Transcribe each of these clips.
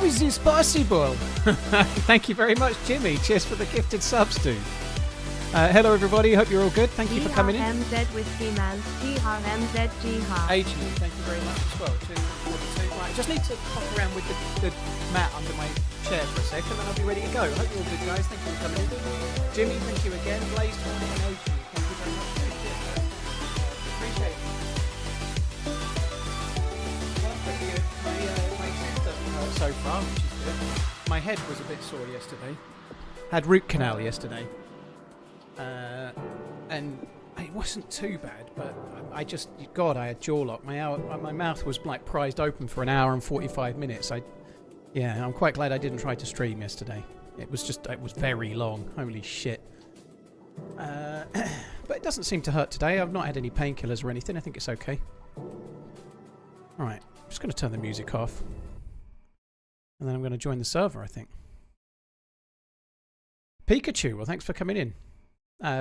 How is this possible? Thank you very much, Jimmy. Cheers for the gifted subs, dude. Hello, everybody. Hope you're all good. Thank you for coming in. TRMZ with females. TRMZ jihad. Agent, thank you very much as well. Right, just need to pop around with the mat under my chair for a second, and I'll be ready to go. Hope you're all good, guys. Thank you for coming in. Jimmy, thank you again. Blaze, and Agent, thank you very much. Appreciate it. My tooth doesn't hurt so far, which is good. My head was a bit sore yesterday. Had root canal yesterday. And it wasn't too bad, but I had jaw lock. My mouth was like prized open for an hour and 45 minutes. I'm quite glad I didn't try to stream yesterday. It was very long. Holy shit. But it doesn't seem to hurt today. I've not had any painkillers or anything. I think it's okay. Alright, I'm just going to turn the music off. And then I'm going to join the server, I think. Pikachu, well, thanks for coming in.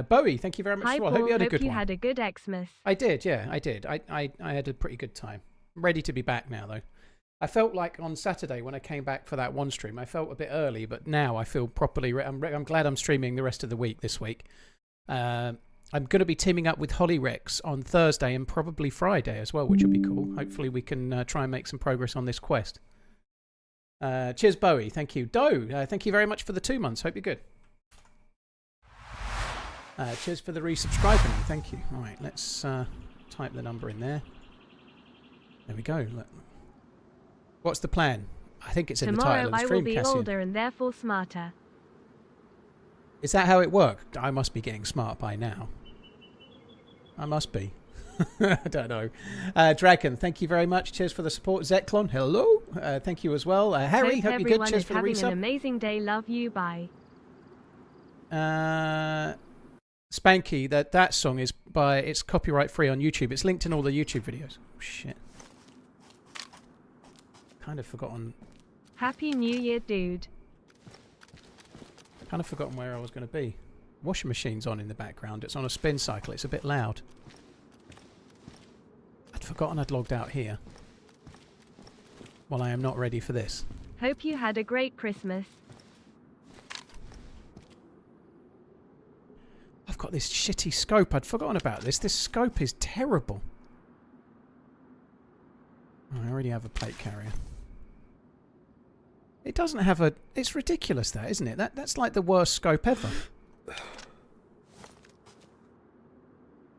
Bowie, thank you very much. Hi, well. Paul. Hope you had a good one. Had a good Xmas. I did, yeah, I did. I had a pretty good time. I'm ready to be back now, though. I felt like on Saturday when I came back for that one stream, I felt a bit early, but now I feel properly. I'm glad I'm streaming the rest of the week this week. I'm going to be teaming up with Holly Rex on Thursday and probably Friday as well, which will be cool. Hopefully we can try and make some progress on this quest. Cheers, Bowie. Thank you. Doe, thank you very much for the 2 months. Hope you're good. Cheers for the resubscribing. Thank you. All right, let's type the number in there. There we go. Look. What's the plan? I think it's in the title of the stream, Tomorrow I will be Cassian. older and therefore smarter. Is that how it worked? I must be getting smart by now. I must be. I don't know. Dragon, thank you very much. Cheers for the support. Zeklon, hello. Thank you as well. Harry, hope you're good. Cheers for the resub. Having an amazing day. Love you. Bye. Spanky, that song is it's copyright free on YouTube. It's linked in all the YouTube videos. Oh, shit. Kind of forgotten. Happy New Year, dude. Kind of forgotten where I was going to be. Washing machine's on in the background. It's on a spin cycle. It's a bit loud. I'd forgotten I'd logged out here. Well, I am not ready for this. Hope you had a great Christmas. I've got this shitty scope. I'd forgotten about this. This scope is terrible. Oh, I already have a plate carrier. It doesn't have a... It's ridiculous, that, isn't it? That's like the worst scope ever. I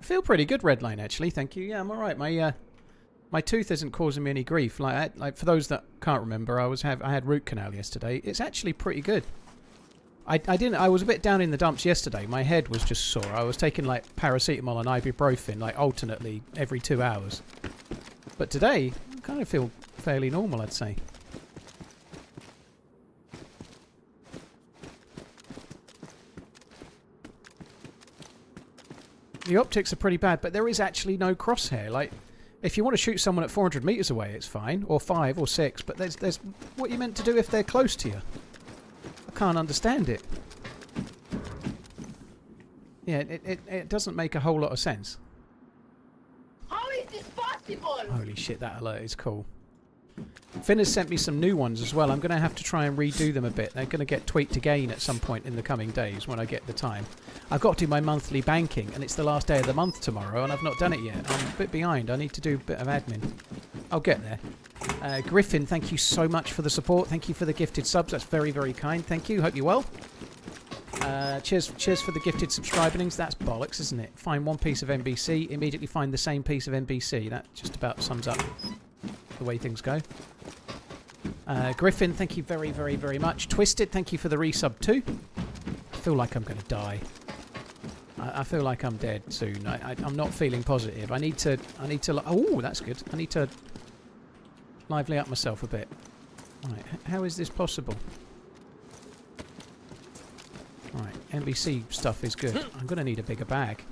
feel pretty good, Redline, actually. Thank you. Yeah, I'm all right. My tooth isn't causing me any grief. Like for those that can't remember, I had root canal yesterday. It's actually pretty good. I was a bit down in the dumps yesterday. My head was just sore. I was taking like paracetamol and ibuprofen like alternately every 2 hours. But today, I kind of feel fairly normal, I'd say. The optics are pretty bad, but there is actually no crosshair. Like, if you want to shoot someone at 400 meters away, it's fine, or 5 or 6. But there's what you meant to do if they're close to you. I can't understand it. Yeah, it doesn't make a whole lot of sense. How is this possible? Holy shit, that alert is cool. Finn has sent me some new ones as well. I'm going to have to try and redo them a bit. They're going to get tweaked again at some point in the coming days when I get the time. I've got to do my monthly banking, and it's the last day of the month tomorrow, and I've not done it yet. I'm a bit behind. I need to do a bit of admin. I'll get there. Griffin, thank you so much for the support. Thank you for the gifted subs. That's very, very kind. Thank you. Hope you're well. Cheers for the gifted subscribings. That's bollocks, isn't it? Find one piece of NBC, immediately find the same piece of NBC. That just about sums up the way things go. Griffin, thank you very, very, very much. Twisted, thank you for the resub too. I feel like I'm going to die. I feel like I'm dead soon. I'm not feeling positive. I need to. Oh, that's good. I need to lively up myself a bit. Right, how is this possible? Right, NBC stuff is good. I'm going to need a bigger bag.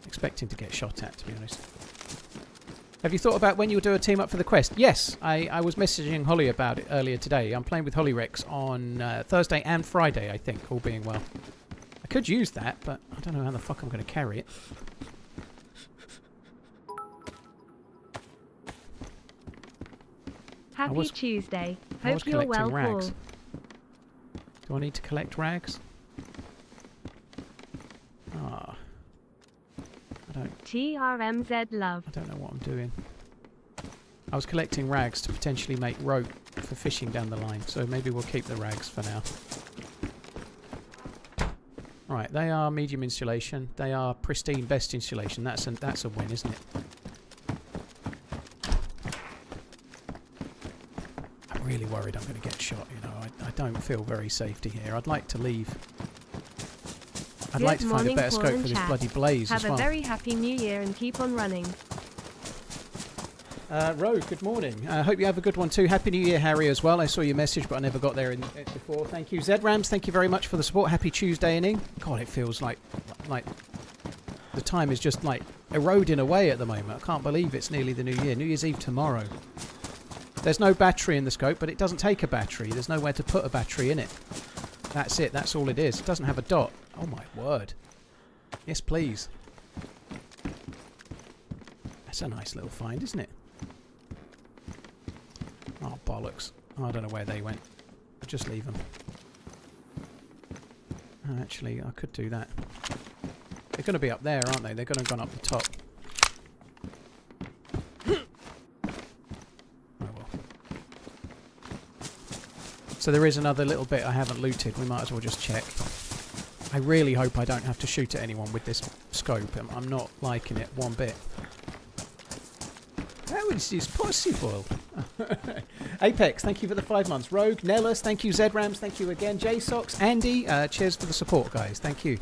Expecting to get shot at, to be honest. Have you thought about when you'll do a team up for the quest? Yes, I was messaging Holly about it earlier today. I'm playing with Holly Rex on Thursday and Friday, I think, all being well. I could use that, but I don't know how the fuck I'm going to carry it. Happy Tuesday. I was Hope you're well, collecting rags. Paul. Do I need to collect rags? Ah. TRMZ love. I don't know what I'm doing. I was collecting rags to potentially make rope for fishing down the line, so maybe we'll keep the rags for now. Right, they are medium insulation. They are pristine best insulation. That's a win, isn't it? I'm really worried I'm going to get shot, you know. I don't feel very safety here. I'd like to leave. I'd like to find a better scope for this bloody blaze as well. Have a very happy new year and keep on running. Rogue, good morning. I hope you have a good one too. Happy New Year, Harry, as well. I saw your message, but I never got there before. Thank you. ZRams, thank you very much for the support. Happy Tuesday inning. God, it feels like the time is just like eroding away at the moment. I can't believe it's nearly the New Year. New Year's Eve tomorrow. There's no battery in the scope, but it doesn't take a battery. There's nowhere to put a battery in it. That's it. That's all it is. It doesn't have a dot. Oh my word. Yes, please. That's a nice little find, isn't it? Oh, bollocks. Oh, I don't know where they went. I'll just leave them. Oh, actually, I could do that. They're going to be up there, aren't they? They're going to have gone up the top. Oh, well. So there is another little bit I haven't looted. We might as well just check. I really hope I don't have to shoot at anyone with this scope. I'm not liking it one bit. How is this possible? Apex, thank you for the 5 months. Rogue, Nellis, thank you. ZRams, thank you again. JSox, Andy, cheers for the support, guys. Thank you.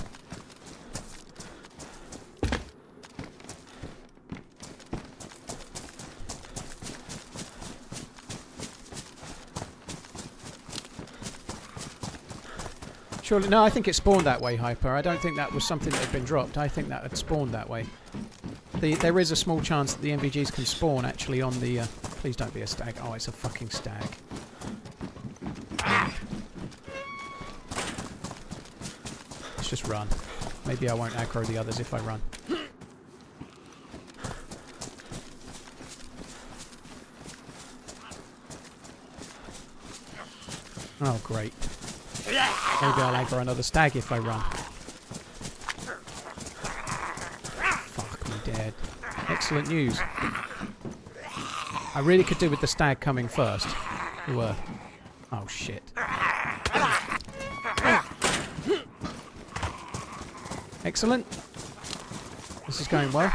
Surely, no, I think it spawned that way, Hyper. I don't think that was something that had been dropped. I think that had spawned that way. There is a small chance that the MVGs can spawn actually on the... please don't be a stag. Oh, it's a fucking stag. Let's just run. Maybe I won't aggro the others if I run. Oh, great. Maybe I'll aggro another stag if I run. Dead. Excellent news. I really could do with the stag coming first. Oh shit. Excellent. This is going well.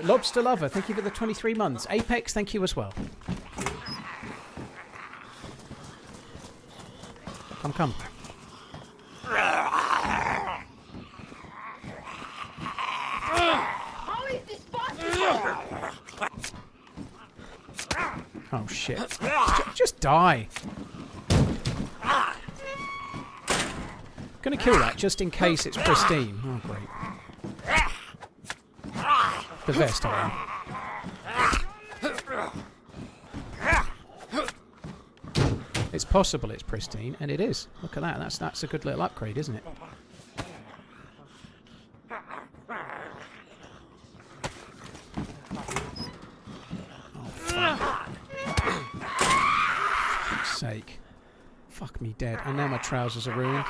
Lobster Lover, thank you for the 23 months. Apex, thank you as well. Come. How is this possible? Oh shit. Just die. Gonna kill that just in case it's pristine. Oh great. The vest I am. It's possible it's pristine, and it is. Look at that. That's a good little upgrade, isn't it? Oh, fuck. For fuck's sake. Fuck me dead. And now my trousers are ruined.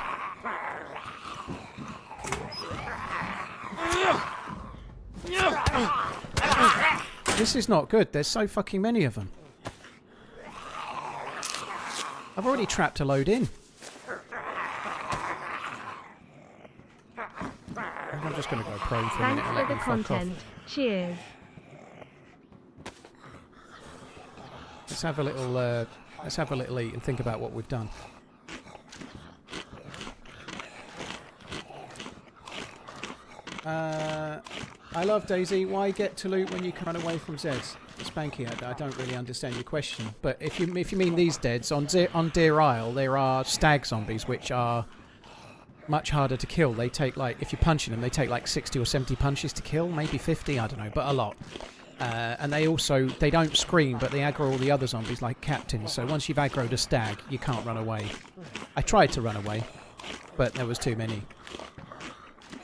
This is not good. There's so fucking many of them. I've already trapped a load in. I'm just going to go prone for a minute and let them fuck off. Cheers. Let's have a little eat and think about what we've done. I love DayZ. Why get to loot when you can run away from Zeds? Spanky, I don't really understand your question. But if you mean these deads, on Deerisle there are stag zombies which are much harder to kill. They take like, if you're punching them, they take like 60 or 70 punches to kill, maybe 50, I don't know, but a lot. And they don't scream, but they aggro all the other zombies like captains. So once you've aggroed a stag, you can't run away. I tried to run away. but there was too many.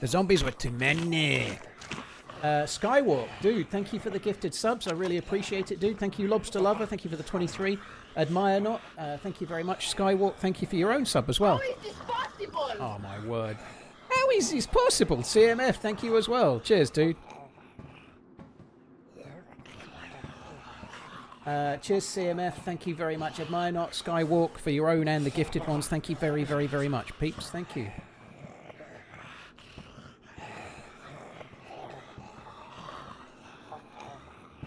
The zombies were too many. Skywalk, dude, thank you for the gifted subs. I really appreciate it, dude. Thank you, Lobster Lover. Thank you for the 23. Admire Not. Thank you very much, Skywalk. Thank you for your own sub as well. How is this possible? Oh, my word. How is this possible? CMF, thank you as well. Cheers, dude. Cheers, CMF. Thank you very much. Admire Not, Skywalk, for your own and the gifted ones. Thank you very, very, very much, peeps. Thank you.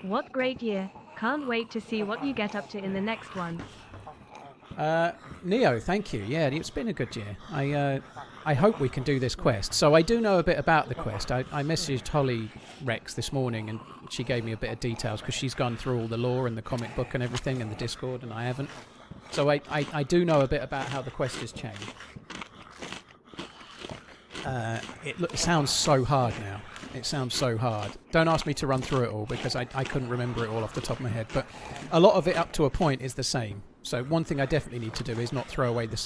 What great year. Can't wait to see what you get up to in the next one. Neo, thank you. Yeah, it's been a good year. I hope we can do this quest. So I do know a bit about the quest. I messaged Holly Rex this morning and she gave me a bit of details because she's gone through all the lore and the comic book and everything and the Discord and I haven't. So I do know a bit about how the quest has changed. It sounds so hard now. It sounds so hard. Don't ask me to run through it all because I couldn't remember it all off the top of my head. But a lot of it up to a point is the same. So one thing I definitely need to do is not throw away the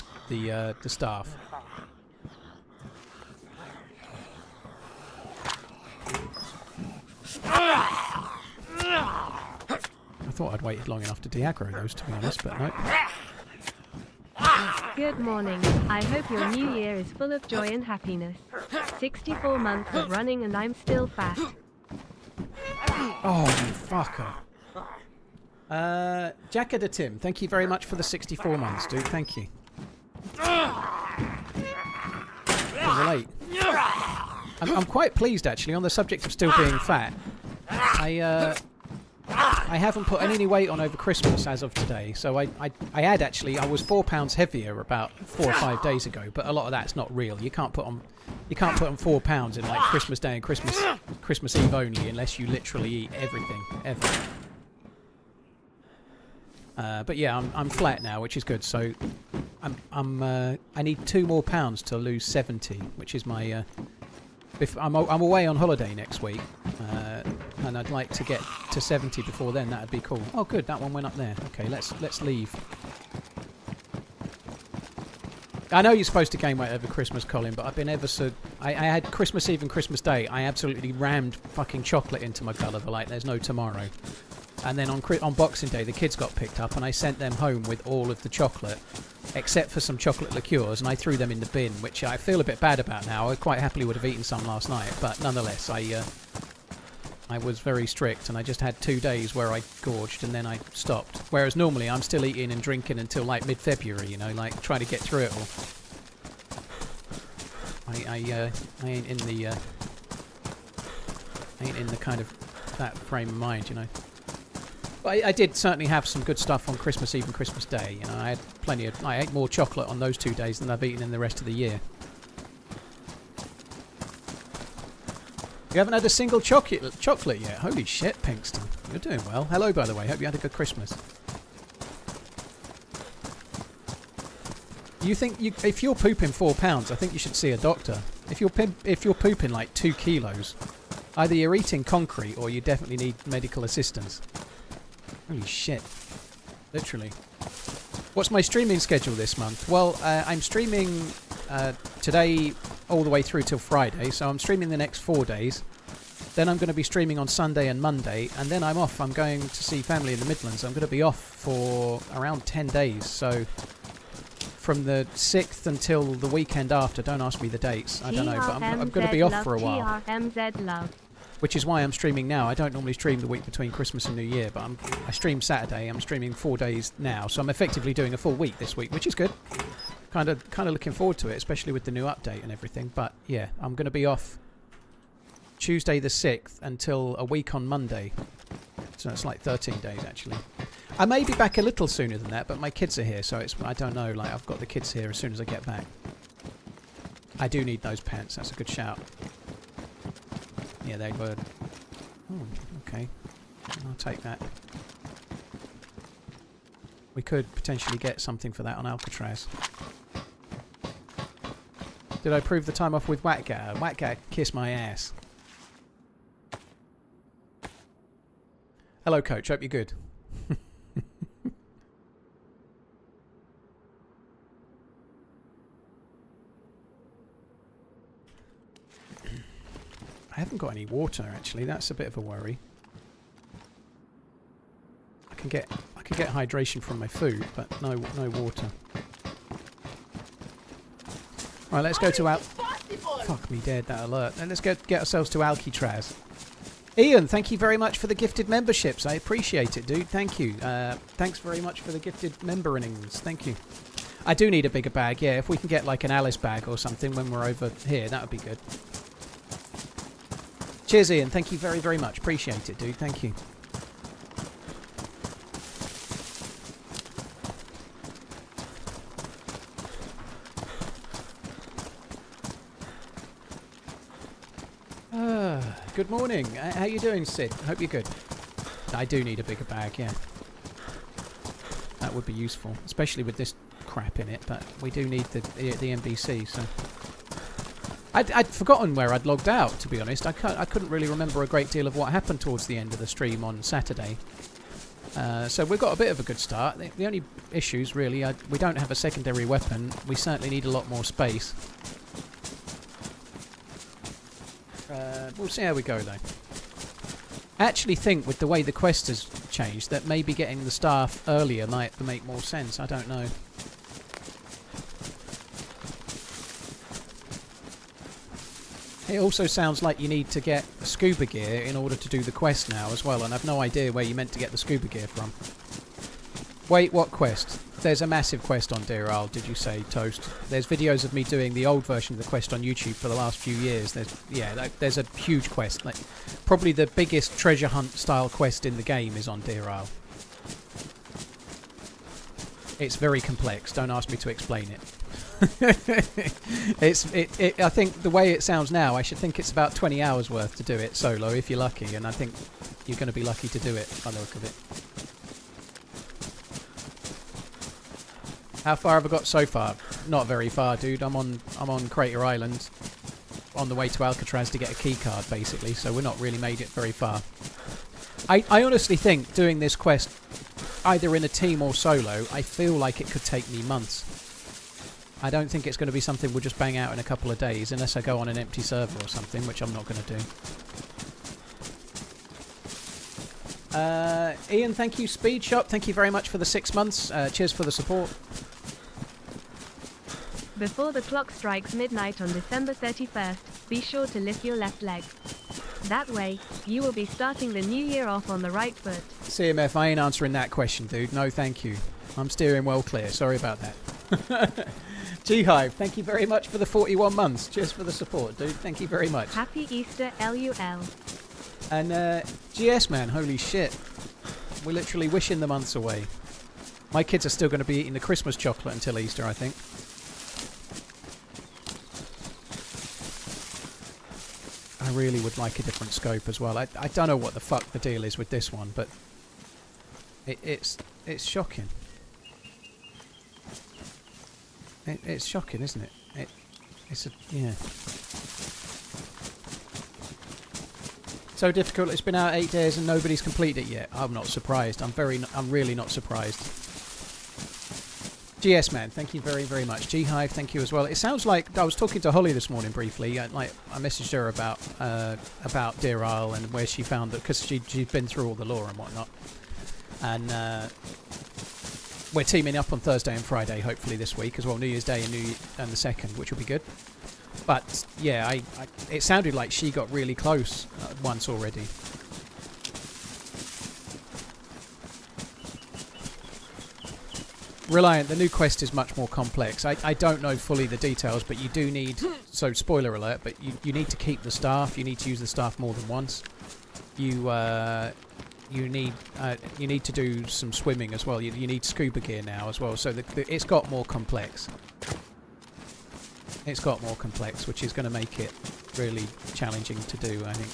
staff. I thought I'd waited long enough to de-aggro those, to be honest, but no. Good morning. I hope your new year is full of joy and happiness. 64 months of running and I'm still fat. Oh, you fucker. Jackada Tim, thank you very much for the 64 months, dude. Thank you. Relate. I'm quite pleased, actually, on the subject of still being fat. I haven't put any weight on over Christmas as of today, so I was 4 pounds heavier about 4 or 5 days ago, but a lot of that's not real. You can't put on 4 pounds in like Christmas Day and Christmas Eve only, unless you literally eat everything ever. But yeah, I'm flat now, which is good. So I need 2 more pounds to lose 70, which is my. I'm away on holiday next week, and I'd like to get to 70 before then. That'd be cool. Oh, good, that one went up there. Okay, let's leave. I know you're supposed to gain weight over Christmas, Colin, but I've been ever so. I had Christmas Eve and Christmas Day. I absolutely rammed fucking chocolate into my gullet like there's no tomorrow. And then on Boxing Day, the kids got picked up, and I sent them home with all of the chocolate, except for some chocolate liqueurs, and I threw them in the bin, which I feel a bit bad about now. I quite happily would have eaten some last night, but nonetheless, I was very strict, and I just had 2 days where I gorged, and then I stopped. Whereas normally, I'm still eating and drinking until like mid-February, you know, like trying to get through it all. I ain't in the kind of that frame of mind, you know. But I did certainly have some good stuff on Christmas Eve and Christmas Day. You know, I ate more chocolate on those 2 days than I've eaten in the rest of the year. You haven't had a single chocolate yet? Holy shit, Pinkston. You're doing well. Hello, by the way. Hope you had a good Christmas. You think if you're pooping 4 pounds, I think you should see a doctor. If you're pooping like 2 kilos, either you're eating concrete or you definitely need medical assistance. Holy shit. Literally. What's my streaming schedule this month? Well, I'm streaming today all the way through till Friday, so I'm streaming the next 4 days. Then I'm going to be streaming on Sunday and Monday, and then I'm off. I'm going to see family in the Midlands. I'm going to be off for around 10 days, so from the 6th until the weekend after. Don't ask me the dates. I don't know, but I'm going to be off for a while. TRMZ love. Which is why I'm streaming now. I don't normally stream the week between Christmas and New Year, but I stream Saturday. I'm streaming 4 days now, so I'm effectively doing a full week this week, which is good. Kind of looking forward to it, especially with the new update and everything. But yeah, I'm going to be off Tuesday the 6th until a week on Monday. So it's like 13 days actually. I may be back a little sooner than that, but my kids are here, so I don't know. Like, I've got the kids here as soon as I get back. I do need those pants. That's a good shout. Yeah, they were. Oh, okay. I'll take that. We could potentially get something for that on Alcatraz. Did I prove the time off with Whackgat? Whackgat, kiss my ass. Hello, Coach. Hope you're good. I haven't got any water actually. That's a bit of a worry. I can get hydration from my food, but no water. Right, let's go to Fuck me dead, that alert. Then let's get ourselves to Alcatraz. Ian, thank you very much for the gifted memberships. I appreciate it, dude. Thank you. Thanks very much for the gifted memberings. Thank you. I do need a bigger bag, yeah. If we can get like an Alice bag or something when we're over here, that would be good. Cheers, Ian. Thank you very, very much. Appreciate it, dude. Thank you. Good morning. How you doing, Sid? Hope you're good. I do need a bigger bag, yeah. That would be useful, especially with this crap in it, but we do need the NBC, so... I'd forgotten where I'd logged out, to be honest. I couldn't really remember a great deal of what happened towards the end of the stream on Saturday. So we've got a bit of a good start. The only issues, really, we don't have a secondary weapon. We certainly need a lot more space. We'll see how we go, though. I actually think, with the way the quest has changed, that maybe getting the staff earlier might make more sense. I don't know. It also sounds like you need to get scuba gear in order to do the quest now as well, and I've no idea where you meant to get the scuba gear from. Wait, what quest? There's a massive quest on Deerisle, did you say, Toast? There's videos of me doing the old version of the quest on YouTube for the last few years. There's a huge quest. Like, probably the biggest treasure hunt style quest in the game is on Deerisle. It's very complex. Don't ask me to explain it. I think the way it sounds now, I should think it's about 20 hours worth to do it solo if you're lucky, and I think you're going to be lucky to do it by the look of it. How far have I got so far? Not very far, dude. I'm on Crater Island, on the way to Alcatraz to get a key card, basically. So we're not really made it very far. I honestly think doing this quest, either in a team or solo, I feel like it could take me months. I don't think it's going to be something we'll just bang out in a couple of days, unless I go on an empty server or something, which I'm not going to do. Ian, thank you. Speed Shop, thank you very much for the 6 months. Cheers for the support. Before the clock strikes midnight on December 31st, be sure to lift your left leg. That way, you will be starting the new year off on the right foot. CMF, I ain't answering that question, dude. No, thank you. I'm steering well clear. Sorry about that. G-Hive, thank you very much for the 41 months. Cheers for the support, dude. Thank you very much. Happy Easter, LUL. And GS, man, holy shit. We're literally wishing the months away. My kids are still going to be eating the Christmas chocolate until Easter, I think. I really would like a different scope as well. I don't know what the fuck the deal is with this one, but it's shocking. It's shocking, isn't it? Yeah. So difficult. It's been out 8 days and nobody's completed it yet. I'm not surprised. I'm really not surprised. GS man, thank you very, very much. G-Hive, thank you as well. It sounds like I was talking to Holly this morning briefly. I messaged her about Deerisle and where she found it, because she'd been through all the lore and whatnot. And we're teaming up on Thursday and Friday, hopefully this week as well. New Year's Day and the 2nd, which will be good. But yeah, it sounded like she got really close once already. Reliant, the new quest is much more complex. I don't know fully the details, but you do need... So, spoiler alert, but you need to keep the staff. You need to use the staff more than once. You need to do some swimming as well. You need scuba gear now as well. So it's got more complex. It's got more complex, which is going to make it really challenging to do, I think.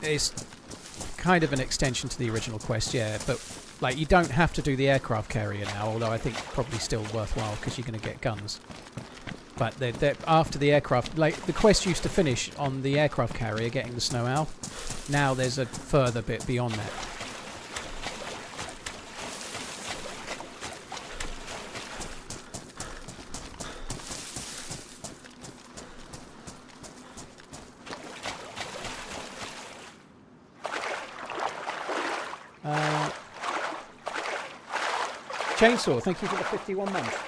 It's kind of an extension to the original quest, yeah, but like you don't have to do the aircraft carrier now, although I think probably still worthwhile because you're going to get guns. But after the aircraft, like the quest used to finish on the aircraft carrier getting the snow owl. Now there's a further bit beyond that. Chainsaw, thank you for the 51 months.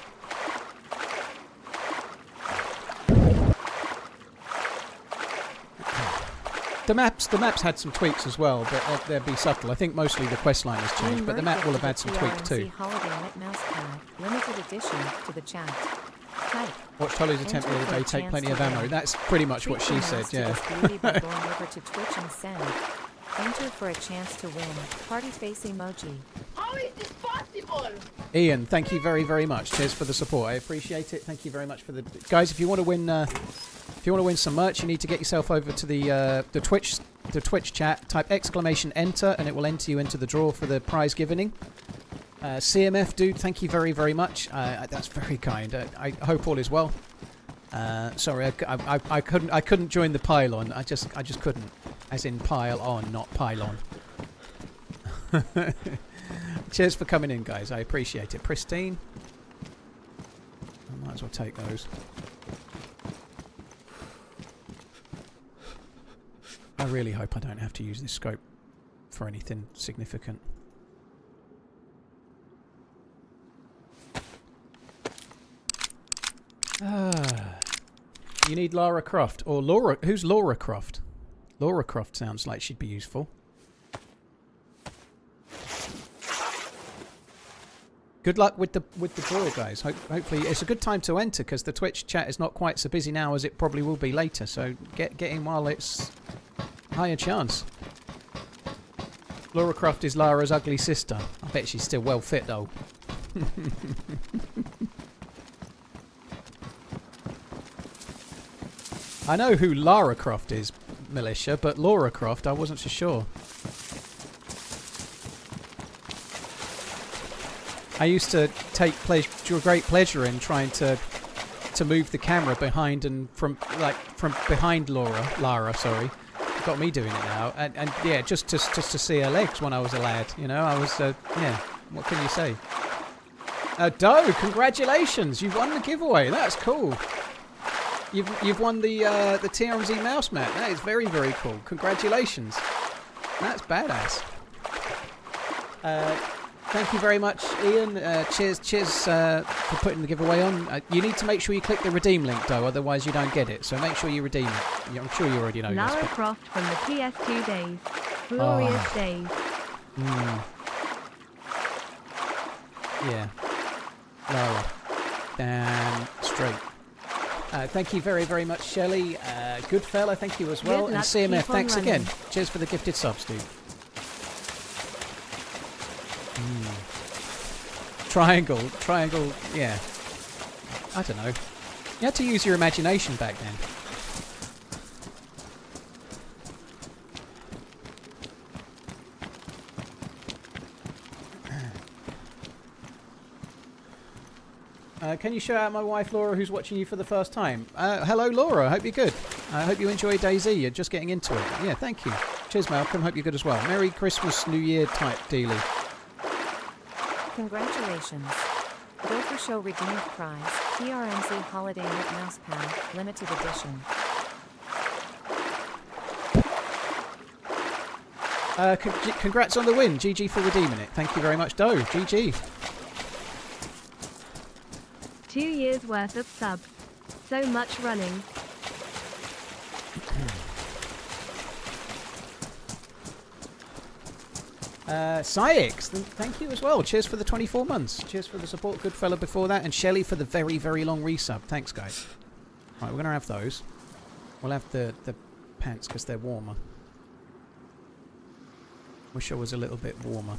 The maps had some tweaks as well, but they'd be subtle. I think mostly the quest line has changed, but the map will have had some tweaks too. Limited edition to the chat. Type. Watch Tolly's attempt the other day, take plenty of ammo. That's pretty much what she said, yeah. Going over to Twitch and send. Enter for a chance to win. Party face emoji. How is this possible? Ian, thank you very, very much. Cheers for the support. I appreciate it. Thank you very much for the guys. If you want to win some merch, you need to get yourself over to the Twitch chat. Type !enter, and it will enter you into the draw for the prize giving. CMF dude, thank you very, very much. That's very kind. I hope all is well. Sorry, I couldn't join the pylon. I just couldn't. As in pile on, not pylon. Cheers for coming in, guys. I appreciate it. Pristine. I might as well take those. I really hope I don't have to use this scope for anything significant. You need Lara Croft or Laura. Who's Laura Croft? Laura Croft sounds like she'd be useful. Good luck with the draw, guys. Hopefully, it's a good time to enter because the Twitch chat is not quite so busy now as it probably will be later. So get in while it's higher chance. Laura Croft is Lara's ugly sister. I bet she's still well fit though. I know who Lara Croft is, Militia, but Laura Croft, I wasn't so sure. I used to take great pleasure in trying to move the camera behind and from behind Lara, sorry. Got me doing it now, and yeah, just to see her legs when I was a lad, you know. I was yeah. What can you say? Doe, congratulations! You won the giveaway. That's cool. You've won the TRMZ mouse mat. That is very, very cool. Congratulations. That's badass. Thank you very much, Ian. Cheers for putting the giveaway on. You need to make sure you click the redeem link, though, otherwise you don't get it. So make sure you redeem it. I'm sure you already know Lara this. Croft from the PS2 days. Glorious days. Yeah. Lara. Damn straight. Thank you very, very much, Shelley. Good fella, thank you as well. Good And luck, CMF, keep on thanks running. again. Cheers for the gifted subs, dude. Triangle, yeah. I don't know. You had to use your imagination back then. Can you shout out my wife Laura, who's watching you for the first time? Hello Laura, I hope you're good. I hope you enjoy DayZ. You're just getting into it. Yeah, thank you. Cheers Malcolm, hope you're good as well. Merry Christmas, New Year type dealie. Congratulations. Go for show redeemed prize. TRMZ Holiday Knit Mousepad, limited edition. Congrats on the win. GG for redeeming it. Thank you very much, Doe. GG. 2 years worth of subs. So much running. Syx, thank you as well. Cheers for the 24 months. Cheers for the support, good fella before that. And Shelley for the very, very long resub. Thanks, guys. Right, we're going to have those. We'll have the pants because they're warmer. Wish I was a little bit warmer.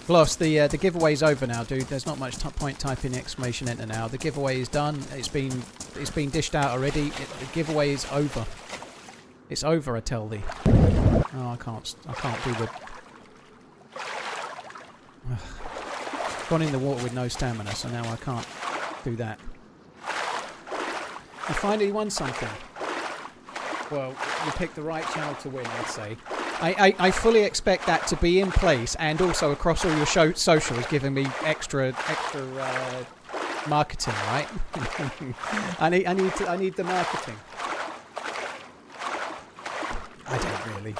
Gloss, the giveaway's over now, dude. There's not much point typing exclamation enter now. The giveaway is done. It's been dished out already. The giveaway is over. It's over, I tell thee. Oh, I can't do the... Gone in the water with no stamina, so now I can't do that. You finally won something. Well, you picked the right channel to win, I'd say. I fully expect that to be in place and also across all your socials, giving me extra marketing, right? I need the marketing. I don't really.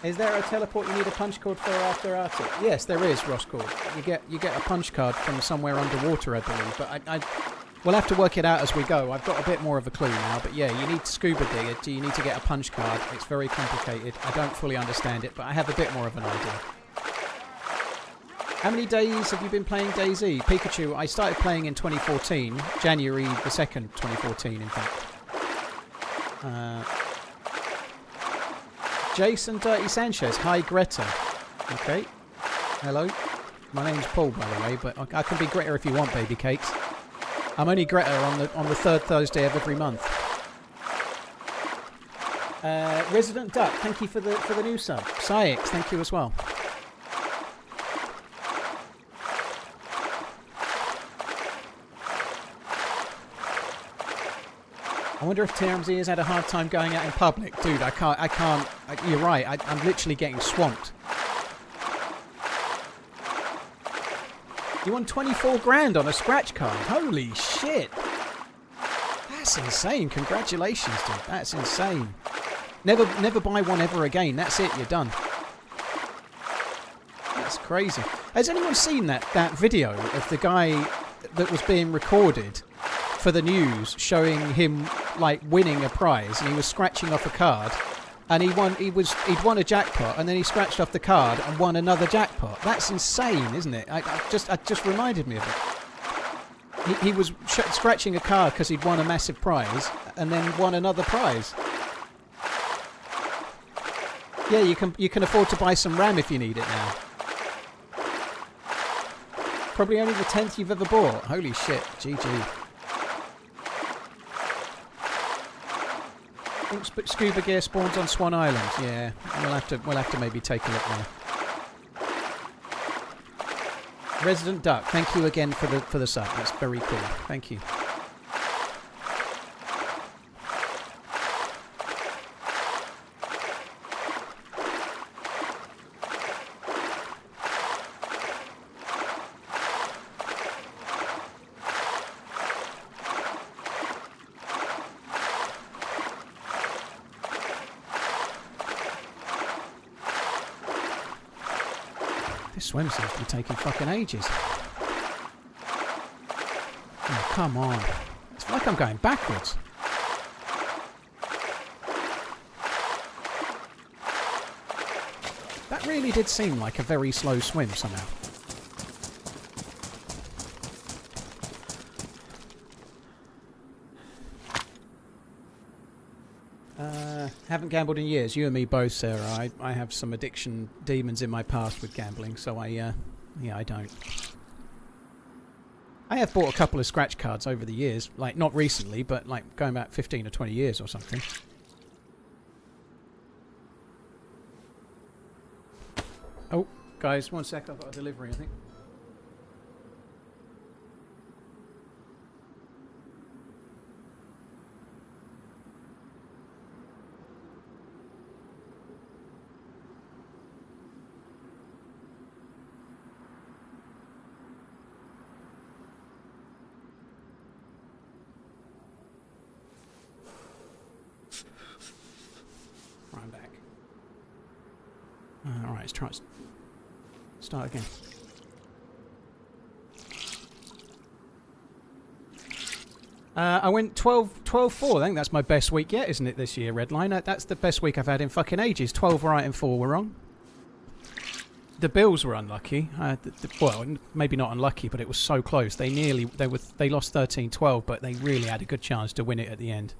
Is there a teleport you need a punch card for after Arctic? Yes, there is, Roscord. You get a punch card from somewhere underwater, I believe. But we'll have to work it out as we go. I've got a bit more of a clue now. But yeah, you need scuba digger. You need to get a punch card. It's very complicated. I don't fully understand it, but I have a bit more of an idea. How many days have you been playing DayZ? Pikachu, I started playing in 2014. January the 2nd, 2014, in fact. Jason Dirty Sanchez. Hi, Greta. Okay. Hello. My name's Paul, by the way, but I can be Greta if you want, baby cakes. I'm only Greta on the third Thursday of every month. Resident Duck, thank you for the new sub. Syx, thank you as well. I wonder if TRMZ has had a hard time going out in public. Dude, I can't. You're right, I'm literally getting swamped. You won 24 grand on a scratch card. Holy shit. That's insane. Congratulations, dude. That's insane. Never buy one ever again. That's it, you're done. That's crazy. Has anyone seen that video of the guy that was being recorded for the news showing him like winning a prize, and he was scratching off a card, and he'd won a jackpot, and then he scratched off the card and won another jackpot? That's insane, isn't it? It just reminded me of it. He was scratching a card because he'd won a massive prize and then won another prize. Yeah, you can afford to buy some RAM if you need it now. Probably only the 10th you've ever bought. Holy shit, GG. I think scuba gear spawns on Swan Island. Yeah, we'll have to maybe take a look there. Resident Duck, thank you again for the sub. That's very cool. Thank you. This swim seems to be taking fucking ages. Oh, come on. It's like I'm going backwards. That really did seem like a very slow swim somehow. Haven't gambled in years. You and me both, Sarah. I have some addiction demons in my past with gambling, so I don't. I have bought a couple of scratch cards over the years, like not recently, but like going back 15 or 20 years or something. Oh, guys, one sec. I've got a delivery, I think. I'm back. Alright, let's try it. Start again. I went 12-4. I think that's my best week yet, isn't it, this year, Redline? That's the best week I've had in fucking ages. 12 right and 4 were wrong. The Bills were unlucky. Well, maybe not unlucky, but it was so close. They lost 13-12, but they really had a good chance to win it at the end.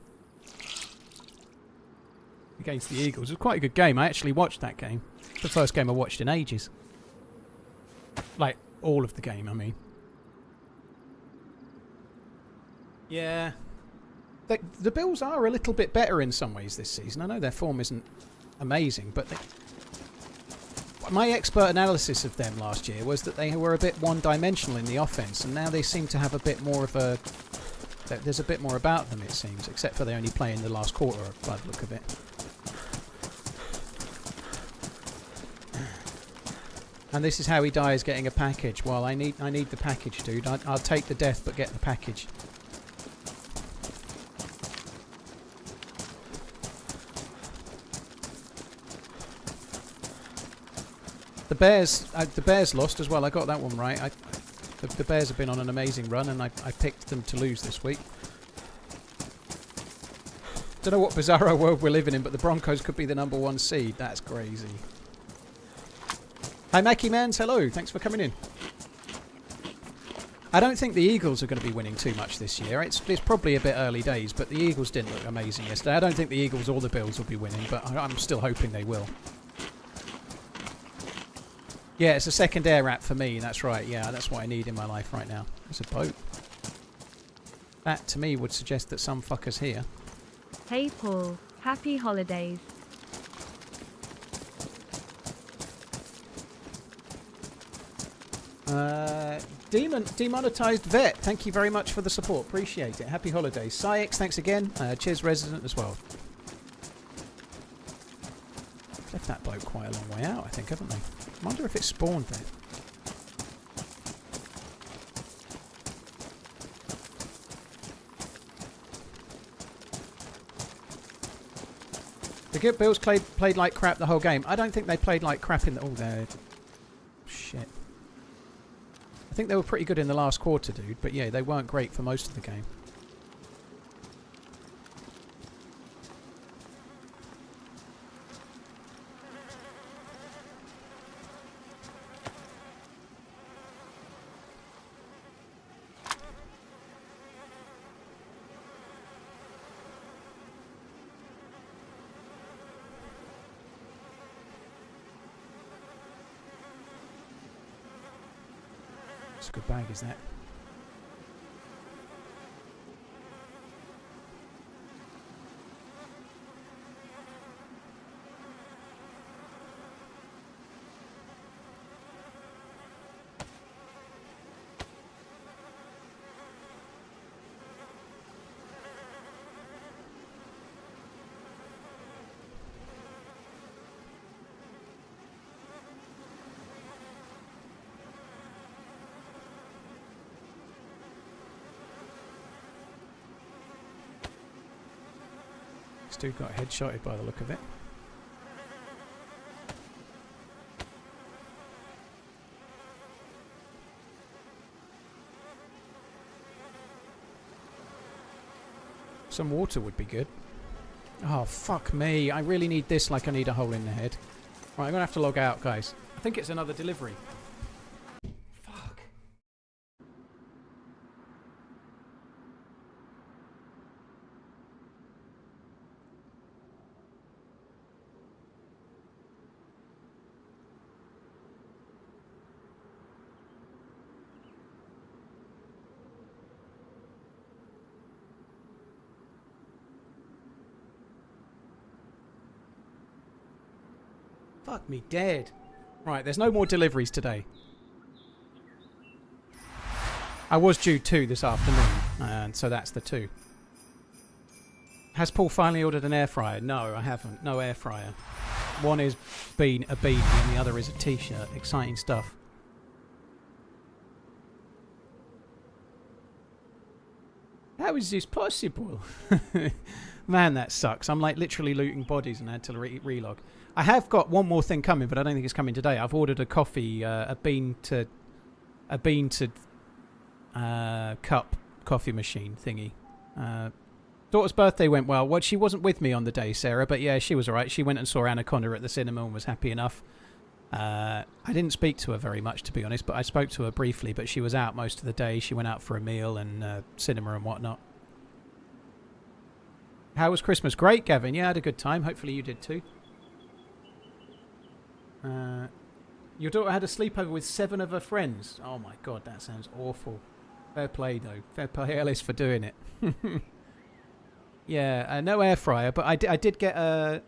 Against the Eagles. It was quite a good game. I actually watched that game. The first game I watched in ages. Like, all of the game, I mean. Yeah. The Bills are a little bit better in some ways this season. I know their form isn't amazing, but my expert analysis of them last year was that they were a bit one-dimensional in the offense, and now they seem to have a bit more of a... There's a bit more about them, it seems, except for they only play in the last quarter by the look of it. And this is how he dies, getting a package. Well, I need the package, dude. I'll take the death, but get the package. The Bears lost as well. I got that one right. The Bears have been on an amazing run, and I picked them to lose this week. Don't know what bizarro world we're living in, but the Broncos could be the #1 seed. That's crazy. Hi, MackieManZ. Hello. Thanks for coming in. I don't think the Eagles are going to be winning too much this year. It's probably a bit early days, but the Eagles didn't look amazing yesterday. I don't think the Eagles or the Bills will be winning, but I'm still hoping they will. Yeah, it's a second air wrap for me. That's right. Yeah, that's what I need in my life right now. It's a boat. That, to me, would suggest that some fucker's here. Hey Paul, happy holidays. Demonetized Vet, thank you very much for the support. Appreciate it. Happy holidays. Syx, thanks again. Cheers, Resident, as well. Left that boat quite a long way out, I think, haven't they? I wonder if it spawned there. The good Bills played like crap the whole game. I don't think they played like crap in the... Oh, there. Shit. I think they were pretty good in the last quarter, dude. But yeah, they weren't great for most of the game. It's a good bag, is that? This dude got headshotted by the look of it. Some water would be good. Oh, fuck me. I really need this like I need a hole in the head. Right, I'm going to have to log out, guys. I think it's another delivery. Fuck. Fuck me dead. Right, there's no more deliveries today. I was due 2 this afternoon, and so that's the 2. Has Paul finally ordered an air fryer? No, I haven't. No air fryer. One is a beanie and the other is a t-shirt. Exciting stuff. How is this possible? Man, that sucks. I'm like literally looting bodies and I had to relog. I have got one more thing coming, but I don't think it's coming today. I've ordered a coffee, a bean to cup coffee machine thingy. Daughter's birthday went well. Well, she wasn't with me on the day, Sarah, but yeah, she was alright. She went and saw Anaconda at the cinema and was happy enough. I didn't speak to her very much, to be honest, but I spoke to her briefly, but she was out most of the day. She went out for a meal and cinema and whatnot. How was Christmas? Great, Gavin. Yeah, I had a good time. Hopefully you did too. Your daughter had a sleepover with 7 of her friends. Oh my god, that sounds awful. Fair play though. Fair play, Alice, for doing it. Yeah, no air fryer, but I did get a...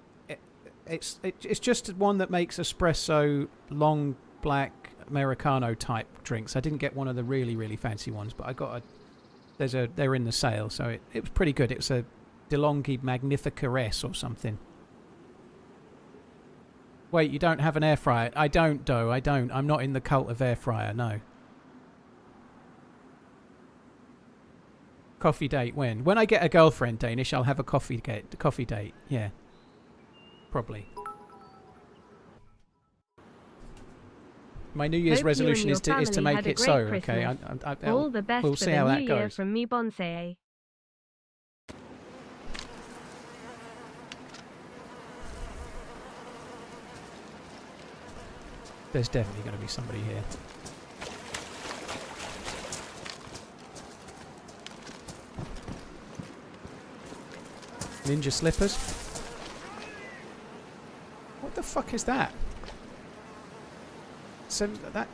It's just one that makes espresso, long black Americano type drinks. I didn't get one of the really, really fancy ones, but I got a... They're in the sale, so it was pretty good. It was a DeLonghi Magnifica S or something. Wait, you don't have an air fryer? I don't, though. I don't. I'm not in the cult of air fryer, no. Coffee date when? When I get a girlfriend, Danish, I'll have a coffee date. Yeah. Probably. My New Year's Hope resolution you is and your to family make had a it great so. Christmas. Okay, All the best we'll for see the how new that year goes. from me, Bonsai. There's definitely going to be somebody here. Ninja slippers. What the fuck is that? So that.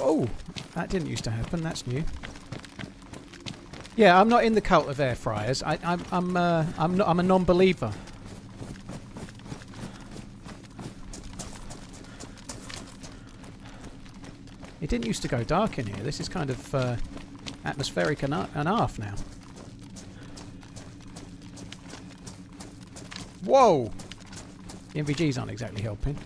Oh, that didn't used to happen. That's new. Yeah, I'm not in the cult of air fryers. I'm a non-believer. It didn't used to go dark in here. This is kind of atmospheric enough now. Whoa! The NVGs aren't exactly helping.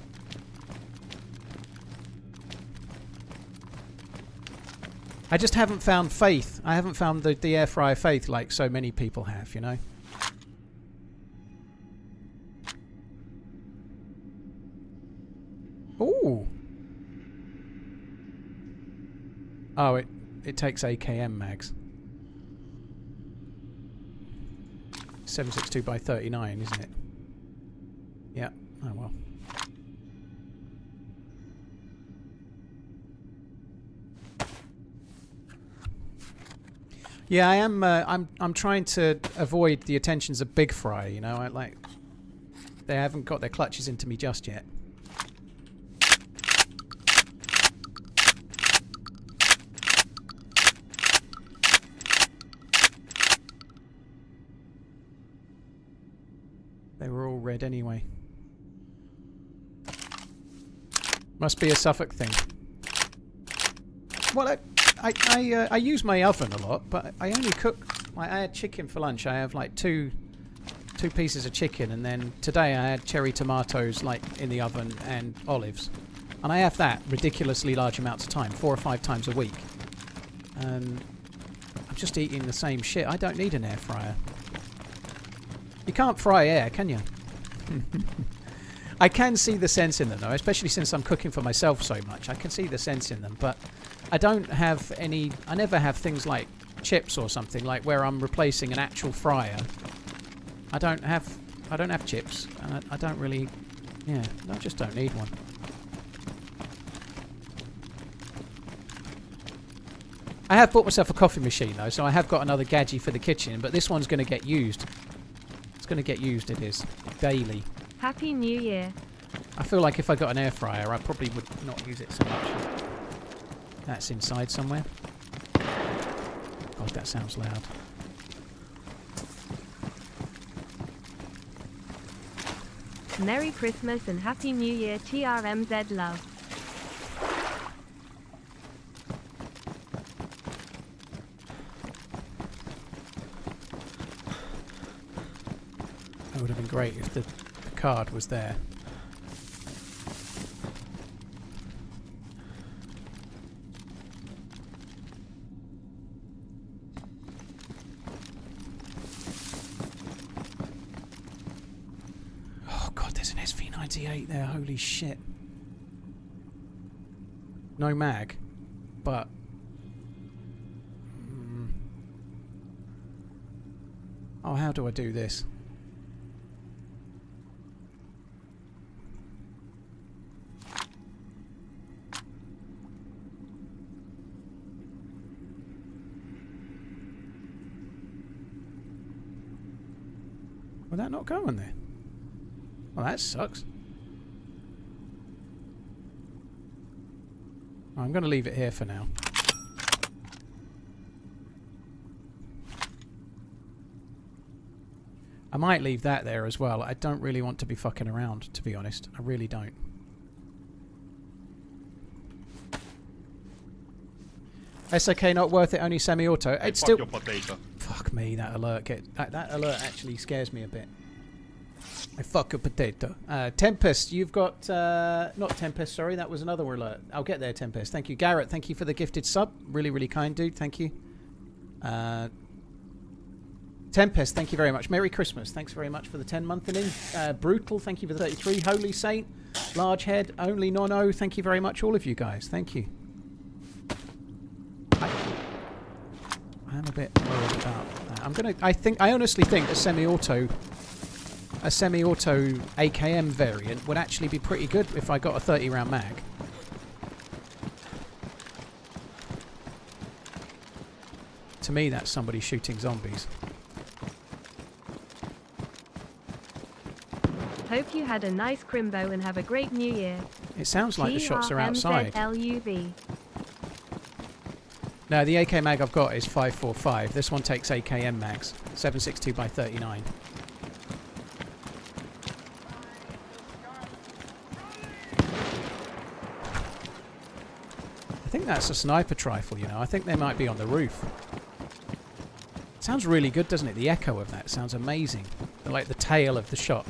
I just haven't found faith. I haven't found the air fryer faith like so many people have, you know. Ooh. Oh, it takes AKM mags. 762 by 39, isn't it? Yeah. Oh well. Yeah, I am. I'm trying to avoid the attentions of Big Fry. You know, they haven't got their clutches into me just yet. They were all red anyway. Must be a Suffolk thing. Well, I use my oven a lot, but I only cook. Like, I had chicken for lunch. I have like two pieces of chicken, and then today I had cherry tomatoes like in the oven and olives, and I have that ridiculously large amounts of time, 4 or 5 times a week. I'm just eating the same shit. I don't need an air fryer. You can't fry air, can you? I can see the sense in them though, especially since I'm cooking for myself so much. I can see the sense in them, but I don't have any. I never have things like chips or something like where I'm replacing an actual fryer. I don't have chips, and I don't really. Yeah, I just don't need one. I have bought myself a coffee machine though, so I have got another gadget for the kitchen, but this one's going to get used. It's going to get used. It is daily. Happy New Year. I feel like if I got an air fryer, I probably would not use it so much. That's inside somewhere. God, that sounds loud. Merry Christmas and Happy New Year, TRMZ love. That would have been great if the card was there. Oh god, there's an SV98 there, holy shit. No mag, but oh, how do I do this? Will that not go on there? Well, that sucks. I'm going to leave it here for now. I might leave that there as well. I don't really want to be fucking around, to be honest. I really don't. SOK not worth it, only semi-auto. Hey, It's fuck still... your potato. Fuck me, that alert. That alert actually scares me a bit. I fuck a potato. Tempest, you've got... not Tempest, sorry. That was another alert. I'll get there, Tempest. Thank you. Garrett, thank you for the gifted sub. Really, really kind, dude. Thank you. Tempest, thank you very much. Merry Christmas. Thanks very much for the 10-month and in. Brutal, thank you for the 33. Holy Saint, Large Head, Only Nono, thank you very much, all of you guys. Thank you. I am a bit worried about that. I honestly think a semi-auto AKM variant would actually be pretty good if I got a 30-round mag. To me, that's somebody shooting zombies. Hope you had a nice crimbo and have a great new year. It sounds like the shots are outside. TRMZ. No, the AK mag I've got is 545. This one takes AKM mags. 762 by 39. I think that's a sniper rifle, you know. I think they might be on the roof. Sounds really good, doesn't it? The echo of that sounds amazing. Like the tail of the shot.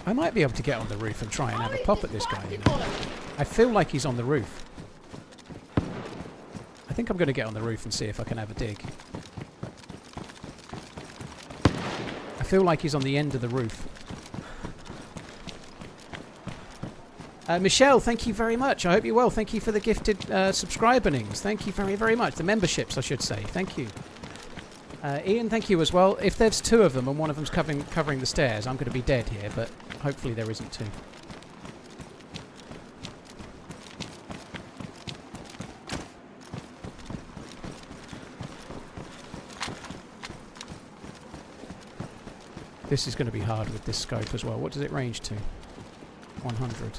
I might be able to get on the roof and try and have a pop at this guy, you know. I feel like he's on the roof. I think I'm going to get on the roof and see if I can have a dig. I feel like he's on the end of the roof. Michelle, thank you very much. I hope you're well. Thank you for the gifted subscribernings. Thank you very, very much. The memberships, I should say. Thank you. Ian, thank you as well. If there's two of them and one of them's covering the stairs, I'm going to be dead here, but hopefully there isn't two. This is going to be hard with this scope as well. What does it range to? 100.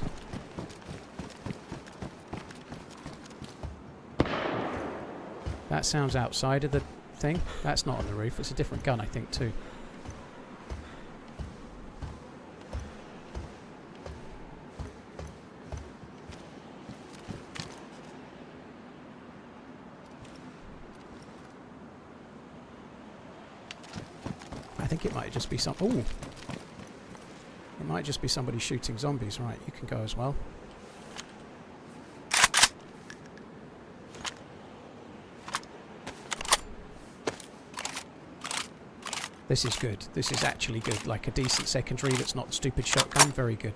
That sounds outside of the thing. That's not on the roof. It's a different gun, I think, too. I think it might just be some... Ooh! It might just be somebody shooting zombies. Right, you can go as well. This is good. This is actually good. Like a decent secondary that's not stupid shotgun. Very good.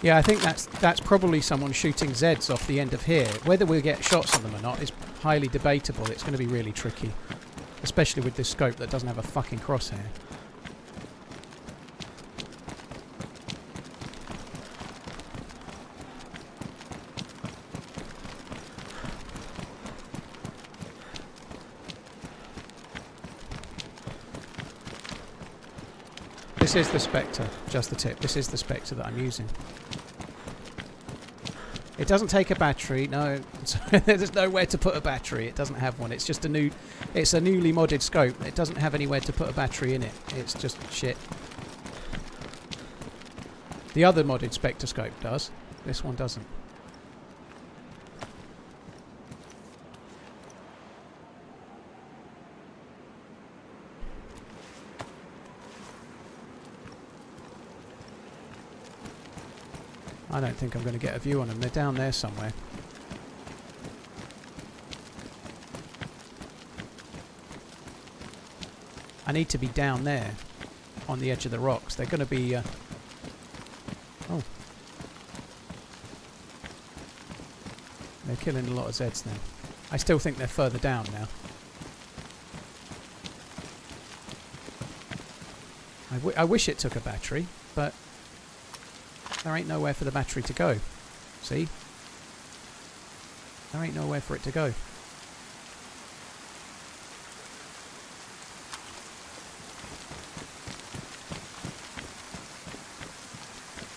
Yeah, I think that's probably someone shooting Zeds off the end of here. Whether we'll get shots on them or not is highly debatable. It's going to be really tricky. Especially with this scope that doesn't have a fucking crosshair. This is the Spectre, just the tip. This is the Spectre that I'm using. It doesn't take a battery, no. There's nowhere to put a battery. It doesn't have one. It's just it's a newly modded scope. It doesn't have anywhere to put a battery in it. It's just shit. The other modded Spectre scope does. This one doesn't. I don't think I'm going to get a view on them. They're down there somewhere. I need to be down there on the edge of the rocks. They're going to be... Oh. They're killing a lot of Zeds now. I still think they're further down now. I wish it took a battery, but... There ain't nowhere for the battery to go. See? There ain't nowhere for it to go.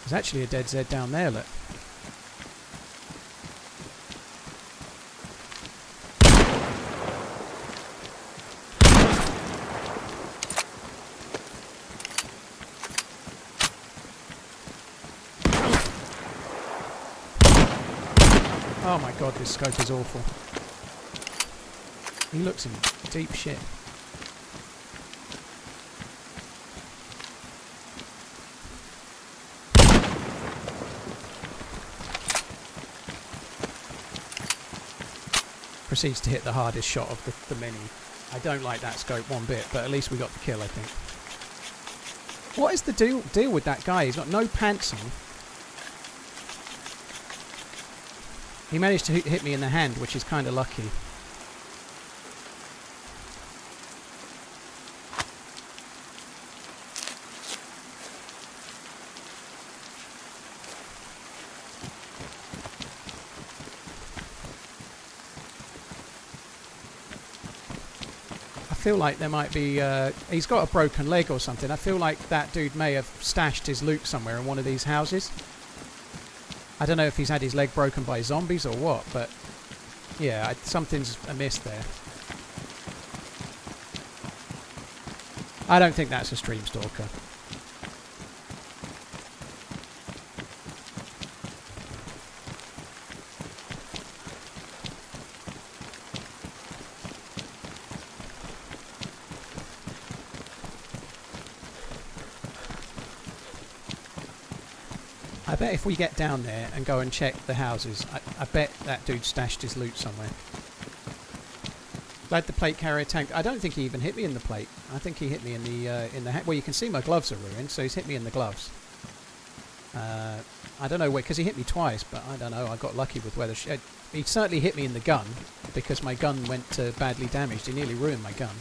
There's actually a dead Z down there, look. Oh my god, this scope is awful. He looks in deep shit. Proceeds to hit the hardest shot of the mini. I don't like that scope one bit, but at least we got the kill, I think. What is the deal with that guy? He's got no pants on. He managed to hit me in the hand, which is kind of lucky. I feel like there might be he's got a broken leg or something. I feel like that dude may have stashed his loot somewhere in one of these houses. I don't know if he's had his leg broken by zombies or what, but yeah, something's amiss there. I don't think that's a stream stalker. I bet if we get down there and go and check the houses, I bet that dude stashed his loot somewhere. Glad the plate carrier tank. I don't think he even hit me in the plate. I think he hit me in the well, you can see my gloves are ruined, so he's hit me in the gloves. I don't know where, because he hit me twice, but I don't know. I got lucky with whether he certainly hit me in the gun because my gun went badly damaged. He nearly ruined my gun.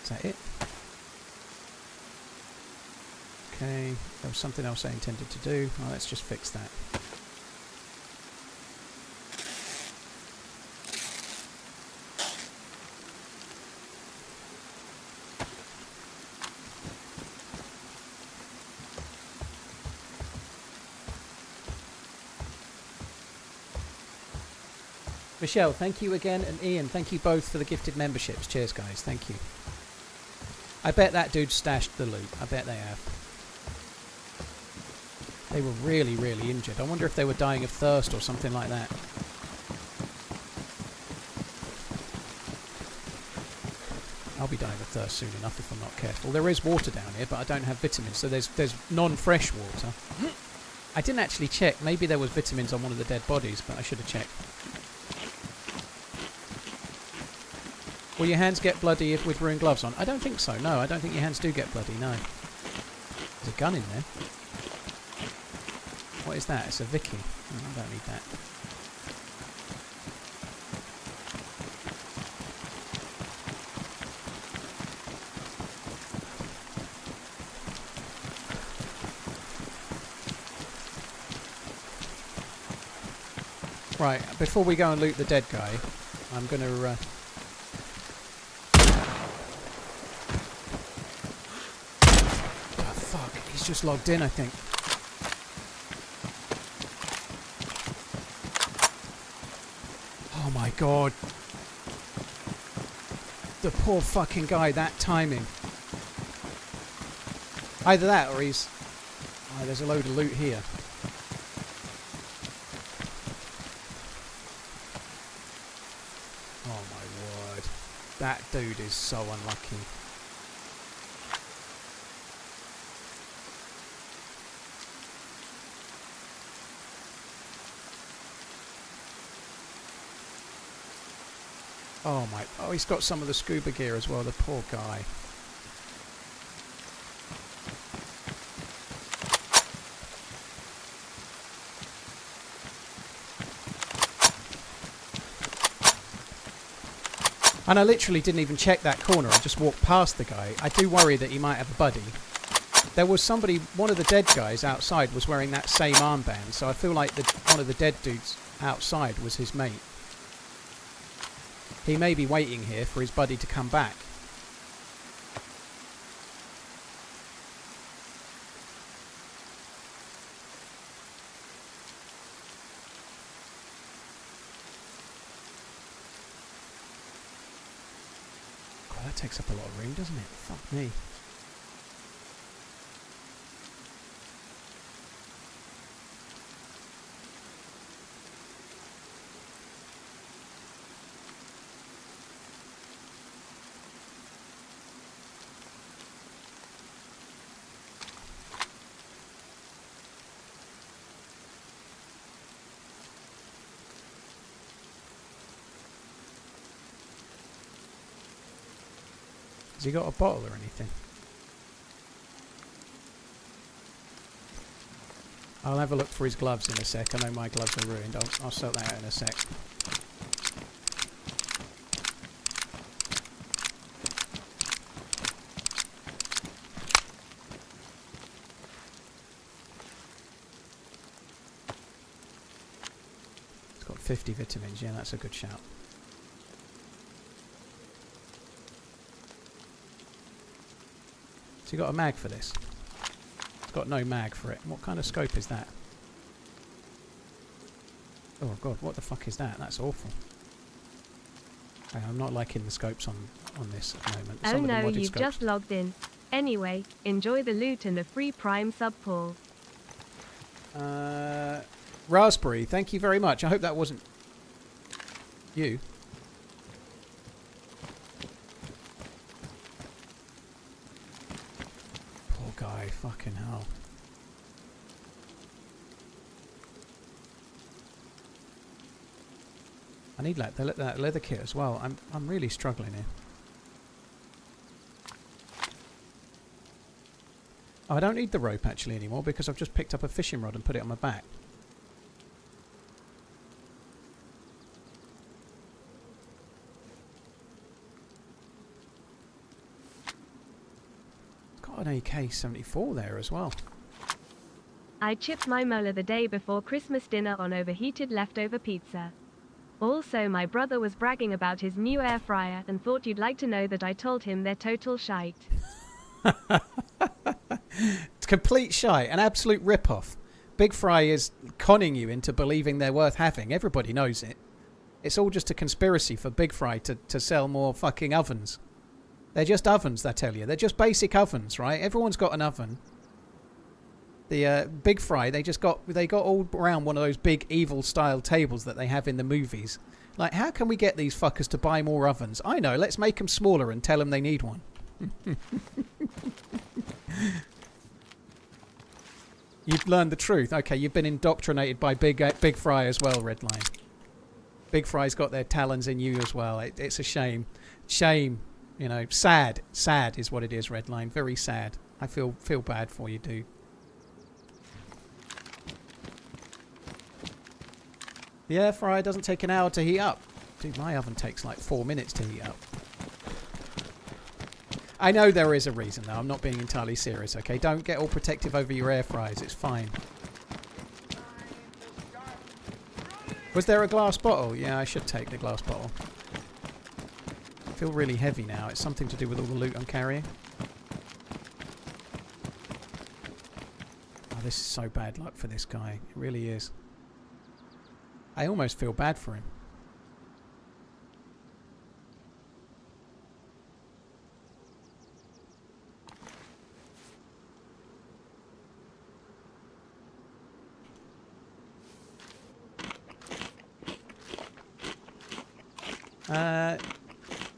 Is that it? Okay, there was something else I intended to do. Well, let's just fix that. Michelle, thank you again, and Ian, thank you both for the gifted memberships. Cheers, guys. Thank you. I bet that dude stashed the loot. I bet they have. They were really, really injured. I wonder if they were dying of thirst or something like that. I'll be dying of thirst soon enough if I'm not careful. There is water down here, but I don't have vitamins, so there's non-fresh water. I didn't actually check. Maybe there was vitamins on one of the dead bodies, but I should have checked. Will your hands get bloody if with ruined gloves on? I don't think so, no. I don't think your hands do get bloody, no. There's a gun in there. What is that? It's a Vicky. Oh, I don't need that. Right, before we go and loot the dead guy, I'm going to... He's just logged in, I think. Oh my god. The poor fucking guy, that timing. Either that or he's... Oh, there's a load of loot here. Oh my word. That dude is so unlucky. Oh my... Oh, he's got some of the scuba gear as well, the poor guy. And I literally didn't even check that corner, I just walked past the guy. I do worry that he might have a buddy. There was somebody, one of the dead guys outside was wearing that same armband, so I feel like one of the dead dudes outside was his mate. He may be waiting here for his buddy to come back. That takes up a lot of room, doesn't it? Fuck me. Has he got a bottle or anything? I'll have a look for his gloves in a sec. I know my gloves are ruined. I'll sort that out in a sec. It's got 50 vitamins. Yeah, that's a good shout. So you got a mag for this? It's got no mag for it. What kind of scope is that? Oh god, what the fuck is that? That's awful. Okay, I'm not liking the scopes on this at the moment. Oh no, you've just logged in. Anyway, enjoy the loot and the free Prime sub, Paul. Raspberry, thank you very much. I hope that wasn't you. Guy, fucking hell. I need that leather kit as well. I'm really struggling here. Oh, I don't need the rope actually anymore because I've just picked up a fishing rod and put it on my back. An AK-74 there as well. I chipped my molar the day before Christmas dinner on overheated leftover pizza. Also, my brother was bragging about his new air fryer and thought you'd like to know that I told him they're total shite. It's complete shite, an absolute rip-off. Big Fry is conning you into believing they're worth having. Everybody knows it. It's all just a conspiracy for Big Fry to sell more fucking ovens. They're just ovens, I tell you. They're just basic ovens, right? Everyone's got an oven. The Big Fry, they got all around one of those big evil style tables that they have in the movies. Like, how can we get these fuckers to buy more ovens? I know, let's make them smaller and tell them they need one. You've learned the truth. Okay, you've been indoctrinated by Big Fry as well, Redline. Big Fry's got their talons in you as well. It's a shame. Shame. You know, sad is what it is, Redline. Very sad. I feel bad for you, dude. The air fryer doesn't take an hour to heat up. Dude, my oven takes like 4 minutes to heat up. I know there is a reason though. I'm not being entirely serious, okay? Don't get all protective over your air fryers. It's fine. Was there a glass bottle? Yeah, I should take the glass bottle. I feel really heavy now. It's something to do with all the loot I'm carrying. Oh, this is so bad luck for this guy. It really is. I almost feel bad for him.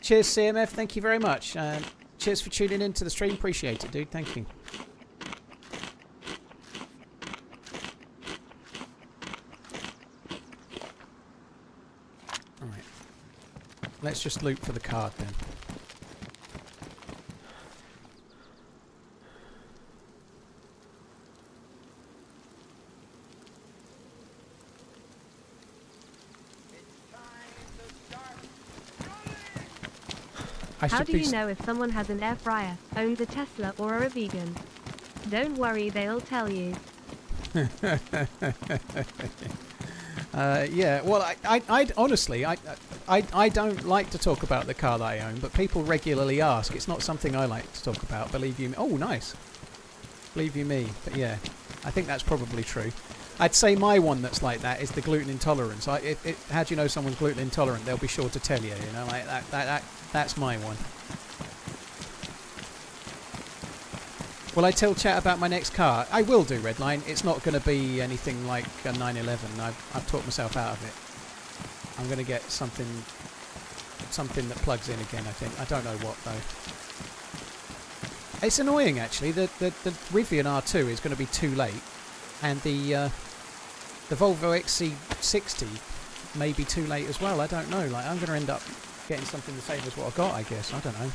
Cheers, CMF. Thank you very much. Cheers for tuning in to the stream. Appreciate it, dude. Thank you. All right. Let's just loot for the card then. How do you know if someone has an air fryer, owns a Tesla, or are a vegan? Don't worry, they'll tell you. Yeah, well, I honestly, I don't like to talk about the car that I own, but people regularly ask. It's not something I like to talk about, believe you me. Oh, nice. Believe you me. But yeah, I think that's probably true. I'd say my one that's like that is the gluten intolerance. How do you know someone's gluten intolerant? They'll be sure to tell you, you know, like that. That's my one. Will I tell chat about my next car? I will do, Redline. It's not going to be anything like a 911. I've talked myself out of it. I'm going to get something that plugs in again, I think. I don't know what, though. It's annoying, actually. The Rivian R2 is going to be too late. And the Volvo XC60 may be too late as well. I don't know. Like, I'm going to end up getting something the same as what I got, I guess. I don't know.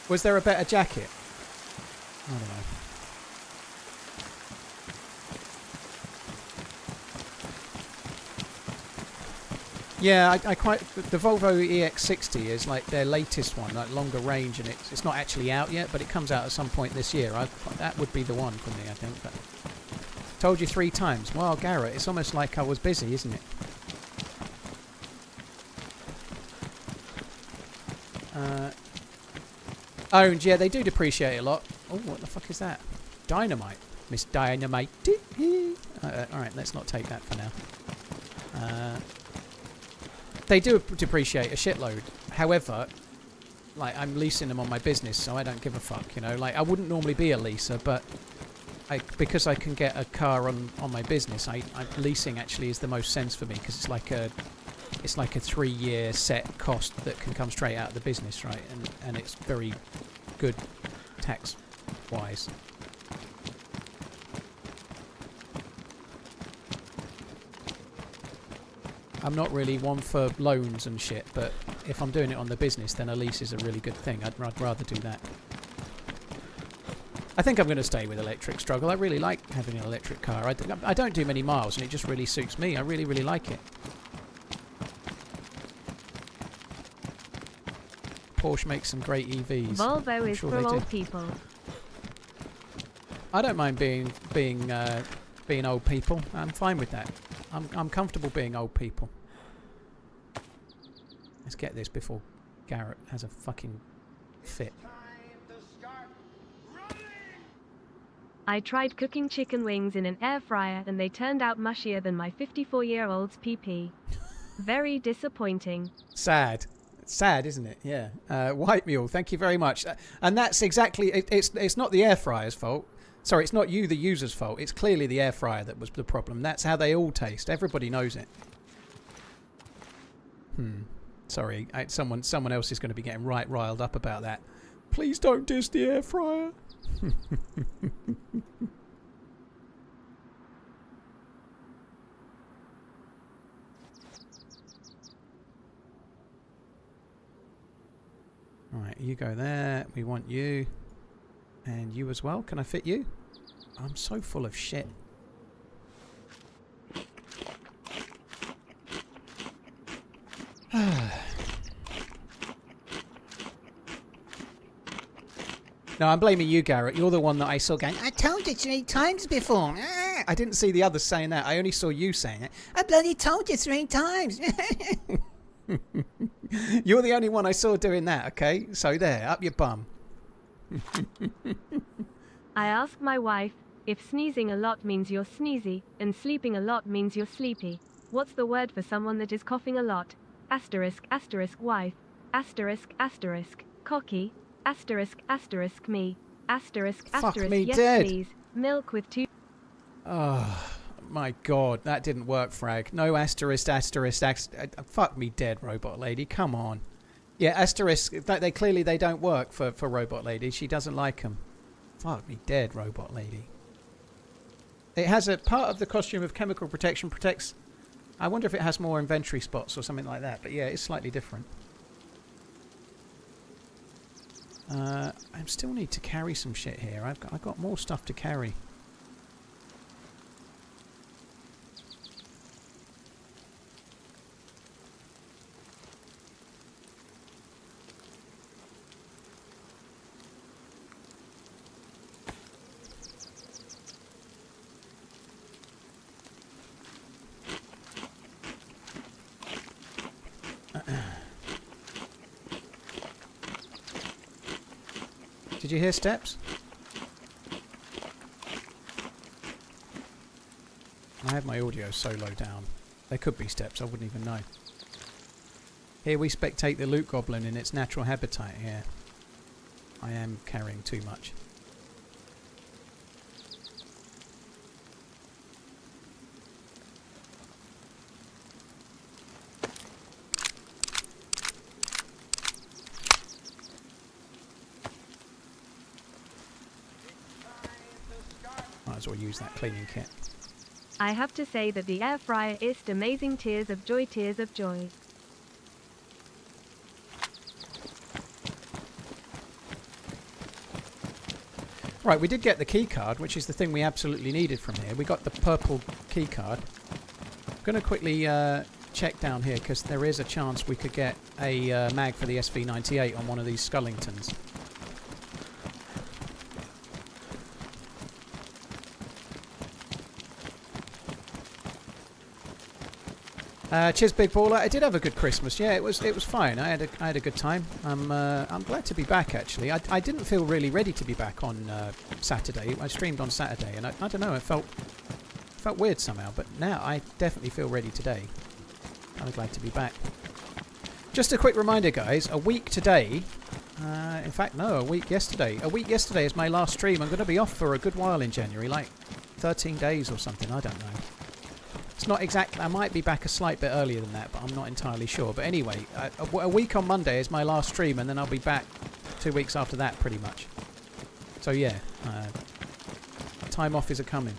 Was there a better jacket? I don't know. Yeah, I quite... The Volvo EX60 is like their latest one, like longer range, and it's not actually out yet, but it comes out at some point this year. That would be the one for me, I think. But told you 3 times. Well, Garrett, it's almost like I was busy, isn't it? Oh, and yeah, they do depreciate a lot. Oh, what the fuck is that? Dynamite. Miss Dynamite. Alright, let's not take that for now. They do depreciate a shitload. However, like, I'm leasing them on my business, so I don't give a fuck, you know? Like, I wouldn't normally be a leaser, but because I can get a car on my business, leasing actually is the most sense for me, because it's like a 3-year set cost that can come straight out of the business, right? And it's very good tax-wise. I'm not really one for loans and shit, but if I'm doing it on the business, then a lease is a really good thing. I'd rather do that. I think I'm going to stay with electric struggle. I really like having an electric car. I don't do many miles, and it just really suits me. I really, really like it. Porsche makes some great EVs. Volvo is for old people. I don't mind being old people. I'm fine with that. I'm comfortable being old people. Let's get this before Garrett has a fucking fit. I tried cooking chicken wings in an air fryer and they turned out mushier than my 54-year-old's PP. Very disappointing. Sad. It's sad, isn't it? Yeah. White Mule, thank you very much. And that's exactly... It's not the air fryer's fault. Sorry, it's not you, the user's fault. It's clearly the air fryer that was the problem. That's how they all taste. Everybody knows it. Sorry, someone else is going to be getting right riled up about that. Please don't diss the air fryer. Alright, you go there. We want you. And you as well. Can I fit you? I'm so full of shit. No, I'm blaming you, Garrett. You're the one that I saw going, I told you 3 times before. I didn't see the others saying that. I only saw you saying it. I bloody told you 3 times. You're the only one I saw doing that, okay? So there, up your bum. I asked my wife, if sneezing a lot means you're sneezy, and sleeping a lot means you're sleepy, what's the word for someone that is coughing a lot? Asterisk, asterisk, wife. Asterisk, asterisk, cocky. Asterisk, asterisk, me. Asterisk, asterisk, me yes dead. please. Milk with 2... Oh, my God. That didn't work, Frag. No asterisk, asterisk, fuck me dead, Robot Lady. Come on. Yeah, asterisk. They clearly they don't work for Robot Lady. She doesn't like them. Fuck me dead, Robot Lady. It has a part of the costume of chemical protection protects... I wonder if it has more inventory spots or something like that. But yeah, it's slightly different. I still need to carry some shit here. I've got more stuff to carry. Did you hear steps? I have my audio so low down. There could be steps, I wouldn't even know. Here we spectate the loot goblin in its natural habitat. Yeah, I am carrying too much. Might as well use that cleaning kit. I have to say that the air fryer is amazing. Tears of joy, tears of joy. Right, we did get the key card, which is the thing we absolutely needed from here. We got the purple key card. I'm going to quickly check down here because there is a chance we could get a mag for the SV98 on one of these Skullingtons. Cheers, Big Baller. I did have a good Christmas. Yeah, it was fine. I had a good time. I'm glad to be back. Actually, I didn't feel really ready to be back on Saturday. I streamed on Saturday, and I don't know. It felt weird somehow. But now I definitely feel ready today. I'm glad to be back. Just a quick reminder, guys. A week today. In fact, no, a week yesterday. A week yesterday is my last stream. I'm going to be off for a good while in January, like 13 days or something. I don't know. It's not exactly. I might be back a slight bit earlier than that, but I'm not entirely sure. But anyway, a week on Monday is my last stream, and then I'll be back 2 weeks after that, pretty much. So yeah, time off is a coming.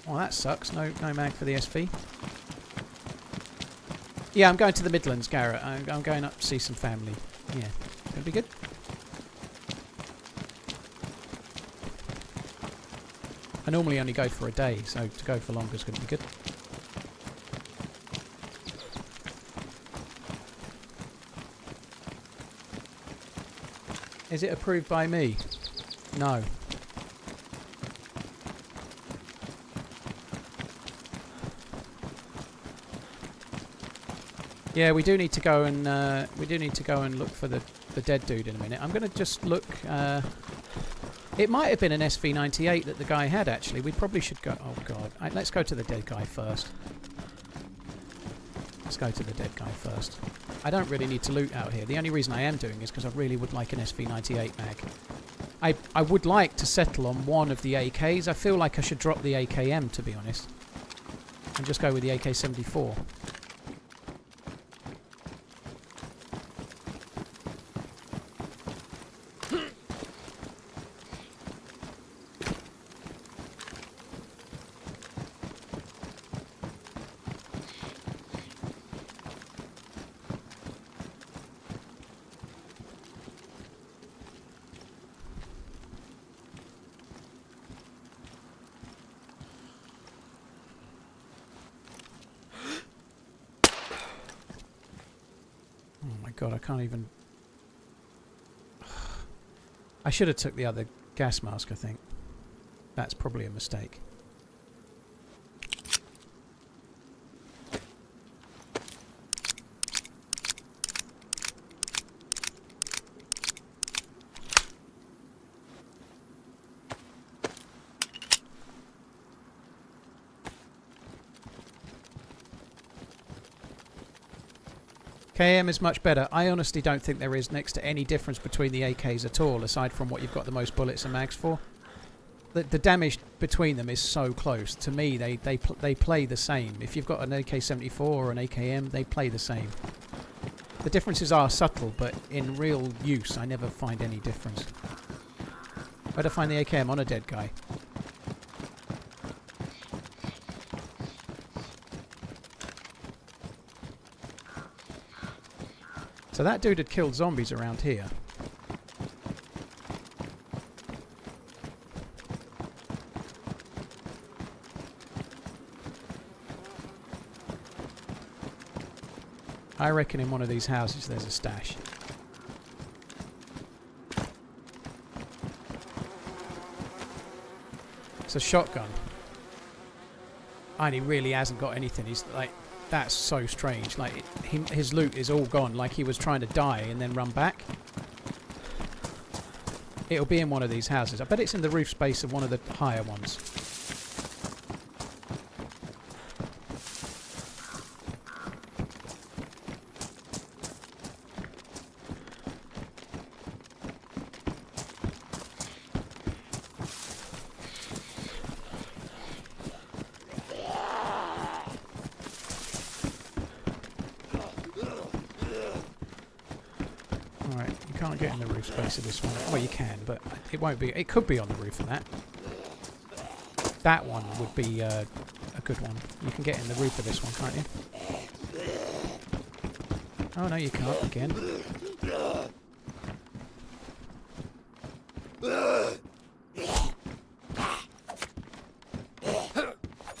Well, that sucks. No mag for the SV. Yeah, I'm going to the Midlands, Garrett. I'm going up to see some family. Yeah, it's gonna be good. I normally only go for a day, so to go for longer is going to be good. Is it approved by me? No. Yeah, we do need to go and look for the dead dude in a minute. I'm going to just look. It might have been an SV98 that the guy had, actually. We probably should go... Oh, God. Let's go to the dead guy first. Let's go to the dead guy first. I don't really need to loot out here. The only reason I am doing is because I really would like an SV98 mag. I would like to settle on one of the AKs. I feel like I should drop the AKM, to be honest. And just go with the AK-74. God, I can't even... I should have took the other gas mask, I think. That's probably a mistake. KM is much better. I honestly don't think there is next to any difference between the AKs at all, aside from what you've got the most bullets and mags for. The damage between them is so close. To me, they play the same. If you've got an AK-74 or an AKM, they play the same. The differences are subtle, but in real use, I never find any difference. Where'd I find the AKM? On a dead guy. So that dude had killed zombies around here. I reckon in one of these houses there's a stash. It's a shotgun. And he really hasn't got anything. He's like... That's so strange. Like, his loot is all gone. Like he was trying to die and then run back. It'll be in one of these houses. I bet it's in the roof space of one of the higher ones. Get in the roof space of this one. Well, you can, but it won't be. It could be on the roof of that. That one would be a good one. You can get in the roof of this one, can't you? Oh no, you can't again.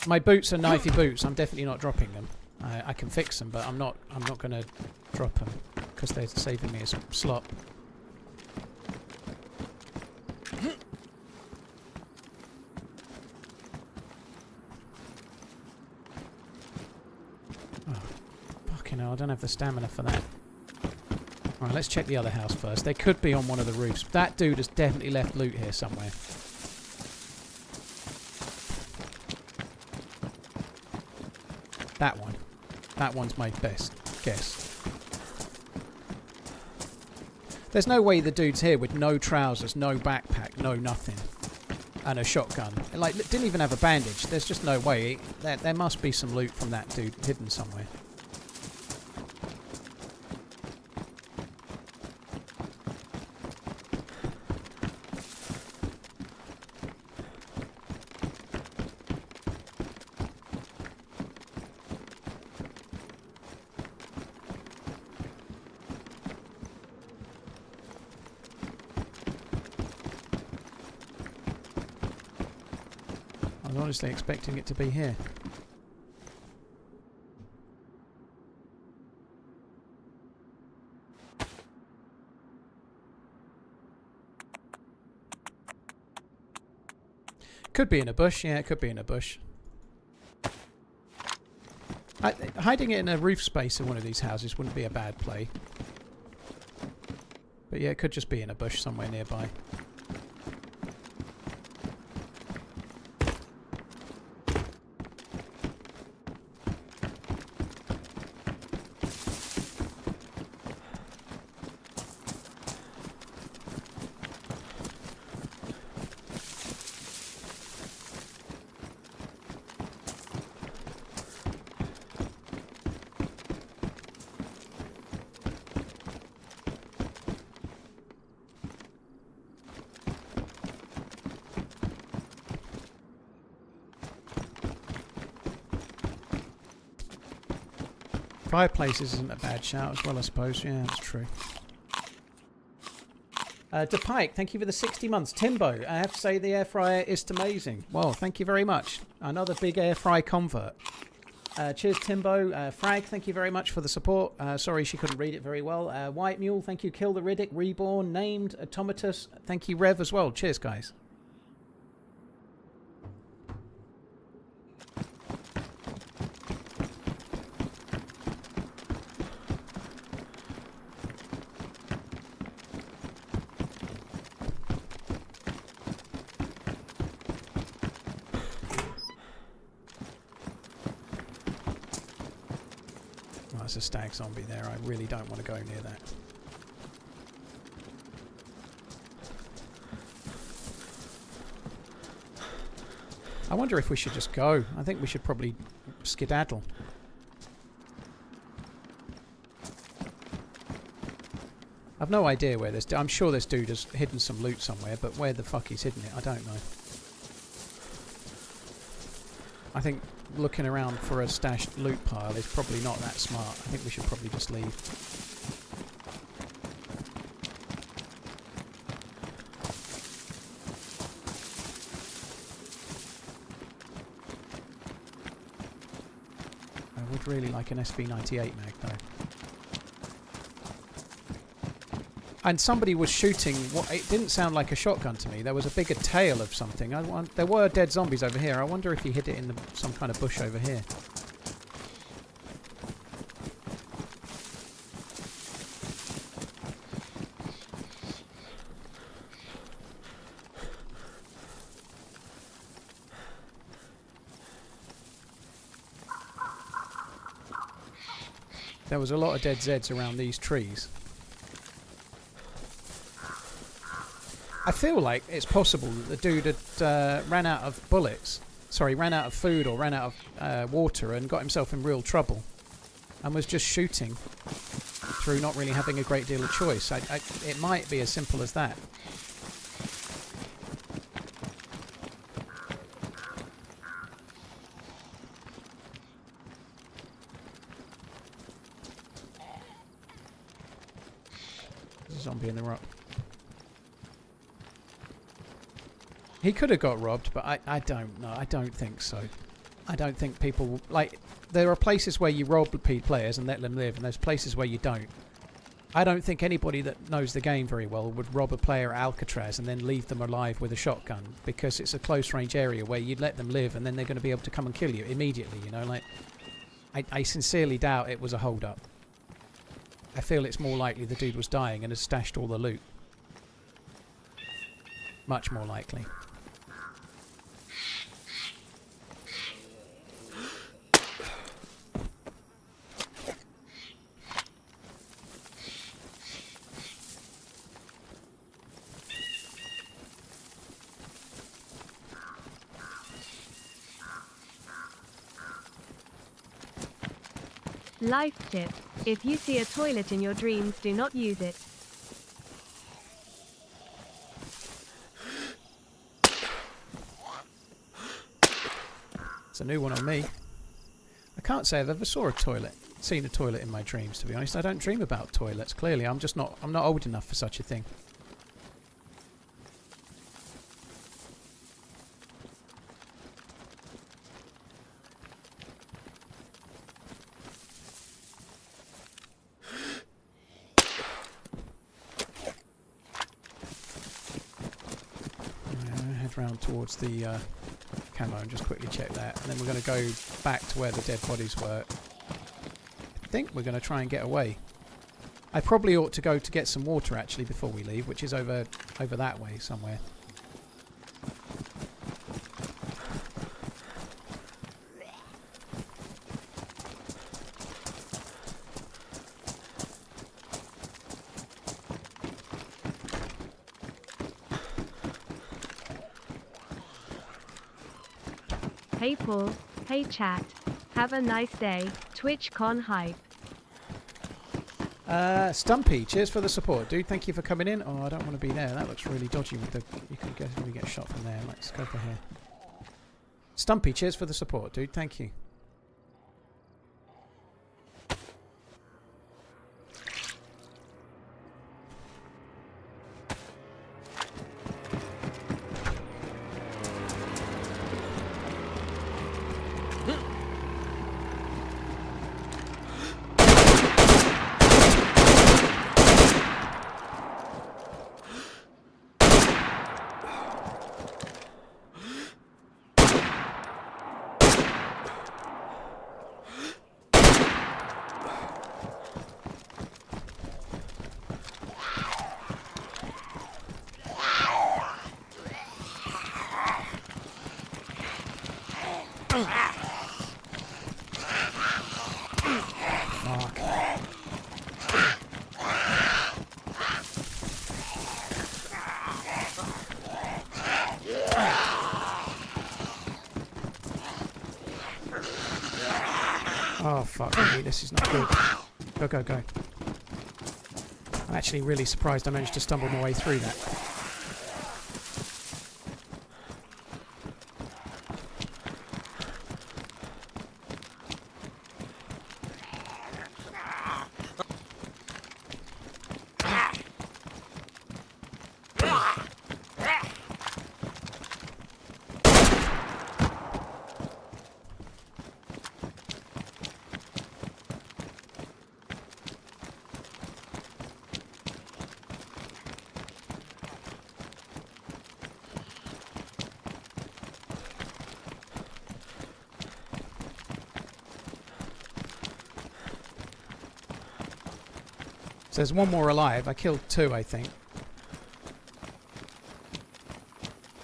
My boots are knifey boots. I'm definitely not dropping them. I can fix them, but I'm not going to drop them because they're saving me a slot. I don't have the stamina for that. Alright, let's check the other house first. They could be on one of the roofs. That dude has definitely left loot here somewhere. That one. That one's my best guess. There's no way the dude's here with no trousers, no backpack, no nothing. And a shotgun. Like, didn't even have a bandage. There's just no way. There must be some loot from that dude hidden somewhere. I was honestly expecting it to be here. Could be in a bush, yeah, it could be in a bush. Hiding it in a roof space in one of these houses wouldn't be a bad play. But yeah, it could just be in a bush somewhere nearby. Fireplaces isn't a bad shout as well, I suppose. Yeah, that's true. DePike, thank you for the 60 months. Timbo, I have to say the air fryer is amazing. Well, thank you very much. Another big air fry convert. Cheers, Timbo. Frag, thank you very much for the support. Sorry she couldn't read it very well. White Mule, thank you. Kill the Riddick, Reborn, Named, Automatus. Thank you, Rev, as well. Cheers, guys. There's a stag zombie there. I really don't want to go near that. I wonder if we should just go. I think we should probably skedaddle. I've no idea where this... I'm sure this dude has hidden some loot somewhere, but where the fuck he's hidden it, I don't know. I think looking around for a stashed loot pile is probably not that smart. I think we should probably just leave. I would really like an SV98 mag though. And somebody was shooting, it didn't sound like a shotgun to me. There was a bigger tail of something. There were dead zombies over here. I wonder if he hit it in some kind of bush over here. There was a lot of dead Zeds around these trees. I feel like it's possible that the dude had ran out of bullets. Sorry, ran out of food or ran out of water and got himself in real trouble. And was just shooting through not really having a great deal of choice. It might be as simple as that. There's a zombie in the rock. He could have got robbed, but I don't know. I don't think so. I don't think people... Like, there are places where you rob players and let them live, and there's places where you don't. I don't think anybody that knows the game very well would rob a player at Alcatraz and then leave them alive with a shotgun, because it's a close-range area where you'd let them live and then they're going to be able to come and kill you immediately, you know? Like, I sincerely doubt it was a hold-up. I feel it's more likely the dude was dying and has stashed all the loot. Much more likely. Life tip. If you see a toilet in your dreams, do not use it. It's a new one on me. I can't say I've ever seen a toilet in my dreams, to be honest. I don't dream about toilets, clearly. I'm not old enough for such a thing. Round towards the camo and just quickly check that, and then we're going to go back to where the dead bodies were. I think we're going to try and get away. I probably ought to go to get some water actually before we leave, which is over that way somewhere. Hey Paul, hey chat, have a nice day, TwitchCon hype. Stumpy, cheers for the support, dude. Thank you for coming in. Oh, I don't want to be there. That looks really dodgy with the... You can really get shot from there. Let's go for here. Stumpy, cheers for the support, dude. Thank you. Oh fuck me, this is not good. Go, go, go. I'm actually really surprised I managed to stumble my way through that. So there's one more alive. I killed two, I think.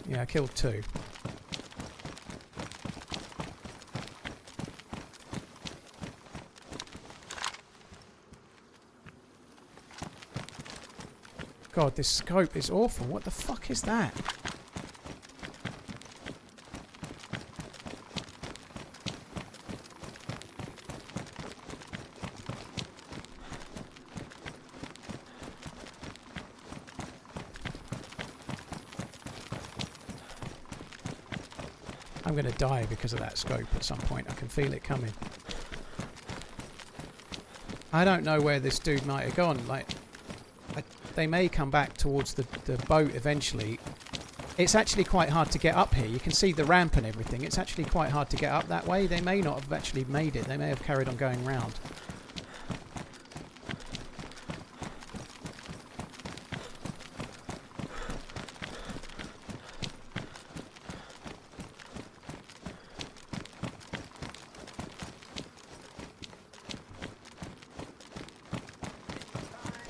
Yeah, I killed two. God, this scope is awful. What the fuck is that? I'm going to die because of that scope at some point. I can feel it coming. I don't know where this dude might have gone. Like, they may come back towards the boat eventually. It's actually quite hard to get up here. You can see the ramp and everything. It's actually quite hard to get up that way. They may not have actually made it. They may have carried on going round.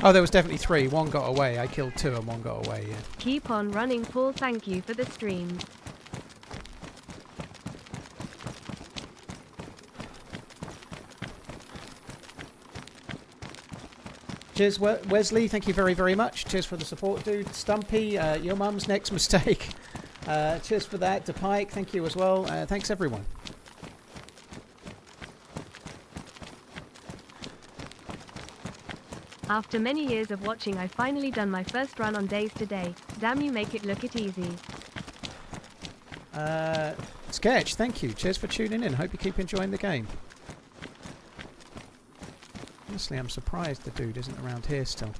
Oh, there was definitely 3. 1 got away. I killed 2 and 1 got away, yeah. Keep on running, Paul. Thank you for the streams. Cheers, Wesley. Thank you very, very much. Cheers for the support, dude. Stumpy, your mum's next mistake. Cheers for that. DePike, thank you as well. Thanks, everyone. After many years of watching, I finally done my first run on DayZ today. Damn, you make it look easy. Sketch, thank you. Cheers for tuning in. Hope you keep enjoying the game. Honestly, I'm surprised the dude isn't around here still.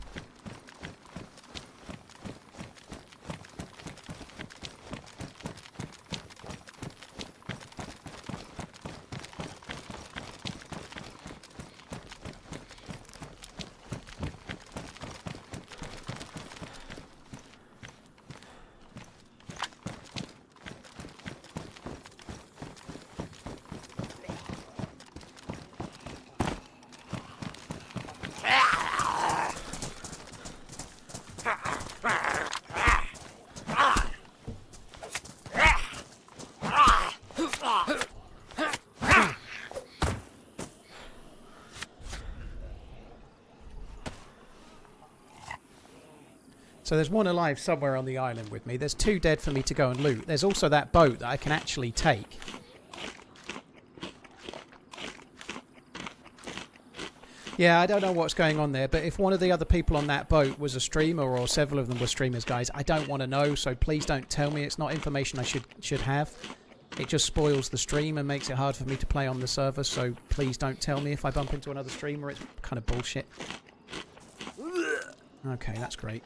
So there's 1 alive somewhere on the island with me. There's 2 dead for me to go and loot. There's also that boat that I can actually take. Yeah, I don't know what's going on there, but if one of the other people on that boat was a streamer or several of them were streamers, guys, I don't want to know, so please don't tell me. It's not information I should have. It just spoils the stream and makes it hard for me to play on the server, so please don't tell me if I bump into another streamer. It's kind of bullshit. Okay, that's great.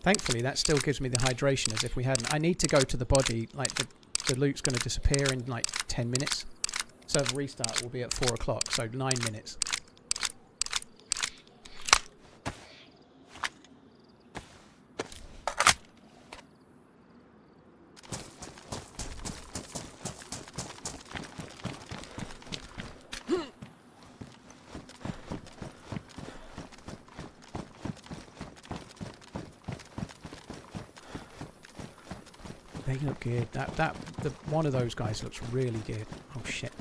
Thankfully, that still gives me the hydration as if we hadn't. I need to go to the body. Like, the loot's going to disappear in, like, 10 minutes. Server restart will be at 4 o'clock, so 9 minutes. They look good. One of those guys looks really good. Oh shit.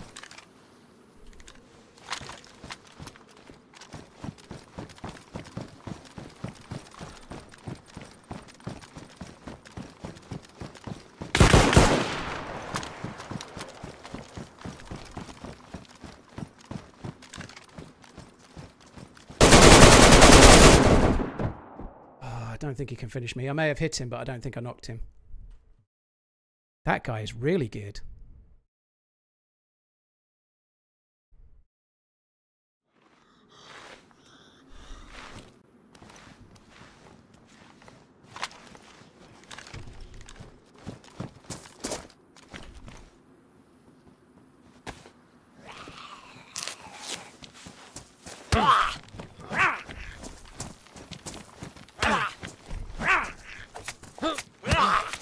I don't think he can finish me. I may have hit him, but I don't think I knocked him. That guy is really good.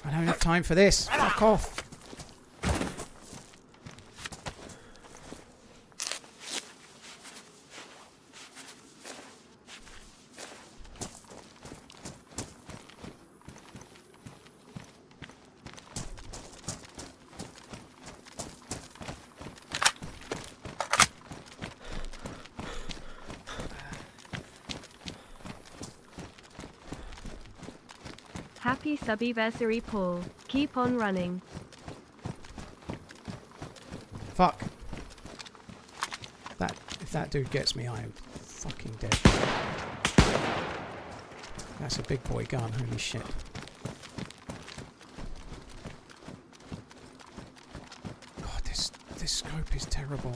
I don't have time for this. Fuck off. Happy Subiversary, Paul. Keep on running. Fuck. If that dude gets me, I am fucking dead. That's a big boy gun, holy shit. God, this scope is terrible.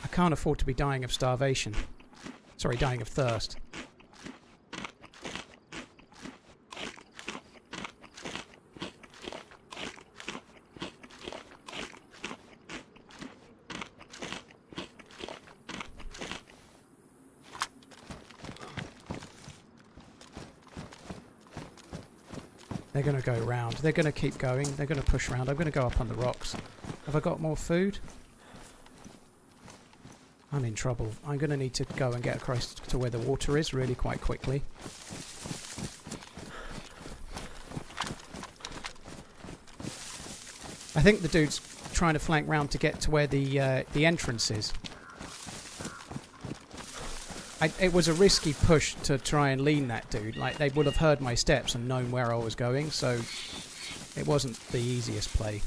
I can't afford to be dying of starvation. Sorry, dying of thirst. They're going to go round. They're going to keep going. They're going to push round. I'm going to go up on the rocks. Have I got more food? I'm in trouble. I'm going to need to go and get across to where the water is really quite quickly. I think the dude's trying to flank round to get to where the entrance is. It was a risky push to try and lean that dude. Like, they would have heard my steps and known where I was going, so it wasn't the easiest play.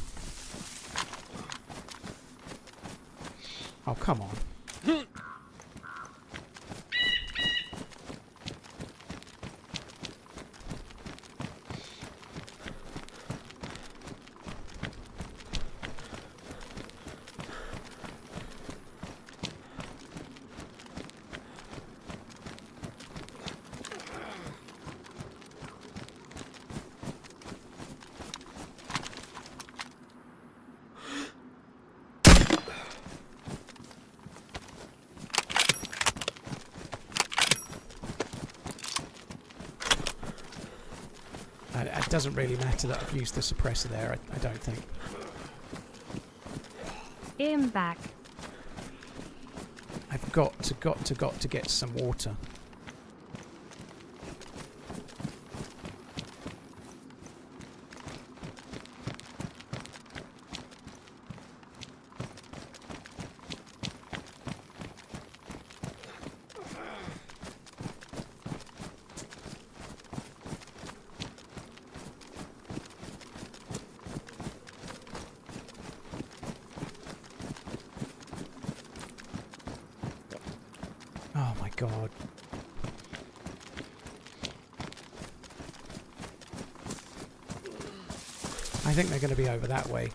Oh, come on. It doesn't really matter that I've used the suppressor there, I don't think. I'm back. I've got to get some water. Oh my god. I think they're going to be over that way.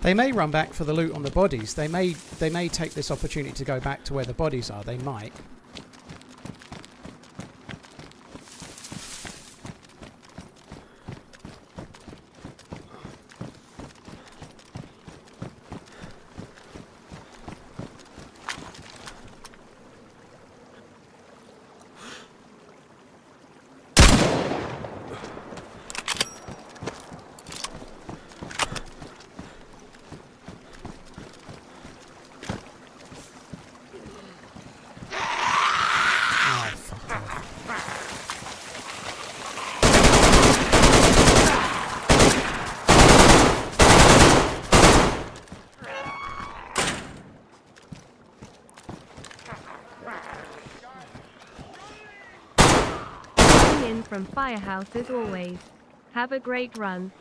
They may run back for the loot on the bodies. They may take this opportunity to go back to where the bodies are. They might. From Firehouse as always. Have a great run.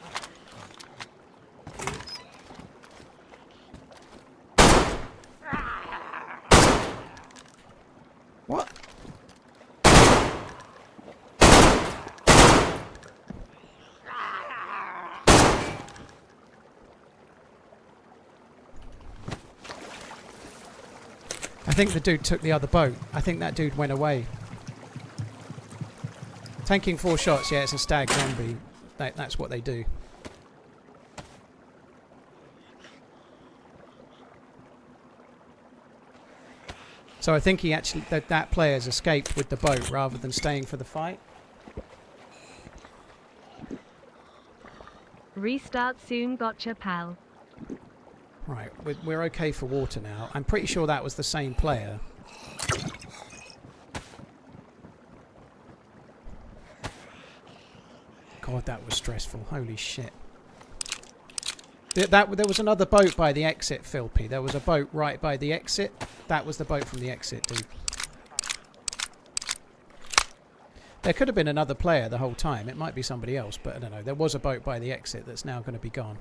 What? I think the dude took the other boat. I think that dude went away. Tanking 4 shots, yeah, it's a stag zombie. That's what they do. So I think he actually that player's escaped with the boat rather than staying for the fight. Restart soon, gotcha, pal. Right, we're okay for water now. I'm pretty sure that was the same player. God, that was stressful. Holy shit. There was another boat by the exit, Philpy. There was a boat right by the exit. That was the boat from the exit, dude. There could have been another player the whole time. It might be somebody else, but I don't know. There was a boat by the exit that's now going to be gone.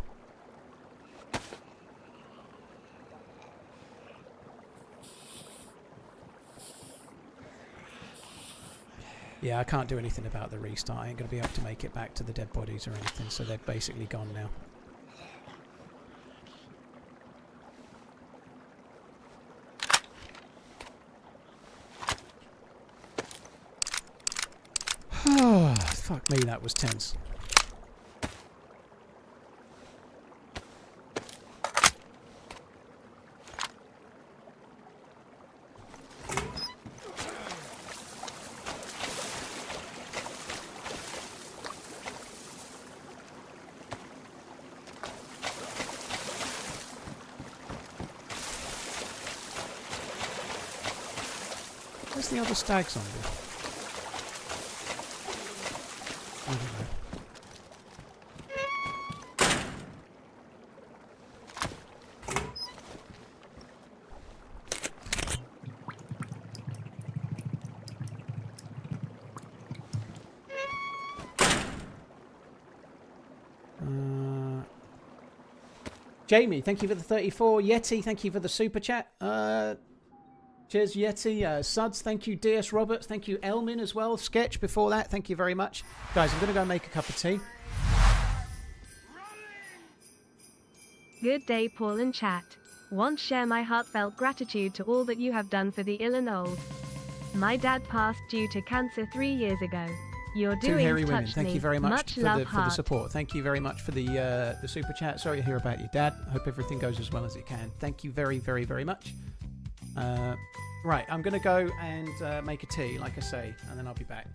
Yeah, I can't do anything about the restart. I ain't going to be able to make it back to the dead bodies or anything, so they're basically gone now. Oh, fuck me, that was tense. Where's the other stag zombie? I don't know. Jamie, thank you for the 34. Yeti, thank you for the super chat. Cheers, Yeti. Suds, thank you. DS Roberts, thank you. Elmin as well. Sketch before that, thank you very much. Guys, I'm going to go make a cup of tea. Good day, Paul and chat. Want share my heartfelt gratitude to all that you have done for the ill and old. My dad passed due to cancer 3 years ago. Your Two hairy doings women, touched thank me. you very much, for the heart. support. Thank you very much for the super chat. Sorry to hear about your dad. I hope everything goes as well as it can. Thank you very, very, very much. Right, I'm going to go and make a tea, like I say, and then I'll be back.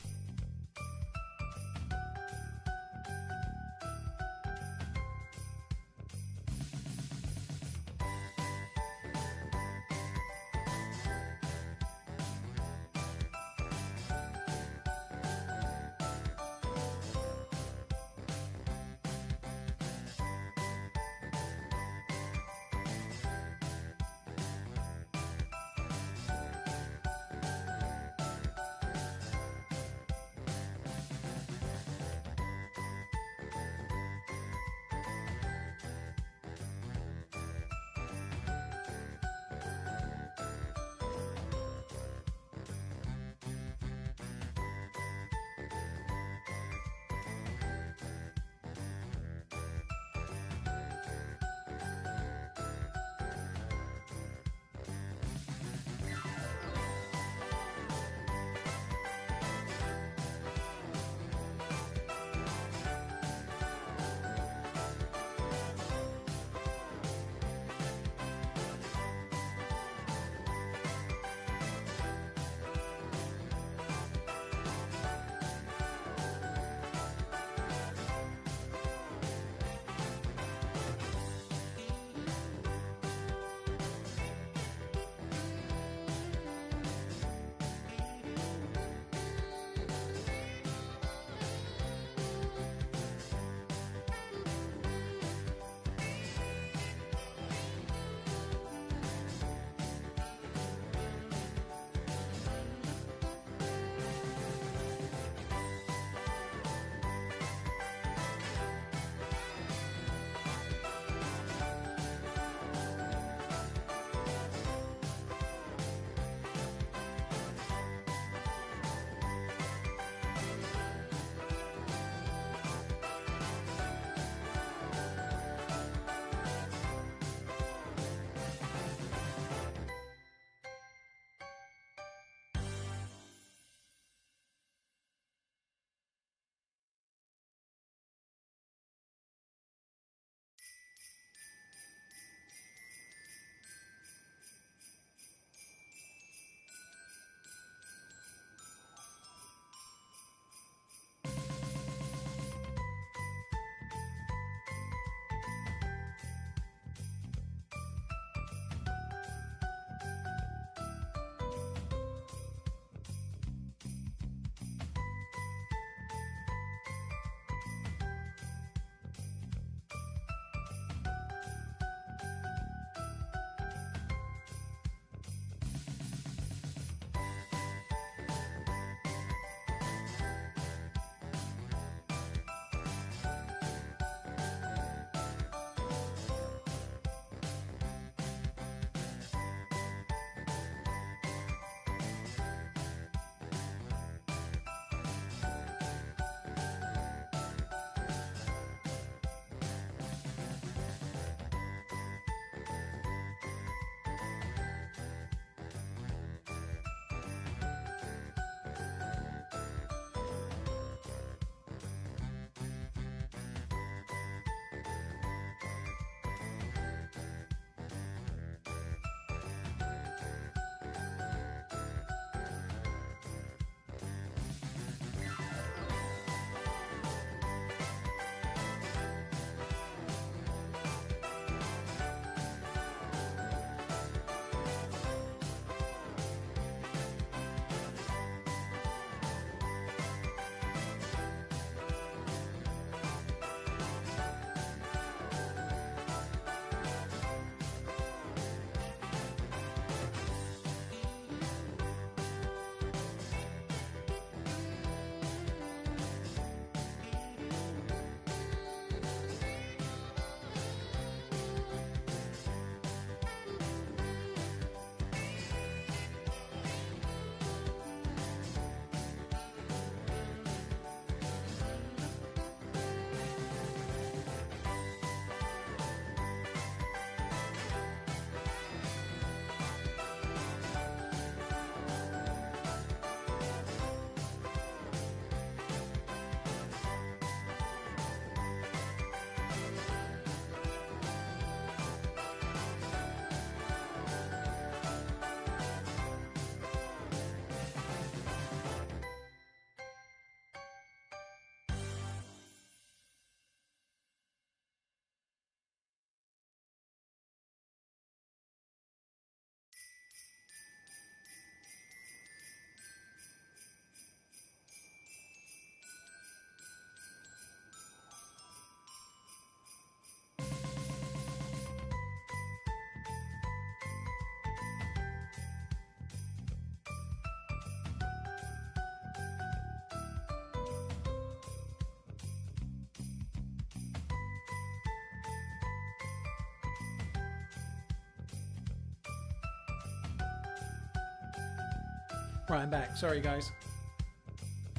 Right, I'm back. Sorry, guys.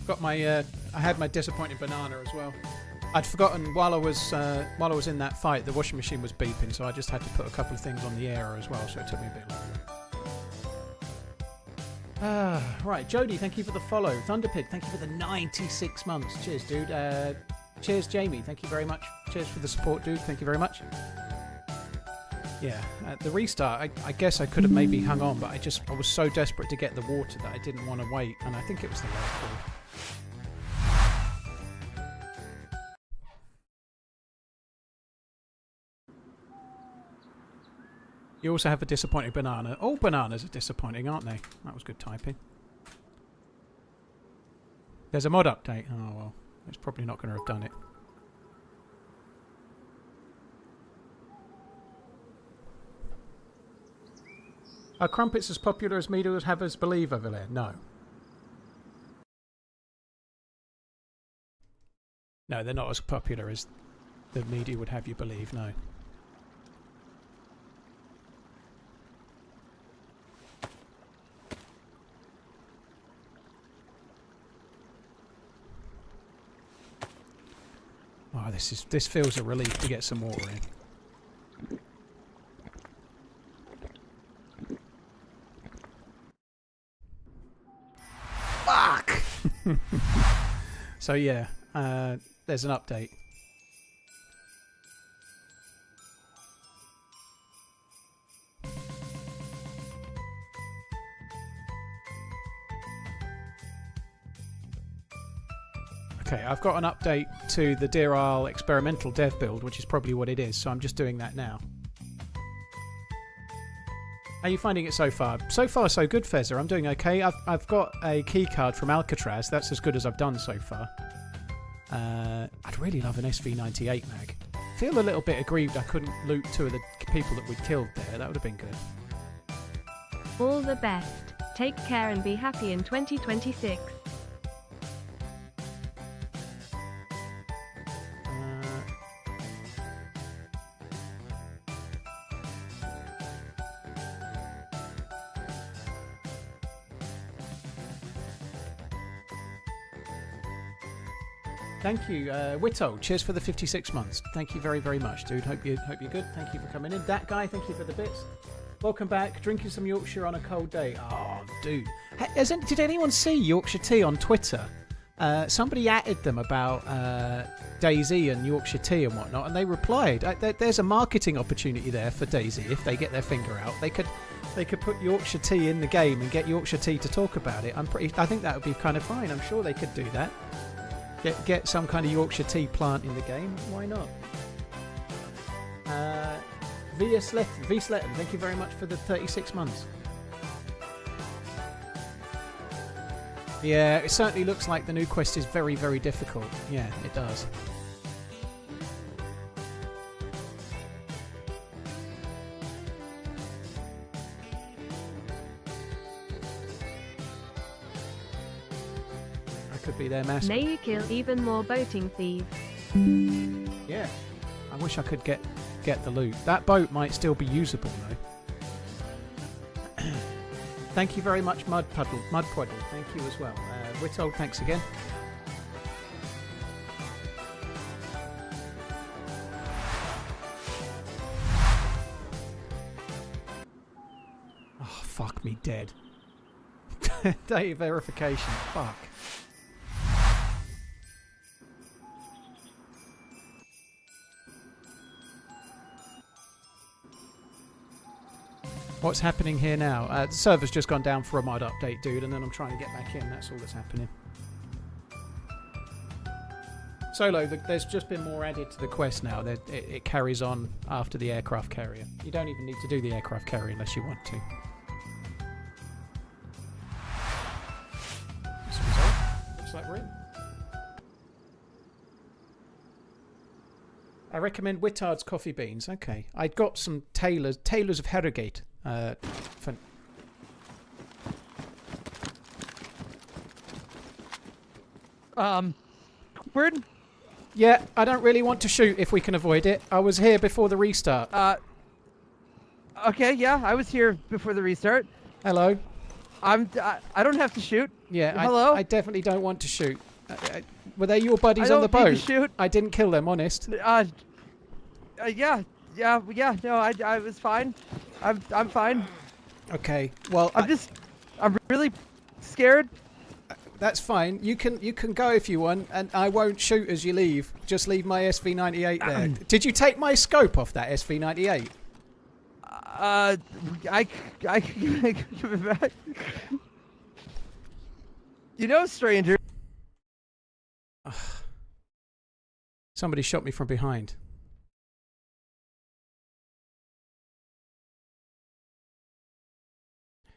Got my. I had my disappointed banana as well. I'd forgotten while I was in that fight, the washing machine was beeping, so I just had to put a couple of things on the air as well, so it took me a bit longer. Right, Jody, thank you for the follow. Thunderpig, thank you for the 96 months. Cheers, dude. Cheers, Jamie. Thank you very much. Cheers for the support, dude. Thank you very much. Yeah, the restart, I guess I could have maybe hung on, but I was so desperate to get the water that I didn't want to wait, and I think it was the right call. You also have a disappointing banana. All bananas are disappointing, aren't they? That was good typing. There's a mod update. Oh, well. It's probably not going to have done it. Are crumpets as popular as media would have us believe over there? No. No, they're not as popular as the media would have you believe, no. Oh, this feels a relief to get some water in. Fuck! So yeah, there's an update. Okay, I've got an update to the Deerisle experimental dev build, which is probably what it is, so I'm just doing that now. How are you finding it so far? So far, so good, Fezzer. I'm doing okay. I've got a key card from Alcatraz. That's as good as I've done so far. I'd really love an SV98 mag. Feel a little bit aggrieved I couldn't loot 2 of the people that we'd killed there. That would have been good. All the best. Take care and be happy in 2026. Thank you, Witto. Cheers for the 56 months. Thank you very, very much, dude. Hope you're good. Thank you for coming in. That guy, thank you for the bits. Welcome back. Drinking some Yorkshire on a cold day. Oh, dude. Did anyone see Yorkshire tea on Twitter? Somebody atted them about DayZ and Yorkshire tea and whatnot, and they replied. There's a marketing opportunity there for DayZ if they get their finger out. They could put Yorkshire tea in the game and get Yorkshire tea to talk about it. I think that would be kind of fine. I'm sure they could do that. Get some kind of Yorkshire tea plant in the game. Why not? V. Sletten, thank you very much for the 36 months. Yeah, it certainly looks like the new quest is very, very difficult. Yeah, it does. Could be their mask. May you kill even more boating thieves. Yeah, I wish I could get the loot. That boat might still be usable though. Thank you very much, Mud Puddle. Thank you as well. Whittle, thanks again. Oh, fuck me dead. Data verification. Fuck. What's happening here now? The server's just gone down for a mod update, dude, and then I'm trying to get back in. That's all that's happening. Solo, there's just been more added to the quest now. It carries on after the aircraft carrier. You don't even need to do the aircraft carrier unless you want to. That's the result. Looks like we're in. I recommend Wittard's coffee beans. Okay. I got some Taylor's of Harrogate. Word? Yeah, I don't really want to shoot if we can avoid it. I was here before the restart. Okay, yeah, I was here before the restart. Hello. I don't have to shoot. Yeah, Hello? I definitely don't want to shoot. Were they your buddies I on the don't need boat? to shoot. I didn't kill them, honest. Yeah. No, I was fine. I'm fine. Okay, well, I'm really scared. that's fine. You can go if you want, and I won't shoot as you leave. Just leave my SV98 there. Did you take my scope off that SV98? I give it back. You know, stranger. Somebody shot me from behind.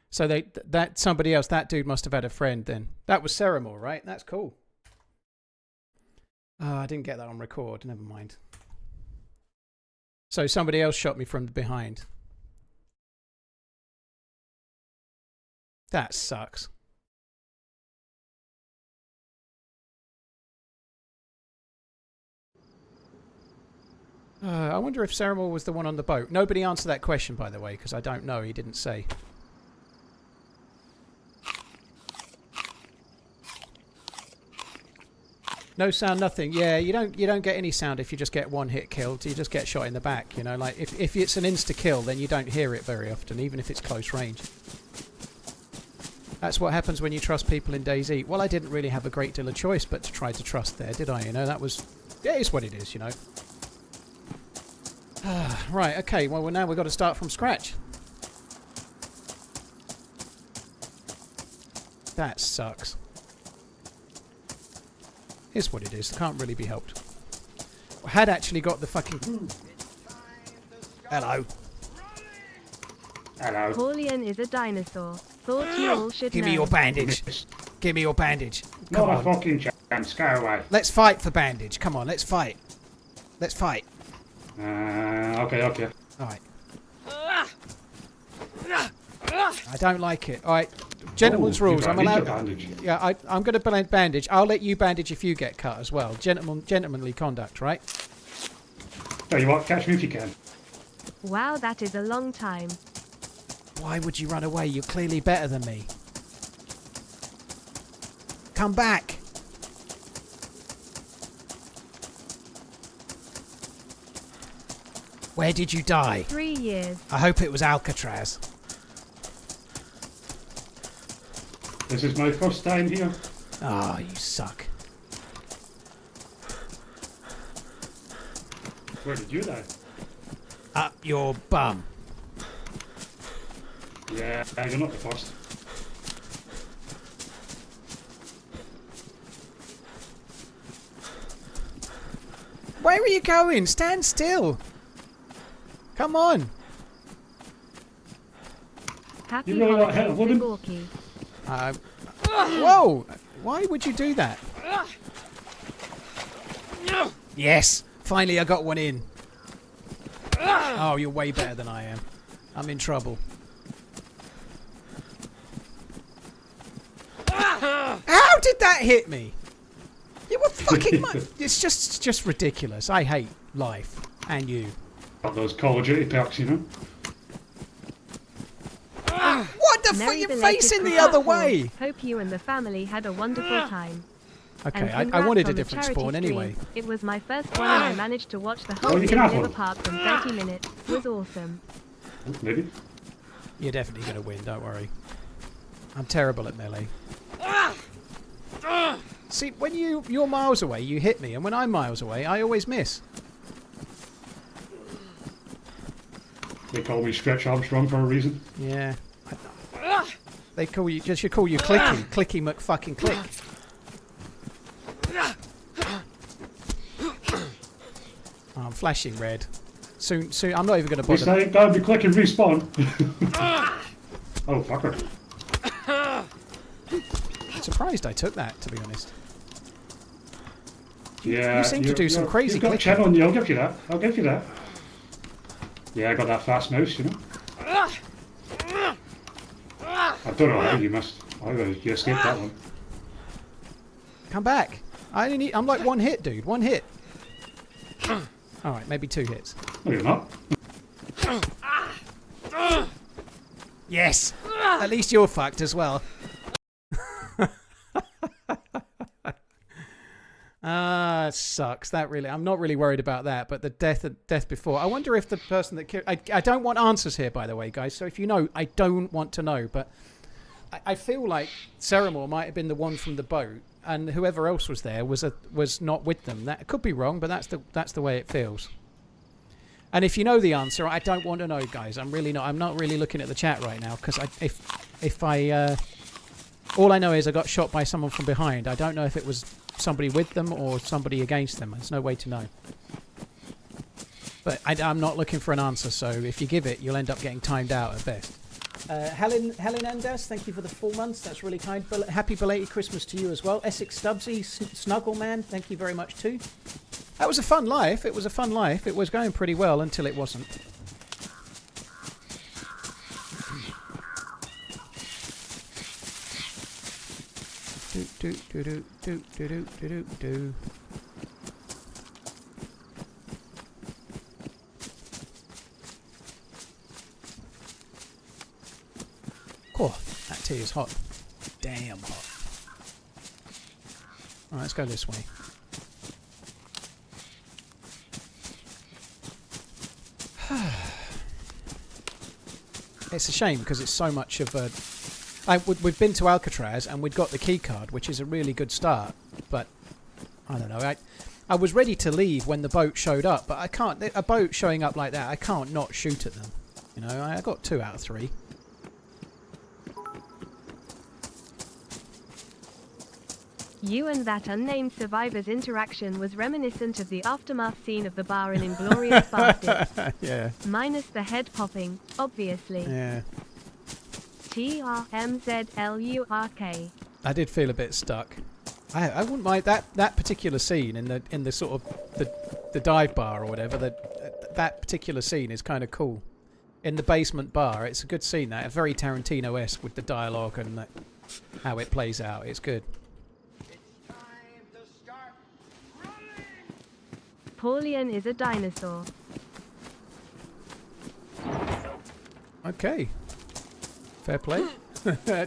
So that somebody else, that dude must have had a friend then. That was Ceramore, right? That's cool. Oh, I didn't get that on record. Never mind. So somebody else shot me from behind. That sucks. I wonder if Ceramore was the one on the boat. Nobody answered that question, by the way, because I don't know. He didn't say. No sound, nothing. Yeah, you don't get any sound if you just get one hit killed. You just get shot in the back. You know, like if it's an insta kill, then you don't hear it very often, even if it's close range. That's what happens when you trust people in DayZ. Well, I didn't really have a great deal of choice but to try to trust there, did I? You know, that was... It is what it is, you know. Right, okay, well, now we've got to start from scratch. That sucks. Is what it is. Can't really be helped. I had actually got the fucking... Hello. Hello. Paulian is a dinosaur. Thought you all should Give know. me your bandage. Give me your bandage. Come Not on. a fucking chance. Go away. Let's fight for bandage. Come on, let's fight. Let's fight. Okay. Alright. I don't like it. Alright. Gentleman's rules. I'm allowed... Bandage. Yeah, I'm going to bandage. I'll let you bandage if you get cut as well. Gentlemanly conduct, right? Tell you what, catch me if you can. Wow, that is a long time. Why would you run away? You're clearly better than me. Come back. Where did you die? 3 years. I hope it was Alcatraz. This is my first time here. Oh, you suck. Where did you die? Up your bum. Yeah, you're not the first. Where are you going? Stand still. Come on. Happy You really like holidays hell, to woman? Gorky. Whoa! Why would you do that? Yes! Finally I got one in. Oh, you're way better than I am. I'm in trouble. How did that hit me? You were fucking... It's just ridiculous. I hate life. And you. Got those Call of Duty perks, you know. What the fuck? Merry You're belated facing the Christmas. other way! Hope you and the family had a wonderful time. Okay, And I congrats wanted a on the different charity spawn stream. anyway. It was my first one and I managed to watch the Oh, whole you thing can have live one. apart from 30 minutes. Was awesome. Maybe. You're definitely going to win, don't worry. I'm terrible at melee. See, when you're miles away, you hit me, and when I'm miles away, I always miss. They call me Stretch Armstrong for a reason. Yeah. They call you, should call you Clicky McFucking Click. Oh, I'm flashing red. Soon, I'm not even going to This bother. ain't gonna be click and respawn. Oh, fucker. I'm surprised I took that, to be honest. Yeah. You seem to do some crazy You've got clicking. chin on you, I'll give you that. I'll give you that. Yeah, I got that fast mouse, you know. I don't know how you missed. You escaped that one. Come back. I'm like one hit, dude. One hit. Alright, maybe 2 hits. No, you're not. Yes! At least you're fucked as well. It sucks. That really, I'm not really worried about that, but the death before. I wonder if the person that killed... I don't want answers here, by the way, guys. So if you know, I don't want to know, but I feel like Ceramore might have been the one from the boat, and whoever else was there was not with them. That could be wrong, but that's the way it feels. And if you know the answer, I don't want to know, guys. I'm not really looking at the chat right now, because all I know is I got shot by someone from behind. I don't know if it was somebody with them or somebody against them. There's no way to know. But I'm not looking for an answer, so if you give it, you'll end up getting timed out at best. Helen Andas, thank you for the 4 months. That's really kind. Happy belated Christmas to you as well. Essex Stubbsy, Snuggleman, thank you very much too. That was a fun life. It was a fun life. It was going pretty well until it wasn't. Do. Oh, that tea is hot. Damn hot. Alright, let's go this way. It's a shame because it's so much of a... we've been to Alcatraz and we'd got the key card, which is a really good start. But, I don't know. I was ready to leave when the boat showed up, but I can't... A boat showing up like that, I can't not shoot at them. You know, I got 2 out of 3. You and that unnamed survivor's interaction was reminiscent of the aftermath scene of the bar in Inglourious Basterds. Yeah. Minus the head popping, obviously. Yeah. TRMZLURK. I did feel a bit stuck. I wouldn't mind that particular scene in the sort of the dive bar or whatever. That particular scene is kind of cool. In the basement bar, it's a good scene. That very Tarantino-esque with the dialogue and how it plays out. It's good. Paulian is a dinosaur. Okay. Fair play.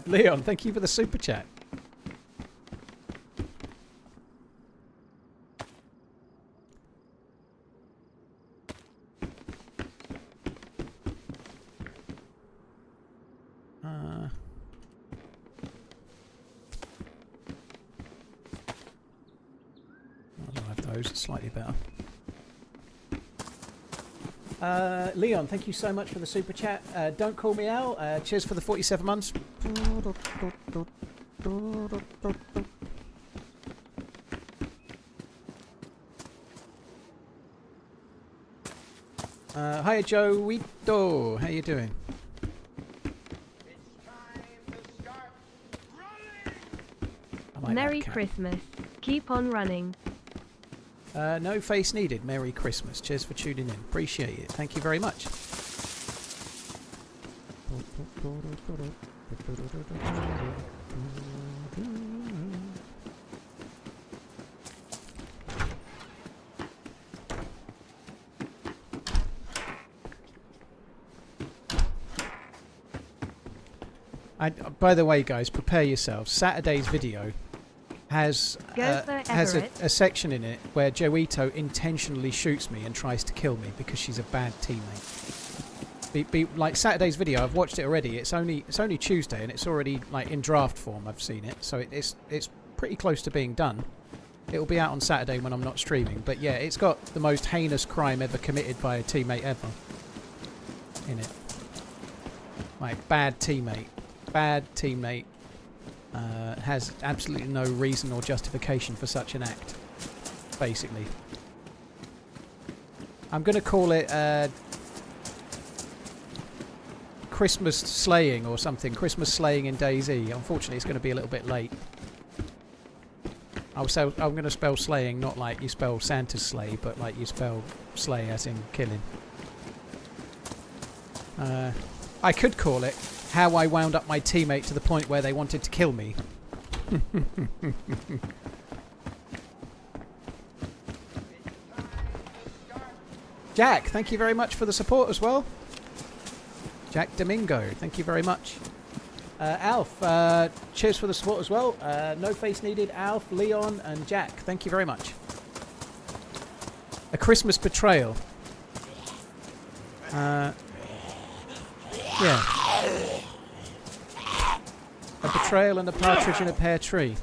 Leon, thank you for the super chat. I'll have those. It's slightly better. Leon, thank you so much for the super chat. Don't call me out. Cheers for the 47 months. Hiya, Joe Wito. How you doing? Merry Christmas. Keep on running. No face needed. Merry Christmas. Cheers for tuning in. Appreciate it. Thank you very much. By the way, guys, prepare yourselves. Saturday's video has a section in it where Joito intentionally shoots me and tries to kill me because she's a bad teammate. Like Saturday's video, I've watched it already. It's only Tuesday and it's already like in draft form. I've seen it, so it's pretty close to being done. It will be out on Saturday when I'm not streaming. But yeah, it's got the most heinous crime ever committed by a teammate ever in it. Like bad teammate. Has absolutely no reason or justification for such an act, basically. I'm going to call it Christmas slaying or something. Christmas slaying in DayZ. Unfortunately, it's going to be a little bit late. I'm going to spell slaying not like you spell Santa's sleigh, but like you spell slay as in killing. I could call it how I wound up my teammate to the point where they wanted to kill me. Jack, thank you very much for the support as well. Jack Domingo, thank you very much. Alf, cheers for the support as well. No face needed. Alf, Leon, and Jack, thank you very much. A Christmas betrayal. Yeah. A betrayal and a partridge in a pear tree.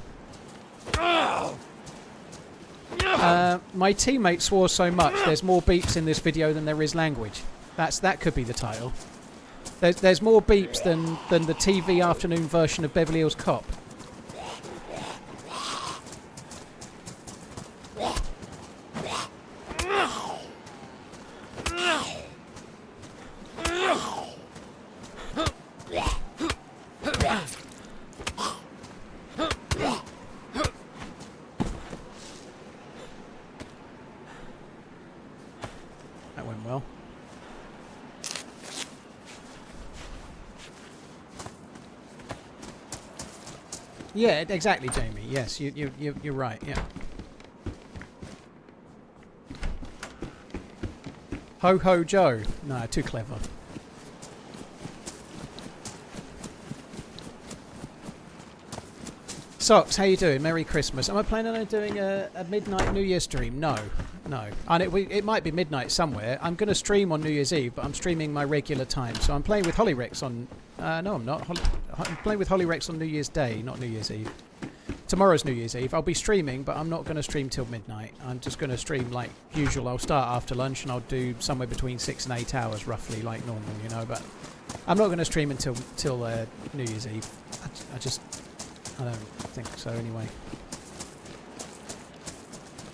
My teammate swore so much there's more beeps in this video than there is language. That could be the title. There's more beeps than the TV afternoon version of Beverly Hills Cop. That went well. Yeah, exactly, Jamie. Yes, you're right. Yeah. Ho ho Joe. No, too clever. Socks, how you doing? Merry Christmas. Am I planning on doing a midnight New Year stream? No. And it might be midnight somewhere. I'm going to stream on New Year's Eve, but I'm streaming my regular time. So I'm playing with Holyrex on... no, I'm not. I'm playing with Holyrex on New Year's Day, not New Year's Eve. Tomorrow's New Year's Eve. I'll be streaming, but I'm not going to stream till midnight. I'm just going to stream like usual. I'll start after lunch and I'll do somewhere between 6 and 8 hours, roughly, like normal, you know. But I'm not going to stream until New Year's Eve. I don't think so, anyway.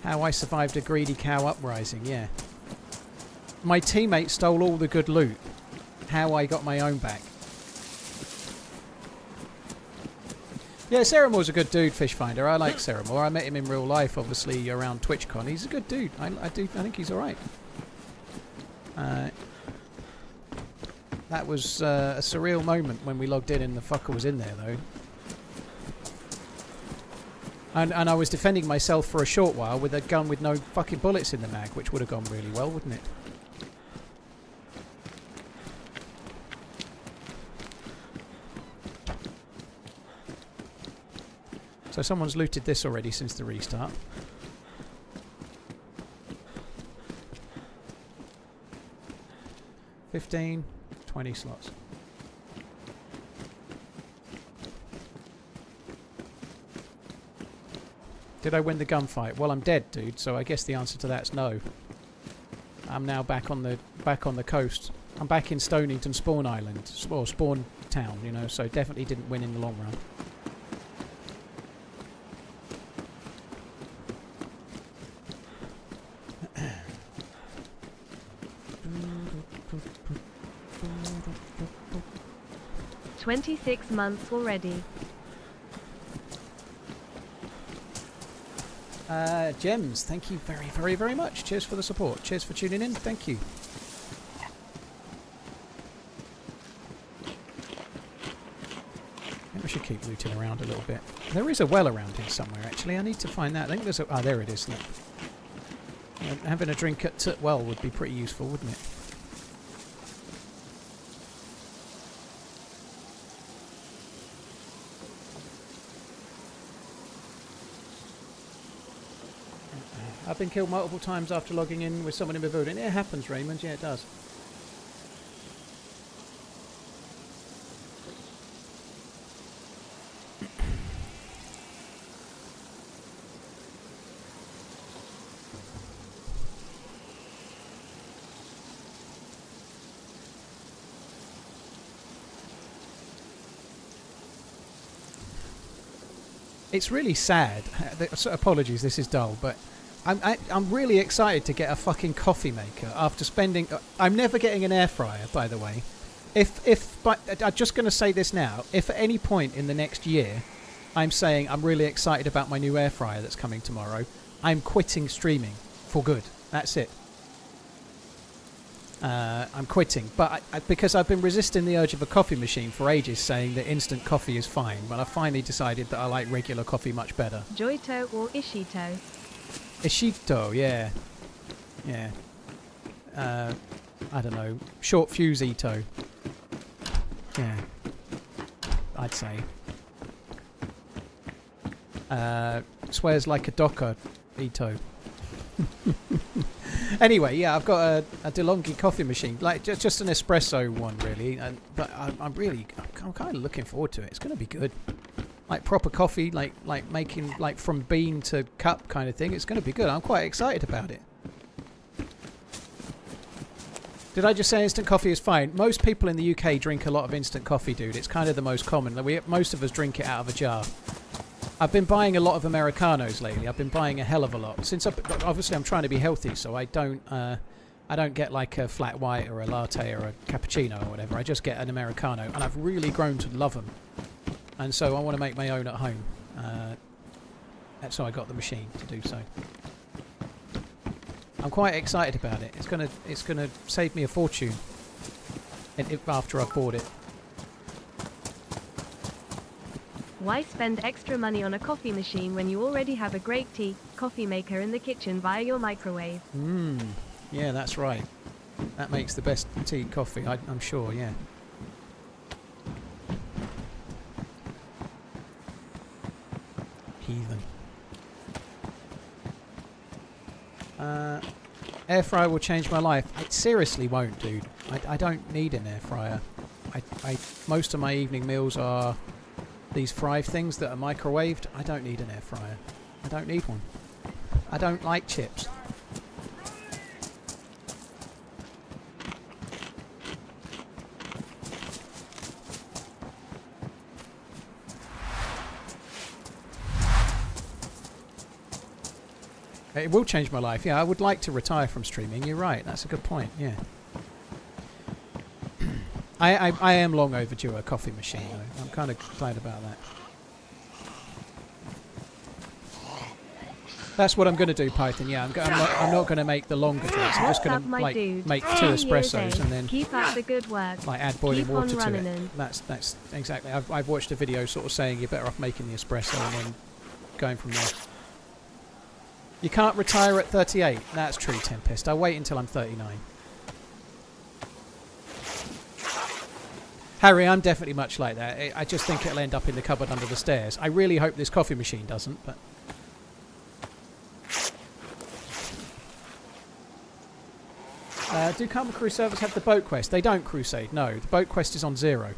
How I survived a greedy cow uprising, yeah. My teammate stole all the good loot. How I got my own back. Yeah, Seramore's a good dude, Fishfinder. I like Seramore. I met him in real life, obviously, around TwitchCon. He's a good dude. I think he's alright. That was a surreal moment when we logged in and the fucker was in there, though. And I was defending myself for a short while with a gun with no fucking bullets in the mag, which would have gone really well, wouldn't it? So someone's looted this already since the restart. $15, 20 slots. Did I win the gunfight? Well, I'm dead, dude. So I guess the answer to that's no. I'm now back on the coast. I'm back in Stonington Spawn Island, or Spawn Town, you know. So definitely didn't win in the long run. "26 months already." Gems, thank you very, very, very much. Cheers for the support. Cheers for tuning in. Thank you. Maybe I should keep looting around a little bit. There is a well around here somewhere, actually. I need to find that. I think there's a... Ah, there it is. Look. Having a drink at well would be pretty useful, wouldn't it? I've been killed multiple times after logging in with someone in the building. It happens, Raymond. Yeah, it does. It's really sad. Apologies, this is dull, but I'm really excited to get a fucking coffee maker after spending... I'm never getting an air fryer, by the way. But I'm just going to say this now. If at any point in the next year I'm saying I'm really excited about my new air fryer that's coming tomorrow, I'm quitting streaming for good. That's it. I'm quitting. But because I've been resisting the urge of a coffee machine for ages, saying that instant coffee is fine, but I finally decided that I like regular coffee much better. Joito or Ishito? Ishito, yeah. Yeah. I don't know. Short fuse Ito. Yeah. I'd say. Swears like a docker, Ito. Anyway, yeah, I've got a DeLonghi coffee machine, like just an espresso one, really. But I'm kind of looking forward to it. It's going to be good, like proper coffee, like making like from bean to cup kind of thing. It's going to be good. I'm quite excited about it. Did I just say instant coffee is fine? Most people in the UK drink a lot of instant coffee, dude. It's kind of the most common. Most of us drink it out of a jar. I've been buying a lot of Americanos lately. I've been buying a hell of a lot. Obviously I'm trying to be healthy, so I don't get like a flat white or a latte or a cappuccino or whatever. I just get an Americano, and I've really grown to love them. And so I want to make my own at home. That's how I got the machine to do so. I'm quite excited about it. It's gonna save me a fortune after I've bought it. Why spend extra money on a coffee machine when you already have a great coffee maker in the kitchen via your microwave? Yeah, that's right. That makes the best tea coffee, I'm sure, yeah. Heathen. Air fryer will change my life. It seriously won't, dude. I don't need an air fryer. Most of my evening meals are these fry things that are microwaved. I don't need an air fryer. I don't need one. I don't like chips. It will change my life. Yeah, I would like to retire from streaming. You're right. That's a good point. Yeah. I am long overdue a coffee machine, though. I'm kind of glad about that. That's what I'm going to do, Python. Yeah, I'm not going to make the longer drinks. I'm just going to make 2 espressos and then keep up the good work. Like add boiling Keep water on to it. running. That's exactly. I've watched a video sort of saying you're better off making the espresso and then going from there. You can't retire at 38. That's true, Tempest. I'll wait until I'm 39. Harry, I'm definitely much like that. I just think it'll end up in the cupboard under the stairs. I really hope this coffee machine doesn't, but... do Carbon Crew servers have the boat quest? They don't, Crusade. No, the boat quest is on 0.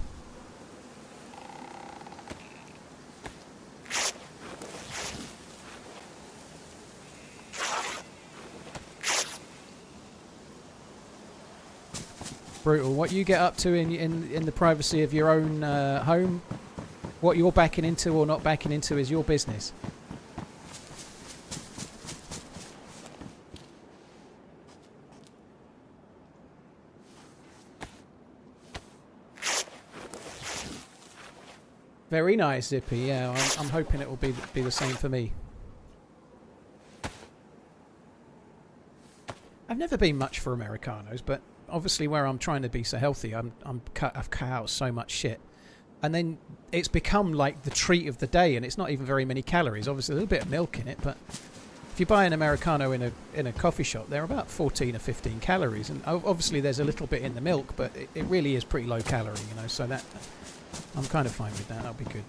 Brutal. What you get up to in the privacy of your own home, what you're backing into or not backing into is your business. Very nice, Zippy. Yeah, I'm hoping it will be the same for me. I've never been much for Americanos, but obviously where I'm trying to be so healthy, I've cut out so much shit, and then it's become like the treat of the day, and it's not even very many calories. Obviously, a little bit of milk in it, but if you buy an Americano in a coffee shop, they're about 14 or 15 calories, and obviously there's a little bit in the milk, but it really is pretty low calorie, you know. So that I'm kind of fine with that. That'll be good.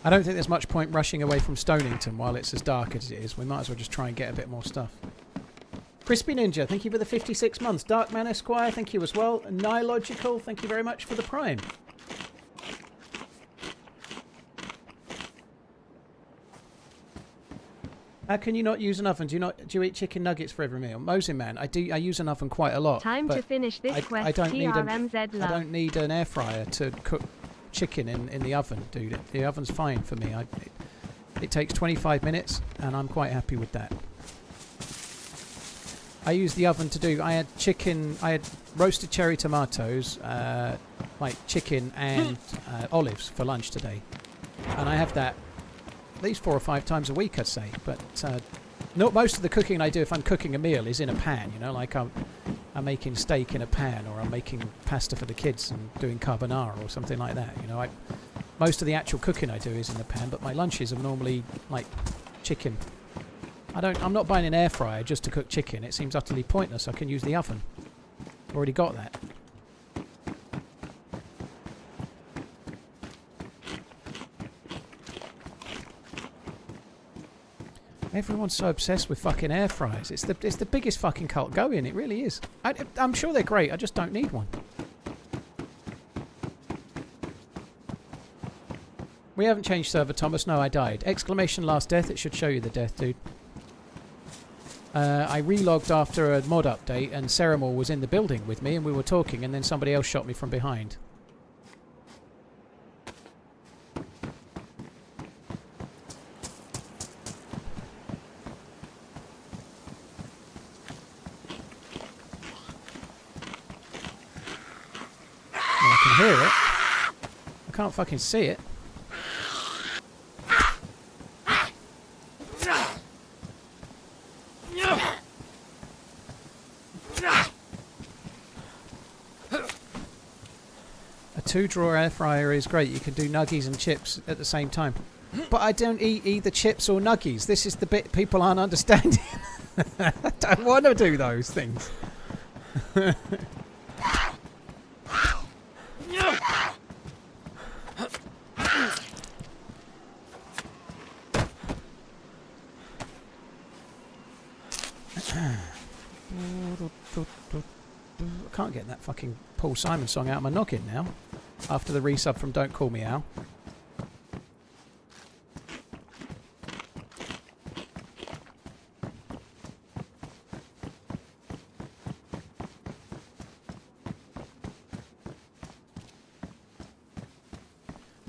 I don't think there's much point rushing away from Stonington while it's as dark as it is. We might as well just try and get a bit more stuff. Crispy Ninja, thank you for the 56 months. Darkman Esquire, thank you as well. Nilogical, thank you very much for the Prime. How can you not use an oven? Do you eat chicken nuggets for every meal? Mosin Man, I use an oven quite a lot. Time to finish this quest. I don't TRMZ love. I don't need an air fryer to cook chicken in the oven, dude. The oven's fine for me. It takes 25 minutes and I'm quite happy with that. I use the oven to do... I had roasted cherry tomatoes, like chicken and olives for lunch today, and I have that at least 4 or 5 times a week, I'd say. But not most of the cooking I do if I'm cooking a meal is in a pan, you know, like I'm making steak in a pan, or I'm making pasta for the kids and doing carbonara or something like that. You know, most of the actual cooking I do is in the pan, but my lunches are normally like chicken. I'm not buying an air fryer just to cook chicken. It seems utterly pointless. I can use the oven. Already got that. Everyone's so obsessed with fucking air fryers. It's the biggest fucking cult going. It really is. I'm sure they're great. I just don't need one. We haven't changed server, Thomas. No, I died. Exclamation last death. It should show you the death, dude. I relogged after a mod update, and Ceramore was in the building with me, and we were talking, and then somebody else shot me from behind. I can hear it. I can't fucking see it. A 2-drawer air fryer is great. You can do nuggies and chips at the same time. But I don't eat either chips or nuggies. This is the bit people aren't understanding. I don't want to do those things. I can't get that fucking Paul Simon song out of my noggin now. After the resub from Don't Call Me Al.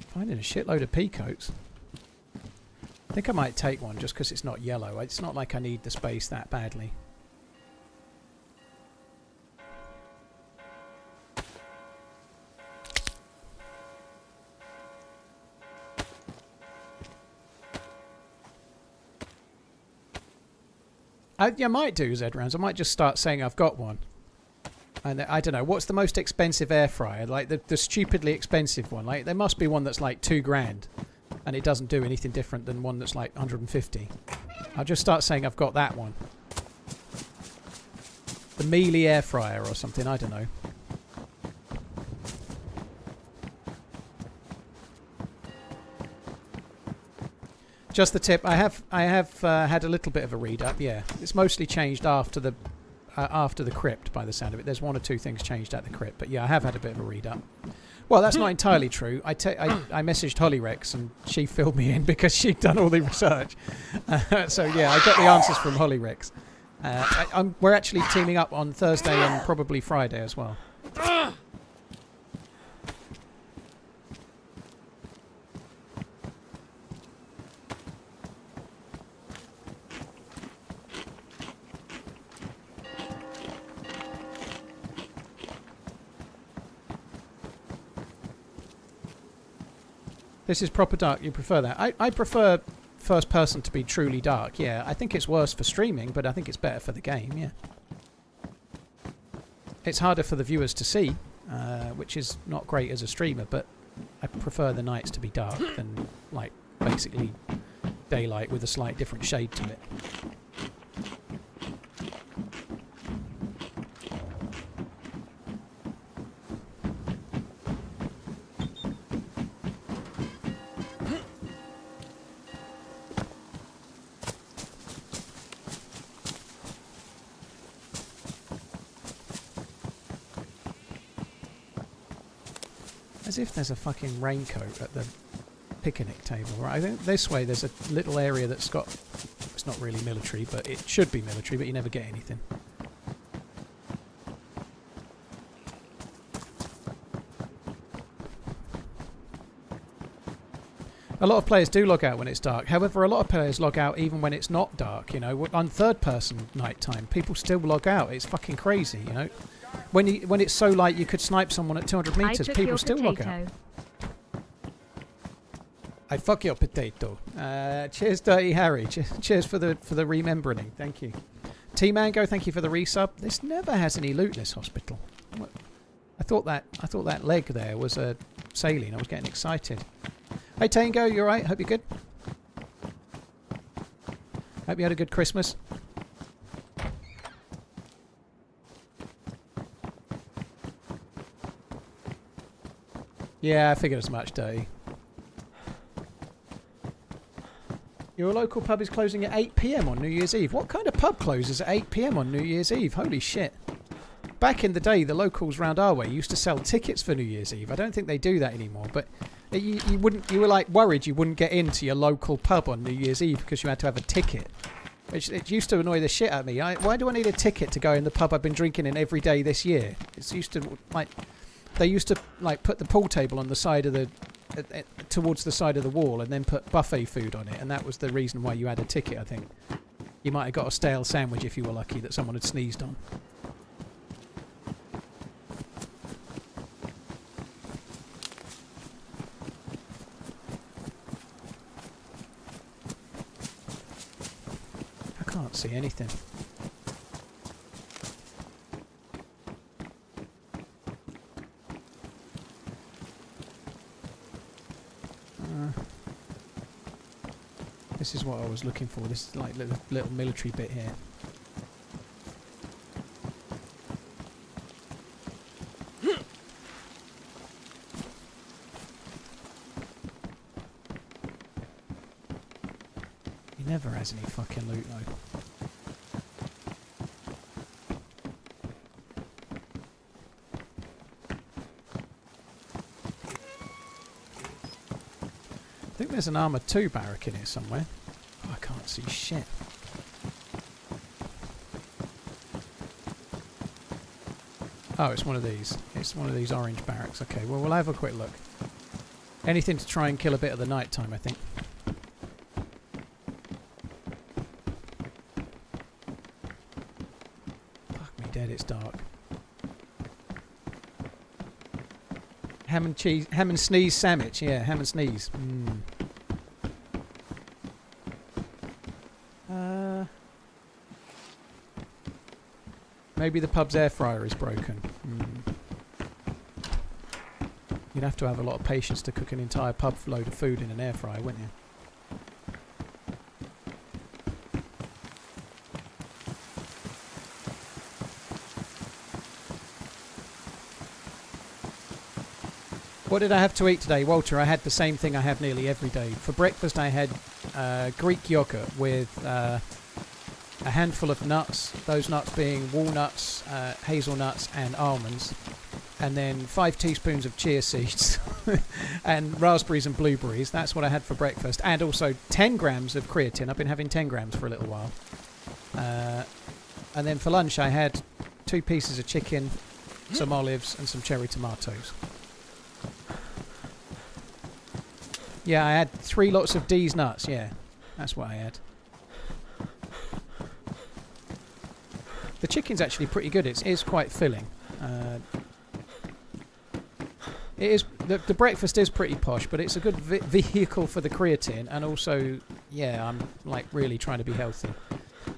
Finding a shitload of peacoats. I think I might take one just because it's not yellow. It's not like I need the space that badly. I might do Z-Rounds. I might just start saying I've got one. And I don't know, what's the most expensive air fryer? Like the stupidly expensive one. Like there must be one that's like $2,000 and it doesn't do anything different than one that's like 150. I'll just start saying I've got that one. The Mealy air fryer or something, I don't know. Just the tip. I have had a little bit of a read up. Yeah, it's mostly changed after the crypt. By the sound of it, there's 1 or 2 things changed at the crypt. But yeah, I have had a bit of a read up. Well, that's not entirely true. I messaged Hollyrex and she filled me in because she'd done all the research. So yeah, I got the answers from Hollyrex. We're actually teaming up on Thursday and probably Friday as well. This is proper dark. You prefer that? I prefer first person to be truly dark. Yeah, I think it's worse for streaming, but I think it's better for the game. Yeah. It's harder for the viewers to see, which is not great as a streamer, but I prefer the nights to be dark than, like, basically daylight with a slight different shade to it. As if there's a fucking raincoat at the picnic table, right? I think this way there's a little area that's got... It's not really military, but it should be military, but you never get anything. A lot of players do log out when it's dark. However, a lot of players log out even when it's not dark, you know. On third-person nighttime, people still log out. It's fucking crazy, you know. When it's so light you could snipe someone at 200 metres, people still log out. I fuck your potato. Cheers, Dirty Harry. Cheers for the remembering. Thank you. T-Mango, thank you for the resub. This never has any loot, this hospital. What? I thought that leg there was a saline. I was getting excited. Hey Tango, you alright? Hope you're good. Hope you had a good Christmas. Yeah, I figured as much, Dirty. Your local pub is closing at 8 PM on New Year's Eve. What kind of pub closes at 8 PM on New Year's Eve? Holy shit. Back in the day, the locals round our way used to sell tickets for New Year's Eve. I don't think they do that anymore, but you were like worried you wouldn't get into your local pub on New Year's Eve because you had to have a ticket. It used to annoy the shit out of me. Why do I need a ticket to go in the pub I've been drinking in every day this year? It's used to like they used to like put the pool table on the side of the towards the side of the wall and then put buffet food on it, and that was the reason why you had a ticket. I think you might have got a stale sandwich if you were lucky that someone had sneezed on. I can't see anything. This is what I was looking for. This is like little military bit here. He never has any fucking loot though. I think there's an armour 2 barrack in here somewhere. Oh, I can't see shit. Oh, it's one of these. It's one of these orange barracks. Okay, well, we'll have a quick look. Anything to try and kill a bit of the night time, I think. Fuck me dead, it's dark. Ham and sneeze sandwich. Yeah, ham and sneeze. Maybe the pub's air fryer is broken. You'd have to have a lot of patience to cook an entire pub load of food in an air fryer, wouldn't you? What did I have to eat today, Walter? I had the same thing I have nearly every day. For breakfast I had Greek yogurt with a handful of nuts, those nuts being walnuts, hazelnuts and almonds, and then 5 teaspoons of chia seeds and raspberries and blueberries. That's what I had for breakfast, and also 10 grams of creatine. I've been having 10 grams for a little while. And then for lunch I had 2 pieces of chicken, some olives and some cherry tomatoes. Yeah, I had 3 lots of D's nuts, yeah. That's what I had. The chicken's actually pretty good. It is quite filling. It is the breakfast is pretty posh, but it's a good vehicle for the creatine, and also, yeah, I'm like really trying to be healthy.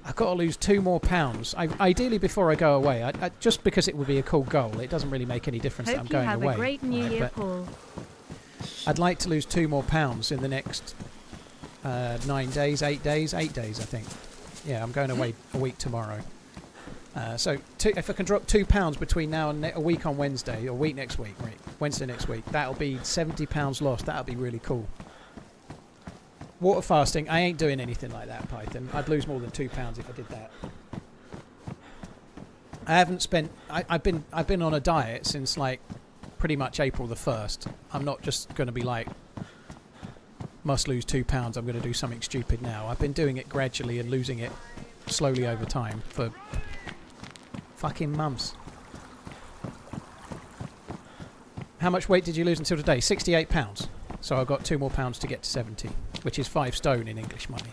I've got to lose 2 more pounds. Ideally before I go away, just because it would be a cool goal. It doesn't really make any difference that I'm going away. Hope you have a great New Year, Paul. I'd like to lose 2 more pounds in the next 9 days, 8 days, 8 days, I think. Yeah, I'm going away a week tomorrow. So if I can drop £2 between now and a week on Wednesday, or week next week, right? Wednesday next week, that'll be £70 lost. That'll be really cool. Water fasting, I ain't doing anything like that, Python. I'd lose more than £2 if I did that. I haven't spent. I've been on a diet since like pretty much April the 1st. I'm not just going to be like, must lose £2. I'm going to do something stupid now. I've been doing it gradually and losing it slowly over time for fucking months. How much weight did you lose until today? £68. So I've got 2 more pounds to get to 70, which is 5 stone in English money.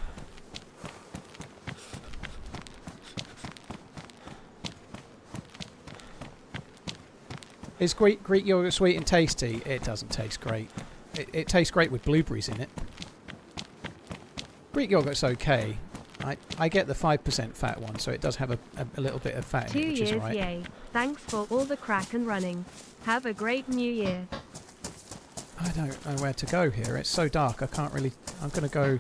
Is Greek yogurt sweet and tasty? It doesn't taste great. It tastes great with blueberries in it. Greek yogurt's okay. I get the 5% fat one, so it does have a little bit of fat 2 in it, which is years, alright. yay. Thanks for all the crack and running. Have a great new year. I don't know where to go here. It's so dark. I can't really... I'm going to go...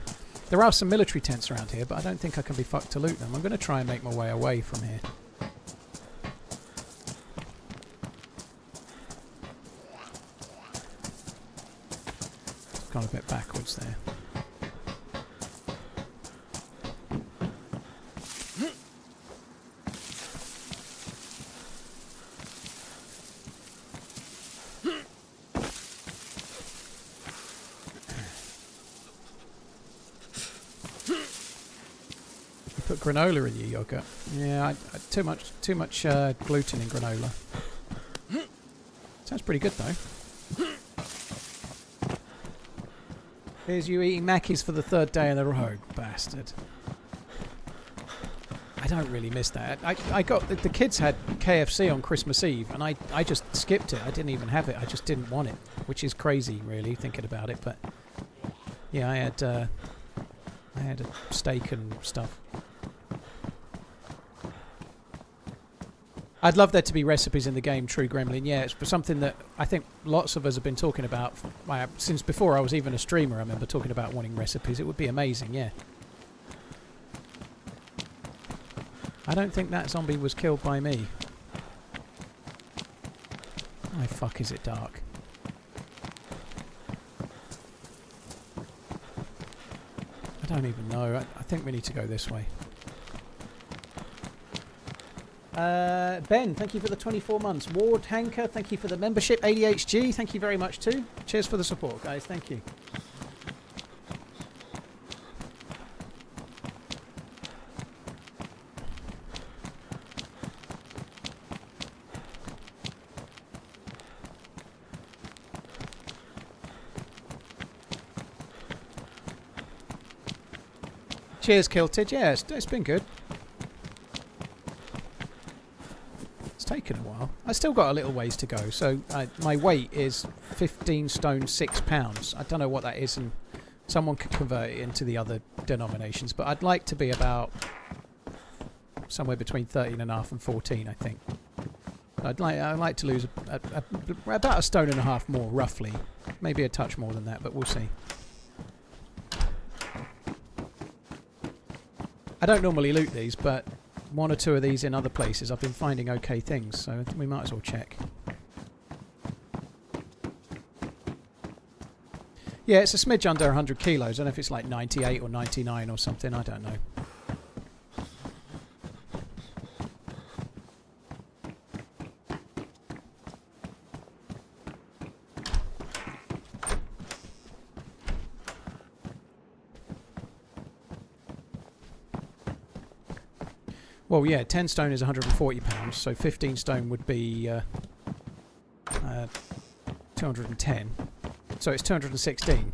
There are some military tents around here, but I don't think I can be fucked to loot them. I'm going to try and make my way away from here. Gone a bit backwards there. Put granola in your yogurt. Yeah, too much gluten in granola. Sounds pretty good though. Here's you eating Mackies for the 3rd day in a row, bastard. I don't really miss that. I got the kids had KFC on Christmas Eve, and I just skipped it. I didn't even have it. I just didn't want it, which is crazy, really, thinking about it. But yeah, I had a steak and stuff. I'd love there to be recipes in the game, True Gremlin. Yeah, it's something that I think lots of us have been talking about since before I was even a streamer. I remember talking about wanting recipes. It would be amazing, yeah. I don't think that zombie was killed by me. Why fuck is it dark? I don't even know. I think we need to go this way. Ben, thank you for the 24 months. Ward Hanker, thank you for the membership. ADHG, thank you very much too. Cheers for the support, guys. Thank you. Cheers, Kilted. Yeah, it's been good. Taken a while. I still got a little ways to go, so my weight is 15 stone 6 pounds. I don't know what that is, and someone could convert it into the other denominations, but I'd like to be about somewhere between 13.5 and 14, I think. I'd like to lose about a stone and a half more, roughly. Maybe a touch more than that, but we'll see. I don't normally loot these, but 1 or 2 of these in other places I've been finding okay things, so we might as well check. Yeah, it's a smidge under 100 kilos. I don't know if it's like 98 or 99 or something, I don't know. Well, yeah, 10 stone is 140 pounds, so 15 stone would be 210. So it's 216.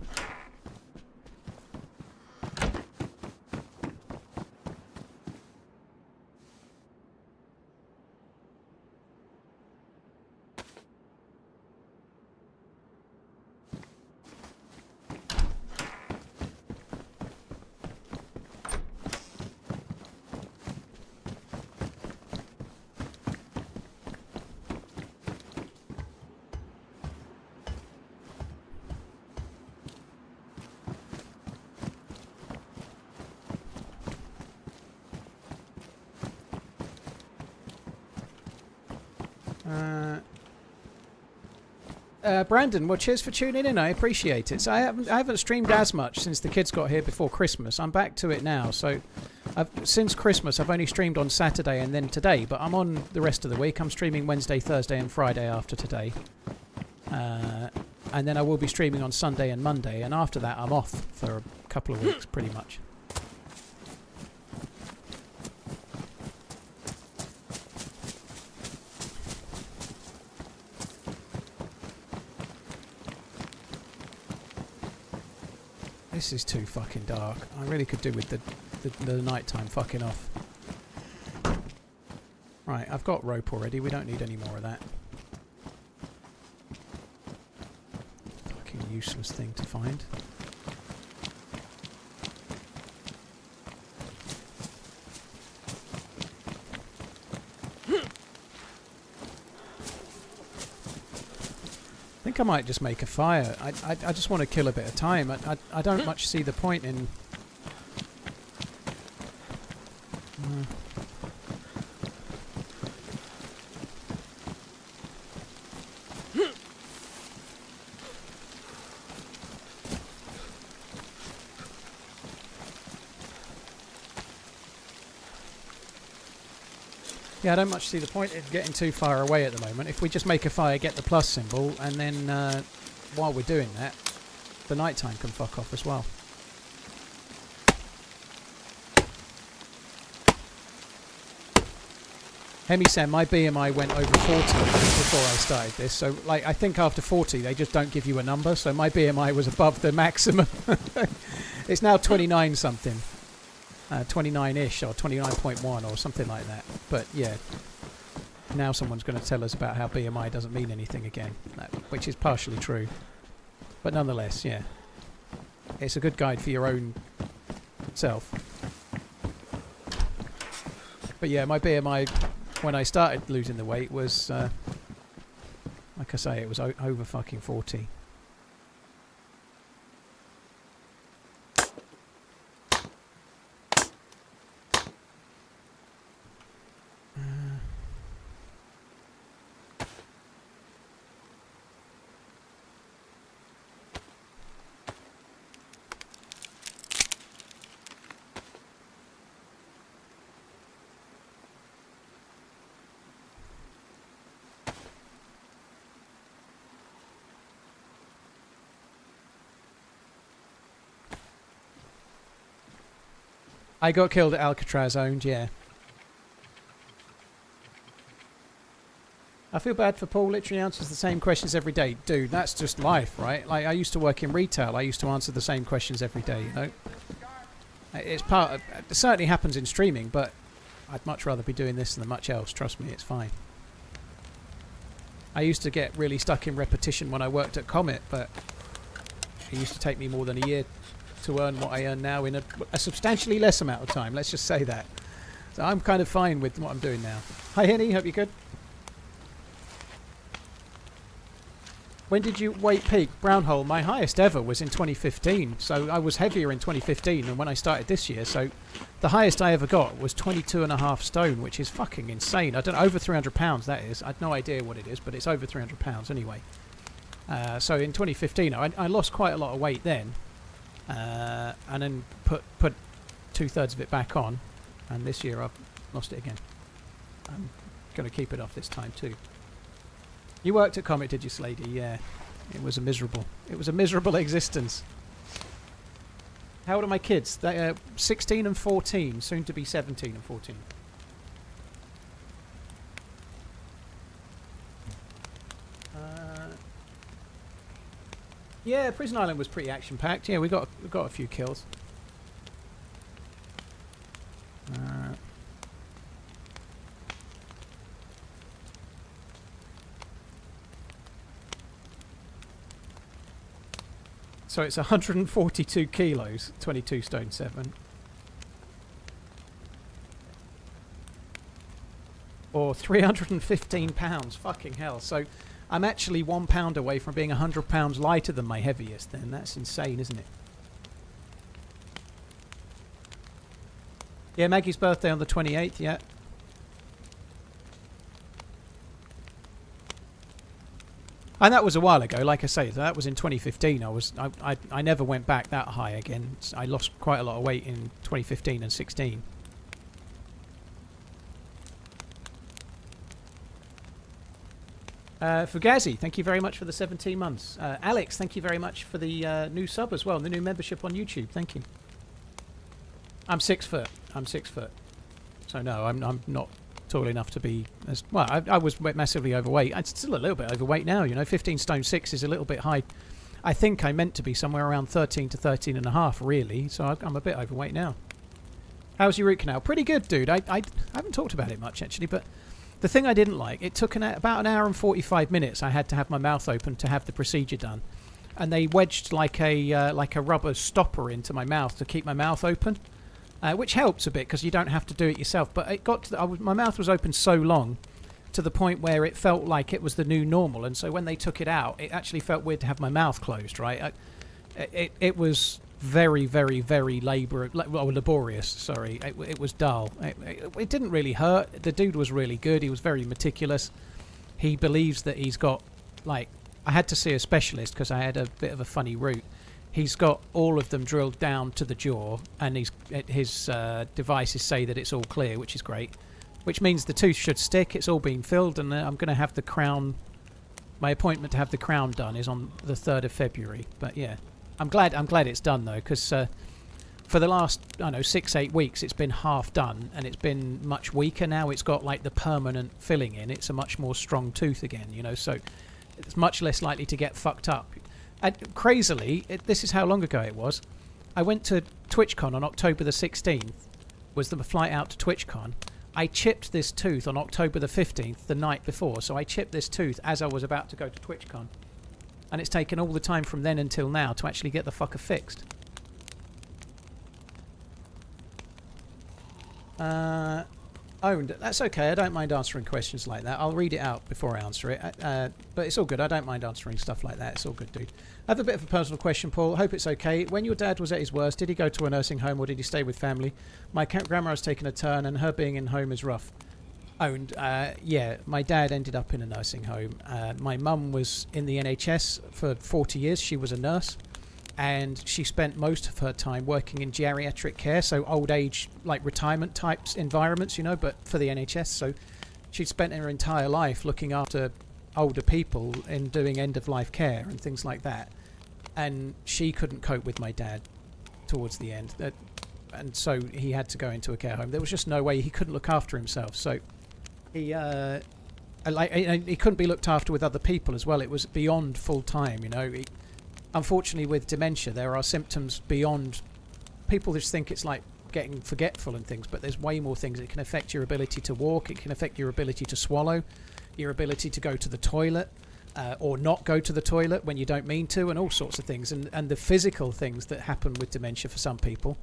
Brandon, well, cheers for tuning in. I appreciate it. So I haven't streamed as much since the kids got here before Christmas. I'm back to it now. So since Christmas, I've only streamed on Saturday and then today. But I'm on the rest of the week. I'm streaming Wednesday, Thursday, and Friday after today. And then I will be streaming on Sunday and Monday. And after that, I'm off for a couple of weeks, pretty much. This is too fucking dark. I really could do with the nighttime fucking off. Right, I've got rope already. We don't need any more of that. Fucking useless thing to find. think I might just make a fire. I just want to kill a bit of time. I don't much see the point in... Yeah, I don't much see the point in getting too far away at the moment. If we just make a fire, get the plus symbol, and then while we're doing that, the nighttime can fuck off as well. Hemi-san, my BMI went over 40 before I started this, so like I think after 40 they just don't give you a number, so my BMI was above the maximum. It's now 29 something. 29-ish or 29.1 or something like that. But yeah, now someone's going to tell us about how BMI doesn't mean anything again, which is partially true. But nonetheless, yeah, it's a good guide for your own self. But yeah, my BMI when I started losing the weight was, like I say, it was over fucking 40. I got killed at Alcatraz owned, yeah. I feel bad for Paul, literally answers the same questions every day. Dude, that's just life, right? Like, I used to work in retail. I used to answer the same questions every day, you know? It's part of... It certainly happens in streaming, but I'd much rather be doing this than much else. Trust me, it's fine. I used to get really stuck in repetition when I worked at Comet, but it used to take me more than a year to earn what I earn now in a substantially less amount of time. Let's just say that. So I'm kind of fine with what I'm doing now. Hi, Henny. Hope you're good. When did your weight peak? Brown hole. My highest ever was in 2015. So I was heavier in 2015 than when I started this year. So the highest I ever got was 22.5 stone, which is fucking insane. I don't know, over 300 pounds that is. I had no idea what it is, but it's over 300 pounds anyway. So in 2015, I lost quite a lot of weight then. And then put 2/3 of it back on, and this year I've lost it again. I'm going to keep it off this time too. You worked at Comet, did you, Slady? Yeah, it was a miserable existence. How old are my kids? They're 16 and 14, soon to be 17 and 14. Yeah, Prison Island was pretty action-packed. Yeah, we got a few kills. So it's 142 kilos, 22 stone 7. Or 315 pounds. Fucking hell. So I'm actually 1 pound away from being 100 pounds lighter than my heaviest then. That's insane, isn't it? Yeah, Maggie's birthday on the 28th, yeah. And that was a while ago, like I say, that was in 2015. I never went back that high again. I lost quite a lot of weight in 2015 and 16. Fugazi, thank you very much for the 17 months. Alex, thank you very much for the new sub as well, and the new membership on YouTube. Thank you. I'm 6 foot. I'm 6 foot. So no, I'm not tall enough to be as... Well, I was massively overweight. I'm still a little bit overweight now, you know. 15 stone 6 is a little bit high. I think I meant to be somewhere around 13 to 13 and a half, really. So I'm a bit overweight now. How's your root canal? Pretty good, dude. I haven't talked about it much, actually, but... The thing I didn't like, it took about an hour and 45 minutes I had to have my mouth open to have the procedure done. And they wedged like a rubber stopper into my mouth to keep my mouth open, which helps a bit because you don't have to do it yourself. But it got to my mouth was open so long to the point where it felt like it was the new normal. And so when they took it out, it actually felt weird to have my mouth closed, right? It was very, very, very laborious. Sorry, it was dull. It didn't really hurt. The dude was really good. He was very meticulous. He believes that he's got, like, I had to see a specialist because I had a bit of a funny route. He's got all of them drilled down to the jaw, and his devices say that it's all clear, which is great. Which means the tooth should stick. It's all been filled, and I'm going to have the crown. My appointment to have the crown done is on the 3rd of February. But yeah, I'm glad it's done though, because for the last 6-8 weeks it's been half done, and it's been much weaker now. It's got like the permanent filling in. It's a much more strong tooth again, so it's much less likely to get fucked up. And crazily, this is how long ago it was. I went to TwitchCon on October the 16th. Was the flight out to TwitchCon. I chipped this tooth on October the 15th, the night before. So I chipped this tooth as I was about to go to TwitchCon. And it's taken all the time from then until now to actually get the fucker fixed. Owned. That's okay. I don't mind answering questions like that. I'll read it out before I answer it. But it's all good. I don't mind answering stuff like that. It's all good, dude. I have a bit of a personal question, Paul. Hope it's okay. When your dad was at his worst, did he go to a nursing home or did he stay with family? My grandma has taken a turn and her being in home is rough. Owned. Yeah, my dad ended up in a nursing home. My mum was in the NHS for 40 years. She was a nurse. And she spent most of her time working in geriatric care, so old age, like retirement types environments, but for the NHS. So she'd spent her entire life looking after older people and doing end of life care and things like that. And she couldn't cope with my dad towards the end, and so he had to go into a care home. There was just no way. He couldn't look after himself, so he couldn't be looked after with other people as well. It was beyond full time, Unfortunately, with dementia, there are symptoms beyond. People just think it's like getting forgetful and things, but there's way more things. It can affect your ability to walk. It can affect your ability to swallow, your ability to go to the toilet, or not go to the toilet when you don't mean to, and all sorts of things. And the physical things that happen with dementia for some people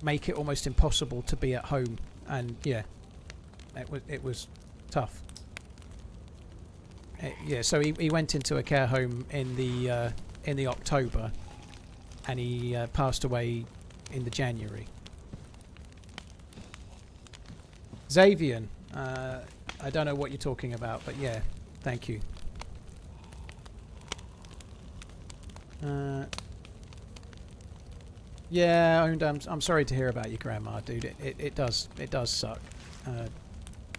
make it almost impossible to be at home. And yeah, it was tough. Yeah, so he went into a care home in the October, and he passed away in the January. Xavian, I don't know what you're talking about, but yeah, thank you. Yeah, I'm sorry to hear about your grandma, dude. It does suck.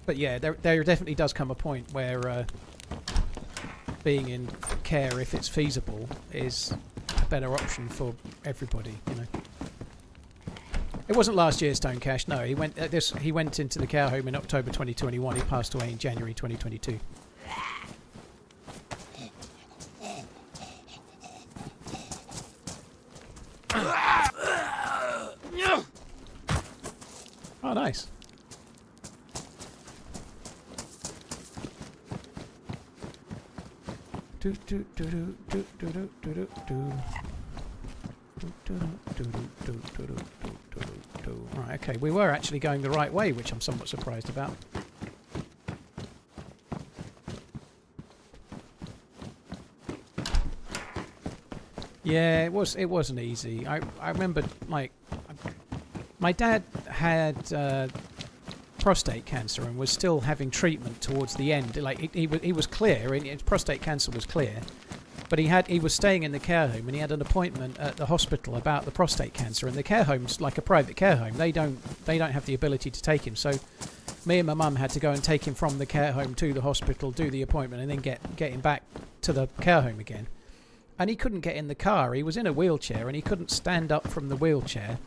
But yeah, there definitely does come a point where being in care, if it's feasible, is a better option for everybody. It wasn't last year, Stone Cash. No, he went into the care home in October 2021. He passed away in January 2022. Oh, nice. Right, okay, we were actually going the right way, which I'm somewhat surprised about. Yeah, it wasn't easy. I remember, like, my dad had prostate cancer and was still having treatment towards the end. Like he was clear, and his prostate cancer was clear, but he was staying in the care home, and he had an appointment at the hospital about the prostate cancer. And the care home's like a private care home; they don't have the ability to take him. So me and my mum had to go and take him from the care home to the hospital, do the appointment, and then get him back to the care home again. And he couldn't get in the car. He was in a wheelchair, and he couldn't stand up from the wheelchair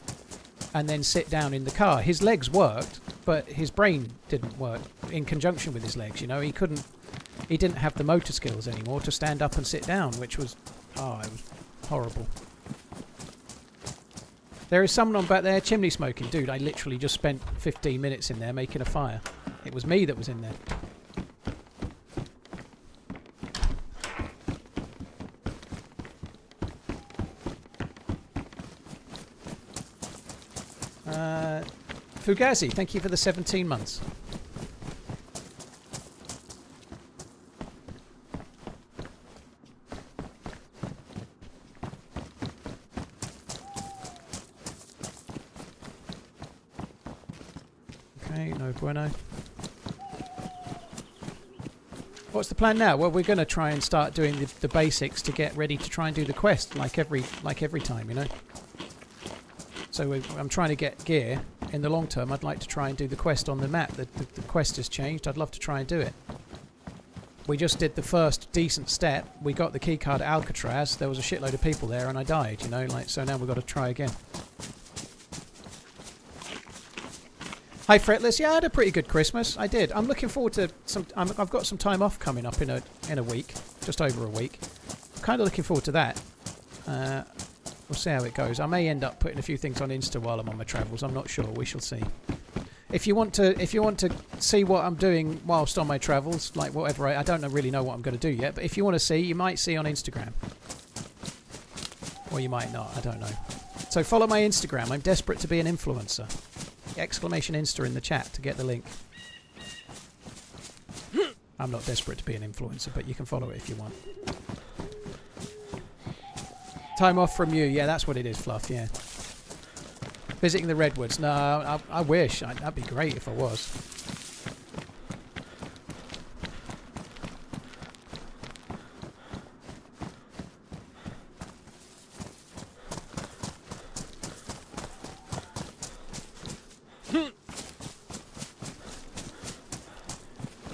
and then sit down in the car. His legs worked, but his brain didn't work in conjunction with his legs. He didn't have the motor skills anymore to stand up and sit down, which was, it was horrible. There is someone on back there chimney smoking. Dude, I literally just spent 15 minutes in there making a fire. It was me that was in there. Fugazi, thank you for the 17 months. Okay, no bueno. What's the plan now? Well, we're going to try and start doing the basics to get ready to try and do the quest like every time, you know. So I'm trying to get gear. In the long term, I'd like to try and do the quest on the map. The quest has changed. I'd love to try and do it. We just did the first decent step. We got the keycard at Alcatraz. There was a shitload of people there, and I died. You know, like so. Now we've got to try again. Hi, Fretless. Yeah, I had a pretty good Christmas. I did. I'm looking forward to some. I've got some time off coming up in a week, just over a week. I'm kind of looking forward to that. We'll see how it goes. I may end up putting a few things on Insta while I'm on my travels. I'm not sure. We shall see. If you want to see what I'm doing whilst on my travels, like whatever, I don't really know what I'm going to do yet. But if you want to see, you might see on Instagram, or you might not. I don't know. So follow my Instagram. I'm desperate to be an influencer. Exclamation Insta in the chat to get the link. I'm not desperate to be an influencer, but you can follow it if you want. Time off from you. Yeah, that's what it is, Fluff, yeah. Visiting the Redwoods. No, I wish. That'd be great if I was.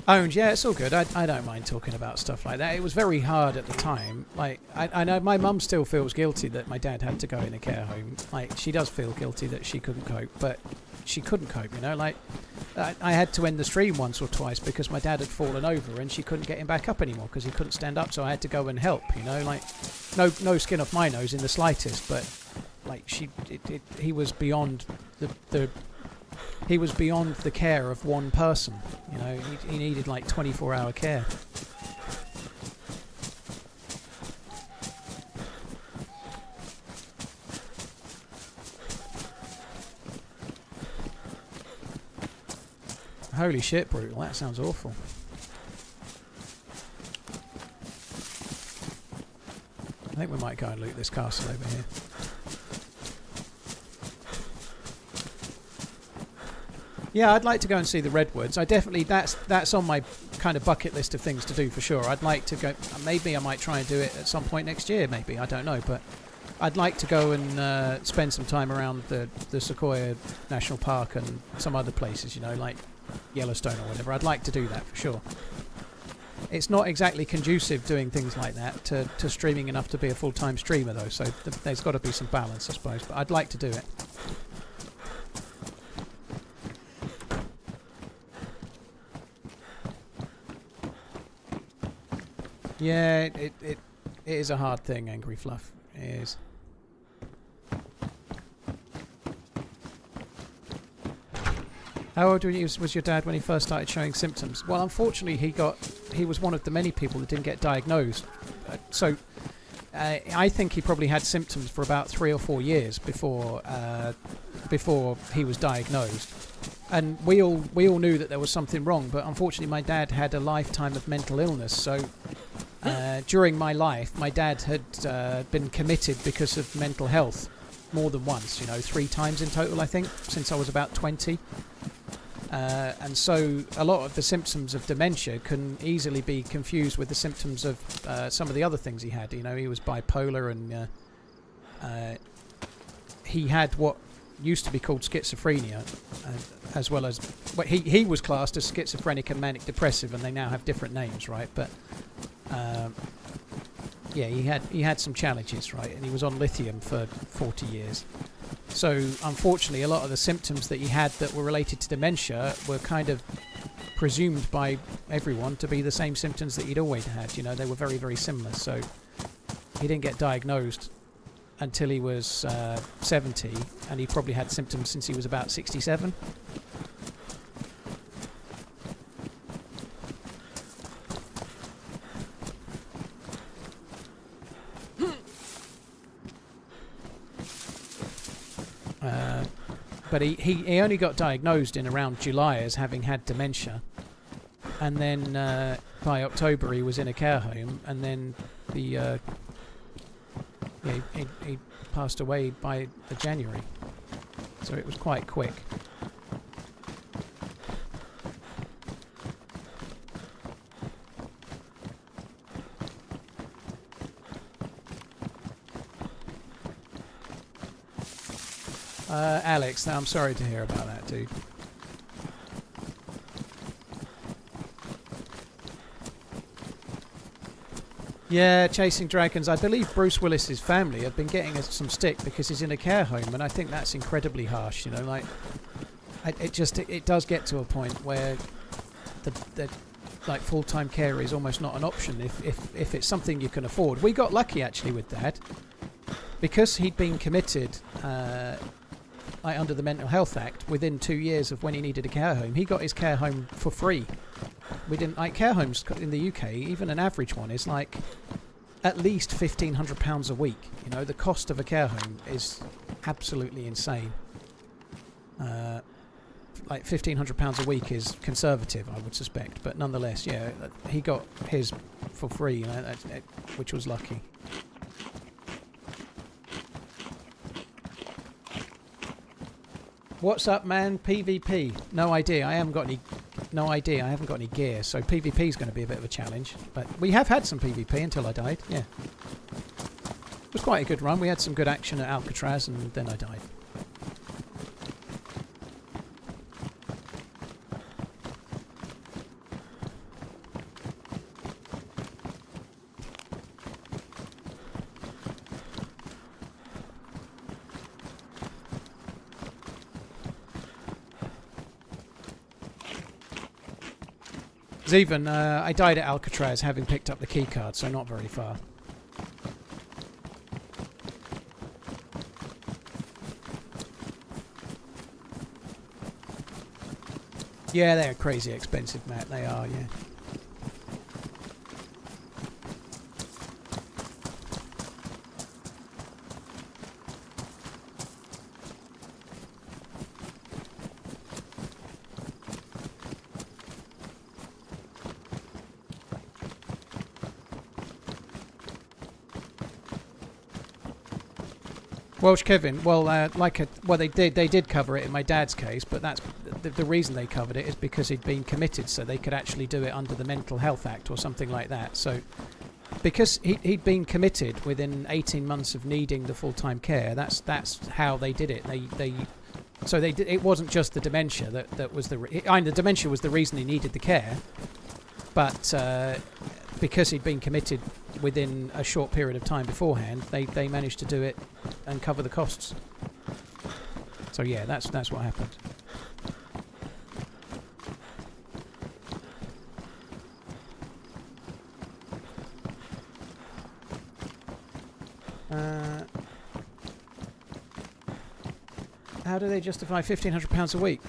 Owned, yeah, it's all good. I don't mind talking about stuff like that. It was very hard at the time. Like, I know my mum still feels guilty that my dad had to go in a care home. Like, she does feel guilty that she couldn't cope, but she couldn't cope, you know? Like, I had to end the stream once or twice because my dad had fallen over and she couldn't get him back up anymore because he couldn't stand up, so I had to go and help, you know? Like, no skin off my nose in the slightest, but, like, he was beyond he was beyond the care of one person. You know, he needed like 24-hour care. Holy shit, brutal. That sounds awful. I think we might go and loot this castle over here. Yeah, I'd like to go and see the Redwoods. I definitely, that's on my kind of bucket list of things to do for sure. I'd like to go, maybe I might try and do it at some point next year, maybe, I don't know, but I'd like to go and spend some time around the Sequoia National Park and some other places, you know, like Yellowstone or whatever. I'd like to do that for sure. It's not exactly conducive doing things like that to streaming enough to be a full-time streamer though, so there's got to be some balance, I suppose, but I'd like to do it. Yeah, it is a hard thing, Angry Fluff. It is. How old was your dad when he first started showing symptoms? Well, unfortunately, he was one of the many people that didn't get diagnosed. So I think he probably had symptoms for about 3 or 4 years before he was diagnosed. And we all knew that there was something wrong, but unfortunately, my dad had a lifetime of mental illness. So during my life, my dad had been committed because of mental health more than once, you know, 3 times in total, I think, since I was about 20. And so a lot of the symptoms of dementia can easily be confused with the symptoms of some of the other things he had. You know, he was bipolar and he had what used to be called schizophrenia, as well as... Well, he was classed as schizophrenic and manic depressive, and they now have different names, right? But... yeah, he had some challenges, right? And he was on lithium for 40 years. So, unfortunately, a lot of the symptoms that he had that were related to dementia were kind of presumed by everyone to be the same symptoms that he'd always had. You know, they were very, very similar. So, he didn't get diagnosed until he was 70, and he probably had symptoms since he was about 67. But he only got diagnosed in around July as having had dementia. And then by October he was in a care home. And then he passed away by January. So it was quite quick. Alex, I'm sorry to hear about that, dude. Yeah, chasing dragons. I believe Bruce Willis's family have been getting some stick because he's in a care home, and I think that's incredibly harsh. You know, like it does get to a point where the like full-time care is almost not an option if it's something you can afford. We got lucky actually with Dad because he'd been committed like under the Mental Health Act within 2 years of when he needed a care home. He got his care home for free. We didn't like care homes in the UK. Even an average one is like at least £1,500 a week. You know, the cost of a care home is absolutely insane. Like £1,500 a week is conservative, I would suspect, but nonetheless, yeah, he got his for free, you know, which was lucky. What's up, man? PvP? No idea. I haven't got any. No idea. I haven't got any gear, so PvP is going to be a bit of a challenge. But we have had some PvP until I died. Yeah, it was quite a good run. We had some good action at Alcatraz, and then I died. Even I died at Alcatraz having picked up the key card, so not very far. Yeah, they're crazy expensive, Matt. They are, yeah. Welsh Kevin, well, they did cover it in my dad's case, but that's the reason they covered it is because he'd been committed, so they could actually do it under the Mental Health Act or something like that. So, because he'd been committed within 18 months of needing the full-time care, that's how they did it. It wasn't just the dementia that was the dementia was the reason he needed the care, but because he'd been committed within a short period of time beforehand, they managed to do it and cover the costs. So yeah, that's what happened. How do they justify £1,500 a week?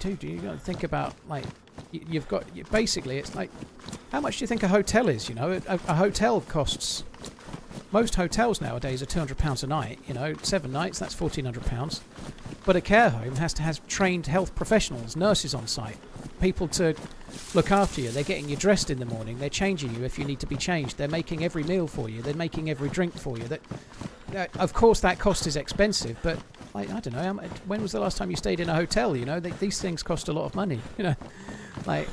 Dude, you got to think about, like, you've got basically it's like, how much do you think a hotel is? You know, a hotel costs. Most hotels nowadays are £200 a night. You know, 7 nights, that's £1,400. But a care home has to have trained health professionals, nurses on site, people to look after you. They're getting you dressed in the morning. They're changing you if you need to be changed. They're making every meal for you. They're making every drink for you. Of course, that cost is expensive, but like, I don't know. When was the last time you stayed in a hotel? You know, these things cost a lot of money. You know, like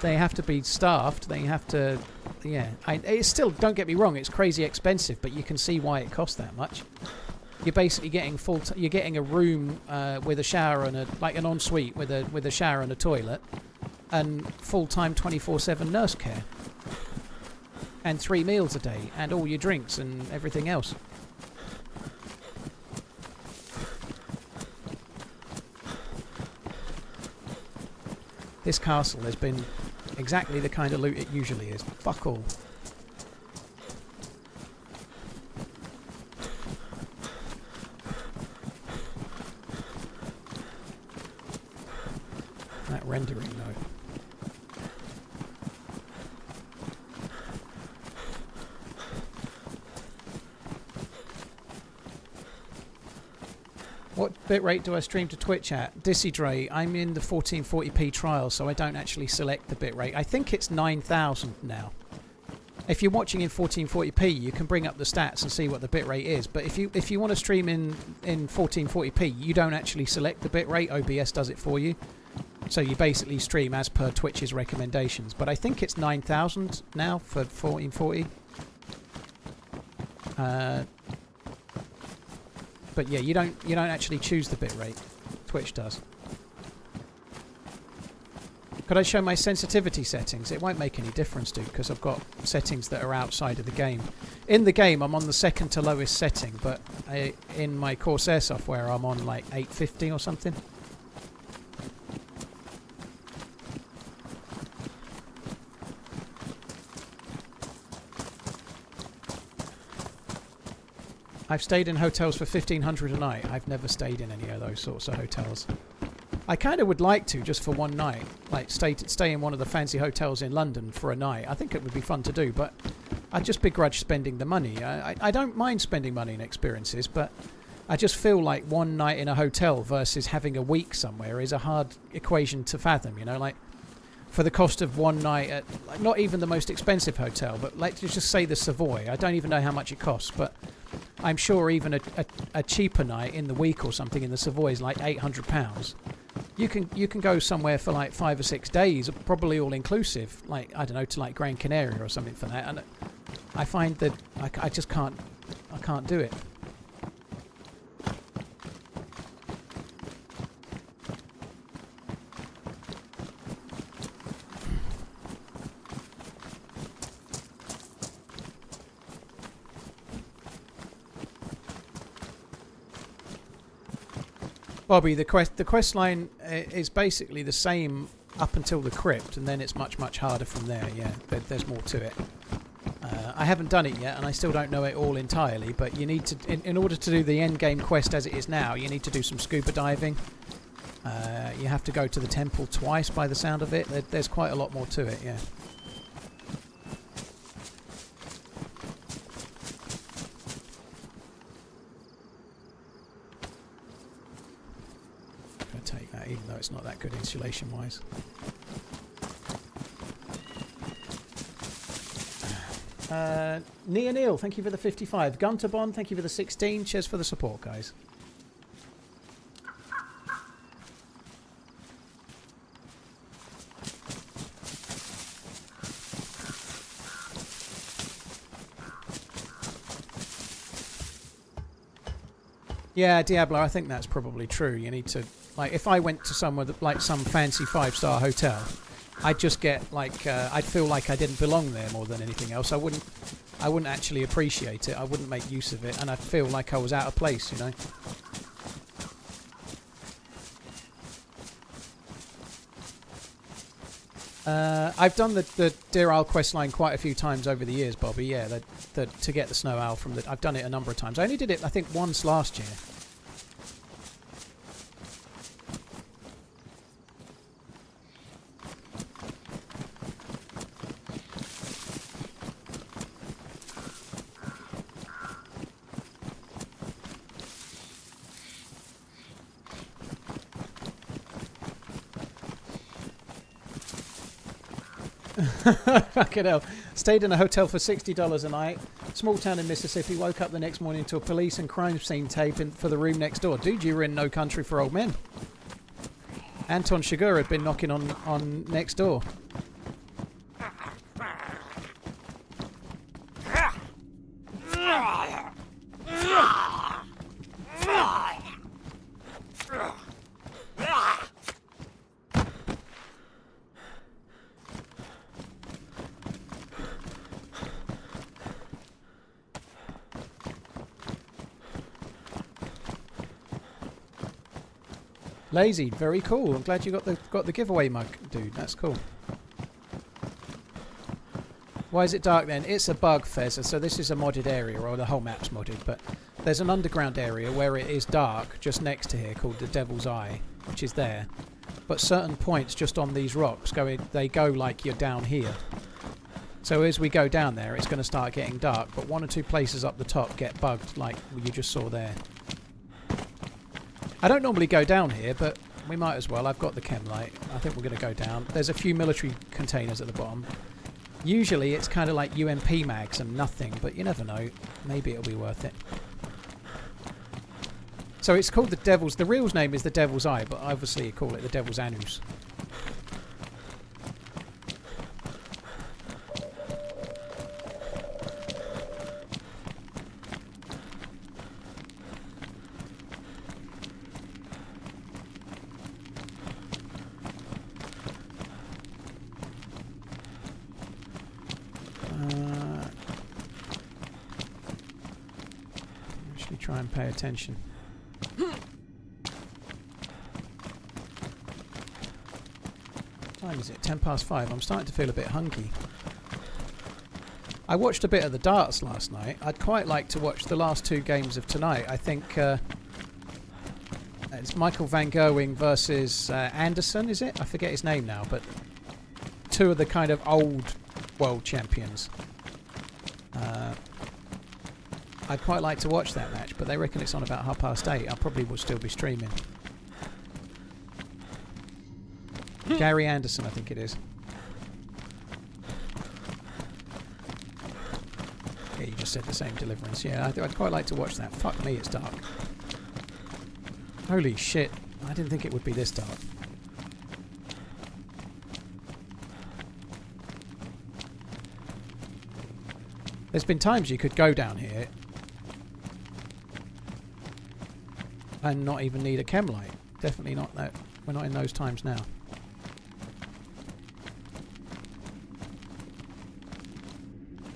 they have to be staffed. They have to. Yeah, it's still, don't get me wrong, it's crazy expensive, but you can see why it costs that much. You're basically getting you're getting a room with a shower and an ensuite with a shower and a toilet, and full-time 24/7 nurse care, and 3 meals a day, and all your drinks and everything else. This castle has been exactly the kind of loot it usually is. Fuck all. That rendering though. What bitrate do I stream to Twitch at? Deerisle, I'm in the 1440p trial, so I don't actually select the bitrate. I think it's 9,000 now. If you're watching in 1440p, you can bring up the stats and see what the bitrate is. But if you want to stream in 1440p, you don't actually select the bitrate. OBS does it for you. So you basically stream as per Twitch's recommendations. But I think it's 9,000 now for 1440. But yeah, you don't actually choose the bitrate. Twitch does. Could I show my sensitivity settings? It won't make any difference, dude, because I've got settings that are outside of the game. In the game, I'm on the second to lowest setting, but in my Corsair software, I'm on like 850 or something. I've stayed in hotels for $1,500 a night. I've never stayed in any of those sorts of hotels. I kind of would like to, just for one night, like stay in one of the fancy hotels in London for a night. I think it would be fun to do, but I just begrudge spending the money. I don't mind spending money in experiences, but I just feel like one night in a hotel versus having a week somewhere is a hard equation to fathom, you know, like for the cost of one night at like, not even the most expensive hotel, but let's just say the Savoy. I don't even know how much it costs, but I'm sure even a cheaper night in the week or something in the Savoy is like £800. You can go somewhere for like 5 or 6 days, probably all inclusive, like I don't know, to like Gran Canaria or something for that. And I find that I just can't do it. Bobby, the quest line is basically the same up until the crypt, and then it's much harder from there. Yeah, there's more to it. I haven't done it yet, and I still don't know it all entirely. But you need to, in order to do the end game quest as it is now, you need to do some scuba diving. You have to go to the temple twice, by the sound of it. There's quite a lot more to it. Yeah. Take that, even though it's not that good insulation wise. Nia Neil, thank you for the 55. Gunterbond, thank you for the 16. Cheers for the support, guys. Yeah, Diablo, I think that's probably true. You need to, like, if I went to somewhere that, like some fancy 5-star hotel, I'd just get like I'd feel like I didn't belong there more than anything else. I wouldn't actually appreciate it. I wouldn't make use of it, and I'd feel like I was out of place, you know. I've done the Deerisle questline quite a few times over the years, Bobby. Yeah, to get the snow owl from the. I've done it a number of times. I only did it, I think, once last year. Fucking hell. Stayed in a hotel for $60 a night. Small town in Mississippi. Woke up the next morning to a police and crime scene tape for the room next door. Dude, you were in No Country for Old Men. Anton Chigurh had been knocking on next door. Lazy, very cool. I'm glad you got the giveaway mug, dude. That's cool. Why is it dark then? It's a bug, Fezza. So this is a modded area, or the whole map's modded, but there's an underground area where it is dark just next to here called the Devil's Eye, which is there. But certain points just on these rocks they go like you're down here. So as we go down there, it's going to start getting dark, but one or two places up the top get bugged like you just saw there. I don't normally go down here, but we might as well. I've got the chem light. I think we're going to go down. There's a few military containers at the bottom. Usually it's kind of like UMP mags and nothing, but you never know. Maybe it'll be worth it. So it's called the Devil's... The real name is the Devil's Eye, but obviously you call it the Devil's Anus. try and pay attention. What time is it? 5:10. I'm starting to feel a bit hungry. I watched a bit of the darts last night. I'd quite like to watch the last 2 games of tonight. I think it's Michael van Gerwen versus Anderson, is it? I forget his name now, but 2 of the kind of old world champions. I'd quite like to watch that match, but they reckon it's on about 8:30. I probably will still be streaming. Gary Anderson, I think it is. Yeah, you just said the same deliverance. Yeah, I'd quite like to watch that. Fuck me, it's dark. Holy shit. I didn't think it would be this dark. There's been times you could go down here and not even need a chem light. Definitely not that. We're not in those times now.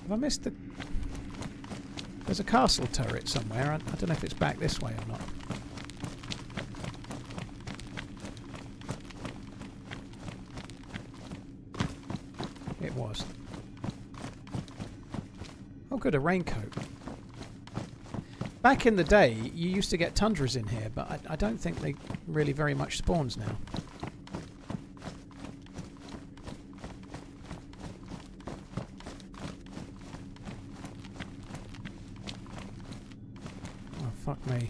Have I missed the... There's a castle turret somewhere. I don't know if it's back this way or not. It was. Oh good, a raincoat. Back in the day, you used to get tundras in here, but I don't think they really very much spawns now. Oh, fuck me.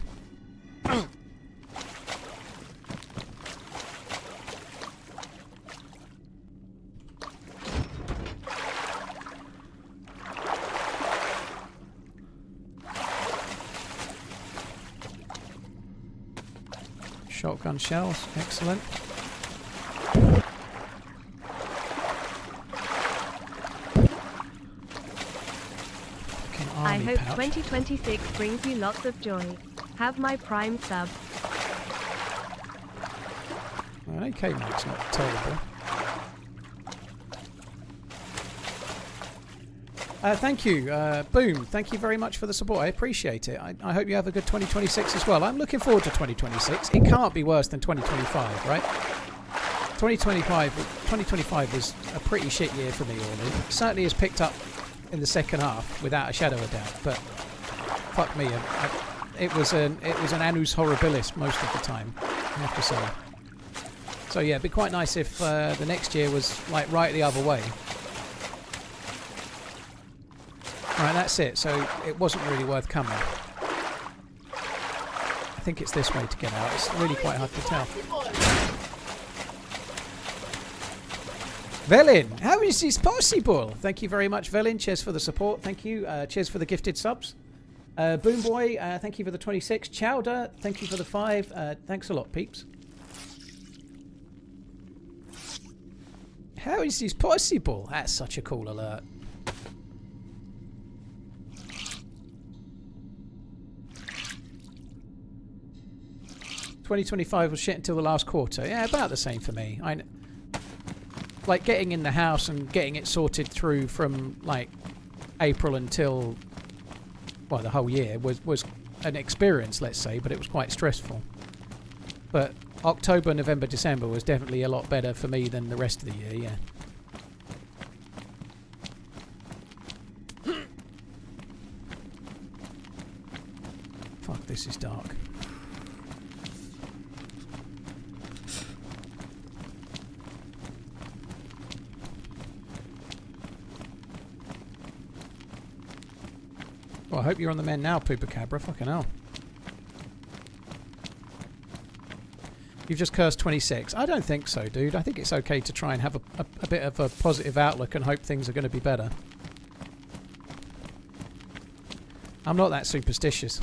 Shotgun shells, excellent. I hope 2026 brings you lots of joy. Have my Prime sub. Well, AK Mac's not terrible. Thank you, Boom. Thank you very much for the support. I appreciate it. I hope you have a good 2026 as well. I'm looking forward to 2026. It can't be worse than 2025, right? 2025 was a pretty shit year for me, really. It certainly has picked up in the second half, without a shadow of doubt. But fuck me, it was an annus horribilis most of the time, I have to say. So yeah, it'd be quite nice if the next year was like right the other way. Right, that's it. So it wasn't really worth coming. I think it's this way to get out. It's really quite hard to tell. Velin, how is this possible? Thank you very much, Velin. Cheers for the support. Thank you. Cheers for the gifted subs. Boomboy, thank you for the 26. Chowder, thank you for the 5. Thanks a lot, peeps. How is this possible? That's such a cool alert. $2025 was shit until the last quarter. Yeah, about the same for me. Like getting in the house and getting it sorted through from like April until, well, the whole year was an experience, let's say, but it was quite stressful. But October, November, December was definitely a lot better for me than the rest of the year, yeah. Fuck, this is dark. Well, I hope you're on the mend now, Poopacabra. Fucking hell. You've just cursed 26. I don't think so, dude. I think it's okay to try and have a bit of a positive outlook and hope things are going to be better. I'm not that superstitious.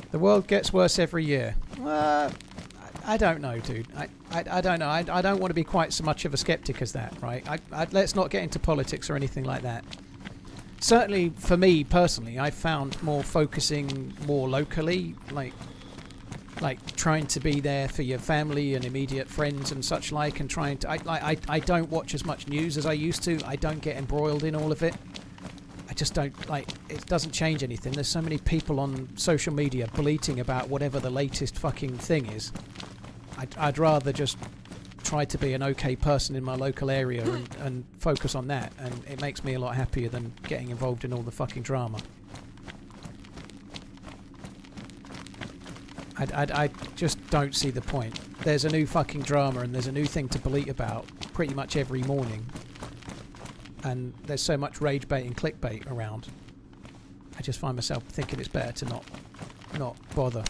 The world gets worse every year. I don't know, dude. I don't know. I don't want to be quite so much of a skeptic as that, right? Let's not get into politics or anything like that. Certainly, for me personally, I found more focusing more locally, like like trying to be there for your family and immediate friends and such like, and trying to I don't watch as much news as I used to. I don't get embroiled in all of it. I just don't like, it doesn't change anything. There's so many people on social media bleating about whatever the latest fucking thing is. I'd rather just try to be an okay person in my local area and focus on that, and it makes me a lot happier than getting involved in all the fucking drama. I just don't see the point. There's a new fucking drama and there's a new thing to bleat about pretty much every morning. And there's so much rage bait and clickbait around. I just find myself thinking it's better to not bother.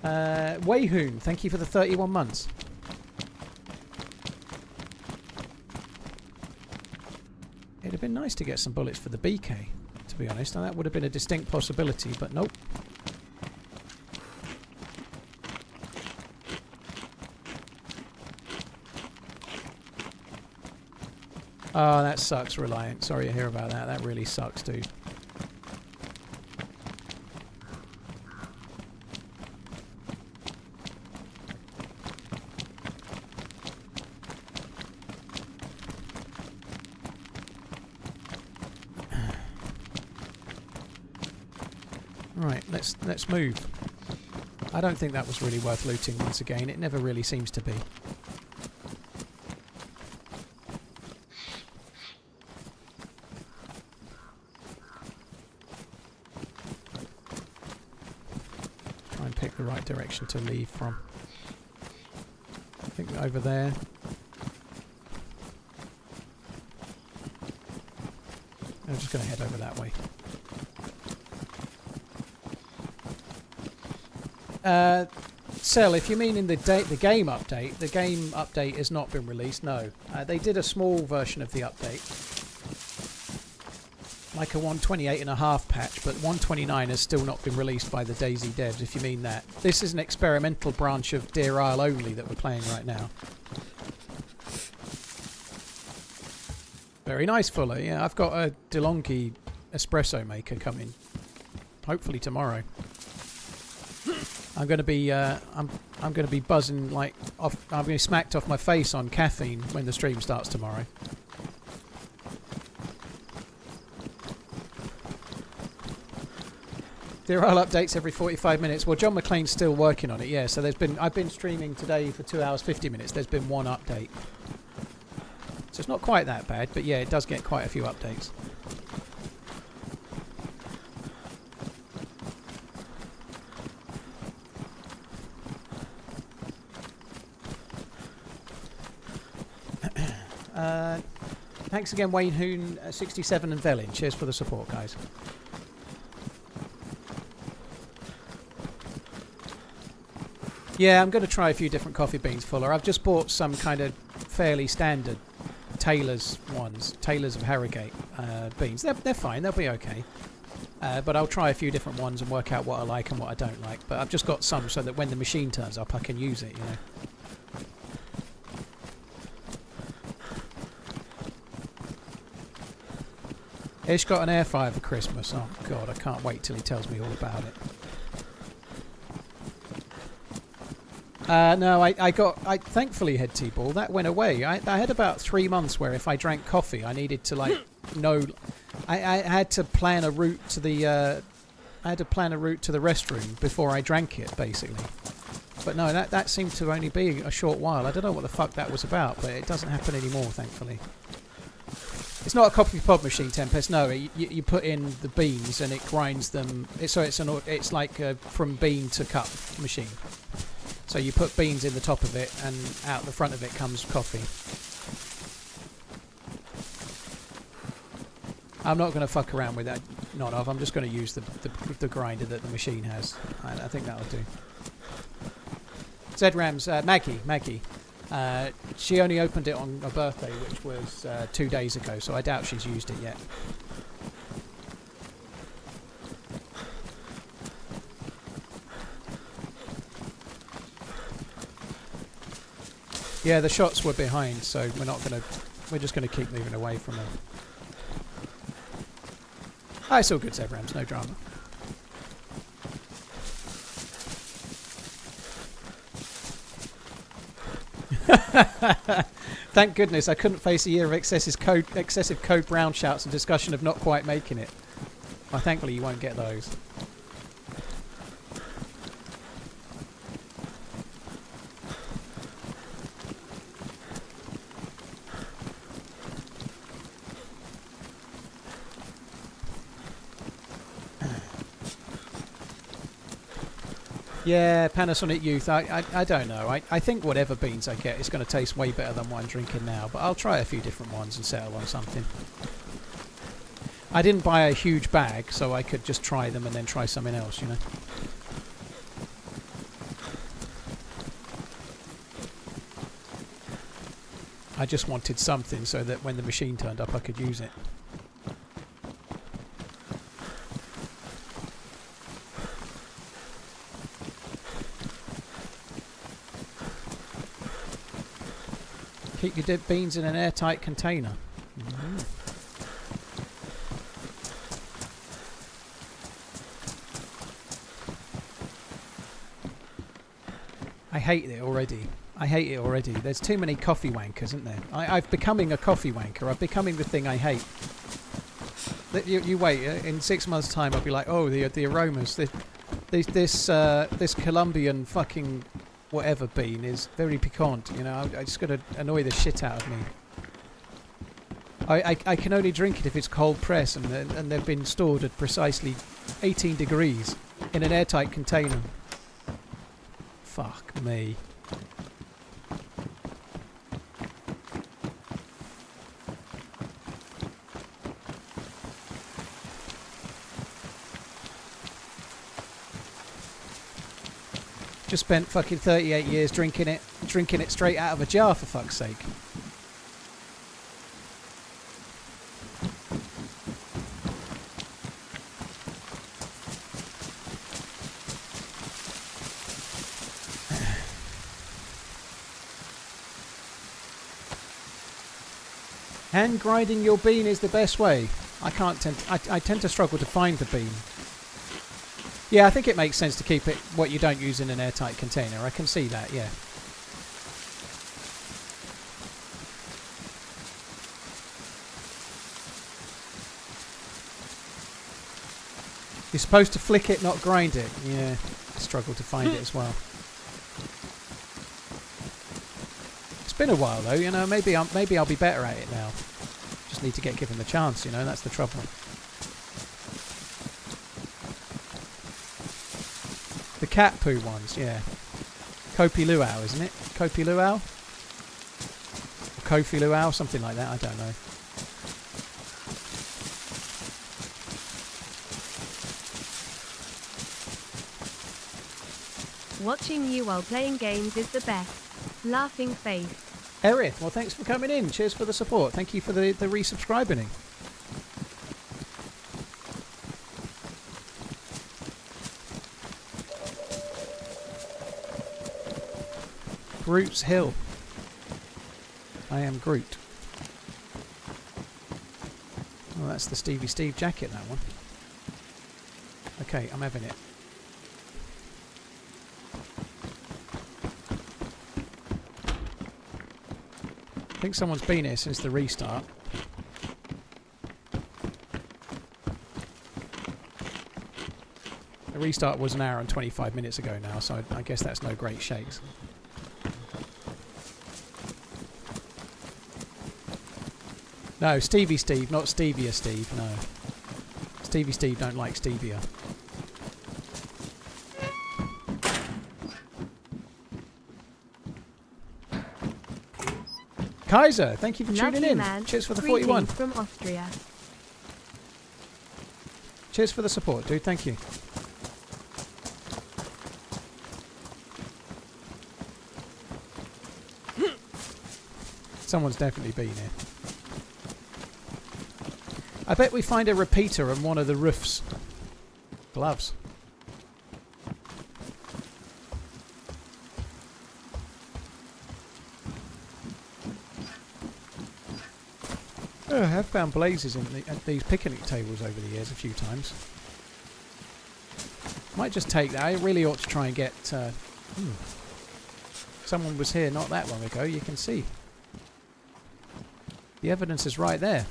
Wayhoon, thank you for the 31 months. It'd have been nice to get some bullets for the BK, to be honest, and that would have been a distinct possibility, but nope. Oh, that sucks, Reliant. Sorry to hear about that. That really sucks, dude. Right, let's move. I don't think that was really worth looting once again. It never really seems to be. Try and pick the right direction to leave from. I think over there. I'm just going to head over that way. Cell, if you mean in the game update has not been released, no. They did a small version of the update. Like a 128.5 patch, but 129 has still not been released by the DayZ devs, if you mean that. This is an experimental branch of Deerisle only that we're playing right now. Very nice, Fuller. Yeah, I've got a DeLonghi espresso maker coming. Hopefully tomorrow. I'm going to be I'm going to be buzzing like off. I'm going to be smacked off my face on caffeine when the stream starts tomorrow. Deerisle updates every 45 minutes. Well, John McClane's still working on it. Yeah, so I've been streaming today for 2 hours 50 minutes. There's been one update, so it's not quite that bad. But yeah, it does get quite a few updates. Thanks again, Wayne Hoon, 67 and Velin. Cheers for the support, guys. Yeah, I'm going to try a few different coffee beans, Fuller. I've just bought some kind of fairly standard Taylor's ones, Taylor's of Harrogate beans. They're fine, they'll be okay. But I'll try a few different ones and work out what I like and what I don't like. But I've just got some so that when the machine turns up, I can use it, you know. Ish got an air fryer for Christmas. Oh god, I can't wait till he tells me all about it. No, I thankfully had T-ball. That went away. I had about 3 months where if I drank coffee, I needed to like know. I had to plan a route to the. I had to plan a route to the restroom before I drank it, basically. But no, that seemed to only be a short while. I don't know what the fuck that was about, but it doesn't happen anymore, thankfully. It's not a coffee pod machine, Tempest. No, you put in the beans and it grinds them. It's like a from bean to cup machine. So you put beans in the top of it, and out the front of it comes coffee. I'm not going to fuck around with that. I'm just going to use the grinder that the machine has. I think that'll do. Z-Rams, Maggie. She only opened it on her birthday, which was 2 days ago, so I doubt she's used it yet. Yeah, the shots were behind, so we're just going to keep moving away from them. Oh, it's all good, Zebrams, no drama. Thank goodness I couldn't face a year of excessive code brown shouts and discussion of not quite making it. Well, thankfully you won't get those. Yeah, Panasonic Youth, I don't know. I think whatever beans I get is going to taste way better than what I'm drinking now, but I'll try a few different ones and settle on something. I didn't buy a huge bag, so I could just try them and then try something else, you know. I just wanted something so that when the machine turned up I could use it. Keep your dip beans in an airtight container. I hate it already. I hate it already. There's too many coffee wankers, isn't there? I'm becoming a coffee wanker. I'm becoming the thing I hate. You wait. In 6 months' time, I'll be like, oh, the aromas. This Colombian fucking whatever bean is very piquant. You know, I just got to annoy the shit out of me. I can only drink it if it's cold press and they've been stored at precisely 18 degrees in an airtight container. Fuck me. Just spent fucking 38 years drinking it straight out of a jar, for fuck's sake. Hand grinding your bean is the best way. I tend to struggle to find the bean. Yeah, I think it makes sense to keep it what you don't use in an airtight container. I can see that, yeah. You're supposed to flick it, not grind it. Yeah, I struggle to find it as well. It's been a while though, you know. Maybe I'll be better at it now. Just need to get given the chance, you know. That's the trouble. The cat poo ones, yeah. Kopi Luau, isn't it? Kopi Luau? Or Kofi Luau, something like that, I don't know. Watching you while playing games is the best. Laughing face. Erith, well thanks for coming in. Cheers for the support. Thank you for the resubscribing. Groot's Hill. I am Groot. Oh, that's the Stevie Steve jacket, that one. Okay, I'm having it. I think someone's been here since the restart. The restart was an hour and 25 minutes ago now, so I guess that's no great shakes. No, Stevie Steve, not Stevia Steve, no. Stevie Steve don't like stevia. Kaiser, thank you for tuning in. Cheers for the 41. From Austria. Cheers for the support, dude. Thank you. Someone's definitely been here. I bet we find a repeater on one of the roofs. Gloves. I have found blazes at these picnic tables over the years a few times. Might just take that. I really ought to try and get... Someone was here not that long ago, you can see. The evidence is right there.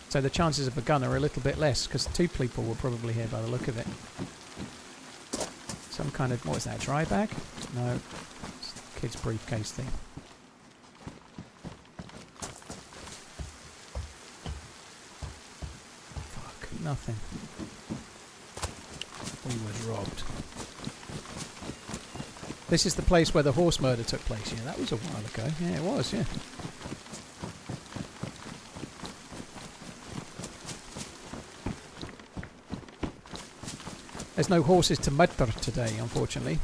So the chances of a gun are a little bit less, because 2 people were probably here by the look of it. Some kind of... what is that, dry bag? No. It's a kid's briefcase thing. Fuck, nothing. We was robbed. This is the place where the horse murder took place. Yeah, that was a while ago. Yeah, it was, yeah. There's no horses to murder today, unfortunately.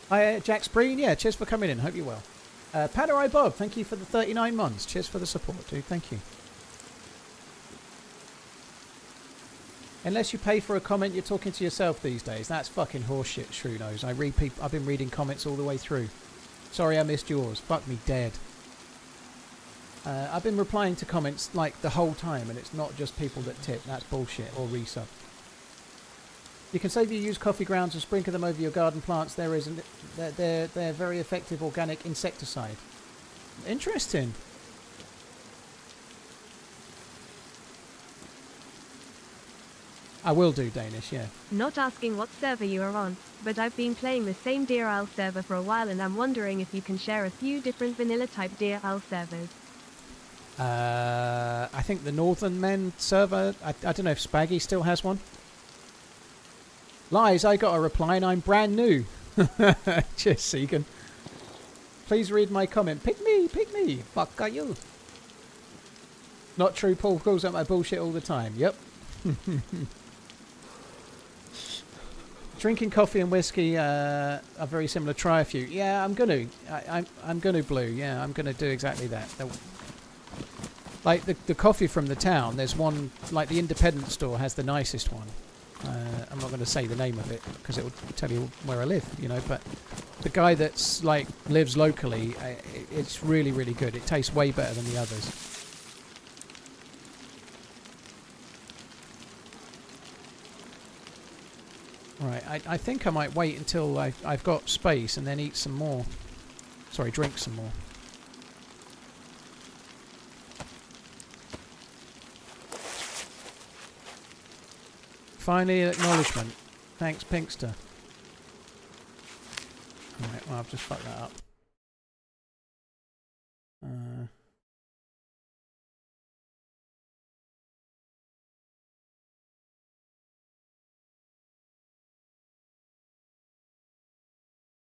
Hi, Jack Spreen. Yeah, cheers for coming in. Hope you're well. Padarai Bob, thank you for the 39 months. Cheers for the support, dude. Thank you. Unless you pay for a comment, you're talking to yourself these days. That's fucking horseshit, Shrew knows. I've been reading comments all the way through. Sorry I missed yours. Fuck me dead. I've been replying to comments like the whole time, and it's not just people that tip. That's bullshit or resub. You can say if you use coffee grounds and sprinkle them over your garden plants. They're very effective organic insecticide. Interesting. I will do Danish, yeah. Not asking what server you are on, but I've been playing the same Deerisle server for a while and I'm wondering if you can share a few different vanilla type Deerisle servers. I think the NorthernManZ server, I don't know if Spaggy still has one. Lies, I got a reply and I'm brand new. Cheers, Segan. Please read my comment. Pick me, fuck are you. Not true, Paul calls out my bullshit all the time. Yep. Drinking coffee and whiskey are very similar. Try a few. Yeah, I'm gonna. I'm gonna blue. Yeah, I'm gonna do exactly that. Like the coffee from the town. There's one like the independent store has the nicest one. I'm not going to say the name of it because it will tell you where I live. You know, but the guy that's like lives locally, it's really really good. It tastes way better than the others. Right, I think I might wait until I've got space and then eat some more. Sorry, drink some more. Finally, acknowledgement. Thanks, Pinkster. Alright, well, I've just fucked that up.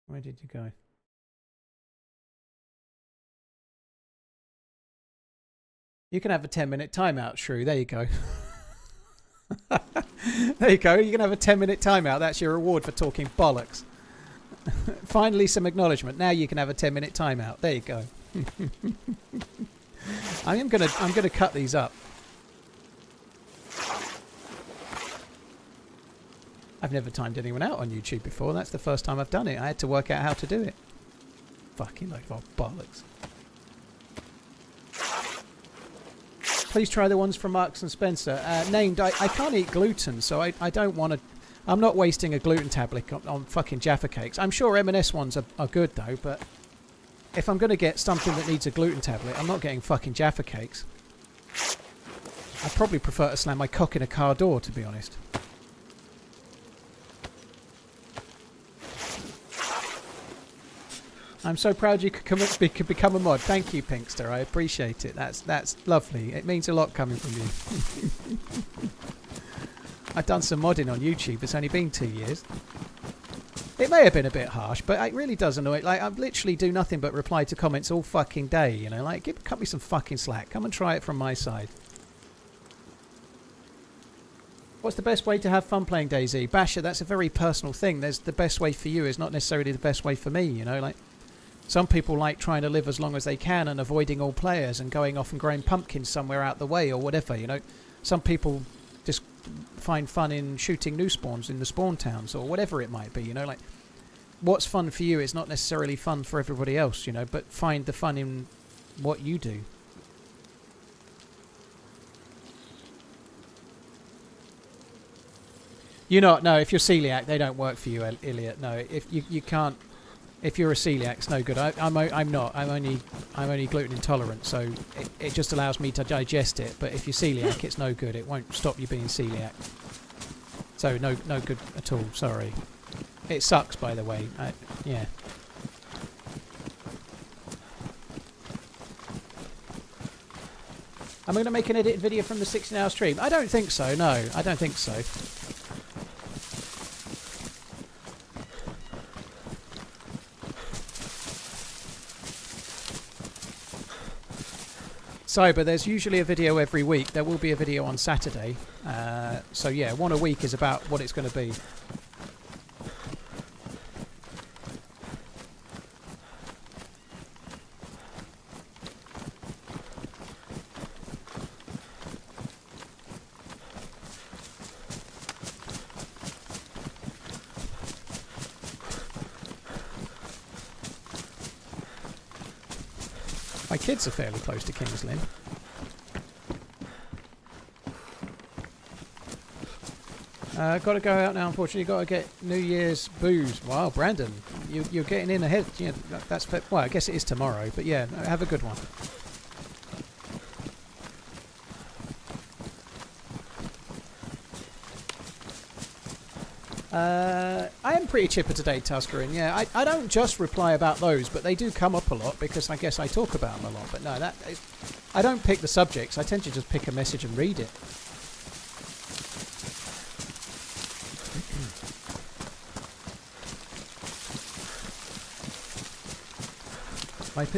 Where did you go? You can have a 10-minute timeout, Shrew. There you go. There you go. You can have a 10-minute timeout. That's your reward for talking bollocks. Finally, some acknowledgement. Now you can have a 10-minute timeout. There you go. I'm gonna cut these up. I've never timed anyone out on YouTube before. That's the first time I've done it. I had to work out how to do it. Fucking load of bollocks. Please try the ones from Marks and Spencer. Named, I can't eat gluten, so I don't want to... I'm not wasting a gluten tablet on fucking Jaffa cakes. I'm sure M&S ones are good, though, but if I'm going to get something that needs a gluten tablet, I'm not getting fucking Jaffa cakes. I'd probably prefer to slam my cock in a car door, to be honest. I'm so proud you could become a mod. Thank you, Pinkster. I appreciate it. That's lovely. It means a lot coming from you. I've done some modding on YouTube. It's only been 2 years. It may have been a bit harsh, but it really does annoy. Like, I literally do nothing but reply to comments all fucking day, you know? Like, cut me some fucking slack. Come and try it from my side. What's the best way to have fun playing DayZ? Basher, that's a very personal thing. The best way for you is not necessarily the best way for me, you know? Like, some people like trying to live as long as they can and avoiding all players and going off and growing pumpkins somewhere out the way or whatever, you know. Some people just find fun in shooting new spawns in the spawn towns or whatever it might be, you know, like what's fun for you is not necessarily fun for everybody else, you know, but find the fun in what you do. You're not, no, if you're celiac, they don't work for you, Elliot. No, if you can't, if you're a celiac, it's no good. I'm not. I'm only gluten intolerant, so it just allows me to digest it. But if you're celiac, it's no good. It won't stop you being celiac. So no good at all. Sorry. It sucks, by the way. Yeah. Am I going to make an edited video from the 16-hour stream? I don't think so. No, I don't think so. So, but there's usually a video every week. There will be a video on Saturday. So yeah, one a week is about what it's going to be. My kids are fairly close to King's Lynn. Got to go out now, unfortunately. Got to get New Year's booze. Wow, Brandon, you're getting in ahead. Yeah, that's well, I guess it is tomorrow, but yeah, have a good one. I am pretty chipper today, Tuscarin. Yeah, I don't just reply about those, but they do come up a lot because I guess I talk about them a lot. But no, I don't pick the subjects. I tend to just pick a message and read it.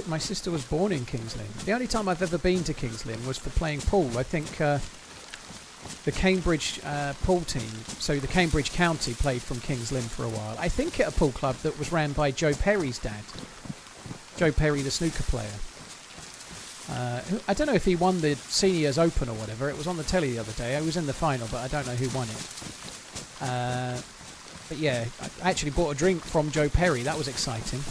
My sister was born in King's Lynn. The only time I've ever been to King's Lynn was for playing pool. I think the Cambridge pool team, so the Cambridge County played from King's Lynn for a while. I think at a pool club that was ran by Joe Perry's dad. Joe Perry, the snooker player. I don't know if he won the Seniors Open or whatever. It was on the telly the other day. I was in the final, but I don't know who won it. But yeah, I actually bought a drink from Joe Perry. That was exciting.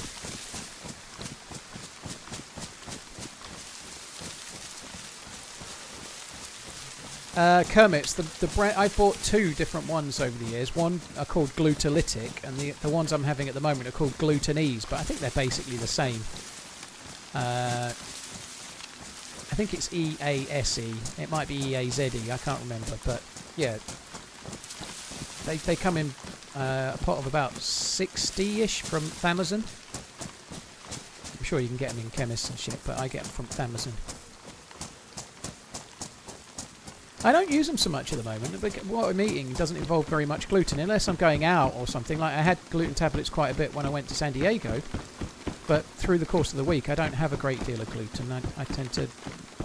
Kermit's, the brand, I bought two different ones over the years. One are called Glutalytic, and the ones I'm having at the moment are called Glutanese, but I think they're basically the same. I think it's EASE. It might be EAZE. I can't remember, but yeah, they come in a pot of about 60-ish from Amazon. I'm sure you can get them in chemists and shit, but I get them from Amazon. I don't use them so much at the moment, but what I'm eating doesn't involve very much gluten, unless I'm going out or something. Like I had gluten tablets quite a bit when I went to San Diego, but through the course of the week I don't have a great deal of gluten. I tend to,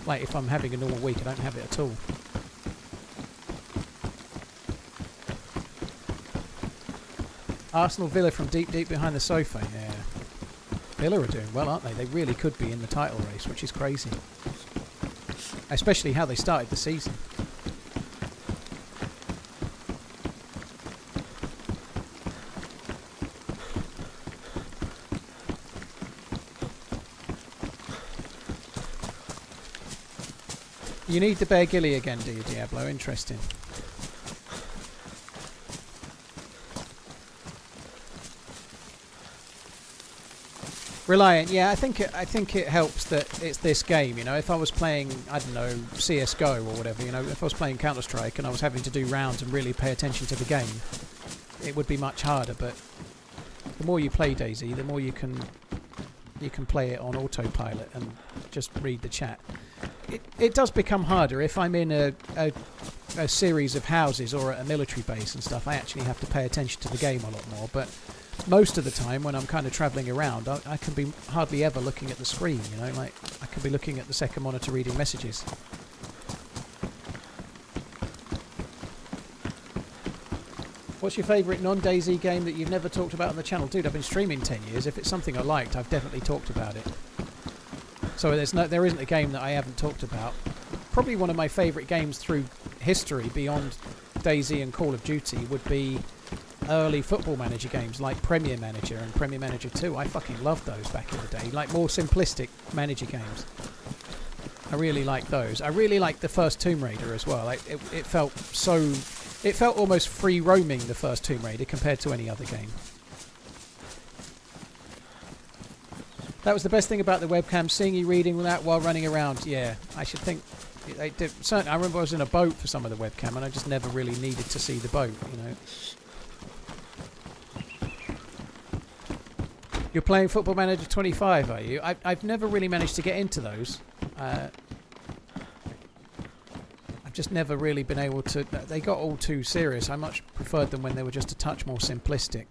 like if I'm having a normal week, I don't have it at all. Arsenal Villa from deep behind the sofa, yeah. Villa are doing well, aren't they? They really could be in the title race, which is crazy. Especially how they started the season. You need the Bear Gilly again, do you, Diablo? Interesting. Reliant, yeah, I think it helps that it's this game, you know. If I was playing, I don't know, CS:GO or whatever, you know, if I was playing Counter-Strike and I was having to do rounds and really pay attention to the game, it would be much harder. But the more you play DayZ, the more you can play it on autopilot and just read the chat. It does become harder if I'm in a series of houses or at a military base and stuff. I actually have to pay attention to the game a lot more, but most of the time when I'm kind of travelling around, I can be hardly ever looking at the screen, you know, like I can be looking at the second monitor reading messages. What's your favourite non-DayZ game that you've never talked about on the channel? Dude, I've been streaming 10 years. If it's something I liked, I've definitely talked about it. So there isn't a game that I haven't talked about. Probably one of my favourite games through history, beyond DayZ and Call of Duty would be early Football Manager games like Premier Manager and Premier Manager 2. I fucking loved those back in the day, like more simplistic manager games. I really liked those. I really liked the first Tomb Raider as well. It felt so... It felt almost free roaming, the first Tomb Raider, compared to any other game. That was the best thing about the webcam, seeing you reading that while running around. Yeah, I should think... Certainly, I remember I was in a boat for some of the webcam and I just never really needed to see the boat, you know. You're playing Football Manager 25, are you? I've never really managed to get into those. I've just never really been able to... They got all too serious. I much preferred them when they were just a touch more simplistic.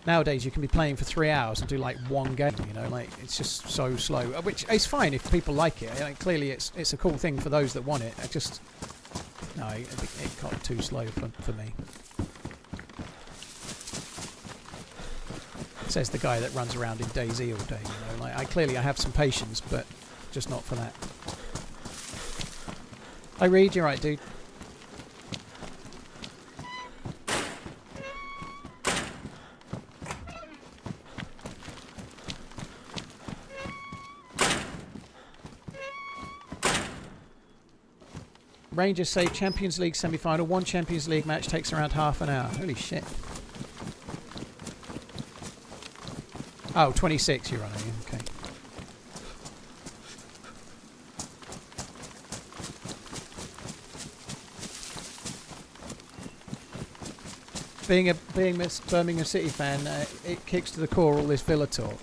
Nowadays you can be playing for 3 hours and do like one game, you know, like it's just so slow. Which is fine if people like it. Like, clearly it's a cool thing for those that want it. I just... No, it got too slow for me. Says the guy that runs around in DayZ all day, you know. Like, I have some patience, but just not for that. I read, you're right, dude. Rangers say Champions League semi-final. One Champions League match takes around half an hour. Holy shit. Oh, 26 you're running, okay. Being a Birmingham City fan, it kicks to the core all this Villa talk.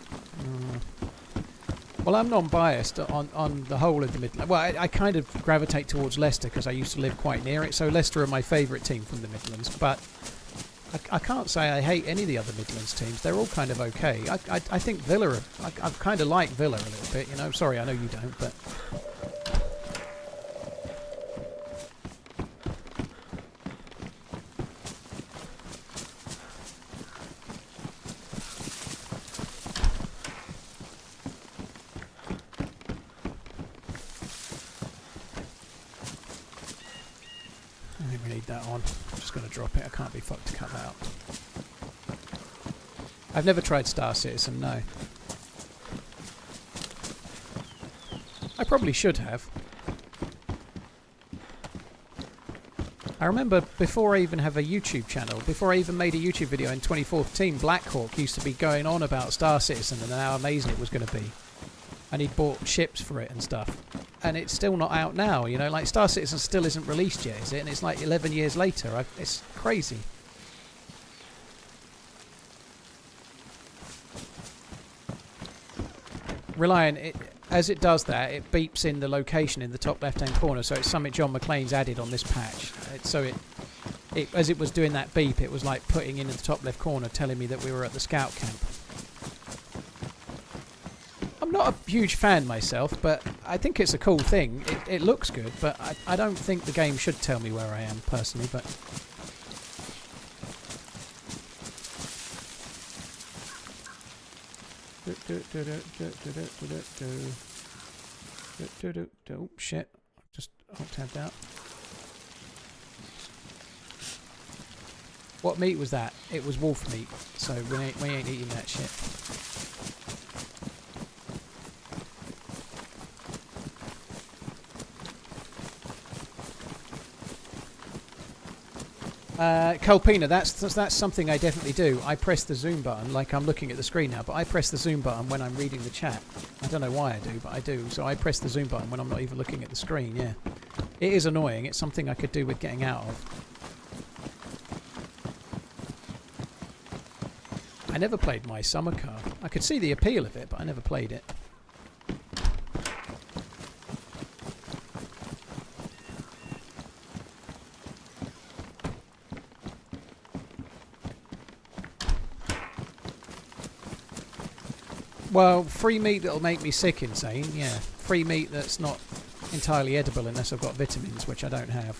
Well, I'm non-biased on the whole of the Midlands. Well, I kind of gravitate towards Leicester because I used to live quite near it, so Leicester are my favourite team from the Midlands, but I can't say I hate any of the other Midlands teams. They're all kind of okay. I think Villa, I kind of like Villa a little bit, you know. Sorry, I know you don't, but... I think we need that on. I'm just going to drop it. I can't be fucked to cut that up. I've never tried Star Citizen, no. I probably should have. I remember before I even have a YouTube channel, before I even made a YouTube video in 2014, Blackhawk used to be going on about Star Citizen and how amazing it was going to be. And he'd bought ships for it and stuff. And it's still not out now, you know, like Star Citizen still isn't released yet, is it? And it's like 11 years later. It's crazy. Reliant, as it does that, it beeps in the location in the top left-hand corner, so it's something John McClane's added on this patch. As it was doing that beep, it was like putting in the top left corner, telling me that we were at the scout camp. I'm not a huge fan myself, but I think it's a cool thing. It looks good, but I don't think the game should tell me where I am, personally, but... Oh, shit. Just alt-tabbed out. What meat was that? It was wolf meat, so we ain't eating that shit. Colpina, that's something I definitely do. I press the zoom button, like I'm looking at the screen now, but I press the zoom button when I'm reading the chat. I don't know why I do, but I do. So I press the zoom button when I'm not even looking at the screen, yeah. It is annoying. It's something I could do with getting out of. I never played My Summer Car. I could see the appeal of it, but I never played it. Well, free meat that'll make me sick, insane, yeah. Free meat that's not entirely edible unless I've got vitamins, which I don't have.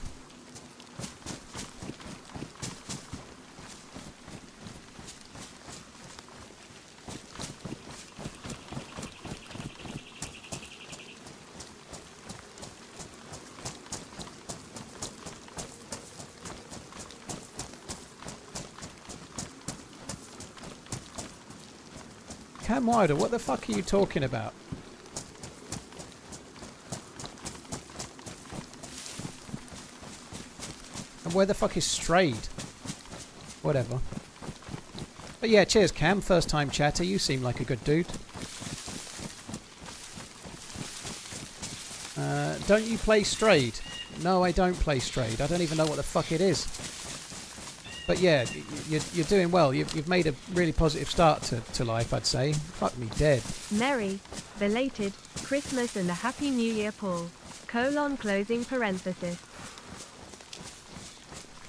Cam Wilder, what the fuck are you talking about? And where the fuck is Strayed? Whatever. But yeah, cheers Cam, first time chatter, you seem like a good dude. Don't you play Strayed? No, I don't play Strayed. I don't even know what the fuck it is. But yeah, you're doing well. You've made a really positive start to life, I'd say. Fuck me dead. Merry, belated, Christmas and a Happy New Year, Paul. Closing parenthesis.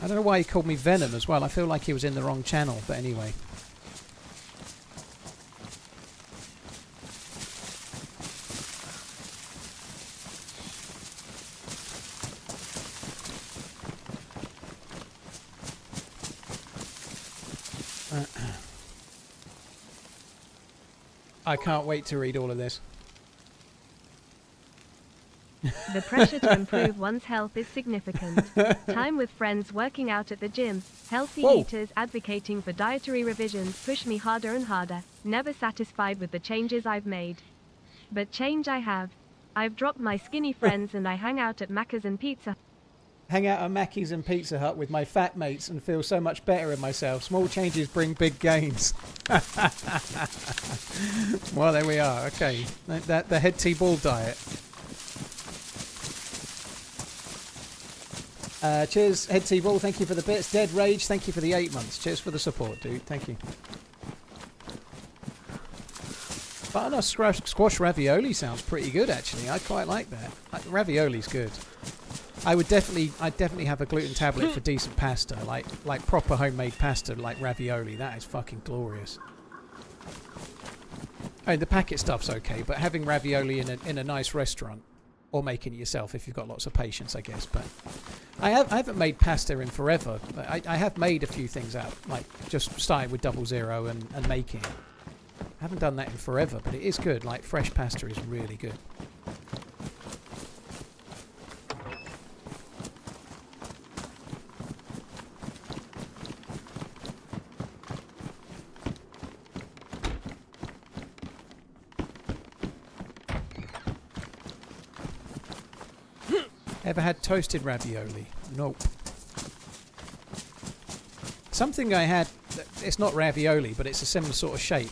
I don't know why he called me Venom as well. I feel like he was in the wrong channel, but anyway. I can't wait to read all of this. The pressure to improve one's health is significant. Time with friends, working out at the gym, healthy eaters advocating for dietary revisions push me harder and harder, never satisfied with the changes I've made. But change I have. I've dropped my skinny friends and I hang out at Macca's and Pizza. Hang out at Mackey's and Pizza Hut with my fat mates and feel so much better in myself. Small changes bring big gains. Well, there we are. Okay. The head T-ball diet. Cheers, Head T-ball. Thank you for the bits. Dead Rage, thank you for the 8 months. Cheers for the support, dude. Thank you. Butternut squash ravioli sounds pretty good, actually. I quite like that. Ravioli's good. I'd definitely have a gluten tablet for decent pasta, like proper homemade pasta, like ravioli. That is fucking glorious. I mean, the packet stuff's okay, but having ravioli in a nice restaurant, or making it yourself if you've got lots of patience, I guess. But I haven't made pasta in forever. I have made a few things out, like just starting with 00 and making it. I haven't done that in forever, but it is good. Like fresh pasta is really good. Ever had toasted ravioli? Nope. Something I had, it's not ravioli, but it's a similar sort of shape.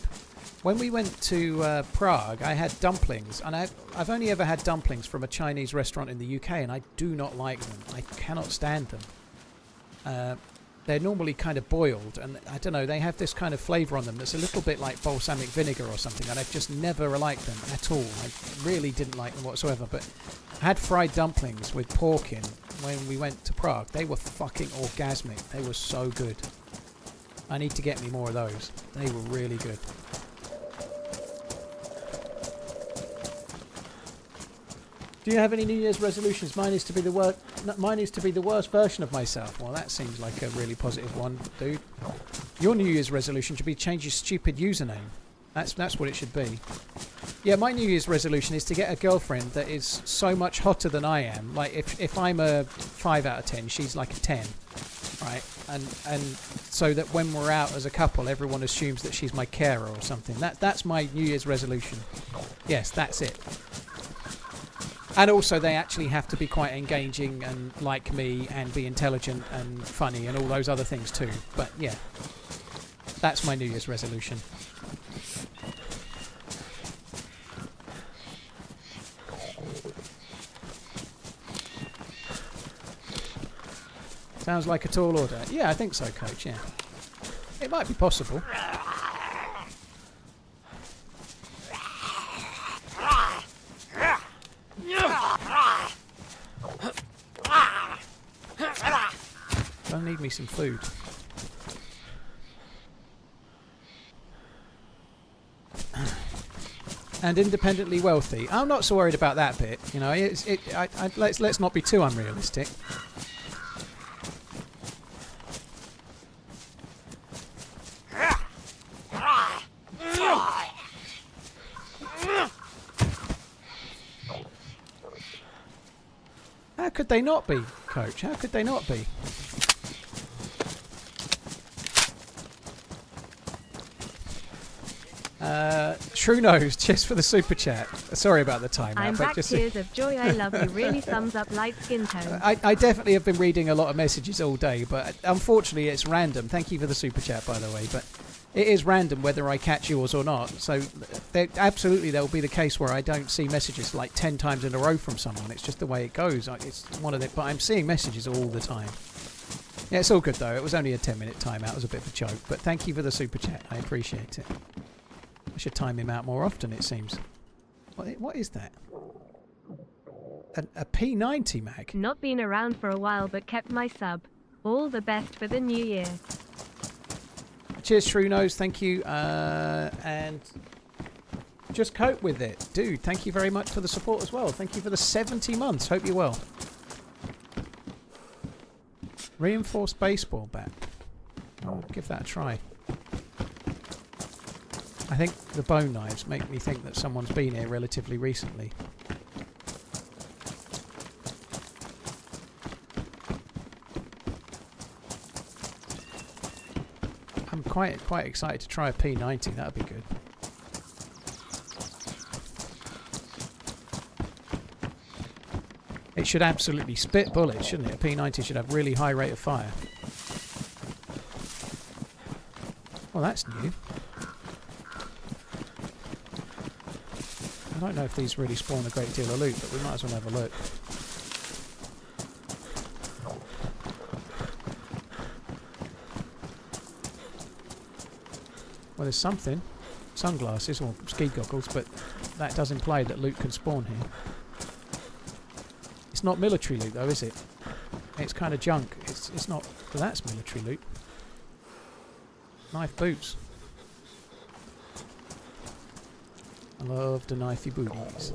When we went to Prague, I had dumplings, and I've only ever had dumplings from a Chinese restaurant in the UK, and I do not like them. I cannot stand them. They're normally kind of boiled, and I don't know, they have this kind of flavour on them that's a little bit like balsamic vinegar or something, and I've just never liked them at all. I really didn't like them whatsoever, but I had fried dumplings with pork in when we went to Prague. They were fucking orgasmic. They were so good. I need to get me more of those. They were really good. Do you have any New Year's resolutions? Mine is to be the worst version of myself. Well, that seems like a really positive one, dude. Your New Year's resolution should be change your stupid username. That's what it should be. Yeah, my New Year's resolution is to get a girlfriend that is so much hotter than I am. Like if I'm a 5 out of 10, she's like a 10, right? And so that when we're out as a couple, everyone assumes that she's my carer or something. That's my New Year's resolution. Yes, that's it. And also, they actually have to be quite engaging and like me and be intelligent and funny and all those other things too. But yeah, that's my New Year's resolution. Sounds like a tall order. Yeah, I think so, Coach, yeah. It might be possible. I need me some food. And independently wealthy. I'm not so worried about that bit. You know, let's not be too unrealistic. How could they not be, Coach? How could they not be? Shrew Nose, cheers for the super chat. Sorry about the timeout. I'm but back. just Tears of joy. I love you. Really thumbs up. Light skin tone. I definitely have been reading a lot of messages all day, but unfortunately it's random. Thank you for the super chat, by the way. But it is random whether I catch yours or not. So absolutely there will be the case where I don't see messages like 10 times in a row from someone. It's just the way it goes. It's one of the. But I'm seeing messages all the time. Yeah, it's all good though. It was only a 10-minute timeout. It was a bit of a joke. But thank you for the super chat. I appreciate it. I should time him out more often, it seems. What is that? A P90 mag? Not been around for a while, but kept my sub. All the best for the new year. Cheers, Shrew Nose. Thank you. And just cope with it. Dude, thank you very much for the support as well. Thank you for the 70 months. Hope you're well. Reinforced baseball bat. I'll give that a try. I think the bone knives make me think that someone's been here relatively recently. I'm quite excited to try a P90. That would be good. It should absolutely spit bullets, shouldn't it? A P90 should have really high rate of fire. Well, that's new. I don't know if these really spawn a great deal of loot, but we might as well have a look. Well, there's something. Sunglasses or ski goggles, but that does imply that loot can spawn here. It's not military loot though, is it? It's kind of junk. It's not... Well, that's military loot. Knife boots. I love the knifey booties.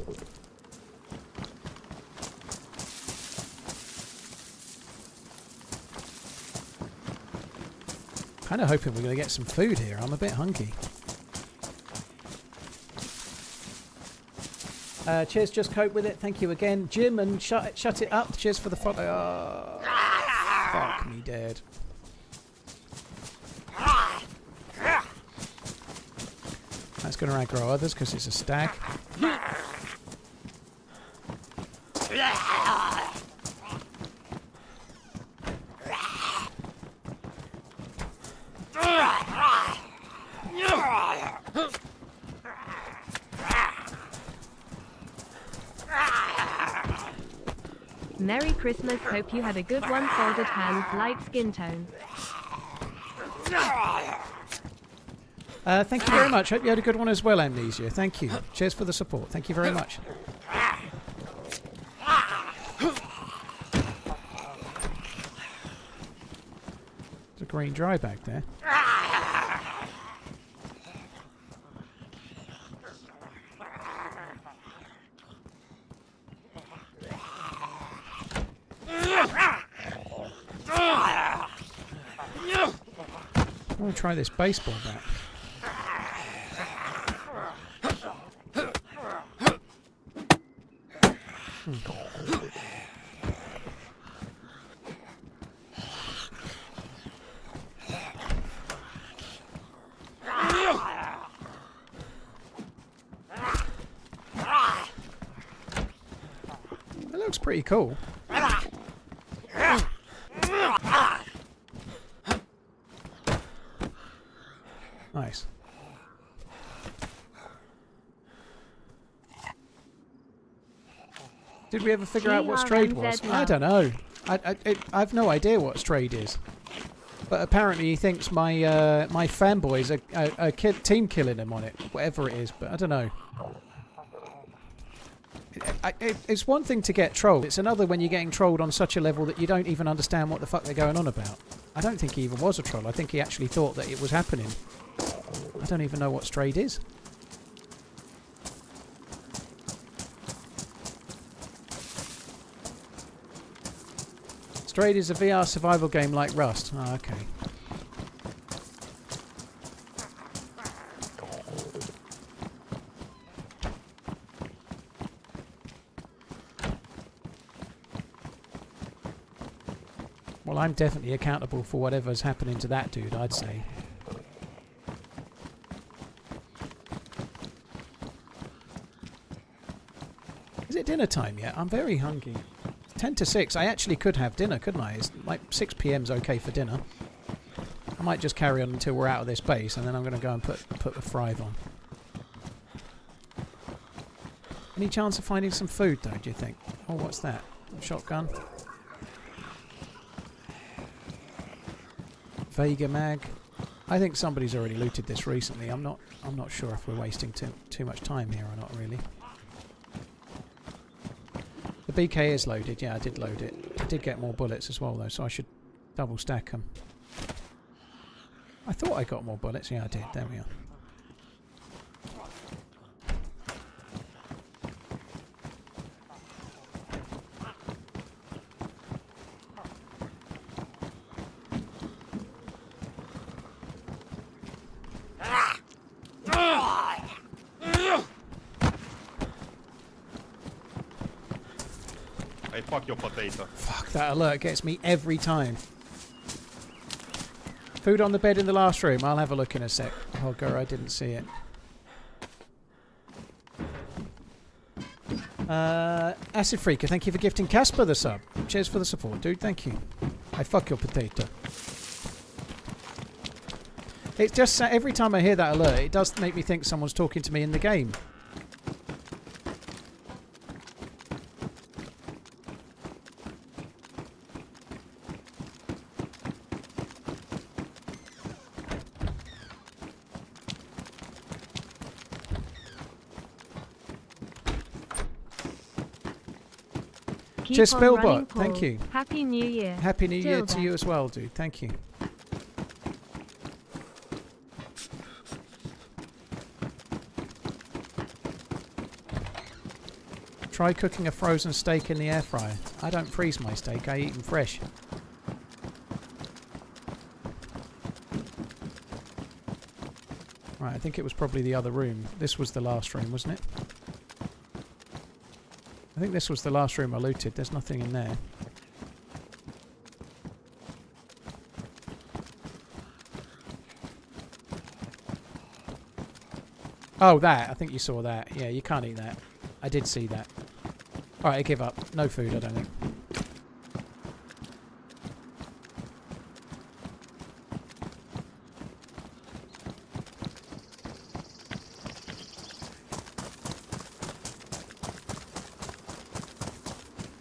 Kind of hoping we're going to get some food here. I'm a bit hungry. Cheers, just cope with it. Thank you again. Jim and shut it up. Cheers for the follow. Oh, fuck me dead. That's going to aggro others because it's a stag. Merry Christmas. Hope you had a good one. Folded hands. Light skin tone. Thank you very much. Hope you had a good one as well, Amnesia. Thank you. Cheers for the support. Thank you very much. There's a green dry bag there. I want to try this baseball bat. That looks pretty cool. Nice. Did we ever figure out what Strayed was? I don't know. I've no idea what Strayed is. But apparently he thinks my my fanboys are team killing him on it. Whatever it is, but I don't know. It's one thing to get trolled. It's another when you're getting trolled on such a level that you don't even understand what the fuck they're going on about. I don't think he even was a troll. I think he actually thought that it was happening. I don't even know what Strayed is. Strayed is a VR survival game like Rust. Oh, okay. Well, I'm definitely accountable for whatever's happening to that dude, I'd say. dinner time yet? I'm very hungry. 10 to 6. I actually could have dinner, couldn't I? It's like 6 p.m.'s okay for dinner. I might just carry on until we're out of this base, and then I'm going to go and put the thrive on. Any chance of finding some food, though, do you think? Oh, what's that? Shotgun. Vega mag. I think somebody's already looted this recently. I'm not sure if we're wasting too much time here or not, really. The BK is loaded. Yeah, I did load it. I did get more bullets as well, though, so I should double stack them. I thought I got more bullets. Yeah, I did. There we are. Hey, fuck your potato. Fuck, that alert gets me every time. Food on the bed in the last room. I'll have a look in a sec. Hogger, I didn't see it. Acid Freaker, thank you for gifting Casper the sub. Cheers for the support, dude. Thank you. I fuck your potato. It's just every time I hear that alert, it does make me think someone's talking to me in the game. Cheers, Spillbot. Thank you. Happy New Year. Happy New Year to Tilda. you as well, dude. Thank you. Try cooking a frozen steak in the air fryer. I don't freeze my steak. I eat them fresh. Right, I think it was probably the other room. This was the last room, wasn't it? I think this was the last room I looted. There's nothing in there. Oh, that. I think you saw that. Yeah, you can't eat that. I did see that. Alright, I give up. No food, I don't think.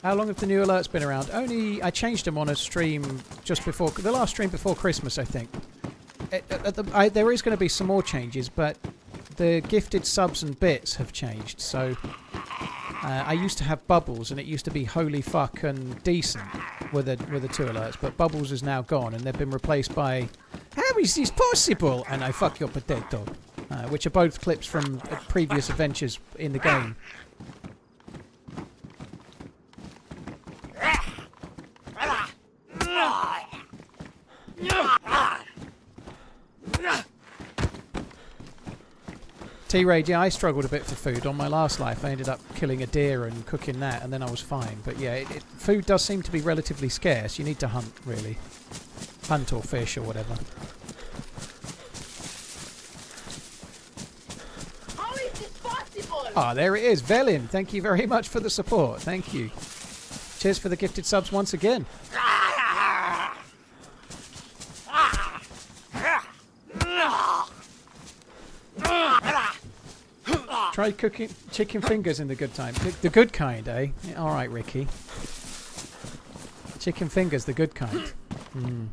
How long have the new alerts been around? Only, I changed them on a stream just before, the last stream before Christmas, I think. There is going to be some more changes, but the gifted subs and bits have changed. So I used to have bubbles, and it used to be holy fuck and decent were the two alerts, but bubbles is now gone, and they've been replaced by how is this possible? And I fuck your potato, which are both clips from previous adventures in the game. T-Raid, yeah, I struggled a bit for food. On my last life, I ended up killing a deer and cooking that, and then I was fine. But yeah, food does seem to be relatively scarce. You need to hunt, really. Hunt or fish or whatever. How is this possible? Ah, there it is. Velin, thank you very much for the support. Thank you. Cheers for the gifted subs once again. Try cooking chicken fingers in the good time. The good kind, eh? Yeah, all right, Ricky. Chicken fingers, the good kind. Mm.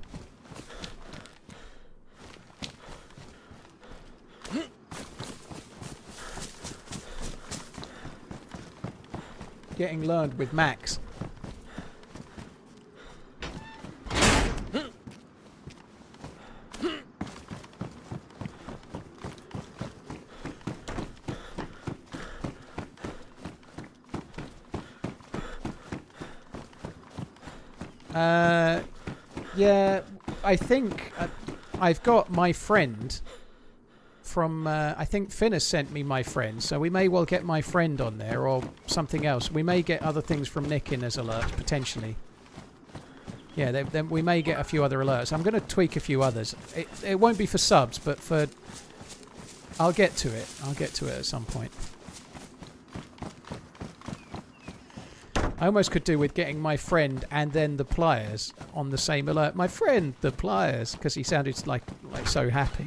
Getting learned with Max. Yeah, I think I've got my friend from, I think Finn has sent me my friend, so we may well get my friend on there or something else. We may get other things from Nick in as alerts, potentially. Yeah, then we may get a few other alerts. I'm going to tweak a few others. It won't be for subs, but for... I'll get to it. I'll get to it at some point. I almost could do with getting my friend and then the pliers on the same alert. My friend, the pliers, because he sounded like so happy.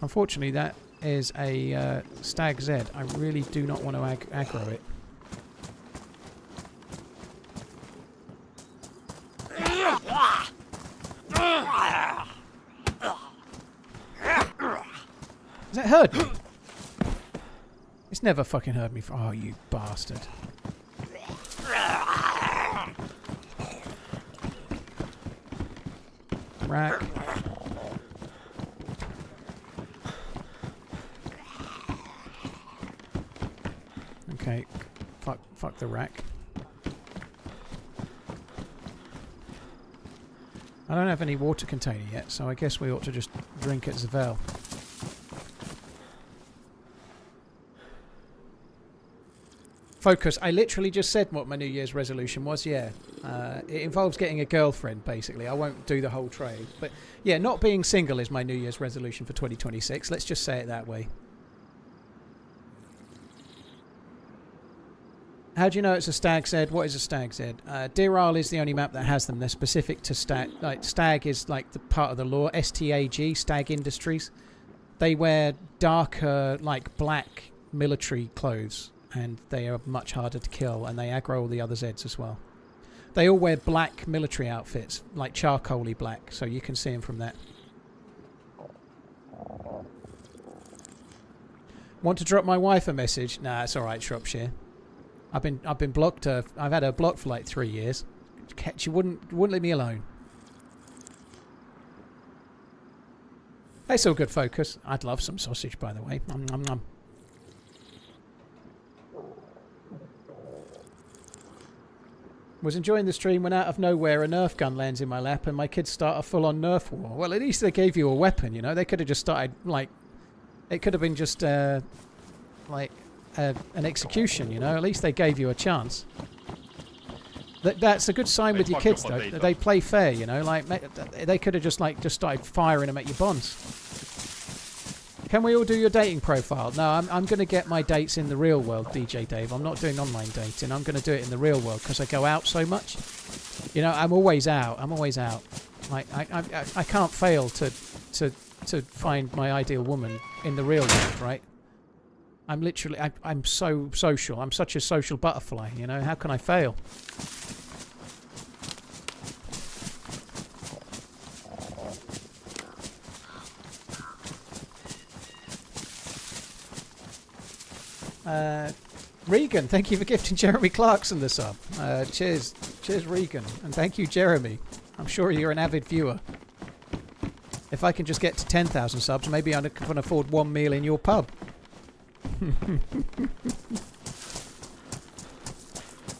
Unfortunately, that is a Stag Z. I really do not want to aggro it. Has it heard me? It's never fucking heard me. Oh, you bastard. Rack. Okay. Fuck the rack. I don't have any water container yet, so I guess we ought to just drink at Zvel. Focus. I literally just said what my New Year's resolution was, yeah. It involves getting a girlfriend, basically. I won't do the whole trade. But, yeah, not being single is my New Year's resolution for 2026. Let's just say it that way. How do you know it's a Stag Z? What is a Stag Z? Deerisle is the only map that has them. They're specific to Stag. Like, Stag is like the part of the law. STAG, Stag Industries. They wear darker, like black military clothes. And they are much harder to kill, and they aggro all the other Zeds as well. They all wear black military outfits, like charcoaly black, so you can see them from that. Want to drop my wife a message? Nah, it's all right, Shropshire. I've been blocked. I've had her blocked for like 3 years. She wouldn't leave me alone. It's all good, Focus. I'd love some sausage, by the way. Nom, nom, nom. Was enjoying the stream when out of nowhere a Nerf gun lands in my lap and my kids start a full-on Nerf war. Well, at least they gave you a weapon, you know. They could have just started, like... It could have been just, like, an execution, you know. At least they gave you a chance. That's a good sign with your kids, though. They play fair, you know. Like, they could have just started firing them at your bonds. Can we all do your dating profile? No, I'm going to get my dates in the real world, DJ Dave. I'm not doing online dating. I'm going to do it in the real world because I go out so much. You know, I'm always out. Like I can't fail to find my ideal woman in the real world, right? I'm so social. I'm such a social butterfly. You know, how can I fail? Regan, thank you for gifting Jeremy Clarkson the sub. Cheers, Regan, and thank you, Jeremy. I'm sure you're an avid viewer. If I can just get to 10,000 subs, maybe I can afford one meal in your pub.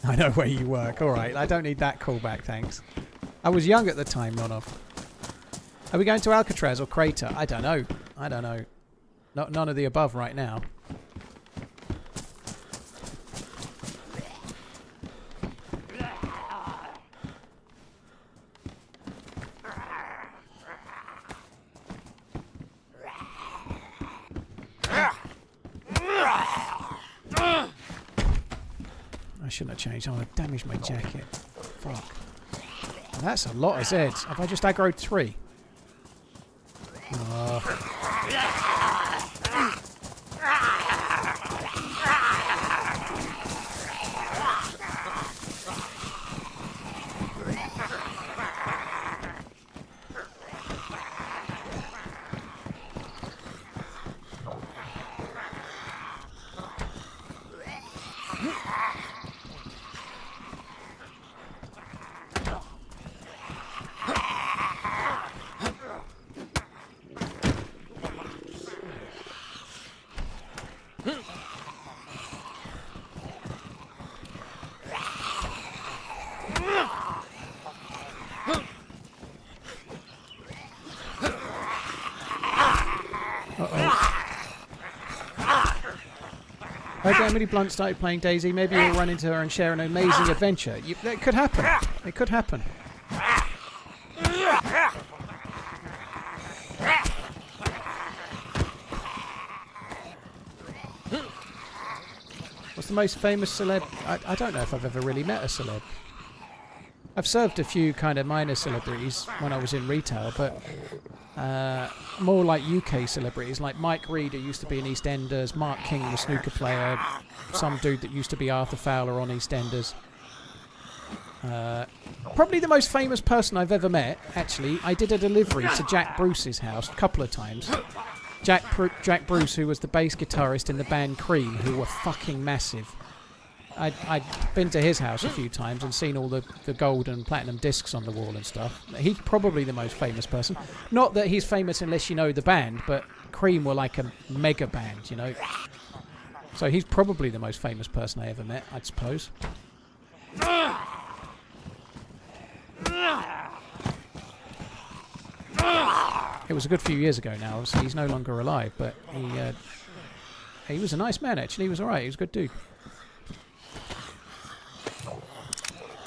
I know where you work. All right, I don't need that callback, thanks. I was young at the time, Nonov. Are we going to Alcatraz or Crater? I don't know. None of the above right now. I shouldn't have changed. Oh, I damaged my jacket. Fuck. That's a lot of Zeds. Have I just aggroed 3? Oh. Hope Emily Blunt started playing DayZ. Maybe you'll run into her and share an amazing adventure. It could happen. It could happen. most famous celeb? I don't know if I've ever really met a celeb. I've served a few kind of minor celebrities when I was in retail, but more like UK celebrities, like Mike Reed, who used to be in EastEnders, Mark King, the snooker player, some dude that used to be Arthur Fowler on EastEnders. Probably the most famous person I've ever met, actually, I did a delivery to Jack Bruce's house a couple of times. Jack Bruce, who was the bass guitarist in the band Cream, who were fucking massive. I'd been to his house a few times and seen all the gold and platinum discs on the wall and stuff. He's probably the most famous person. Not that he's famous unless you know the band, but Cream were like a mega band, you know. So he's probably the most famous person I ever met, I'd suppose. It was a good few years ago now, obviously he's no longer alive, but he was a nice man actually, he was alright, he was a good dude.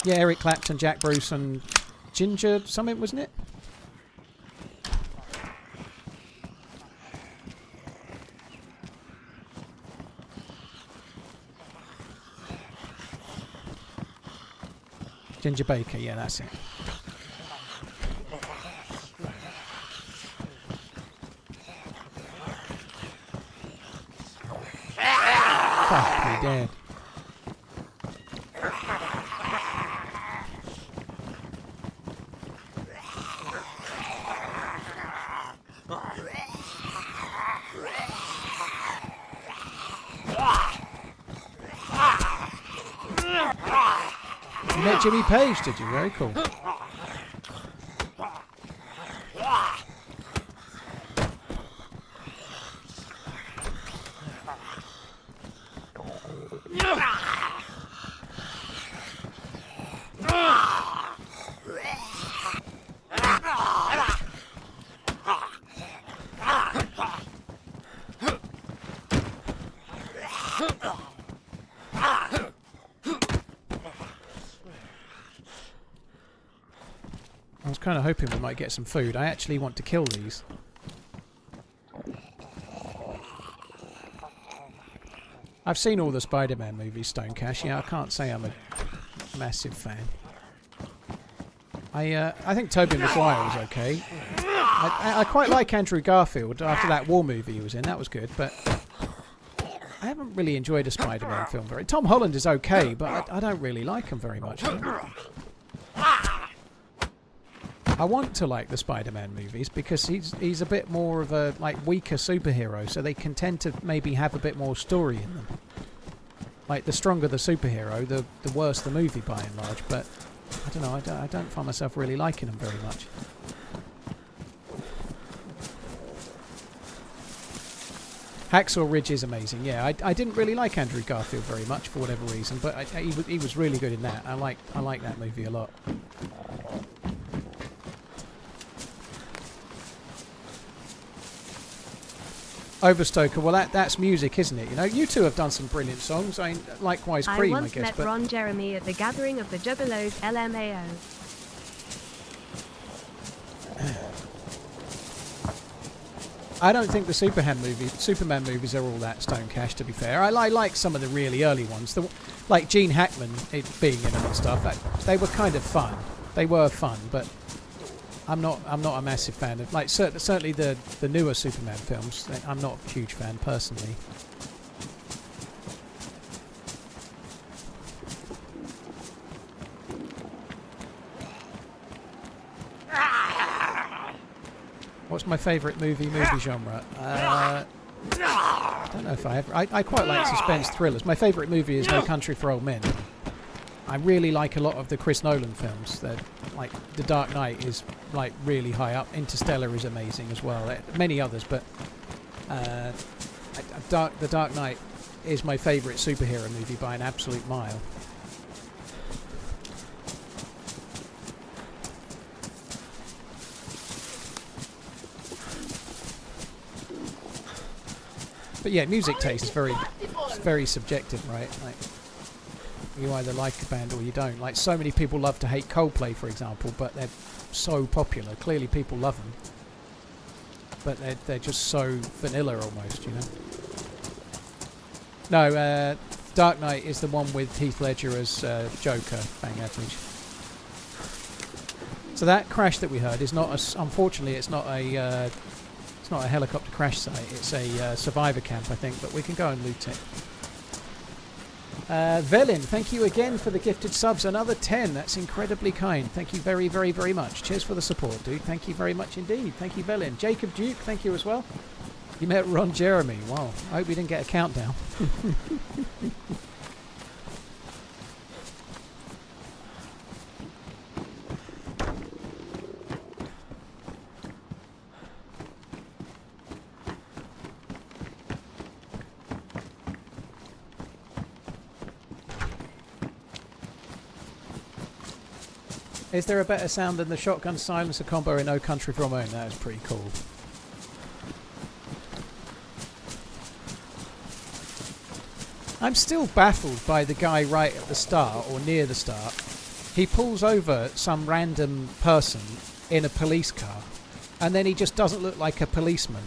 Yeah, Eric Clapton, Jack Bruce and Ginger something, wasn't it? Ginger Baker, yeah, that's it. Fuck me dead. You met Jimmy Page, did you? Very cool. I was kind of hoping we might get some food. I actually want to kill these. I've seen all the Spider-Man movies, Stonecash. Yeah, I can't say I'm a massive fan. I think Tobey Maguire was okay. I quite like Andrew Garfield after that war movie he was in. That was good, but I haven't really enjoyed a Spider-Man film very. Tom Holland is okay, but I don't really like him very much. I want to like the Spider-Man movies because he's a bit more of a weaker superhero, so they can tend to maybe have a bit more story in them. Like the stronger the superhero, the worse the movie by and large. But I don't know. I don't find myself really liking them very much. Hacksaw Ridge is amazing. Yeah, I didn't really like Andrew Garfield very much for whatever reason, but he was really good in that. I like that movie a lot. Overstoker, well that's music, isn't it? You know, you two have done some brilliant songs. Likewise Cream, I guess. I once met Ron Jeremy at the gathering of the Juggalos LMAO. I don't think the Superman movies are all that Stonecash, to be fair. I like some of the really early ones. Like Gene Hackman being in them and stuff. They were kind of fun. They were fun, but I'm not a massive fan of certainly the newer Superman films. I'm not a huge fan personally. What's my favourite movie genre? I don't know if I have. I quite like suspense thrillers. My favourite movie is No Country for Old Men. I really like a lot of the Chris Nolan films. Like The Dark Knight is really high up. Interstellar is amazing as well. Many others, but The Dark Knight is my favourite superhero movie by an absolute mile. But yeah, music taste is very subjective, right? Like, you either like a band or you don't. Like, so many people love to hate Coldplay, for example, but they're so popular. Clearly people love them. But they're just so vanilla almost, you know? No, Dark Knight is the one with Heath Ledger as Joker, bang average. So that crash that we heard is not a, unfortunately it's not a helicopter crash site. It's a survivor camp, I think, but we can go and loot it. Velin, thank you again for the gifted subs. Another 10. That's incredibly kind. Thank you very, very, very much. Cheers for the support, dude. Thank you very much indeed. Thank you, Velin. Jacob Duke, thank you as well. You met Ron Jeremy. Wow. I hope we didn't get a countdown. Is there a better sound than the shotgun silencer combo in No Country for Old Men? That is pretty cool. I'm still baffled by the guy right at the start, or near the start. He pulls over some random person in a police car, and then he just doesn't look like a policeman.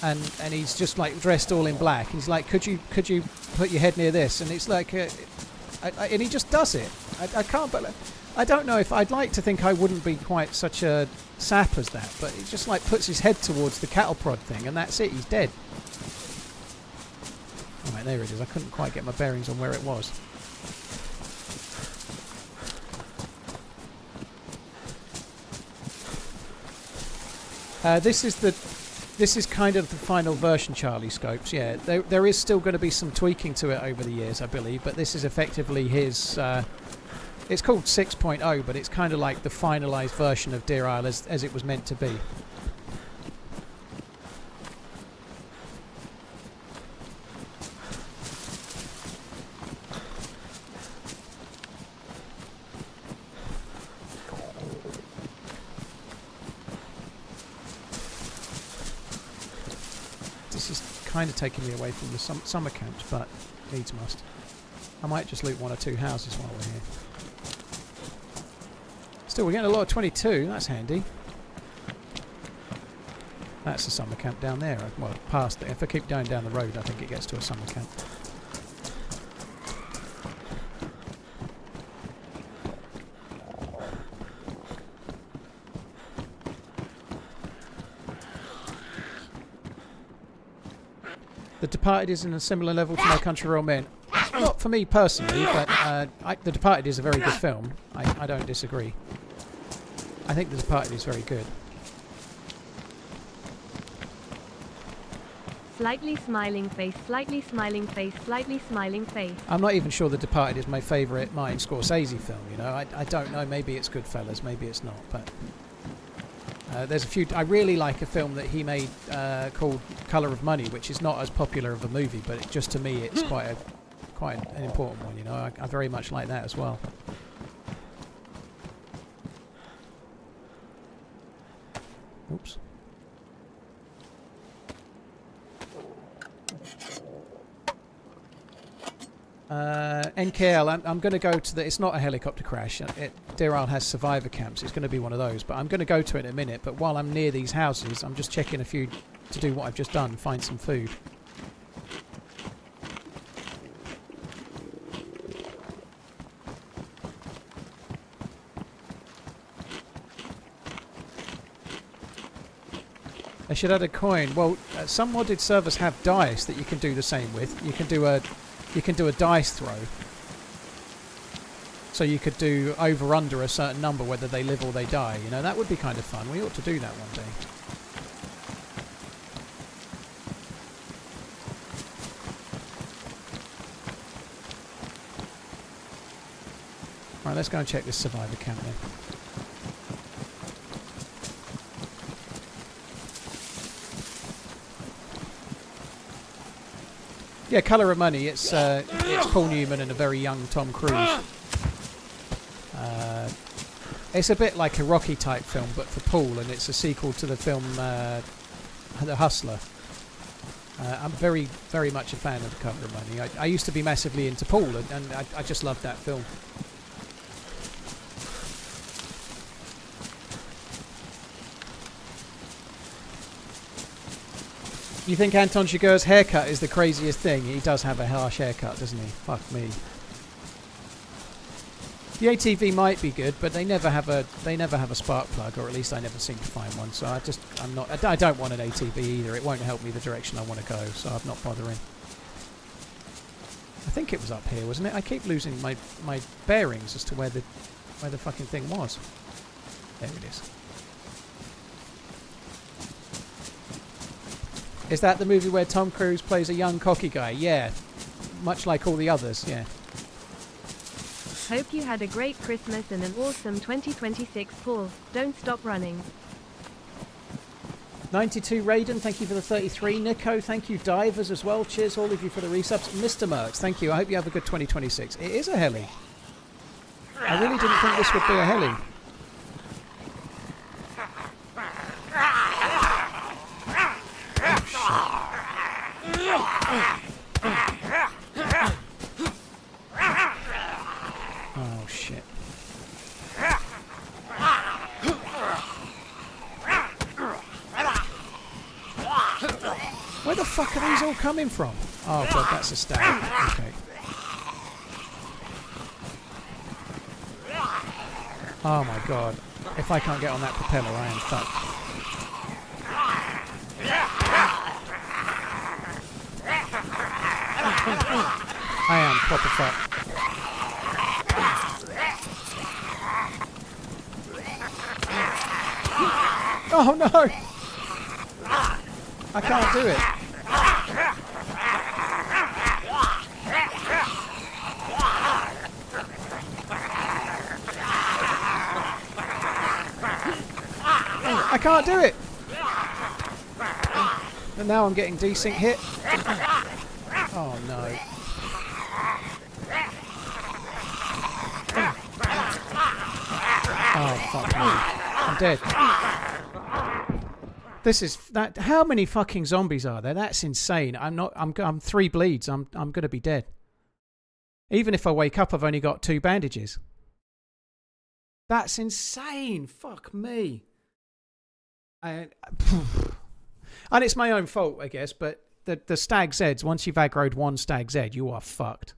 And he's just like dressed all in black. He's like, could you put your head near this? And it's like, and he just does it. I can't believe. I don't know if I'd like to think I wouldn't be quite such a sap as that, but he just like puts his head towards the cattle prod thing, and that's it. He's dead. All right, there it is. I couldn't quite get my bearings on where it was. This is kind of the final version, Charlie Scopes. Yeah, there is still going to be some tweaking to it over the years, I believe, but this is effectively his. It's called 6.0, but it's kind of like the finalised version of Deerisle as it was meant to be. This is kind of taking me away from the summer camps, but needs must. I might just loot 1 or 2 houses while we're here. Still, we're getting a lot of 22. That's handy. That's a summer camp down there. Well, past it. If I keep going down the road, I think it gets to a summer camp. The Departed is in a similar level to No Country for Old Men. Not for me personally, but The Departed is a very good film. I don't disagree. I think The Departed is very good. Slightly smiling face, slightly smiling face, slightly smiling face. I'm not even sure The Departed is my favourite Martin Scorsese film, you know. I don't know, maybe it's Goodfellas, maybe it's not, but... there's a few... I really like a film that he made called Colour of Money, which is not as popular of a movie, but just to me it's quite an important one, you know. I very much like that as well. Oops. NKL, I'm going to go to the... It's not a helicopter crash. Deerisle has survivor camps. It's going to be one of those. But I'm going to go to it in a minute. But while I'm near these houses, I'm just checking a few to do what I've just done. Find some food. I should add a coin. Well, some modded servers have dice that you can do the same with. You can do a dice throw. So you could do over under a certain number, whether they live or they die. You know, that would be kind of fun. We ought to do that one day. Right, let's go and check this survivor camp then. Yeah, Colour of Money. It's Paul Newman and a very young Tom Cruise. It's a bit like a Rocky type film, but for Paul, and it's a sequel to the film The Hustler. I'm very, very much a fan of Colour of Money. I used to be massively into Paul, and I just loved that film. You think Anton Chigurh's haircut is the craziest thing? He does have a harsh haircut, doesn't he? Fuck me. The ATV might be good, but they never have a spark plug, or at least I never seem to find one. So I don't want an ATV either. It won't help me the direction I want to go, so I'm not bothering. I think it was up here, wasn't it? I keep losing my bearings as to where the fucking thing was. There it is. Is that the movie where Tom Cruise plays a young cocky guy? Yeah. Much like all the others, yeah. Hope you had a great Christmas and an awesome 2026, Paul. Don't stop running. 92 Raiden, thank you for the 33. Nico, thank you. Divers as well. Cheers all of you for the resubs. Mr. Mertz, thank you. I hope you have a good 2026. It is a heli. I really didn't think this would be a heli. Oh shit. Where the fuck are these all coming from? Oh god, that's a stag. Okay. Oh my god. If I can't get on that propeller, I am fucked. I am proper fucked. Oh no! I can't do it. I can't do it! And now I'm getting desync hit. Oh no. Oh fuck me. I'm dead. This is that. How many fucking zombies are there? That's insane. I'm 3 bleeds. I'm gonna be dead. Even if I wake up, I've only got 2 bandages. That's insane. Fuck me. And it's my own fault, I guess. But the stag Zeds. Once you've aggroed one stag Z, you are fucked.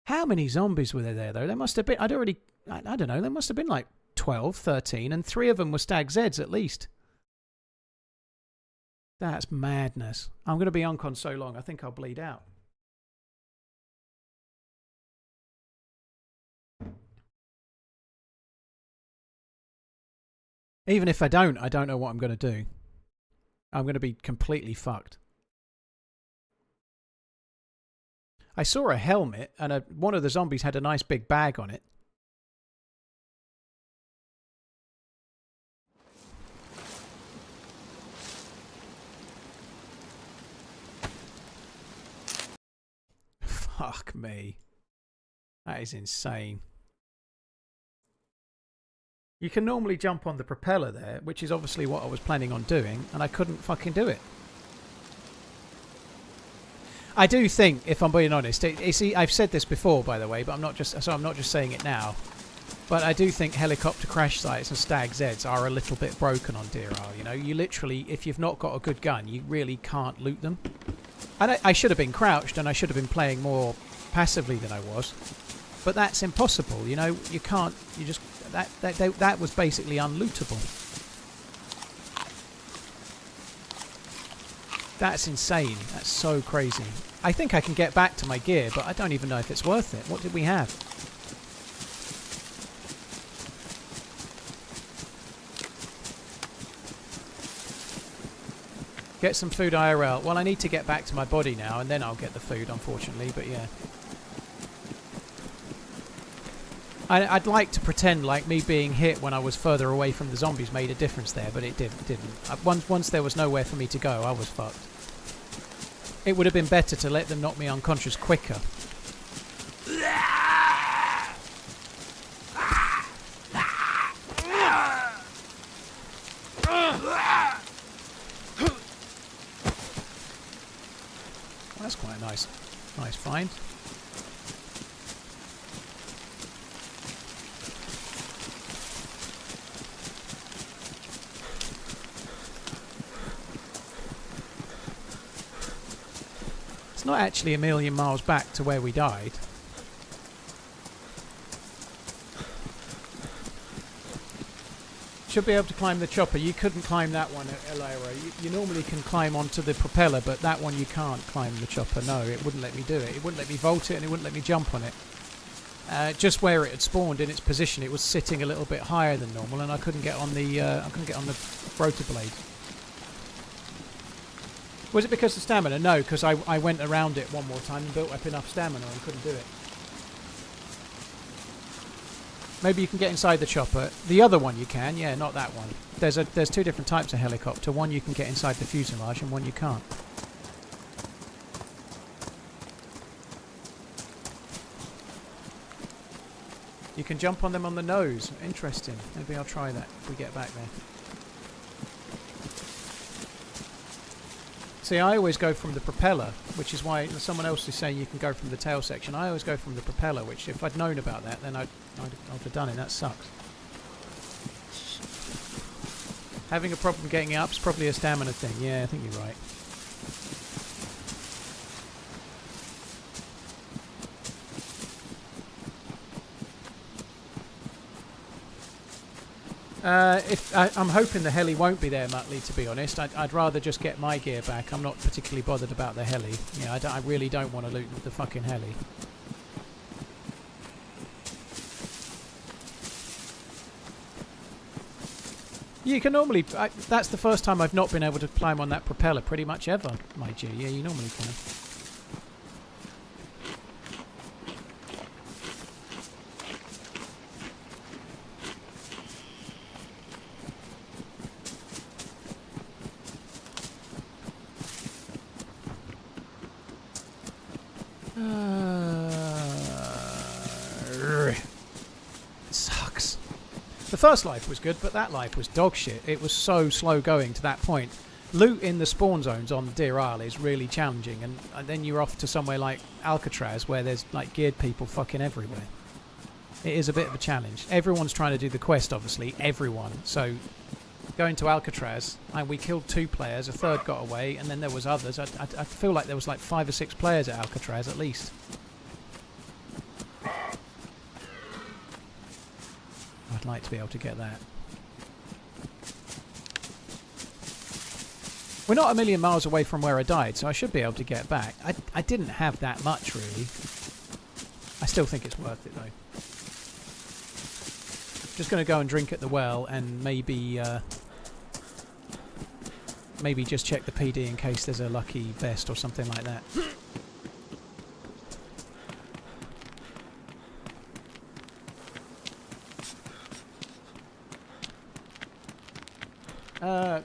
How many zombies were there though? There must have been. I don't know. There must have been like 12, 13, and 3 of them were stag Zeds at least. That's madness. I'm going to be on con so long, I think I'll bleed out. Even if I don't know what I'm going to do. I'm going to be completely fucked. I saw a helmet, and one of the zombies had a nice big bag on it. Fuck me. That is insane. You can normally jump on the propeller there, which is obviously what I was planning on doing, and I couldn't fucking do it. I do think, if I'm being honest, I've said this before, by the way, but I'm not just saying it now. But I do think helicopter crash sites and stag Zeds are a little bit broken on Deerisle. You know, you literally, if you've not got a good gun, you really can't loot them. And I should have been crouched, and I should have been playing more passively than I was. But that's impossible. You know, you can't. You just that was basically unlootable. That's insane. That's so crazy. I think I can get back to my gear, but I don't even know if it's worth it. What did we have? Get some food IRL. Well, I need to get back to my body now, and then I'll get the food, unfortunately, but yeah. I'd like to pretend like me being hit when I was further away from the zombies made a difference there, but it didn't. Once there was nowhere for me to go, I was fucked. It would have been better to let them knock me unconscious quicker. That's quite a nice find. It's not actually a million miles back to where we died. Should be able to climb the chopper. You couldn't climb that one at Elira. You normally can climb onto the propeller, but that one you can't climb the chopper. No, it wouldn't let me do it. It wouldn't let me vault it, and it wouldn't let me jump on it. Just where it had spawned in its position, it was sitting a little bit higher than normal, and I couldn't get on the rotor blade. Was it because of stamina? No, because I went around it one more time and built up enough stamina and couldn't do it. Maybe you can get inside the chopper. The other one you can, yeah, not that one. There's two different types of helicopter. One you can get inside the fuselage and one you can't. You can jump on them on the nose. Interesting. Maybe I'll try that if we get back there. See, I always go from the propeller, which is why someone else is saying you can go from the tail section. I always go from the propeller, which if I'd known about that, then I'd have done it. That sucks. Having a problem getting it up is probably a stamina thing. Yeah, I think you're right. I'm hoping the heli won't be there, Muttley, to be honest. I'd rather just get my gear back. I'm not particularly bothered about the heli. Yeah, I really don't want to loot the fucking heli. You can normally... that's the first time I've not been able to climb on that propeller pretty much ever, my G. Yeah, you normally can. Sucks. The first life was good, but that life was dog shit. It was so slow going to that point. Loot in the spawn zones on Deerisle is really challenging, and then you're off to somewhere like Alcatraz where there's like geared people fucking everywhere. It is a bit of a challenge. Everyone's trying to do the quest, obviously. Everyone. So going to Alcatraz, we killed 2 players, a third got away, and then there was others. I feel like there was like 5 or 6 players at Alcatraz at least. I'd like to be able to get that. We're not a million miles away from where I died, so I should be able to get back. I didn't have that much, really. I still think it's worth it, though. Just going to go and drink at the well and maybe maybe just check the PD in case there's a lucky vest or something like that.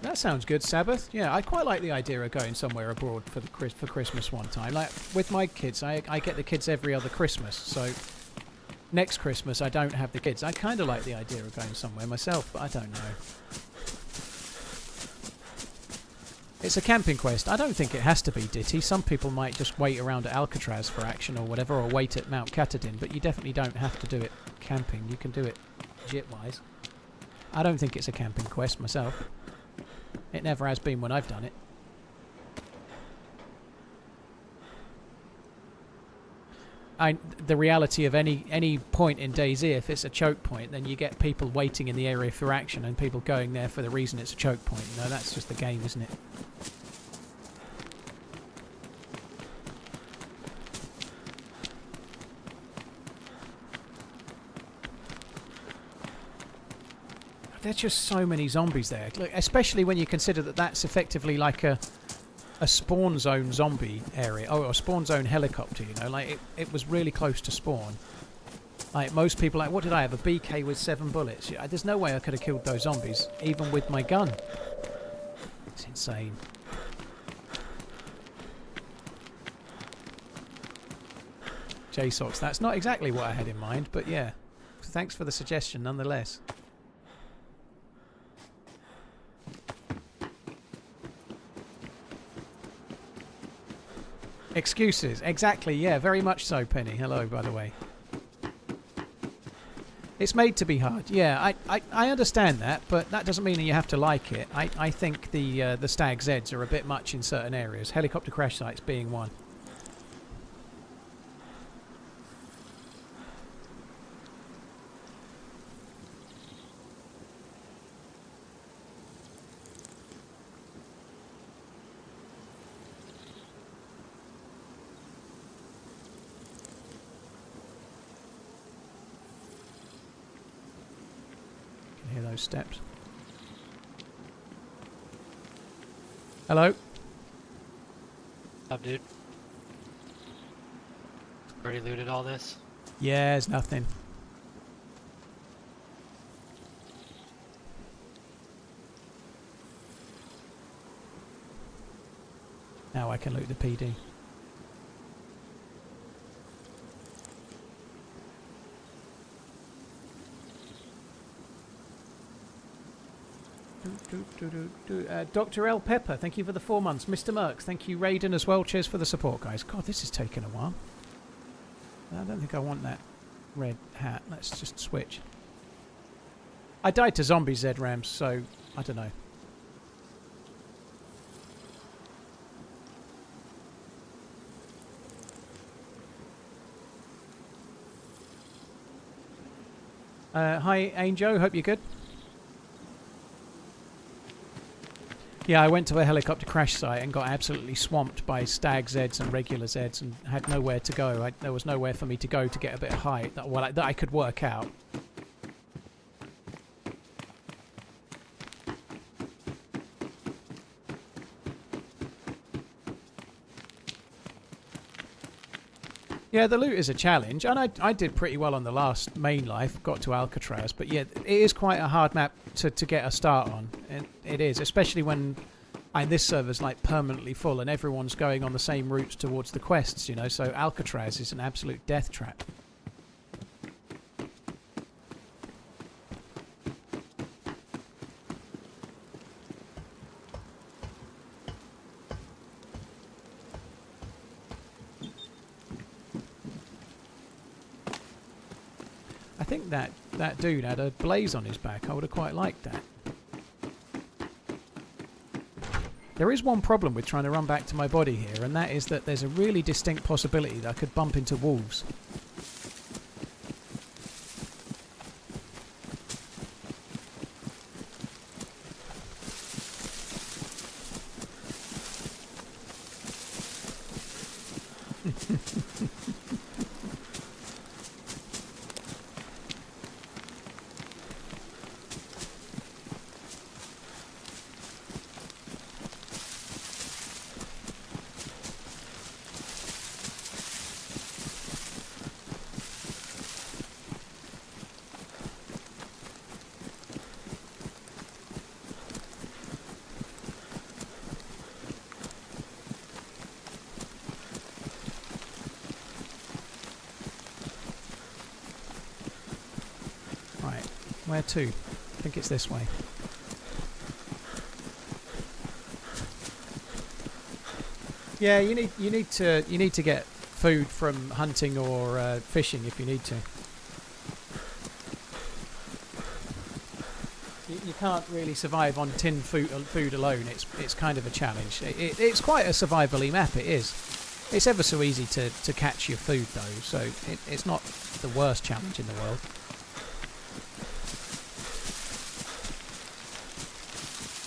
That sounds good, Sabbath. Yeah, I quite like the idea of going somewhere abroad for Christmas one time. Like with my kids, I get the kids every other Christmas, so next Christmas I don't have the kids. I kind of like the idea of going somewhere myself, but I don't know. It's a camping quest. I don't think it has to be Ditty. Some people might just wait around at Alcatraz for action or whatever, or wait at Mount Katahdin, but you definitely don't have to do it camping. You can do it legit-wise. I don't think it's a camping quest myself. It never has been when I've done it. The reality of any point in DayZ, if it's a choke point, then you get people waiting in the area for action and people going there for the reason it's a choke point. You know, that's just the game, isn't it? There's just so many zombies there. Look, especially when you consider that that's effectively like a spawn zone zombie area, or a spawn zone helicopter, you know, like it was really close to spawn. Like most people, like, what did I have? A BK with 7 bullets. There's no way I could have killed those zombies, even with my gun. It's insane. JSOX, that's not exactly what I had in mind, but yeah. Thanks for the suggestion nonetheless. Excuses, exactly, yeah, very much so, Penny. Hello, by the way. It's made to be hard, yeah, I understand that, but that doesn't mean that you have to like it. I think the Stag Zs are a bit much in certain areas, helicopter crash sites being one. those steps. Hello? Up, dude. Already looted all this? Yeah, there's nothing. Now I can loot the PD. Dr. L. Pepper, thank you for the 4 months. Mr. Merckx, thank you. Raiden as well. Cheers for the support, guys. God, this is taking a while. I don't think I want that red hat. Let's just switch. I died to zombie Z-Rams, so I don't know. Hi, Angel. Hope you're good. Yeah, I went to a helicopter crash site and got absolutely swamped by stag Zeds and regular Zeds and had nowhere to go. There was nowhere for me to go to get a bit of height that I could work out. Yeah, the loot is a challenge, and I did pretty well on the last main life, got to Alcatraz, but yeah, it is quite a hard map to get a start on. It is, especially when this server's like permanently full and everyone's going on the same routes towards the quests, you know, so Alcatraz is an absolute death trap. I think that dude had a blaze on his back. I would have quite liked that. There is one problem with trying to run back to my body here, and that is that there's a really distinct possibility that I could bump into wolves. Where to? I think it's this way. Yeah, you need to get food from hunting or fishing if you need to. You can't really survive on tinned food alone. It's kind of a challenge. It's quite a survival-y map. It is. It's ever so easy to catch your food though, so it's not the worst challenge in the world.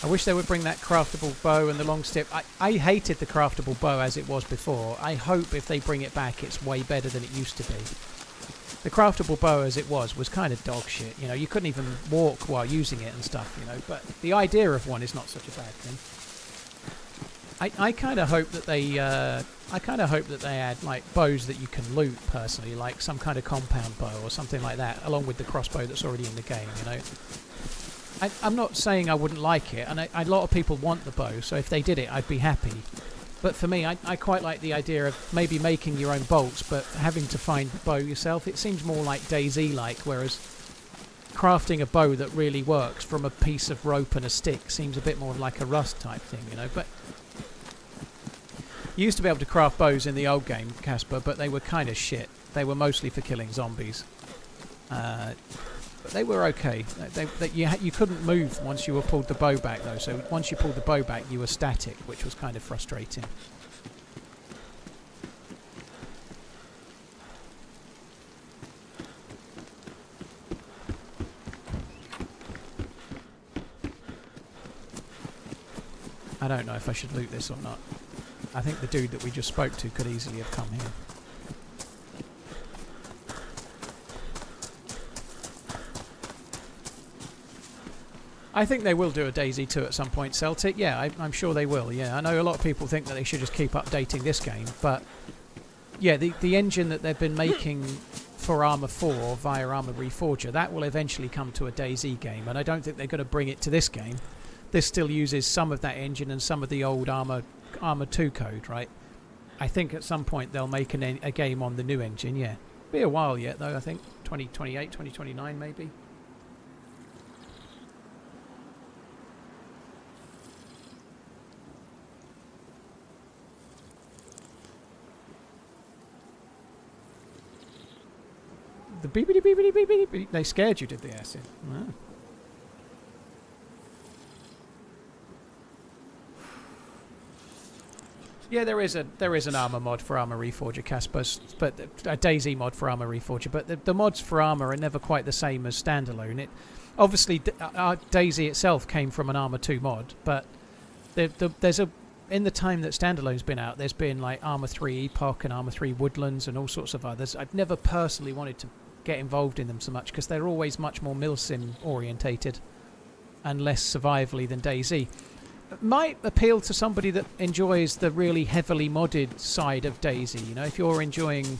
I wish they would bring that craftable bow and the long stick. I hated the craftable bow as it was before. I hope if they bring it back it's way better than it used to be. The craftable bow as it was kind of dog shit. You know, you couldn't even walk while using it and stuff, you know, but the idea of one is not such a bad thing. I kind of hope that they add like bows that you can loot personally, like some kind of compound bow or something like that, along with the crossbow that's already in the game, you know. I'm not saying I wouldn't like it, and a lot of people want the bow, so if they did it, I'd be happy. But for me, I quite like the idea of maybe making your own bolts, but having to find the bow yourself. It seems more like DayZ-like, whereas crafting a bow that really works from a piece of rope and a stick seems a bit more like a Rust type thing, you know. But you used to be able to craft bows in the old game, Casper, but they were kind of shit. They were mostly for killing zombies. But they were okay. You couldn't move once you were pulled the bow back though, so once you pulled the bow back you were static, which was kind of frustrating. I don't know if I should loot this or not. I think the dude that we just spoke to could easily have come here. I think they will do a DayZ 2 at some point, Celtic. Yeah, I'm sure they will. Yeah, I know a lot of people think that they should just keep updating this game, but yeah, the engine that they've been making for Arma 4 via Arma Reforger, that will eventually come to a DayZ game, and I don't think they're going to bring it to this game. This still uses some of that engine and some of the old Arma 2 code, right? I think at some point they'll make a game on the new engine, yeah. Be a while yet, though, I think. 2028, 2029 maybe. The beepity beepity beepity beep. They scared you, did they, Acid? Wow. Yeah, there is an Arma mod for Arma Reforger, Casper, but a DayZ mod for Arma Reforger. But the mods for Arma are never quite the same as standalone. Obviously DayZ itself came from an Arma 2 mod, but there's in the time that standalone's been out, there's been like Arma 3 Epoch and Arma 3 Woodlands and all sorts of others. I've never personally wanted to get involved in them so much because they're always much more milsim orientated and less survivally than DayZ. Might appeal to somebody that enjoys the really heavily modded side of DayZ. You know, if you're enjoying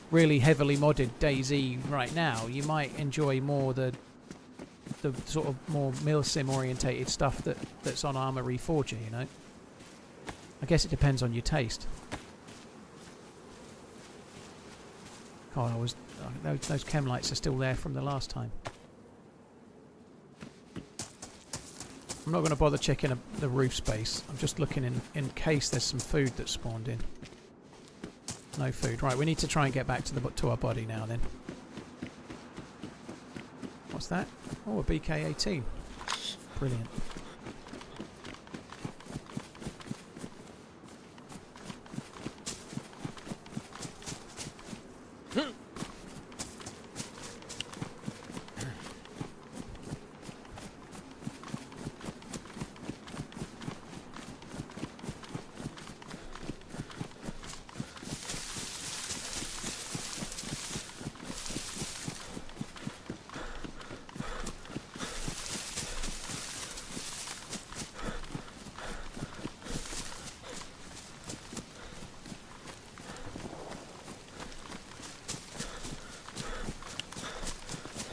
really heavily modded DayZ right now, you might enjoy more the sort of more milsim orientated stuff that's on Arma Reforger, you know. I guess it depends on your taste. God, those chem lights are still there from the last time. I'm not going to bother checking the roof space. I'm just looking in case there's some food that's spawned in. No food. Right, we need to try and get back to our body now then. What's that? Oh, a BK-18. Brilliant.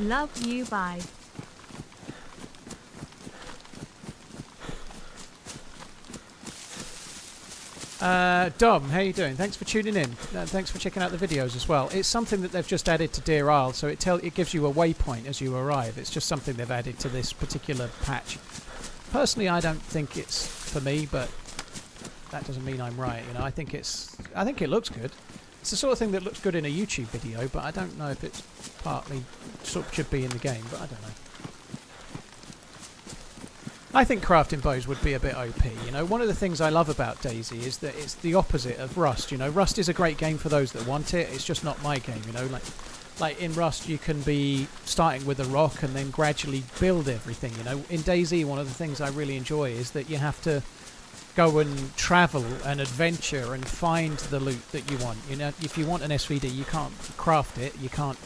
Love you, bye. Dom, how you doing? Thanks for tuning in. Thanks for checking out the videos as well. It's something that they've just added to Deerisle, so it gives you a waypoint as you arrive. It's just something they've added to this particular patch. Personally, I don't think it's for me, but that doesn't mean I'm right. You know, I think it looks good. It's the sort of thing that looks good in a YouTube video, but I don't know if it's partly sort of should be in the game, but I don't know. I think crafting bows would be a bit OP. You know, one of the things I love about DayZ is that it's the opposite of Rust. You know, Rust is a great game for those that want it. It's just not my game. You know, like in Rust, you can be starting with a rock and then gradually build everything. You know, in DayZ, one of the things I really enjoy is that you have to go and travel and adventure and find the loot that you want. You know, if you want an SVD, you can't craft it. You can't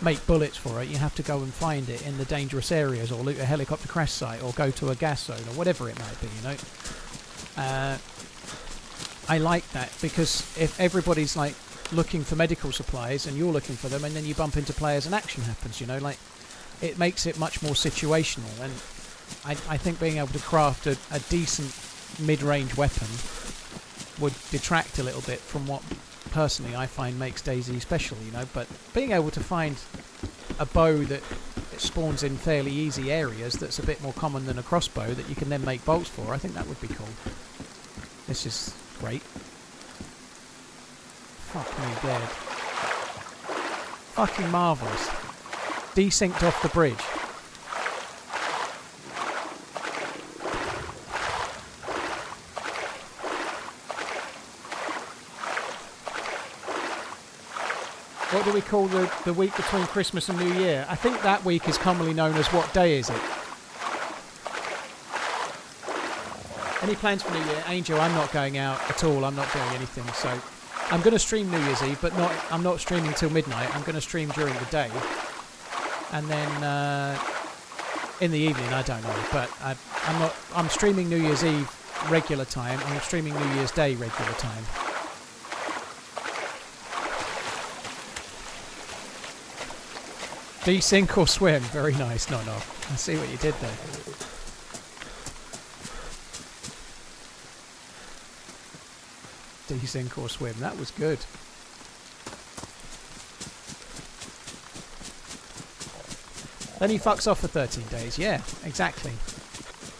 make bullets for it. You have to go and find it in the dangerous areas, or loot a helicopter crash site, or go to a gas zone, or whatever it might be. You know, I like that because if everybody's like looking for medical supplies and you're looking for them, and then you bump into players and action happens. You know, like it makes it much more situational. And I think being able to craft a decent mid-range weapon would detract a little bit from what personally I find makes DayZ special, you know. But being able to find a bow that spawns in fairly easy areas that's a bit more common than a crossbow that you can then make bolts for, I think that would be cool. This is great. Fuck me dead. Fucking marvellous. Desynced off the bridge. What do we call the week between Christmas and New Year? I think that week is commonly known as what day is it? Any plans for New Year? Angel, I'm not going out at all. I'm not doing anything. So I'm going to stream New Year's Eve, but I'm not streaming till midnight. I'm going to stream during the day. And then In the evening, I don't know, but I'm not. I'm streaming New Year's Eve regular time. I'm streaming New Year's Day regular time. Do you sink or swim? Very nice. No. I see what you did there. Do you sink or swim? That was good. Then he fucks off for 13 days. Yeah, exactly.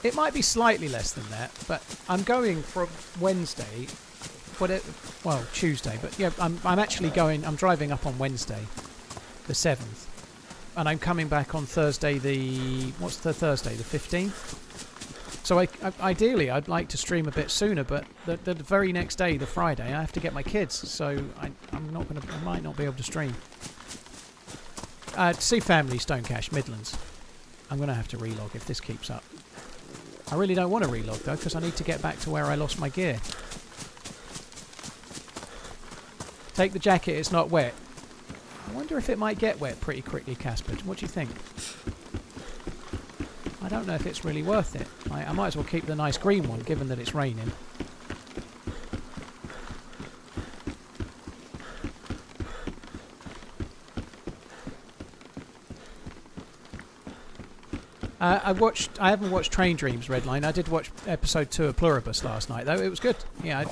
It might be slightly less than that, but I'm going from Wednesday. Well, Tuesday. But yeah, I'm actually going. I'm driving up on Wednesday, the 7th, and I'm coming back on Thursday. What's the Thursday? The 15th. So ideally, I'd like to stream a bit sooner, but the very next day, the Friday, I have to get my kids, so I might not be able to stream. To see family, Stonecash, Midlands. I'm going to have to relog if this keeps up. I really don't want to relog though, because I need to get back to where I lost my gear. Take the jacket, it's not wet. I wonder if it might get wet pretty quickly, Casper. What do you think? I don't know if it's really worth it. I might as well keep the nice green one, given that it's raining. I haven't watched Train Dreams Redline. I did watch episode 2 of Pluribus last night, though. It was good. Yeah,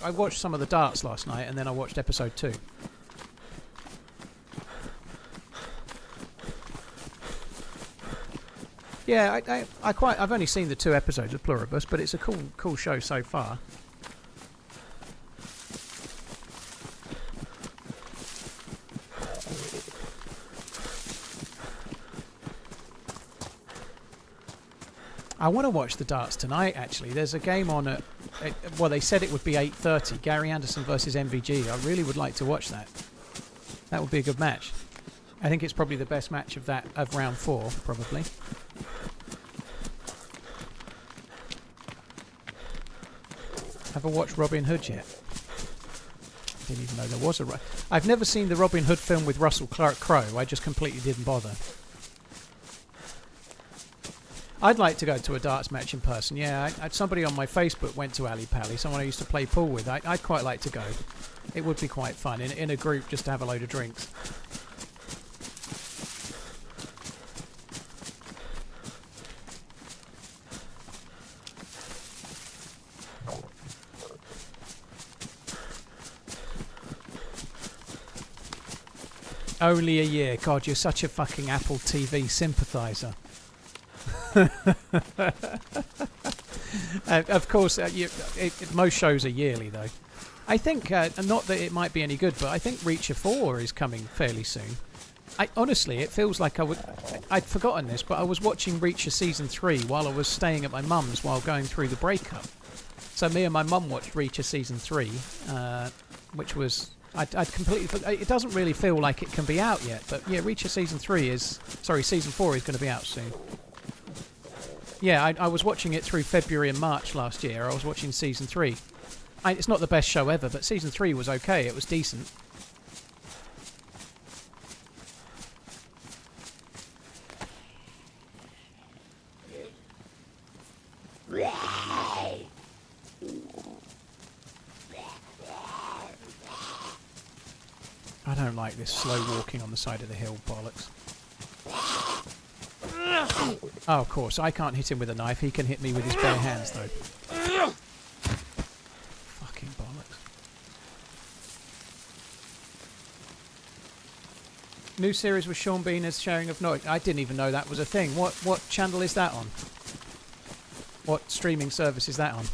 I watched some of the darts last night, and then I watched episode 2. Yeah, I've only seen the 2 episodes of Pluribus, but it's a cool show so far. I want to watch the darts tonight, actually. There's a game on at... well, they said it would be 8:30. Gary Anderson versus MVG. I really would like to watch that. That would be a good match. I think it's probably the best match of round 4, probably. Have I watched Robin Hood yet? Didn't even know there was a... I've never seen the Robin Hood film with Russell Crowe. I just completely didn't bother. I'd like to go to a darts match in person. Yeah, somebody on my Facebook went to Ali Pally, someone I used to play pool with. I'd quite like to go. It would be quite fun in a group just to have a load of drinks. Only a year. God, you're such a fucking Apple TV sympathiser. Of course, most shows are yearly, though. I think, not that it might be any good, but I think Reacher 4 is coming fairly soon. Honestly, it feels like I'd forgotten this, but I was watching Reacher Season 3 while I was staying at my mum's while going through the breakup. So me and my mum watched Reacher Season 3, which was... I'd completely... It doesn't really feel like it can be out yet, but yeah, Reacher Season 4 is going to be out soon. Yeah, I was watching it through February and March last year. I was watching Season 3. It's not the best show ever, but Season 3 was okay. It was decent. I don't like this slow walking on the side of the hill, bollocks. Oh, of course, I can't hit him with a knife. He can hit me with his bare hands, though. Fucking bollocks. New series with Sean Bean as sharing of noise. I didn't even know that was a thing. What channel is that on? What streaming service is that on?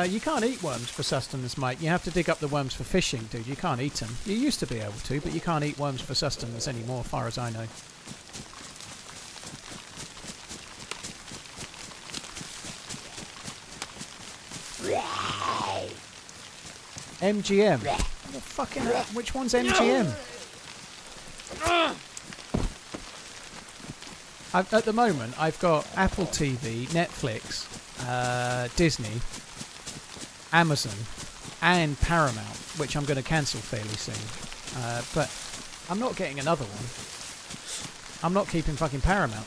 You can't eat worms for sustenance, mate. You have to dig up the worms for fishing, dude. You can't eat them. You used to be able to, but you can't eat worms for sustenance anymore, as far as I know. MGM. What the fucking hell? Which one's MGM? At the moment, I've got Apple TV, Netflix, Disney, Amazon and Paramount, which I'm going to cancel fairly soon. But I'm not getting another one. I'm not keeping fucking Paramount.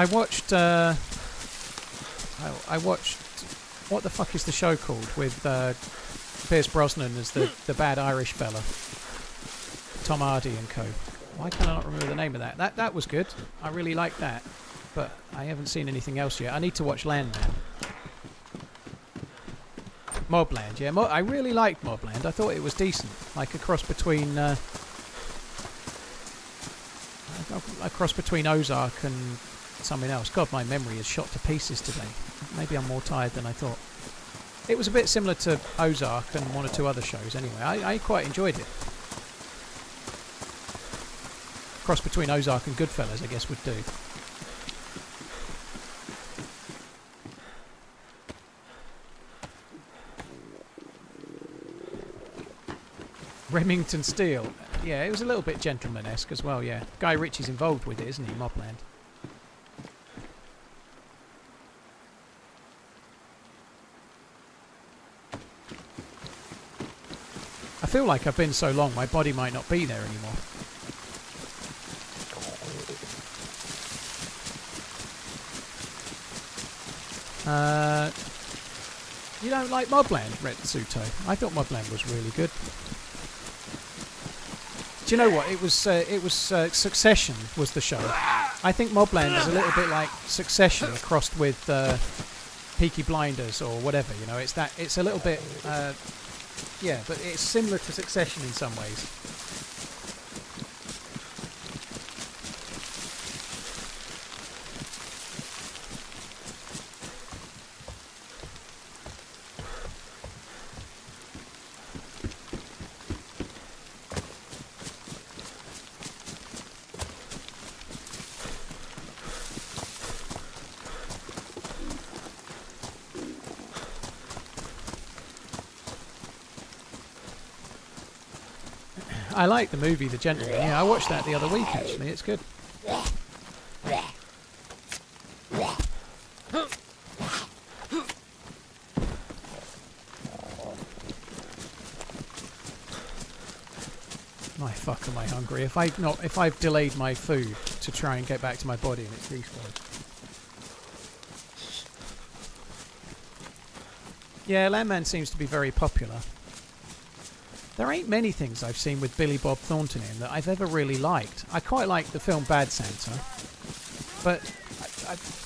I watched what the fuck is the show called with Pierce Brosnan as the bad Irish fella, Tom Hardy and co. Why can I not remember the name of that? That was good. I really liked that, but I haven't seen anything else yet. I need to watch Landman. Mobland, yeah. I really liked Mobland. I thought it was decent, like a cross between Ozark and something else. God, my memory is shot to pieces today. Maybe I'm more tired than I thought. It was a bit similar to Ozark and one or two other shows anyway. I quite enjoyed it. Cross between Ozark and Goodfellas, I guess, would do. Remington Steele. Yeah, it was a little bit gentleman-esque as well, yeah. Guy Ritchie's involved with it, isn't he? Mobland. I feel like I've been so long, my body might not be there anymore. You don't like Mobland, Retsuto? I thought Mobland was really good. Do you know what? It was Succession was the show. I think Mobland is a little bit like Succession crossed with Peaky Blinders or whatever. You know, it's a little bit. Yeah, but it's similar to Succession in some ways. I like the movie The Gentleman. Yeah, I watched that the other week actually. It's good. My fuck, am I hungry? If I've delayed my food to try and get back to my body and it's respawned. Yeah, Landman seems to be very popular. There ain't many things I've seen with Billy Bob Thornton in that I've ever really liked. I quite like the film Bad Santa, but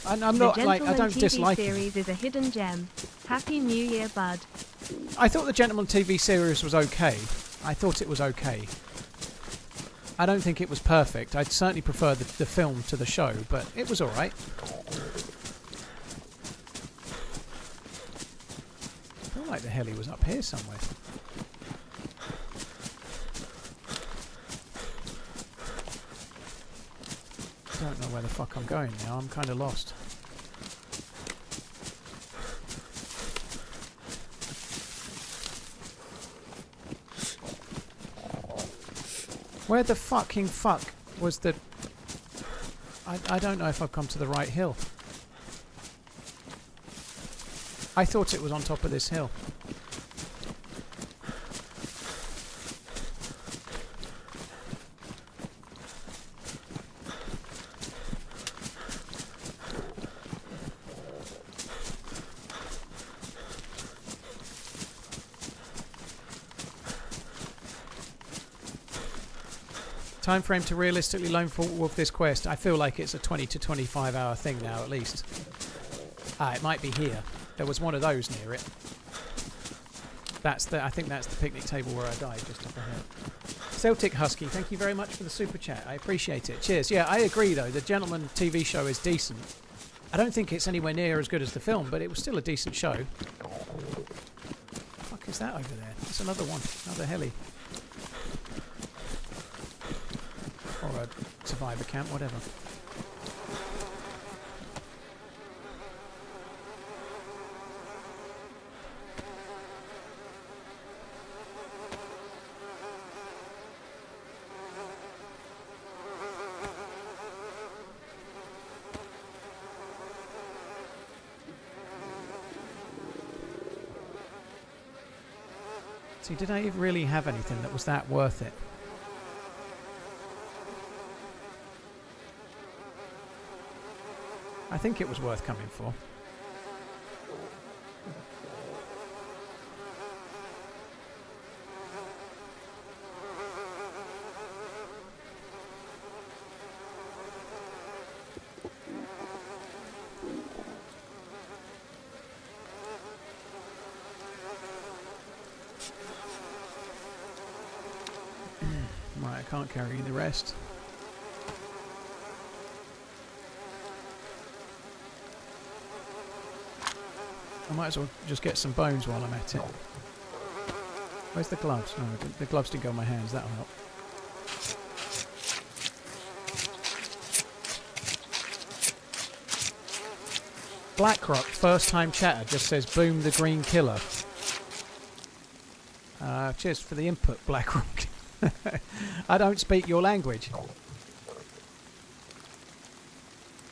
I'm not like I don't dislike it. The Gentleman TV series is a hidden gem. Happy New Year, bud. I thought the Gentleman TV series was okay. I thought it was okay. I don't think it was perfect. I'd certainly prefer the film to the show, but it was alright. I feel like the heli was up here somewhere. I don't know where the fuck I'm going now. I'm kind of lost. Where the fucking fuck was the... I don't know if I've come to the right hill. I thought it was on top of this hill. Time frame to realistically lone wolf this quest. I feel like it's a 20 to 25 hour thing now at least. Ah, it might be here. There was one of those near it. I think that's the picnic table where I died, just up ahead. Celtic Husky, thank you very much for the super chat. I appreciate it. Cheers. Yeah, I agree though. The Gentleman TV show is decent. I don't think it's anywhere near as good as the film, but it was still a decent show. What the fuck is that over there? That's another one. Another heli. Or a survivor camp, whatever. See, did I really have anything that was that worth it? I think it was worth coming for. Right, I can't carry the rest. I might as well just get some bones while I'm at it. Where's the gloves? No, the gloves didn't go on my hands, that'll help. Blackrock, first time chatter, just says boom the green killer. Cheers for the input, Blackrock. I don't speak your language.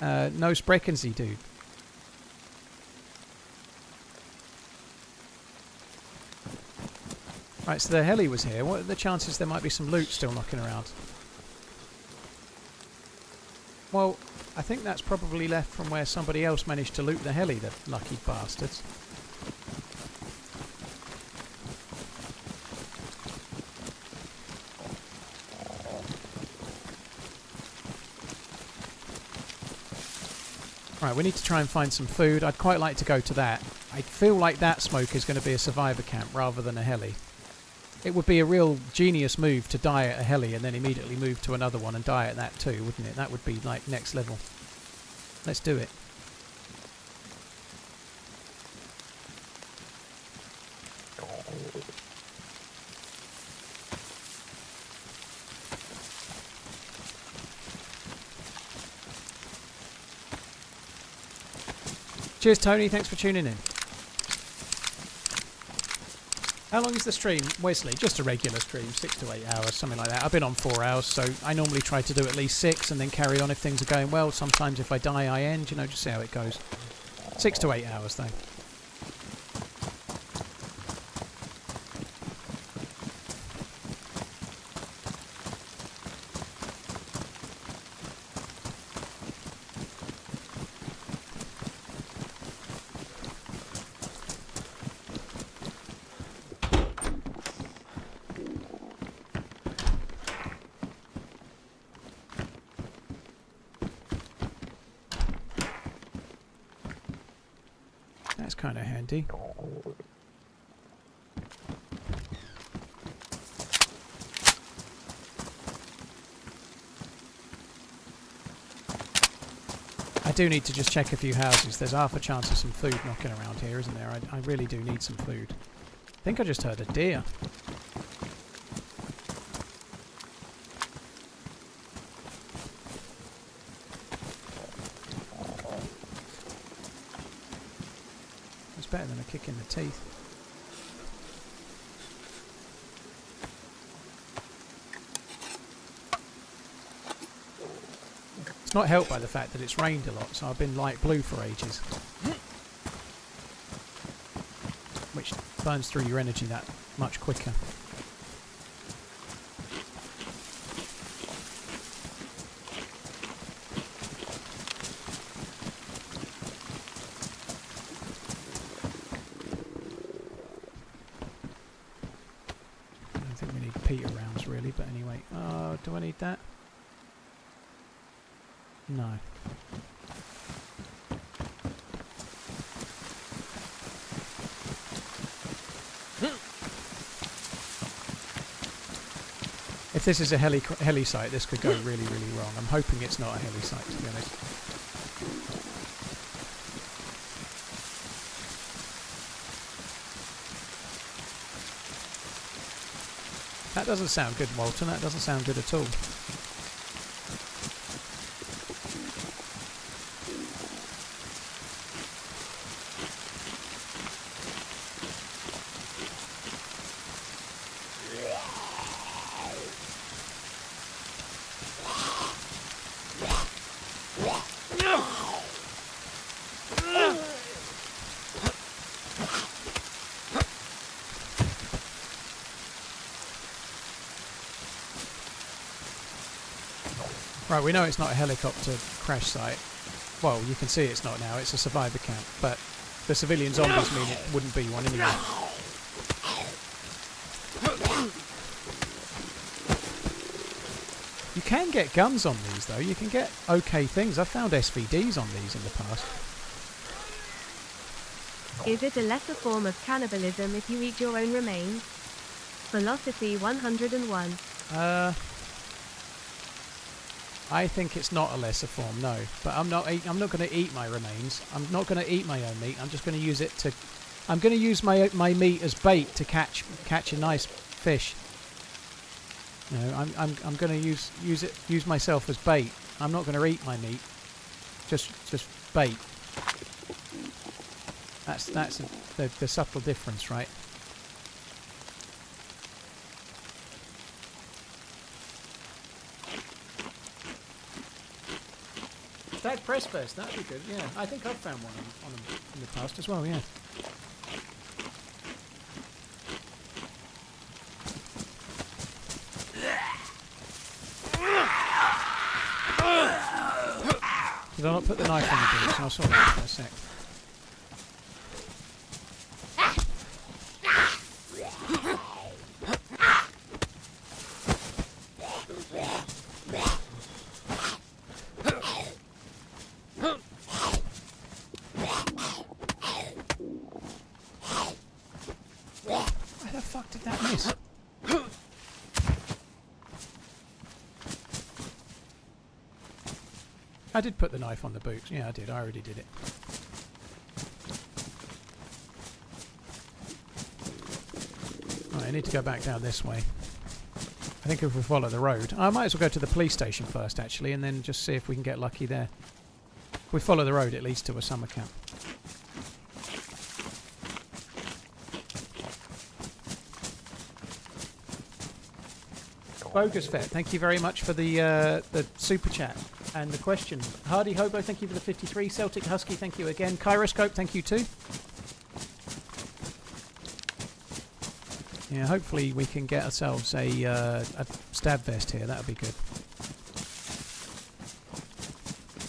No sprechen Sie, dude. Right, so the heli was here. What are the chances there might be some loot still knocking around? Well, I think that's probably left from where somebody else managed to loot the heli, the lucky bastards. Right, we need to try and find some food. I'd quite like to go to that. I feel like that smoke is going to be a survivor camp rather than a heli. It would be a real genius move to die at a heli and then immediately move to another one and die at that too, wouldn't it? That would be like next level. Let's do it. Cheers, Tony. Thanks for tuning in. How long is the stream? Wesley, just a regular stream, 6 to 8 hours, something like that. I've been on 4 hours, so I normally try to do at least 6 and then carry on if things are going well. Sometimes if I die, I end, you know, just see how it goes. 6 to 8 hours, though. That's kind of handy. I do need to just check a few houses. There's half a chance of some food knocking around here, isn't there? I really do need some food. I think I just heard a deer. Better than a kick in the teeth. It's not helped by the fact that it's rained a lot, so I've been light blue for ages. Which burns through your energy that much quicker. But anyway, do I need that? No. If this is a heli site, this could go really, really wrong. I'm hoping it's not a heli site, to be honest. That doesn't sound good, Walton. That doesn't sound good at all. Right, we know it's not a helicopter crash site. Well, you can see it's not now. It's a survivor camp, but the civilian zombies mean it wouldn't be one anyway. You can get guns on these, though. You can get okay things. I've found SVDs on these in the past. Is it a lesser form of cannibalism if you eat your own remains? Philosophy 101. I think it's not a lesser form, no. But I'm not going to eat my remains. I'm not going to eat my own meat. I'm just going to use it to. I'm going to use my meat as bait to catch a nice fish. You know, I'm going to use myself as bait. I'm not going to eat my meat. Just bait. That's the subtle difference, right? That press vest, that'd be good, yeah. I think I've found one on them in the past as well, yeah. Did I not put the knife on the boots? I'll sort that in a sec. Where the fuck did that miss? I did put the knife on the boots. Yeah, I did. I already did it. Right, I need to go back down this way. I think if we follow the road... I might as well go to the police station first, actually, and then just see if we can get lucky there. If we follow the road, it leads to a summer camp. Bogus Vet, thank you very much for the super chat and the question. Hardy Hobo, thank you for the 53. Celtic Husky, thank you again. Kyroscope, thank you too. Yeah, hopefully we can get ourselves a stab vest here. That would be good.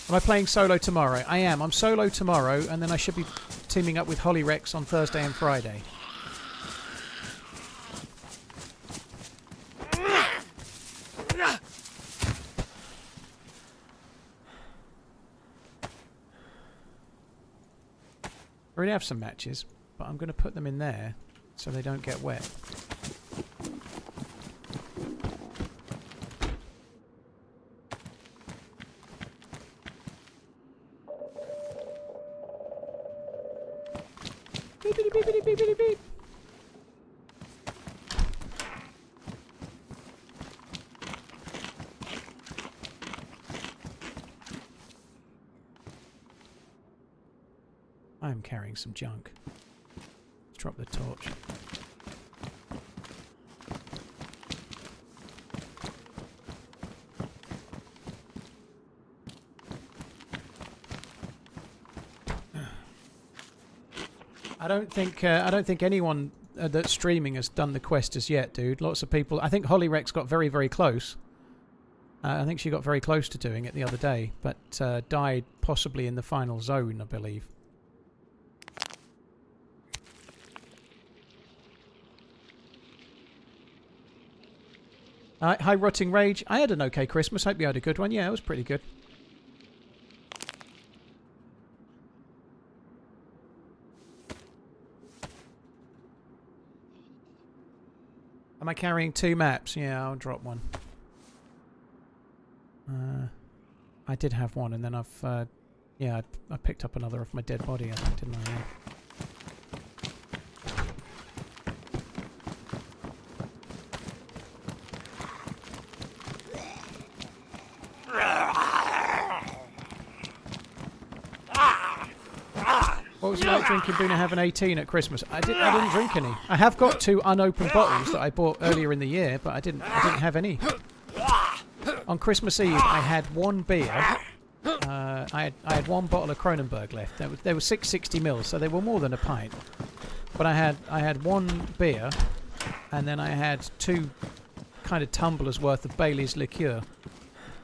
Am I playing solo tomorrow? I am. I'm solo tomorrow, and then I should be teaming up with Holly Rex on Thursday and Friday. I already have some matches, but I'm going to put them in there so they don't get wet. Beepity beepity beepity beep. I'm carrying some junk. Let's drop the torch. I don't think anyone that's streaming has done the quest as yet, dude. Lots of people. I think Holly Rex got very, very close. I think she got very close to doing it the other day, but died possibly in the final zone, I believe. Hi, Rotting Rage. I had an okay Christmas. Hope you had a good one. Yeah, it was pretty good. Am I carrying 2 maps? Yeah, I'll drop one. I did have one, and then I've... yeah, I picked up another off my dead body, I think, didn't I? Yeah. What was it like drinking Boona Have an 18 at Christmas? I didn't drink any. I have got 2 unopened bottles that I bought earlier in the year, but I didn't have any. On Christmas Eve, I had 1 beer. I had 1 bottle of Kronenberg left. There were 660 ml, so they were more than a pint. But I had 1 beer, and then I had 2 kind of tumblers worth of Bailey's liqueur.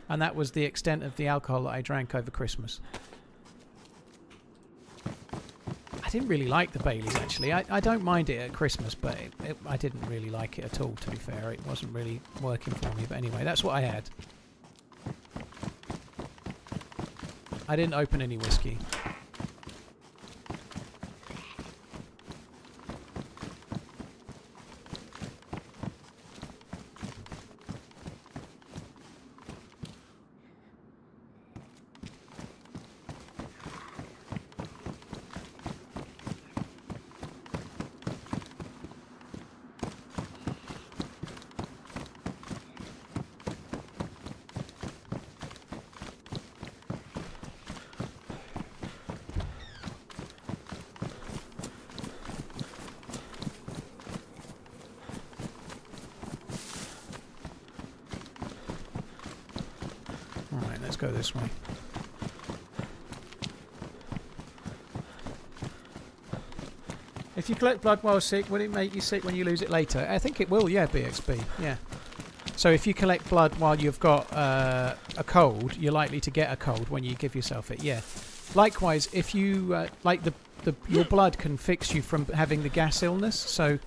And that was the extent of the alcohol that I drank over Christmas. I didn't really like the Baileys, actually. I don't mind it at Christmas, but I didn't really like it at all, to be fair. It wasn't really working for me. But anyway, that's what I had. I didn't open any whiskey. Let's go this way. If you collect blood while sick, will it make you sick when you lose it later? I think it will, yeah, BXB, yeah. So if you collect blood while you've got a cold, you're likely to get a cold when you give yourself it, yeah. Likewise, if you, your blood can fix you from having the gas illness. So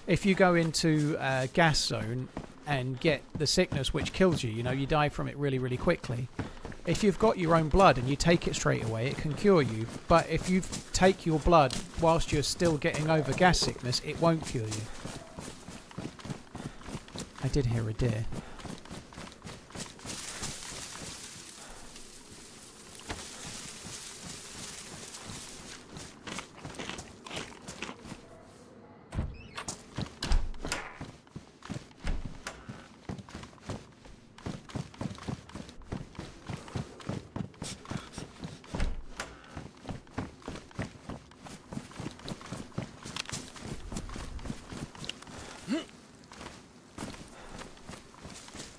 if you go into a gas zone and get the sickness which kills you, you know, you die from it really, really quickly. If you've got your own blood and you take it straight away, it can cure you. But if you take your blood whilst you're still getting over gas sickness, it won't cure you. I did hear a deer.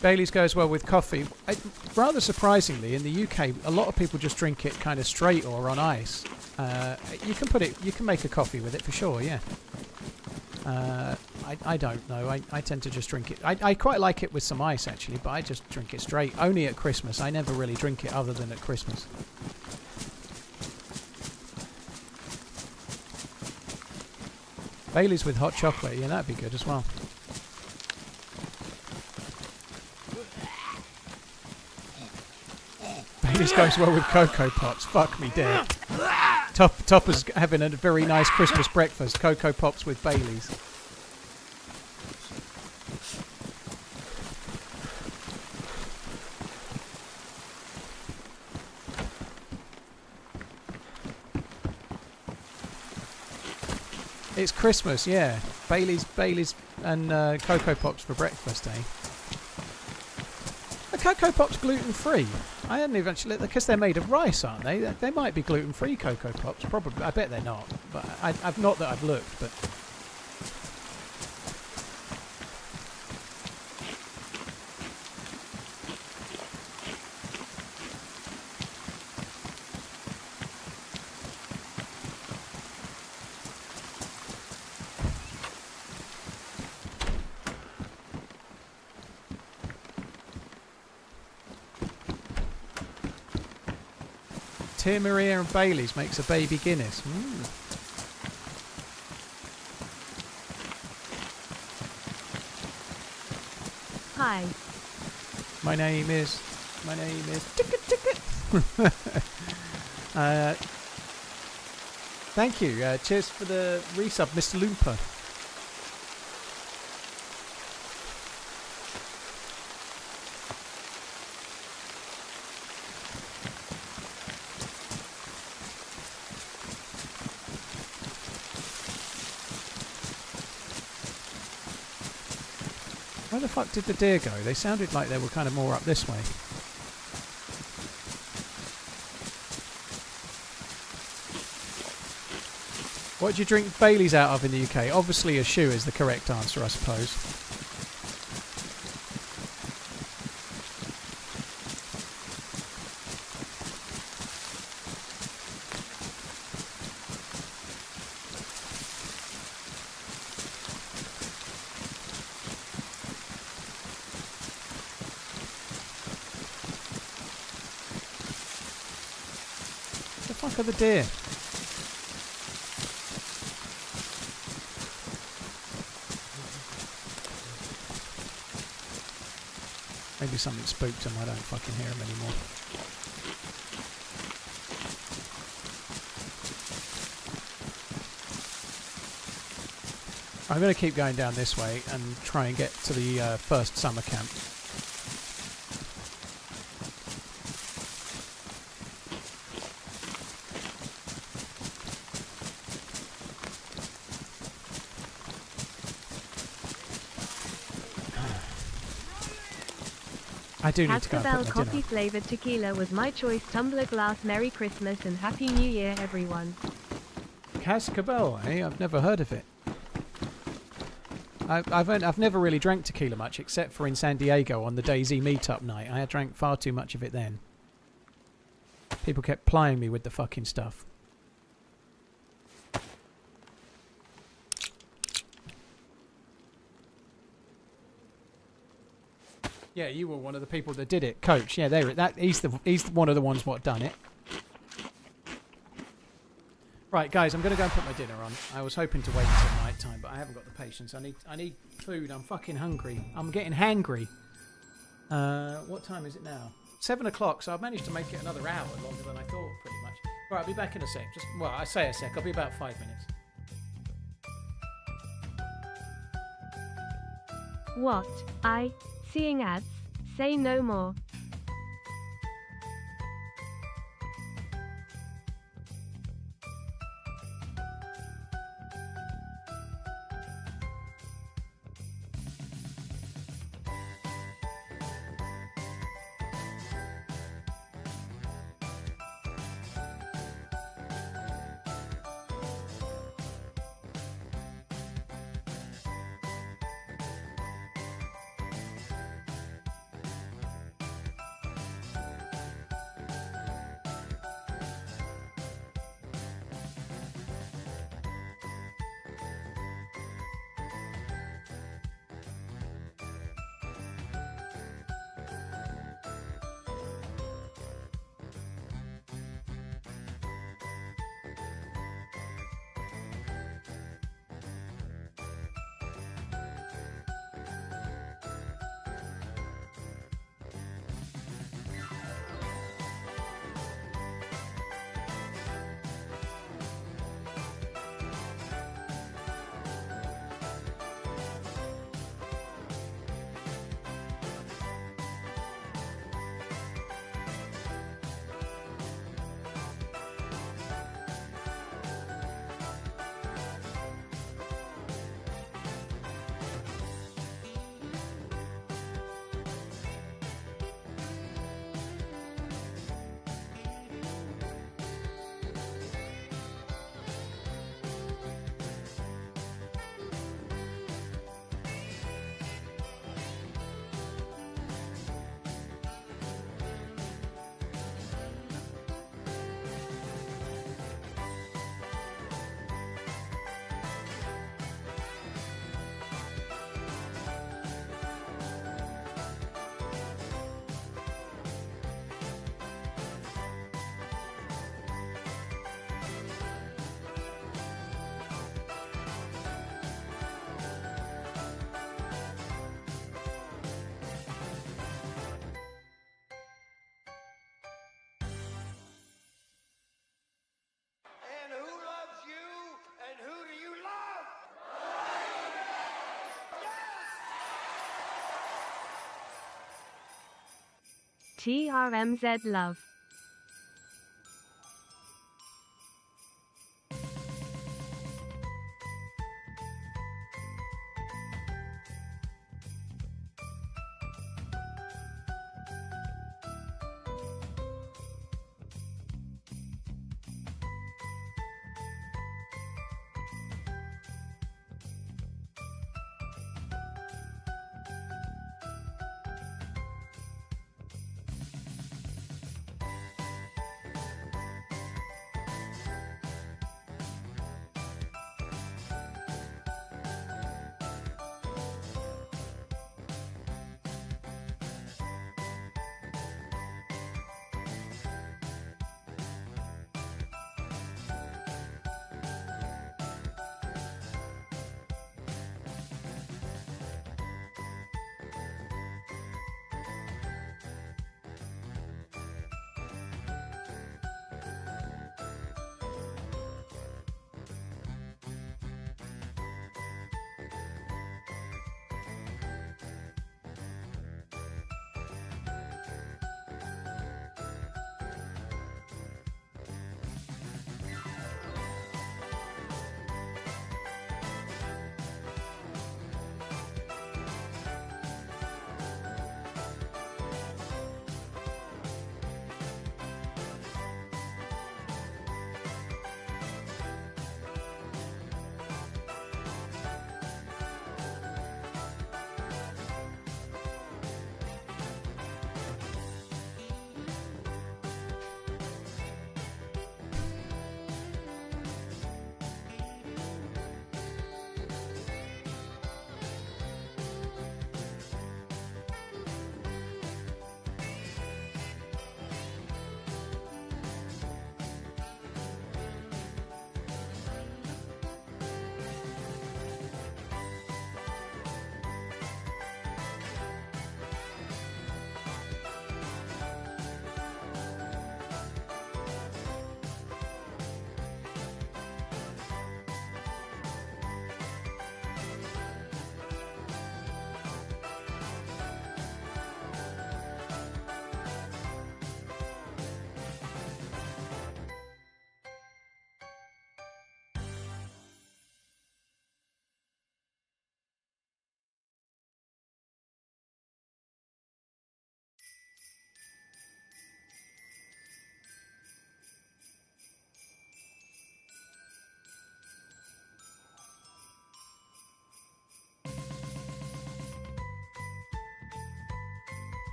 Bailey's goes well with coffee. Rather surprisingly, in the UK, a lot of people just drink it kind of straight or on ice. You can make a coffee with it for sure, yeah. I don't know. I tend to just drink it. I quite like it with some ice actually, but I just drink it straight. Only at Christmas. I never really drink it other than at Christmas. Bailey's with hot chocolate, yeah, that'd be good as well. Bailey's goes well with Cocoa Pops. Fuck me dead. Topper's having a very nice Christmas breakfast. Cocoa Pops with Bailey's. It's Christmas, yeah. Bailey's and Cocoa Pops for breakfast, eh? Are Cocoa Pops gluten-free? I hadn't even actually... Because they're made of rice, aren't they? They might be gluten-free, Cocoa Pops. Probably. I bet they're not. But I've not that I've looked, but... Tia Maria and Bailey's makes a baby Guinness. Hi. My name is Ticket. Thank you. Cheers for the resub, Mr. Loompa. Where the fuck did the deer go? They sounded like they were kind of more up this way. What do you drink Bailey's out of in the UK? Obviously a shoe is the correct answer, I suppose. fuck are the deer? Maybe something spooked them. I don't fucking hear them anymore. I'm going to keep going down this way and try and get to the first summer camp. I do need to go and Cascabel put my dinner. coffee flavored tequila was my choice. Tumbler glass. Merry Christmas and Happy New Year, everyone. Cascabel, eh? I've never heard of it. I've never really drank tequila much, except for in San Diego on the DayZ meetup night. I had drank far too much of it then. People kept plying me with the fucking stuff. Yeah, you were one of the people that did it, Coach. Yeah, he's one of the ones what done it. Right, guys, I'm going to go and put my dinner on. I was hoping to wait until night time, but I haven't got the patience. I need food. I'm fucking hungry. I'm getting hangry. What time is it now? 7 o'clock, so I've managed to make it another hour longer than I thought, pretty much. Right, I'll be back in a sec. Well, I say a sec. I'll be about 5 minutes. What? Seeing ads? Say no more. TRMZ love.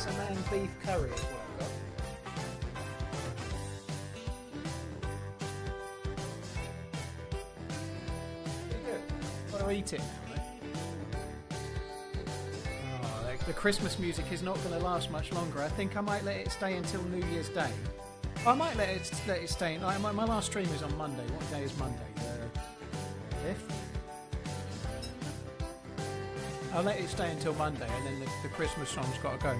Samang beef curry is what I've got. Pretty good. Got to eat it now, though. Oh, the Christmas music is not going to last much longer. I think I might let it stay until New Year's Day. I might let it stay. My last stream is on Monday. What day is Monday? The 5th? I'll let it stay until Monday, and then the Christmas song's got to go.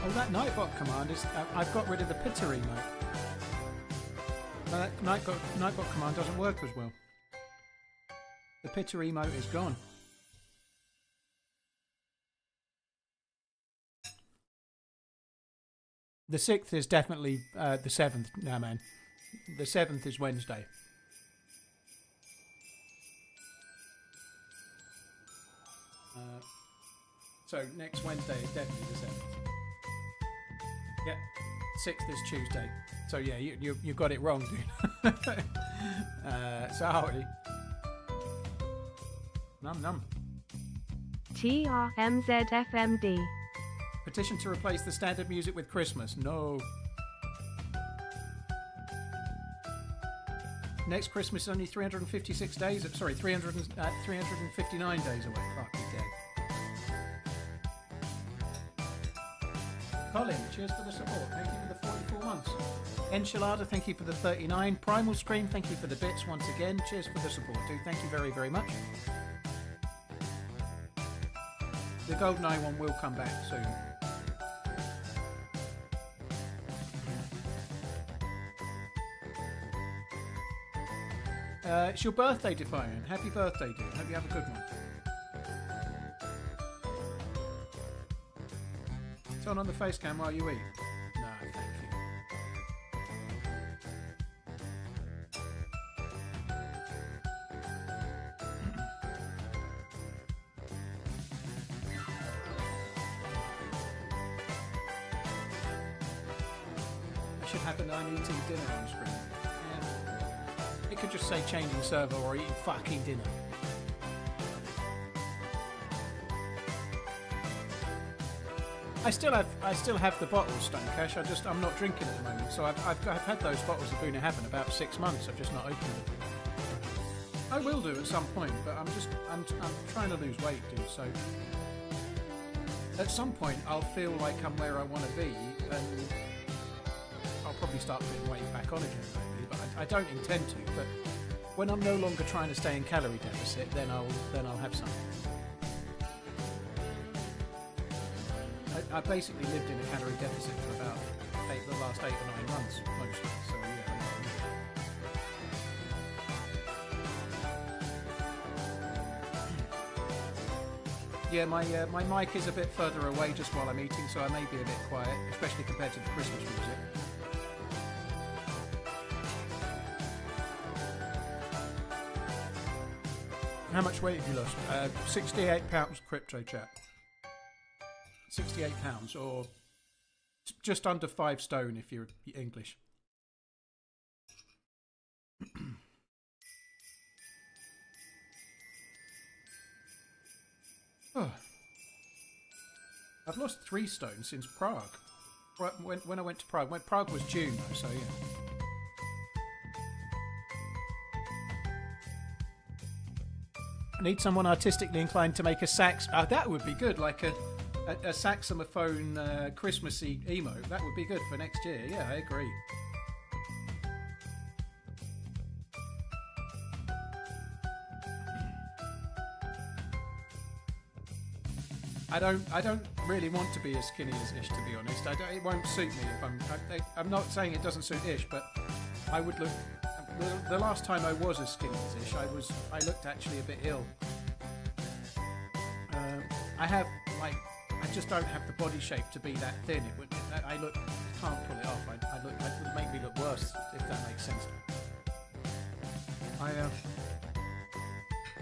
Oh, that Nightbot command is... I've got rid of the pitter emote. That Nightbot command doesn't work as well. The pitter emote is gone. The 6th is definitely the 7th now, man. The 7th is Wednesday. So next Wednesday is definitely the 7th. Yeah, 6th is Tuesday. So yeah, you got it wrong, dude. Sorry. Num. TRMZ FMD. Petition to replace the standard music with Christmas. No. Next Christmas is only 356 days. Sorry, 359 days away. Fuck, you're dead. Colin, cheers for the support. Thank you for the 44 months. Enchilada, thank you for the 39. Primal Scream, thank you for the bits once again. Cheers for the support, dude. Thank you very, very much. The GoldenEye one will come back soon. It's your birthday, Defiant. Happy birthday, dude. Hope you have a good one. Turn on the face cam while you eat. No, thank you. I should have an I'm eating dinner on screen. Yeah. It could just say changing server or eating fucking dinner. I still have the bottles, Stonecash. I'm not drinking at the moment, so I've had those bottles of Boona Heaven about 6 months. I've just not opened them. I will do at some point, but I'm trying to lose weight, dude. So at some point I'll feel like I'm where I want to be, and I'll probably start putting weight back on again, maybe. But I don't intend to. But when I'm no longer trying to stay in calorie deficit, then I'll have some. I basically lived in a calorie deficit for about the last 8 or 9 months, mostly. So yeah. Yeah, my mic is a bit further away just while I'm eating, so I may be a bit quiet, especially compared to the Christmas music. How much weight have you lost? 68 pounds, crypto chat. 68 pounds, or just under 5 stone if you're English. Oh. I've lost 3 stone since Prague. Right, when I went to Prague. Prague was June though, so yeah. I need someone artistically inclined to make a sax. That would be good, like a saxophone Christmassy emote. That would be good for next year. Yeah, I agree. I don't really want to be as skinny as Ish, to be honest. It won't suit me if I'm not saying it doesn't suit Ish, but I would look. The last time I was as skinny as Ish, I looked actually a bit ill. I just don't have the body shape to be that thin. I can't pull it off. It would make me look worse, if that makes sense.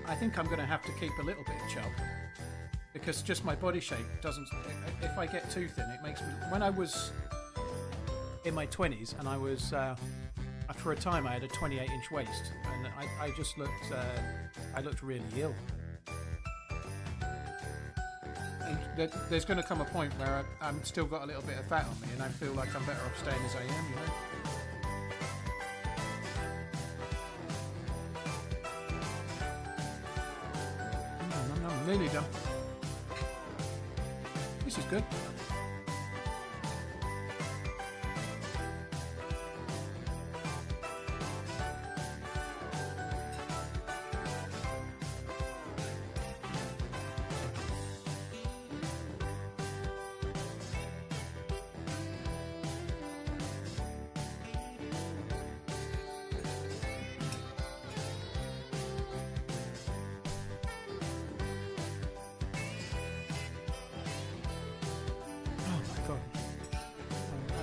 I think I'm going to have to keep a little bit of chub. because just my body shape doesn't. If I get too thin, it makes me. When I was in my 20s, and I was for a time I had a 28-inch waist, and I just looked. I looked really ill. And there's going to come a point where I'm still got a little bit of fat on me, and I feel like I'm better off staying as I am. You know. I'm nearly done. This is good.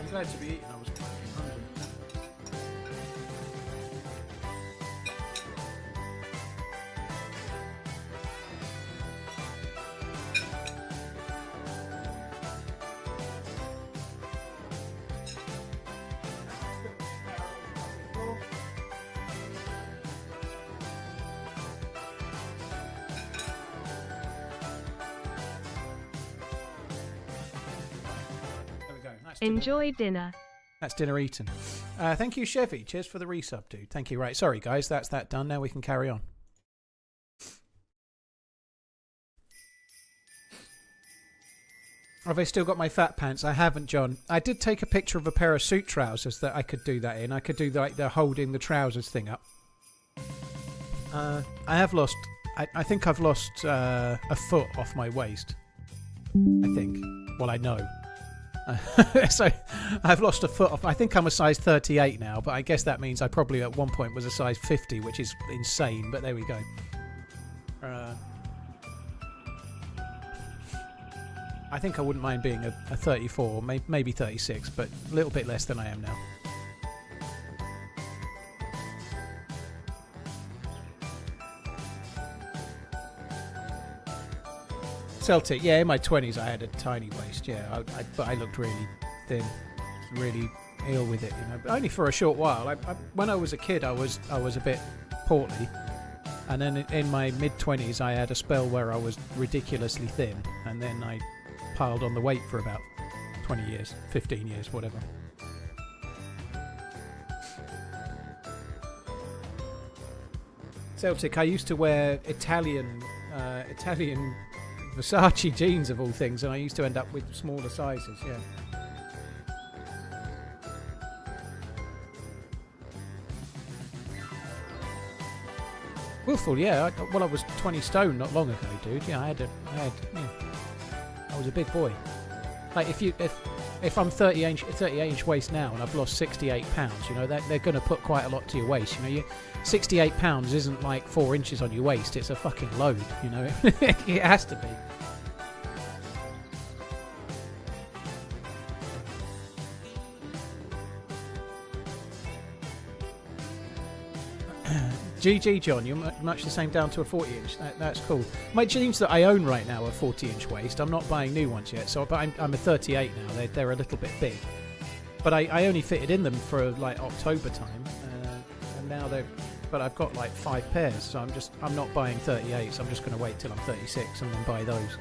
Glad to be eating. I was fucking hungry. Enjoy dinner. That's dinner eaten. Thank you, Chevy. Cheers for the resub, dude. Thank you. Right, sorry, guys. That's that done. Now we can carry on. Have I still got my fat pants? I haven't, John. I did take a picture of a pair of suit trousers that I could do that in. I could do like the holding the trousers thing up. I have lost... I think I've lost a foot off my waist. I think. Well, I know. So I've lost a foot off. I think I'm a size 38 now, but I guess that means I probably at one point was a size 50, which is insane, but there we go. I think I wouldn't mind being a 34, maybe 36, but a little bit less than I am now. Celtic, yeah, in my 20s I had a tiny waist, yeah, but I looked really thin, really ill with it, you know. But only for a short while. When I was a kid, I was a bit portly, and then in my mid-20s I had a spell where I was ridiculously thin, and then I piled on the weight for about 20 years, 15 years, whatever. Celtic, I used to wear Italian Versace jeans of all things, and I used to end up with smaller sizes, yeah. Willful, yeah. I was 20 stone not long ago, dude. Yeah, I was a big boy. Like if I'm 38-inch waist now and I've lost 68 pounds, you know, they're going to put quite a lot to your waist. You know, 68 pounds isn't like 4 inches on your waist. It's a fucking load, you know. It has to be. GG, John, you're much the same down to a 40-inch. That's cool. My jeans that I own right now are 40-inch waist. I'm not buying new ones yet, but I'm a 38 now. They're a little bit big. But I only fitted in them for like October time, and now but I've got like 5 pairs, so I'm not buying 38s. I'm just going to wait till I'm 36 and then buy those.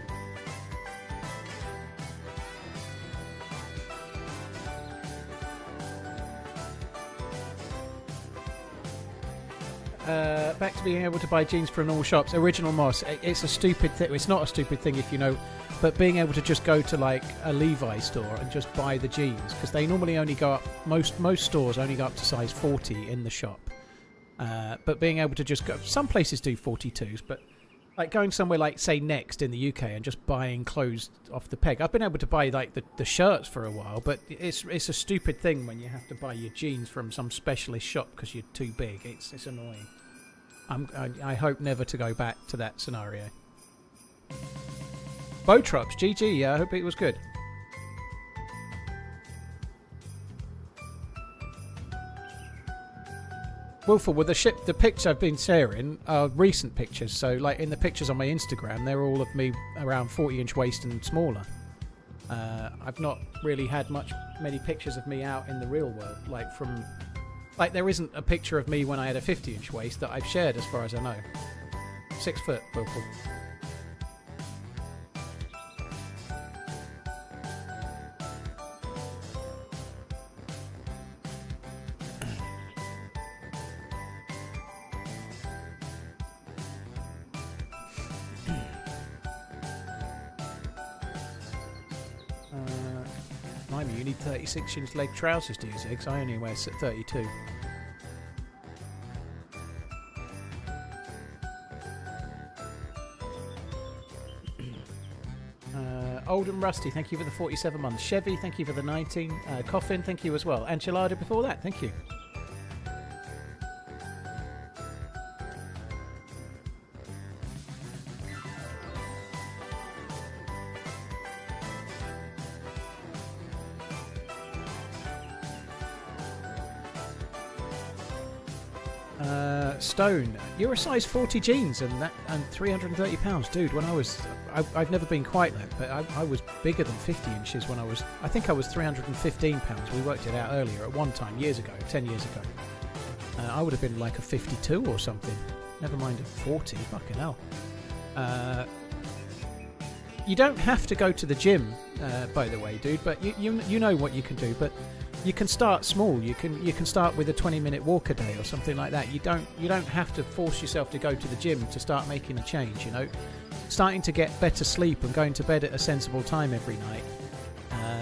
Back to being able to buy jeans from normal shops. Original Moss. It's a stupid thing. It's not a stupid thing if you know, but being able to just go to like a Levi's store and just buy the jeans, because they normally only go up. Most stores only go up to size 40 in the shop. But being able to just go, some places do 42s, but like going somewhere like say Next in the UK and just buying clothes off the peg. I've been able to buy like the shirts for a while, but it's a stupid thing when you have to buy your jeans from some specialist shop because you're too big. It's annoying. I hope never to go back to that scenario. Botrops, GG, yeah, I hope it was good. Wilful, with the pictures I've been sharing are recent pictures. So, like in the pictures on my Instagram, they're all of me around 40-inch waist and smaller. I've not really had many pictures of me out in the real world. Like there isn't a picture of me when I had a 50-inch waist that I've shared, as far as I know. 6 foot, Wilful. You need 36-inch leg trousers, do you, Ziggs? I only wear 32. Old and Rusty, thank you for the 47 months. Chevy, thank you for the 19. Coffin, thank you as well. Enchilada before that, thank you. Stone, you're a size 40 jeans and 330 pounds, dude. When I've never been quite that, but I was bigger than 50 inches when I think I was 315 pounds. We worked it out earlier at one time, 10 years ago. I would have been like a 52 or something. Never mind a 40. Fucking hell. You don't have to go to the gym, by the way, dude. But you know what you can do. But you can start small. You can start with a 20-minute walk a day or something like that. You don't have to force yourself to go to the gym to start making a change. You know, starting to get better sleep and going to bed at a sensible time every night.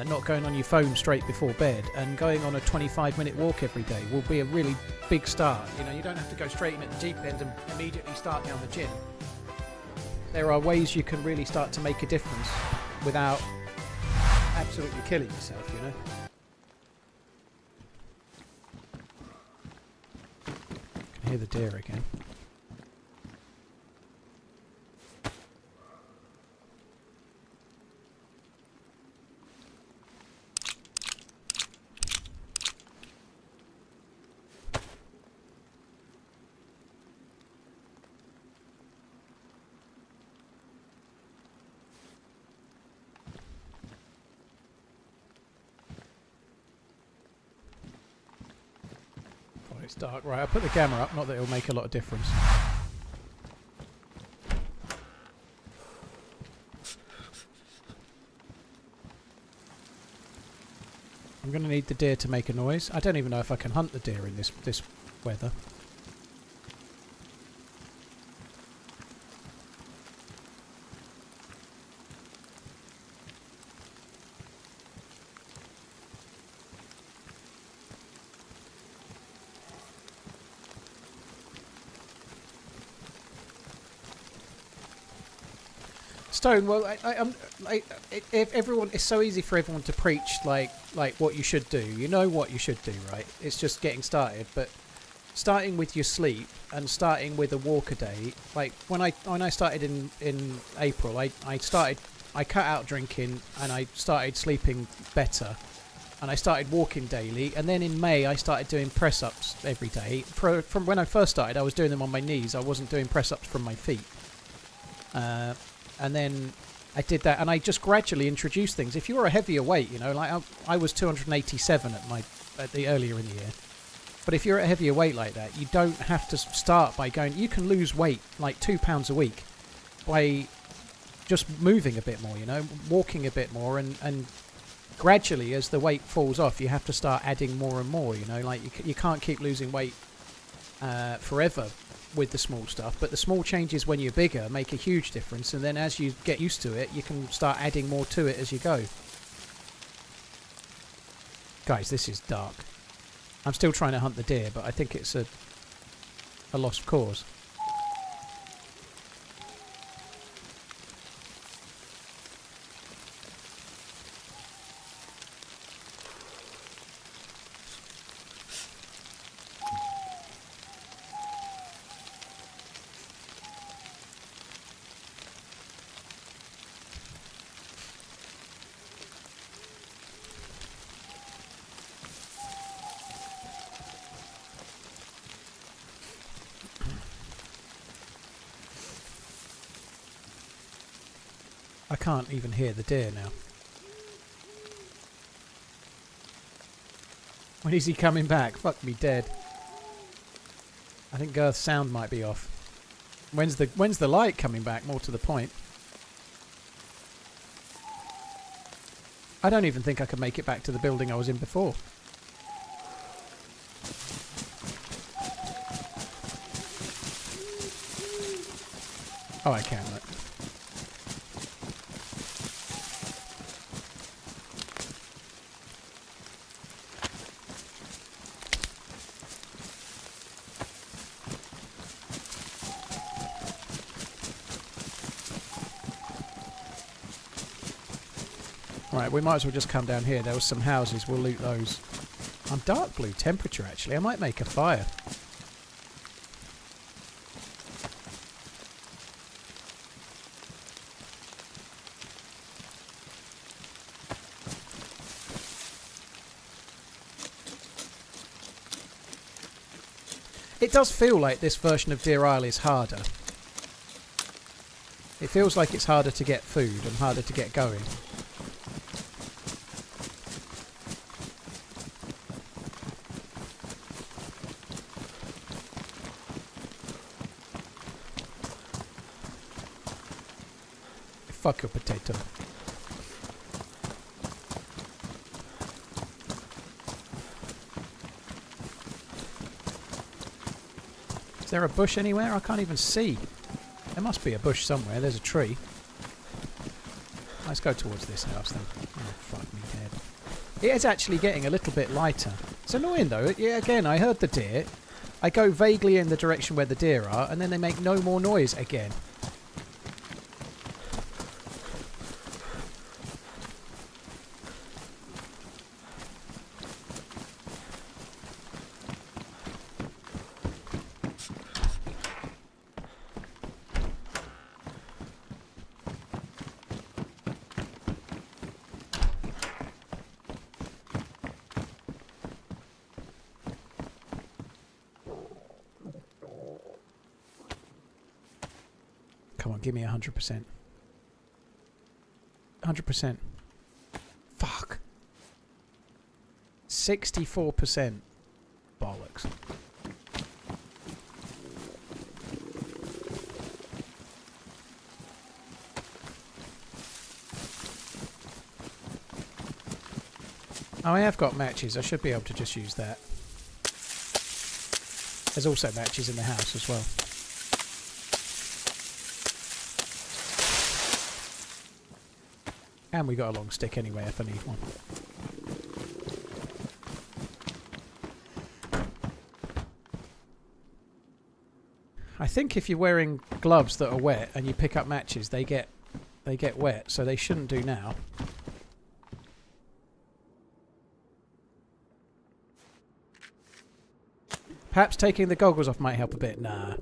Not going on your phone straight before bed and going on a 25-minute walk every day will be a really big start. You know, you don't have to go straight in at the deep end and immediately start down the gym. There are ways you can really start to make a difference without absolutely killing yourself, you know. I can hear the deer again. It's dark. Right, I'll put the camera up, not that it'll make a lot of difference. I'm going to need the deer to make a noise. I don't even know if I can hunt the deer in this weather. Stone, well, if everyone, it's so easy for everyone to preach like what you should do. You know what you should do, right? It's just getting started. But starting with your sleep and starting with a walk a day. Like when I started in April, I cut out drinking and I started sleeping better, and I started walking daily. And then in May, I started doing press ups every day. From when I first started, I was doing them on my knees. I wasn't doing press ups from my feet. And then I did that, and I just gradually introduced things. If you're a heavier weight, you know, like I was 287 at the earlier in the year. But if you're at a heavier weight like that, you don't have to start by going. You can lose weight like 2 pounds a week by just moving a bit more, you know, walking a bit more, and gradually as the weight falls off, you have to start adding more and more. You know, like you can't keep losing weight forever with the small stuff, but the small changes when you're bigger make a huge difference, and then as you get used to it, you can start adding more to it as you go. Guys, this is dark. I'm still trying to hunt the deer, but I think it's a lost cause. I can't even hear the deer now. When is he coming back? Fuck me dead. I think Girth's sound might be off. When's the light coming back? More to the point. I don't even think I could make it back to the building I was in before. Oh, I can, look. Right, we might as well just come down here. There was some houses. We'll loot those. I'm dark blue temperature, actually. I might make a fire. It does feel like this version of Deerisle is harder. It feels like it's harder to get food and harder to get going. Fuck your potato. Is there a bush anywhere? I can't even see. There must be a bush somewhere. There's a tree. Let's go towards this house then. Oh, fuck me dead. It is actually getting a little bit lighter. It's annoying though. Yeah, again, I heard the deer. I go vaguely in the direction where the deer are, and then they make no more noise again. Come on, give me 100%. 100%. Fuck. 64%. Bollocks. Oh, I have got matches. I should be able to just use that. There's also matches in the house as well. And we got a long stick anyway if I need one. I think if you're wearing gloves that are wet and you pick up matches, they get wet, so they shouldn't do now. Perhaps taking the goggles off might help a bit. Nah.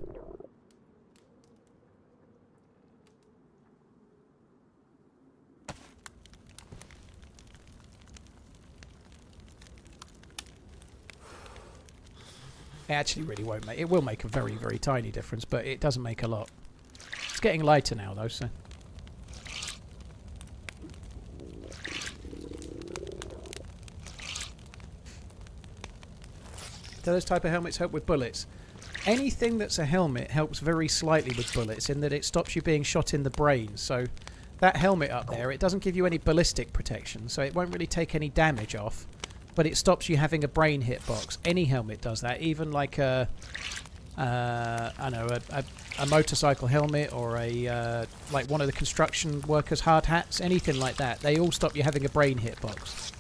It actually really won't make... It will make a very, very tiny difference, but it doesn't make a lot. It's getting lighter now, though, so... Do those type of helmets help with bullets? Anything that's a helmet helps very slightly with bullets, in that it stops you being shot in the brain. So that helmet up there, it doesn't give you any ballistic protection, so it won't really take any damage off. But it stops you having a brain hitbox. Any helmet does that, even like a, I don't know, a motorcycle helmet or a like one of the construction workers' hard hats, anything like that. They all stop you having a brain hitbox.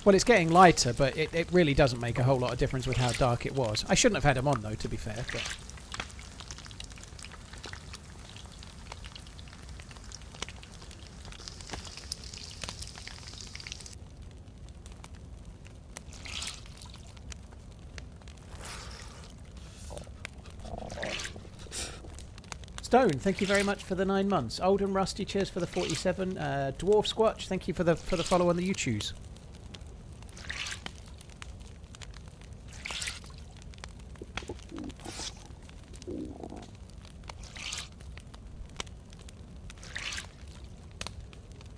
Well, it's getting lighter, but it really doesn't make a whole lot of difference with how dark it was. I shouldn't have had them on though, to be fair. But Stone, thank you very much for the 9 months. Old and Rusty, cheers for the 47. Dwarf Squatch, thank you for the follow on the YouTubes.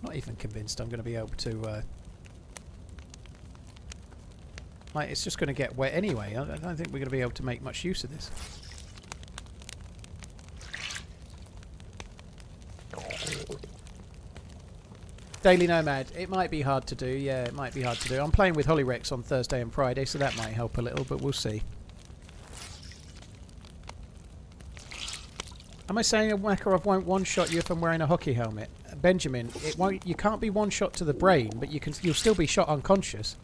Not even convinced I'm going to be able to... like, it's just going to get wet anyway. I don't think we're going to be able to make much use of this. Daily Nomad. It might be hard to do. Yeah, it might be hard to do. I'm playing with Holyrex on Thursday and Friday, so that might help a little, but we'll see. Am I saying a Makarov won't one-shot you if I'm wearing a hockey helmet? Benjamin, it won't. You can't be one-shot to the brain, but you'll still be shot unconscious.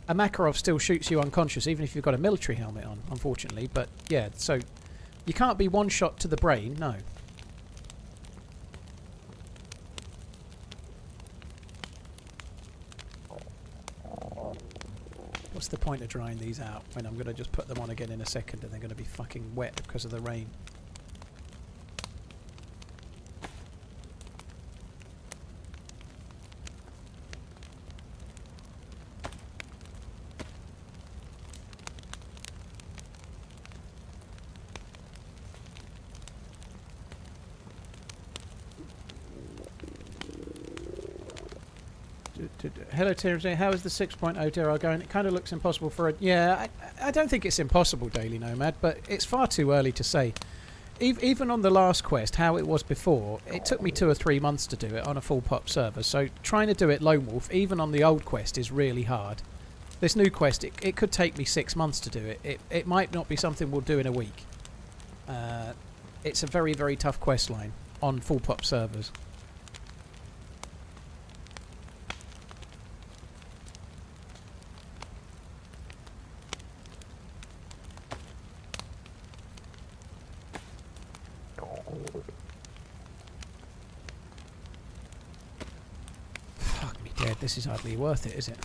A Makarov still shoots you unconscious, even if you've got a military helmet on, unfortunately. But yeah, so you can't be one-shot to the brain, no. What's the point of drying these out when I'm going to just put them on again in a second and they're going to be fucking wet because of the rain? Hello TRMZ, how is the 6.0 Deerisle going? It kind of looks impossible for a... Yeah, I don't think it's impossible, Daily Nomad, but it's far too early to say. Even on the last quest, how it was before, it took me 2 or 3 months to do it on a full pop server, so trying to do it lone wolf, even on the old quest, is really hard. This new quest, it could take me 6 months to do it. It might not be something we'll do in a week. It's a very, very tough quest line on full pop servers. Fuck me dead, this is hardly worth it, is it?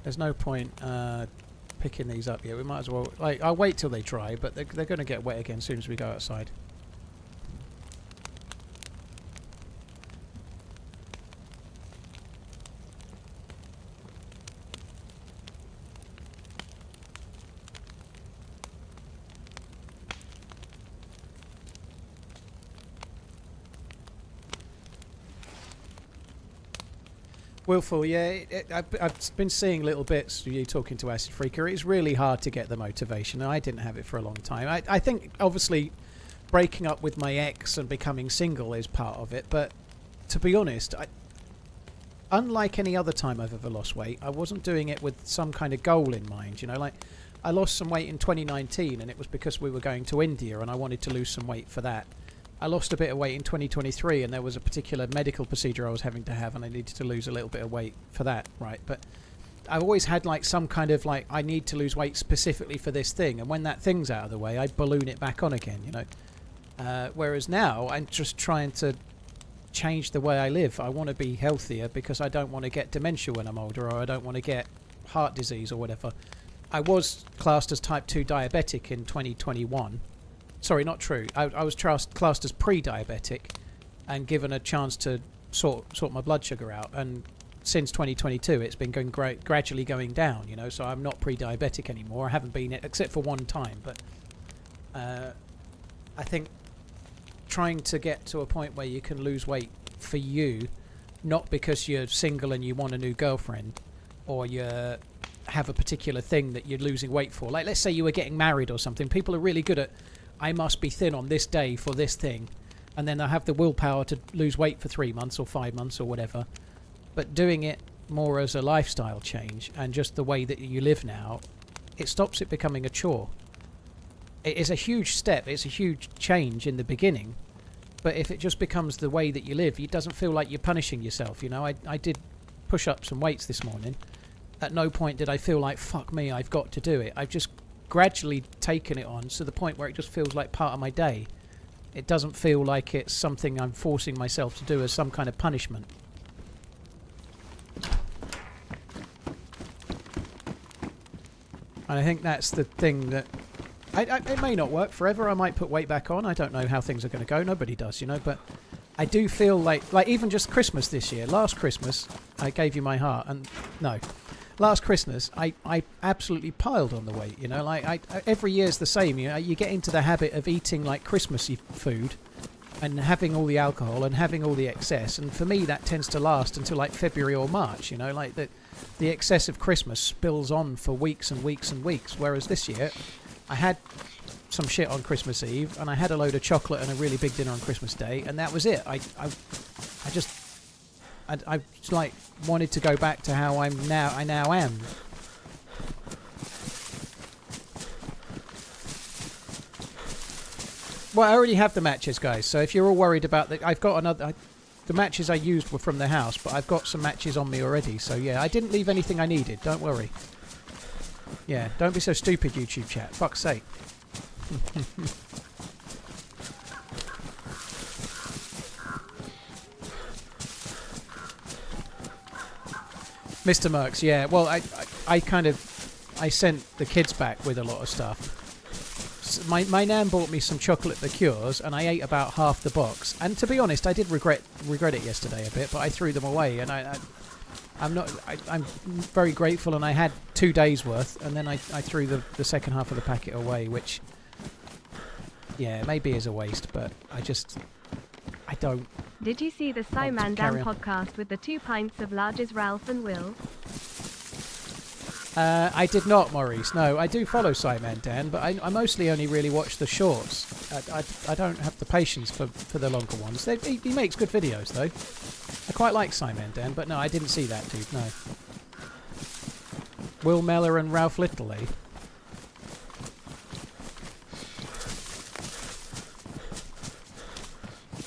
There's no point picking these up yet. We might as well... Like, I'll wait till they dry, but they're going to get wet again as soon as we go outside. Willful, yeah, I've been seeing little bits of you talking to Acid Freaker. It's really hard to get the motivation. I didn't have it for a long time. I think, obviously, breaking up with my ex and becoming single is part of it, but to be honest, unlike any other time I've ever lost weight, I wasn't doing it with some kind of goal in mind, you know, like, I lost some weight in 2019 and it was because we were going to India and I wanted to lose some weight for that. I lost a bit of weight in 2023 and there was a particular medical procedure I was having to have and I needed to lose a little bit of weight for that, right? But I've always had like some kind of like, I need to lose weight specifically for this thing, and when that thing's out of the way, I balloon it back on again, you know? Whereas now, I'm just trying to change the way I live. I want to be healthier because I don't want to get dementia when I'm older, or I don't want to get heart disease or whatever. I was classed as type 2 diabetic in 2021. Sorry, not true. I was classed as pre-diabetic and given a chance to sort my blood sugar out. And since 2022, it's been going gradually going down, you know, so I'm not pre-diabetic anymore. I haven't been it except for one time. But I think trying to get to a point where you can lose weight for you, not because you're single and you want a new girlfriend, or you have a particular thing that you're losing weight for. Like, let's say you were getting married or something. People are really good at, I must be thin on this day for this thing, and then they'll have the willpower to lose weight for 3 months or 5 months or whatever. But doing it more as a lifestyle change and just the way that you live now, it stops it becoming a chore. It is a huge step, it's a huge change in the beginning, but if it just becomes the way that you live, it doesn't feel like you're punishing yourself, you know. I did push up some weights this morning. At no point did I feel like, fuck me, I've got to do it. I've just gradually taken it on to the point where it just feels like part of my day. It doesn't feel like it's something I'm forcing myself to do as some kind of punishment. And I think that's the thing that It may not work forever. I might put weight back on. I don't know how things are going to go. Nobody does, you know. But I do feel like even just Christmas this year. Last Christmas, I gave you my heart, and no, last Christmas I absolutely piled on the weight. You know, like every year's the same. You know, you get into the habit of eating like Christmassy food, and having all the alcohol and having all the excess. And for me, that tends to last until like February or March. You know, like the excess of Christmas spills on for weeks and weeks and weeks. Whereas this year, I had some shit on Christmas Eve, and I had a load of chocolate and a really big dinner on Christmas Day, and that was it. I just like wanted to go back to how I now am. Well, I already have the matches, guys. So if you're all worried about that, I've got another. The matches I used were from the house, but I've got some matches on me already. So yeah, I didn't leave anything I needed. Don't worry. Yeah, don't be so stupid, YouTube chat. Fuck's sake. Mr. Mercs, yeah. Well, I sent the kids back with a lot of stuff. My nan bought me some chocolate liqueurs, and I ate about half the box. And to be honest, I did regret it yesterday a bit, but I threw them away. And I'm very grateful, and I had 2 days worth, and then I threw the second half of the packet away, which, yeah, maybe is a waste, but I don't. Did you see the Simon Dan podcast with the 2 pints of larges Ralph and Will? I did not, Maurice. No, I do follow Simon Dan, but I mostly only really watch the shorts. I don't have the patience for the longer ones. He makes good videos, though. I quite like Simon Dan, but no, I didn't see that dude, no. Will Meller and Ralph Little, eh?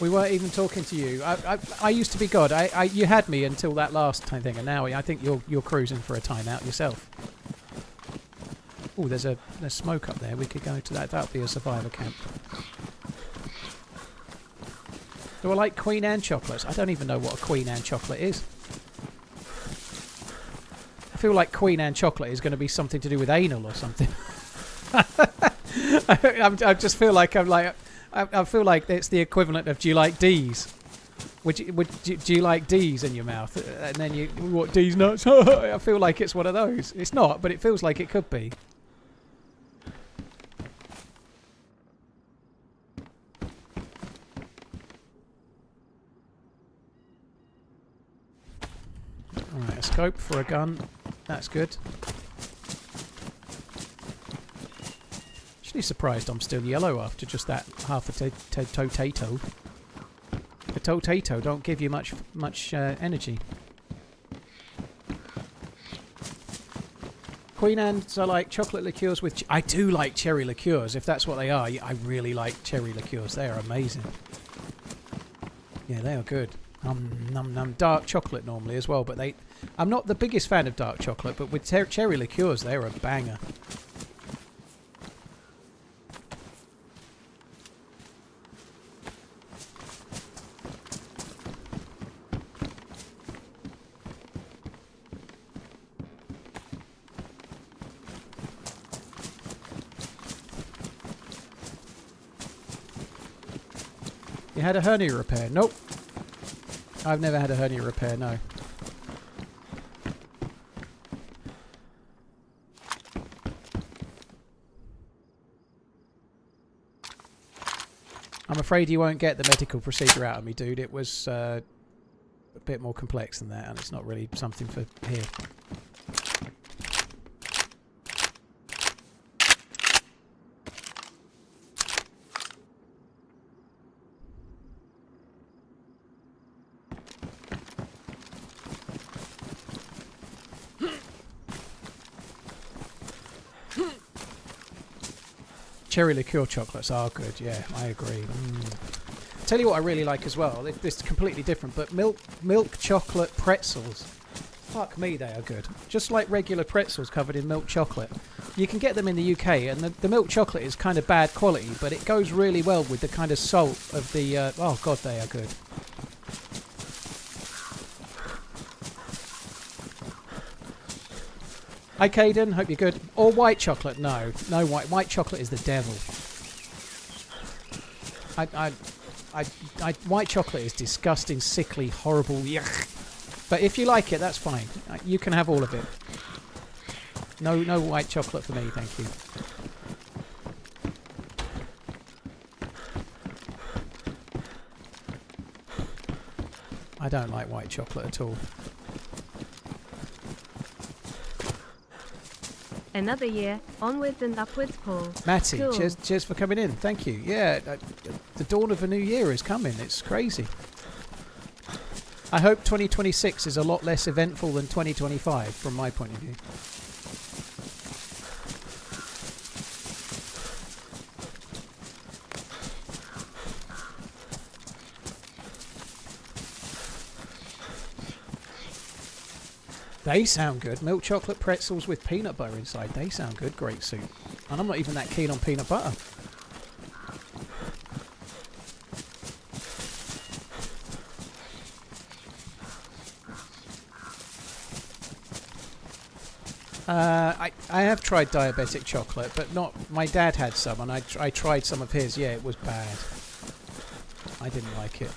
We weren't even talking to you. I used to be God. You had me until that last time thing, and now I think you're cruising for a timeout yourself. Oh, there's smoke up there. We could go to that. That'll be a survivor camp. Do I like Queen Anne chocolates? I don't even know what a Queen Anne chocolate is. I feel like Queen Anne chocolate is going to be something to do with anal or something. I just feel like I feel like it's the equivalent of, do you like D's? Do you like D's in your mouth? And then what, D's nuts? I feel like it's one of those. It's not, but it feels like it could be. Alright, a scope for a gun. That's good. Surprised I'm still yellow after just that half a potato. A potato don't give you much energy. Queen Anne's are like chocolate liqueurs with... I do like cherry liqueurs, if that's what they are. I really like cherry liqueurs. They are amazing. Yeah, they are good. Dark chocolate normally as well, but I'm not the biggest fan of dark chocolate, but with cherry liqueurs, they're a banger. You had a hernia repair? Nope. I've never had a hernia repair, no. I'm afraid you won't get the medical procedure out of me, dude. It was a bit more complex than that, and it's not really something for here. Cherry liqueur chocolates are good, yeah, I agree. Tell you what I really like as well, this is completely different, but milk chocolate pretzels. Fuck me, they are good. Just like regular pretzels covered in milk chocolate. You can get them in the UK, and the milk chocolate is kind of bad quality, but it goes really well with the kind of salt of the... oh god, they are good. Hi, Caden. Hope you're good. Or white chocolate? No, no white. White chocolate is the devil. White chocolate is disgusting, sickly, horrible. Yuck. But if you like it, that's fine. You can have all of it. No, no white chocolate for me, thank you. I don't like white chocolate at all. Another year, onwards and upwards, Paul. Matty, Cool. cheers for coming in. Thank you. Yeah, the dawn of a new year is coming. It's crazy. I hope 2026 is a lot less eventful than 2025 from my point of view. They sound good. Milk chocolate pretzels with peanut butter inside. They sound good. Great soup. And I'm not even that keen on peanut butter. I have tried diabetic chocolate, but not. My dad had some, and I tried some of his. Yeah, it was bad. I didn't like it.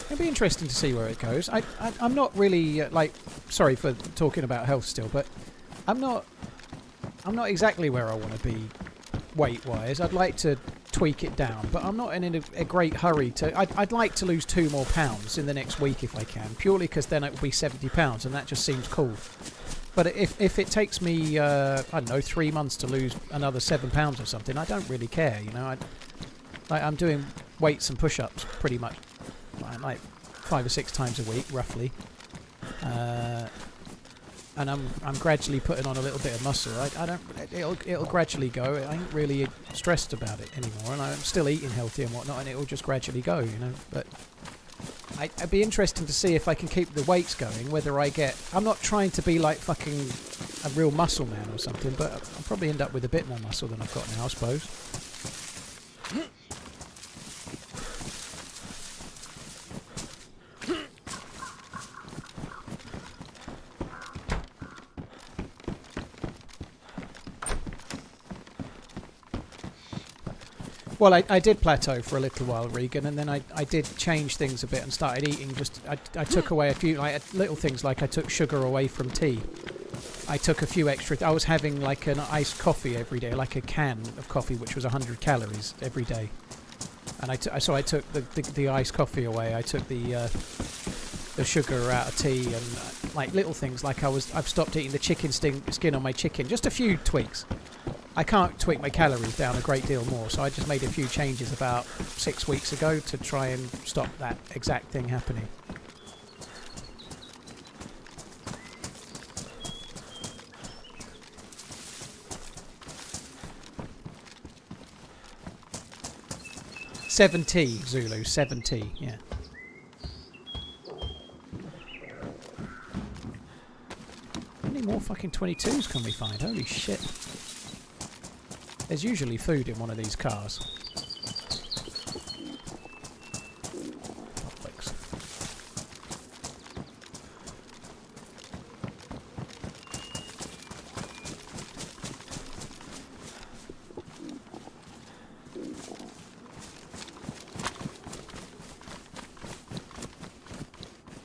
It'd be interesting to see where it goes. I'm not really sorry for talking about health still, but I'm not exactly where I want to be weight-wise. I'd like to tweak it down, but I'm not in a great hurry to. I'd like to lose 2 more pounds in the next week if I can, purely because then it will be 70 pounds, and that just seems cool. But if it takes me I don't know 3 months to lose another 7 pounds or something, I don't really care. You know, I'm doing weights and push-ups pretty much. Like 5 or 6 times a week, roughly, and I'm gradually putting on a little bit of muscle. I don't. It'll gradually go. I ain't really stressed about it anymore, and I'm still eating healthy and whatnot, and it'll just gradually go, you know. But it'd be interesting to see if I can keep the weights going. Whether I get. I'm not trying to be like fucking a real muscle man or something, but I'll probably end up with a bit more muscle than I've got now, I suppose. Well, I did plateau for a little while, Regan, and then I did change things a bit and started eating just... I took away a few little things, like I took sugar away from tea. I took a few extra... I was having like an iced coffee every day, like a can of coffee, which was 100 calories every day. And so I took the iced coffee away. I took the sugar out of tea, and like little things, like I've stopped eating the chicken skin on my chicken. Just a few tweaks. I can't tweak my calories down a great deal more, so I just made a few changes about 6 weeks ago to try and stop that exact thing happening. $70, Zulu, $70, yeah. How many more fucking 22s can we find? Holy shit. There's usually food in one of these cars.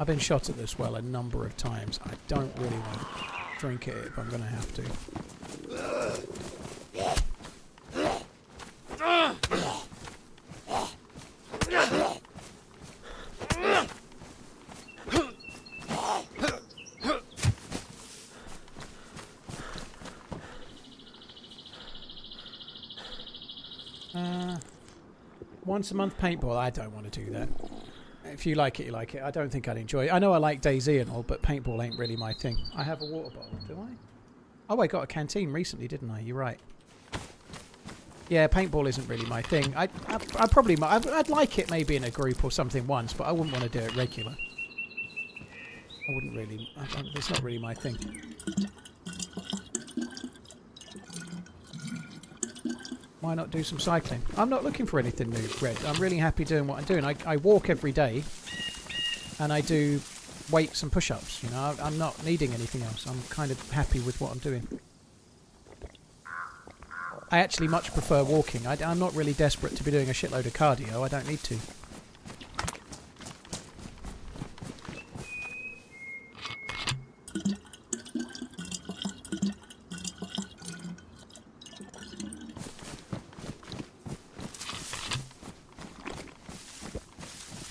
I've been shot at this well a number of times. I don't really want to drink it if I'm going to have to. Once a month paintball, I don't want to do that. If you like it, you like it. I don't think I'd enjoy it. I know I like DayZ and all, but paintball ain't really my thing. I have a water bottle, do I? Oh, I got a canteen recently, didn't I? You're right. Yeah, paintball isn't really my thing. I'd like it maybe in a group or something once, but I wouldn't want to do it regular. I wouldn't really. It's not really my thing. Why not do some cycling? I'm not looking for anything new, Red. I'm really happy doing what I'm doing. I walk every day, and I do weights and push-ups. You know, I'm not needing anything else. I'm kind of happy with what I'm doing. I actually much prefer walking. I'm not really desperate to be doing a shitload of cardio. I don't need to.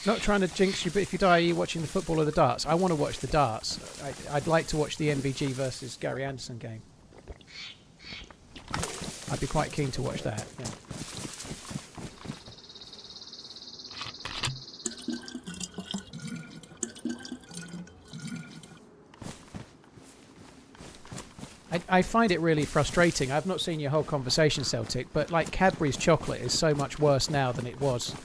Not trying to jinx you, but if you die, are you watching the football or the darts? I want to watch the darts. I'd like to watch the MVG versus Gary Anderson game. I'd be quite keen to watch that. Yeah. I find it really frustrating. I've not seen your whole conversation, Celtic, but like Cadbury's chocolate is so much worse now than it was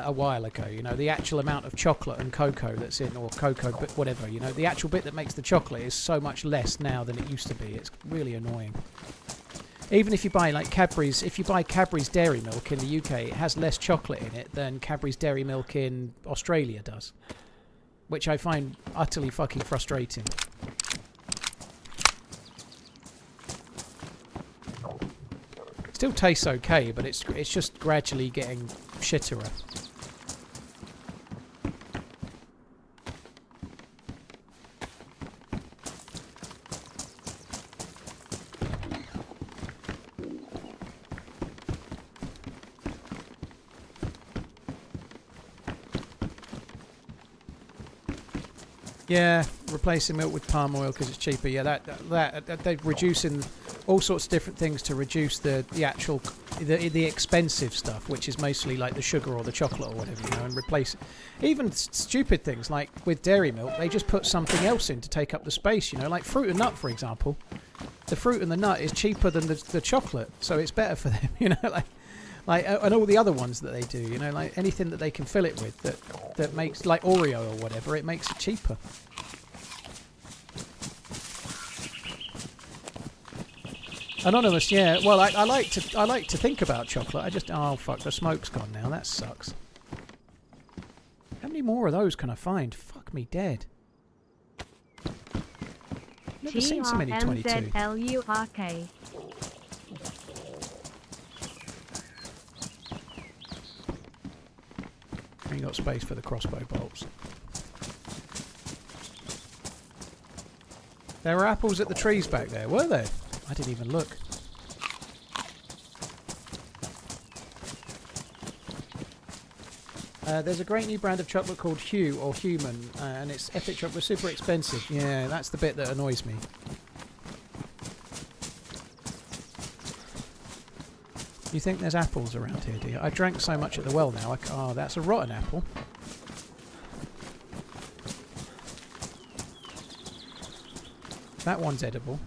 a while ago. You know, the actual amount of chocolate and cocoa that's in, or cocoa, but whatever, you know, the actual bit that makes the chocolate is so much less now than it used to be. It's really annoying. Even if you buy like Cadbury's, if you buy Cadbury's Dairy Milk in the UK, it has less chocolate in it than Cadbury's Dairy Milk in Australia does, which I find utterly fucking frustrating. Still tastes okay, but it's just gradually getting shitterer. Yeah, replacing milk with palm oil because it's cheaper. Yeah, they're reducing all sorts of different things to reduce the actual the expensive stuff, which is mostly like the sugar or the chocolate or whatever, you know, and replace even stupid things like with dairy milk. They just put something else in to take up the space, you know, like fruit and nut, for example. The fruit and the nut is cheaper than the chocolate, so it's better for them, you know, like and all the other ones that they do, you know, like anything that they can fill it with that makes, like Oreo or whatever, it makes it cheaper. Anonymous, yeah. Well, I like to think about chocolate. I just, oh fuck, the smoke's gone now. That sucks. How many more of those can I find? Fuck me dead. Never seen so many 22. TRMZ. Ain't got space for the crossbow bolts. There were apples at the trees back there, were there? I didn't even look. There's a great new brand of chocolate called Hue or Human, and it's epic chocolate, super expensive. Yeah, that's the bit that annoys me. You think there's apples around here, do you? I drank so much at the well now. Oh, that's a rotten apple. That one's edible.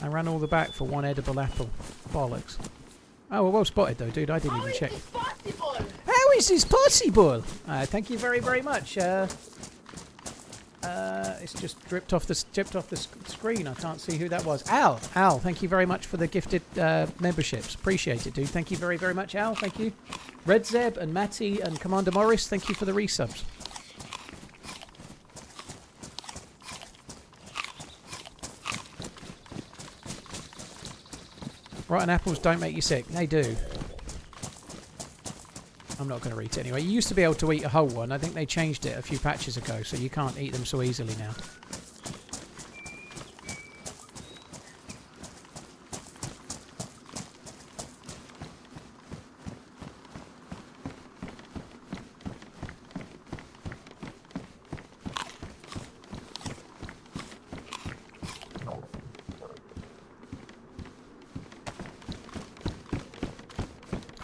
I ran all the back for one edible apple. Bollocks. Oh, well spotted though, dude. I didn't even check. How is this possible? Thank you very, very much. It's just dripped off the screen. I can't see who that was. Al, thank you very much for the gifted memberships. Appreciate it, dude. Thank you very, very much, Al. Thank you. Red Zeb and Matty and Commander Morris, thank you for the resubs. Rotten apples don't make you sick. They do. I'm not going to eat it anyway. You used to be able to eat a whole one. I think they changed it a few patches ago, so you can't eat them so easily now.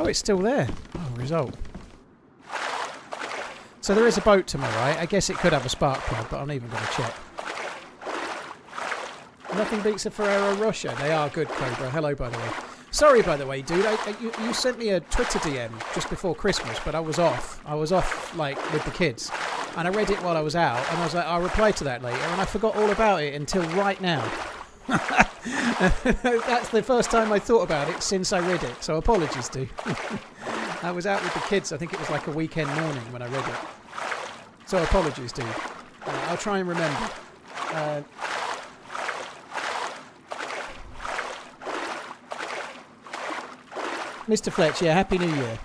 Oh, it's still there. Oh, result. So there is a boat tomorrow, right? I guess it could have a spark plug, but I'm not even going to check. Nothing beats a Ferrero Rocher. They are good, Cobra. Hello, by the way. Sorry, by the way, dude. You sent me a Twitter DM just before Christmas, but I was off. I was off, like, with the kids. And I read it while I was out, and I was like, I'll reply to that later, and I forgot all about it until right now. That's the first time I thought about it since I read it, so apologies, dude. I was out with the kids. I think it was like a weekend morning when I read it. So apologies, dude. I'll try and remember. Mr. Fletch, yeah, Happy New Year.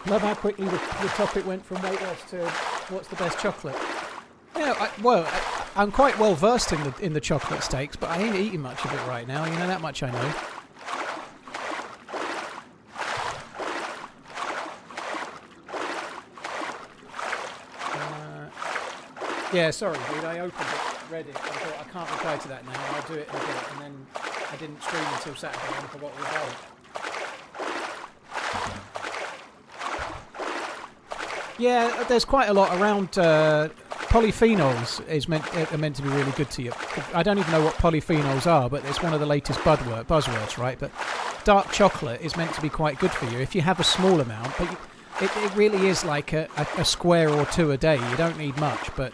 Love how quickly the topic went from weight loss to what's the best chocolate. Yeah, I'm quite well versed in the chocolate steaks, but I ain't eating much of it right now. You know, that much I know. Yeah, sorry, dude. I opened it, read it, and thought I can't reply to that now. I'll do it in a bit, and then I didn't stream until Saturday and forgot all about it. Yeah, there's quite a lot around. Polyphenols are meant to be really good to you. I don't even know what polyphenols are, but it's one of the latest buzzwords, right? But dark chocolate is meant to be quite good for you if you have a small amount, but it really is like a square or two a day. You don't need much, but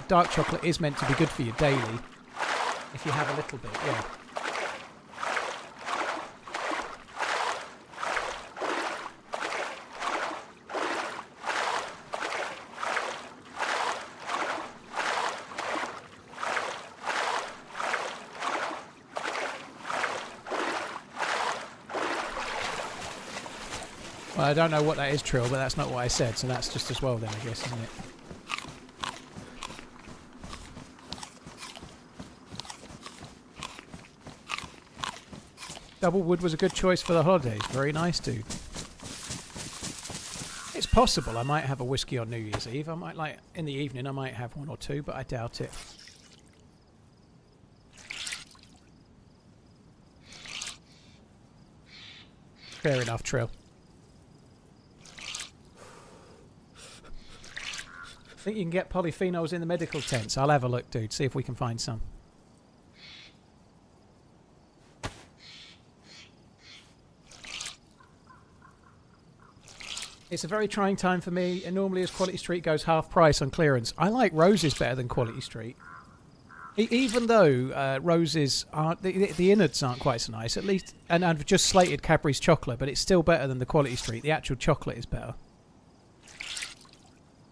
dark chocolate is meant to be good for you daily if you have a little bit, yeah. Well, I don't know what that is, Trill, but that's not what I said, so that's just as well then, I guess, isn't it? Double wood was a good choice for the holidays. Very nice, dude. It's possible I might have a whiskey on New Year's Eve. I might, like, in the evening I might have one or two, but I doubt it. Fair enough, Trill. I think you can get polyphenols in the medical tents. I'll have a look, dude. See if we can find some. It's a very trying time for me, and normally as Quality Street goes half price on clearance. I like Roses better than Quality Street. Even though Roses aren't... The innards aren't quite so nice, at least... And I've just slated Cadbury's chocolate, but it's still better than the Quality Street. The actual chocolate is better.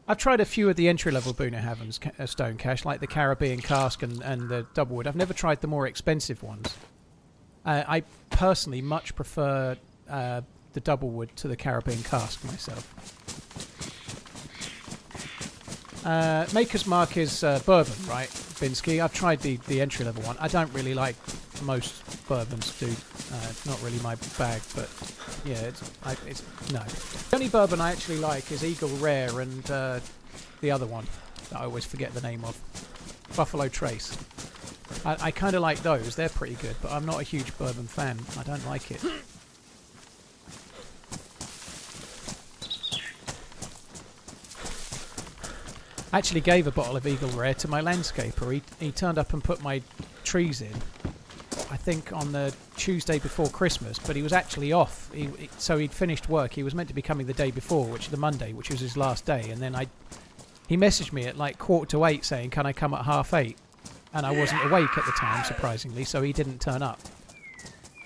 I've tried a few of the entry-level Boona Havens Stone Cash, like the Caribbean Cask and the Doublewood. I've never tried the more expensive ones. I personally much prefer the Doublewood to the Caribbean Cask myself. Maker's Mark is bourbon, right, Binsky? I've tried the entry-level one. I don't really like most bourbons, dude. It's not really my bag, but yeah, it's no. The only bourbon I actually like is Eagle Rare and the other one that I always forget the name of, Buffalo Trace. I kind of like those. They're pretty good, but I'm not a huge bourbon fan. I don't like it. I actually gave a bottle of Eagle Rare to my landscaper. He turned up and put my trees in, I think on the Tuesday before Christmas, but he was actually off. So he'd finished work. He was meant to be coming the day before, which is the Monday, which was his last day. And then he messaged me at like 7:45 saying, can I come at 8:30? And I wasn't awake at the time, surprisingly, so he didn't turn up.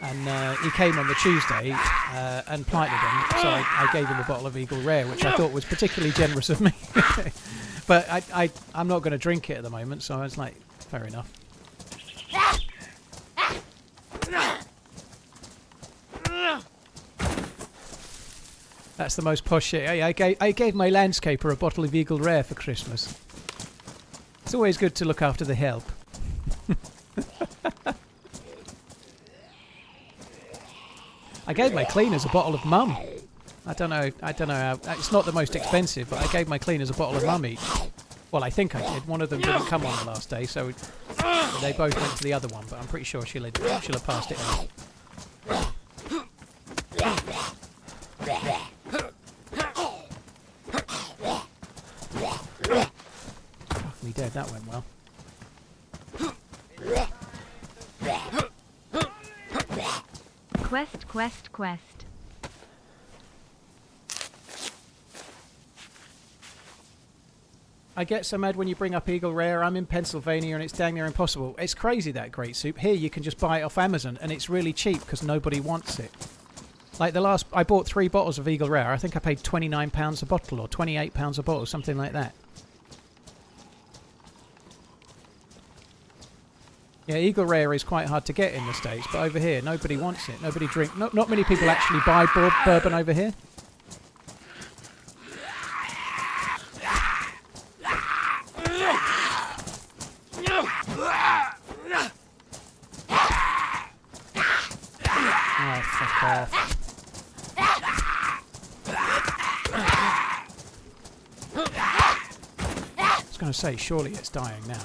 And he came on the Tuesday and planted him, so I gave him a bottle of Eagle Rare, which I thought was particularly generous of me. But I'm not going to drink it at the moment, so I was like, fair enough. That's the most posh shit. I gave my landscaper a bottle of Eagle Rare for Christmas. It's always good to look after the help. I gave my cleaners a bottle of Mum. I don't know how... It's not the most expensive, but I gave my cleaners a bottle of Mum each. Well, I think I did. One of them didn't come on the last day, so they both went to the other one, but I'm pretty sure she'll have passed it on. Fuck me Quest. I get so mad when you bring up Eagle Rare. I'm in Pennsylvania and it's dang near impossible. It's crazy, that great soup. Here you can just buy it off Amazon and it's really cheap because nobody wants it. Like I bought 3 bottles of Eagle Rare. I think I paid £29 a bottle or £28 a bottle, something like that. Yeah, Eagle Rare is quite hard to get in the States, but over here nobody wants it. Nobody drink. Not many people actually buy bourbon over here. Oh, fuck off. I was going to say, surely it's dying now.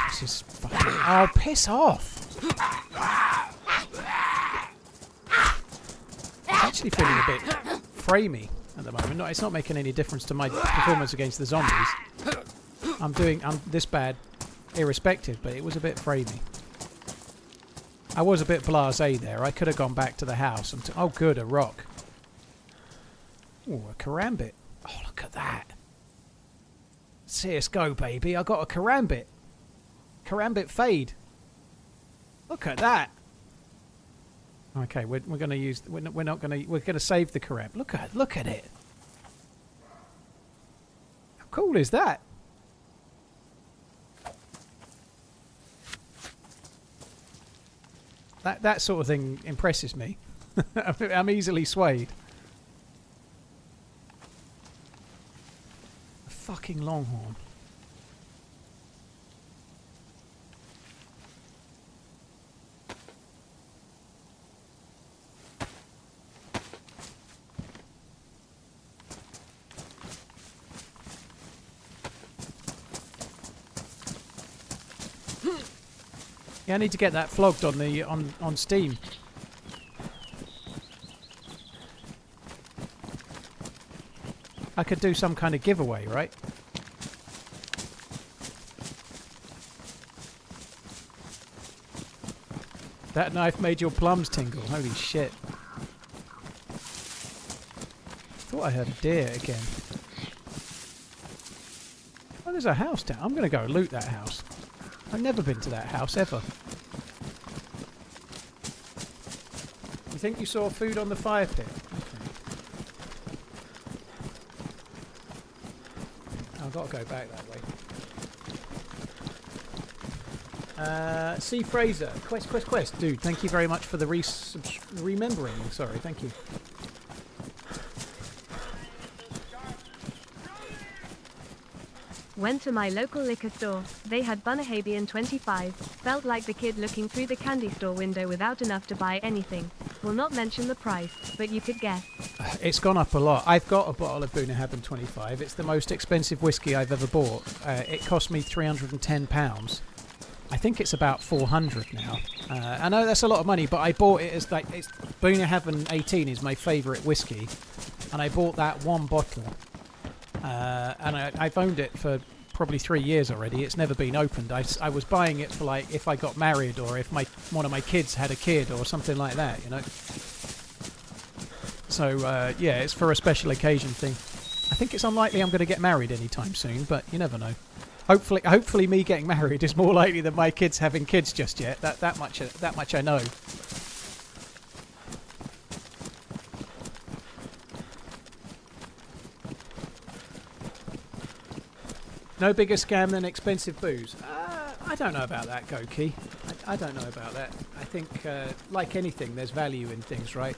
This is fucking... Oh, piss off! It's actually feeling a bit framey at the moment. No, it's not making any difference to my performance against the zombies. I'm this bad irrespective, but it was a bit framey. I was a bit blasé there. I could have gone back to the house and... Oh, good, a rock. Oh, a karambit. Oh, look at that. See us go, baby. I got a karambit. Karambit fade. Look at that. Okay, we're going to use... We're not going to... We're going to save the karambit. Look at it. How cool is that? That sort of thing impresses me. I'm easily swayed. A fucking longhorn. Yeah, I need to get that flogged on the on Steam. I could do some kind of giveaway, right? That knife made your plums tingle. Holy shit. Thought I heard a deer again. Oh, there's a house down. I'm going to go loot that house. I've never been to that house, ever. You think you saw food on the fire pit? Okay. I've got to go back that way. C. Fraser. Quest. Dude, thank you very much for the remembering. Sorry, thank you. Went to my local liquor store. They had Bunnahabian 25. Felt like the kid looking through the candy store window without enough to buy anything. Will not mention the price, but you could guess. It's gone up a lot. I've got a bottle of Bunnahabhain 25. It's the most expensive whiskey I've ever bought. It cost me £310. I think it's about 400 now. I know that's a lot of money, but I bought it as like Bunnahabhain 18 is my favourite whiskey, and I bought that one bottle. And I've owned it for probably 3 years already. It's never been opened. I was buying it for like if I got married or if one of my kids had a kid or something like that, you know. So yeah, it's for a special occasion thing. I think it's unlikely I'm going to get married anytime soon, but you never know. Hopefully me getting married is more likely than my kids having kids just yet. That much I know. No bigger scam than expensive booze. I don't know about that, Goki. I don't know about that. I think, like anything, there's value in things, right?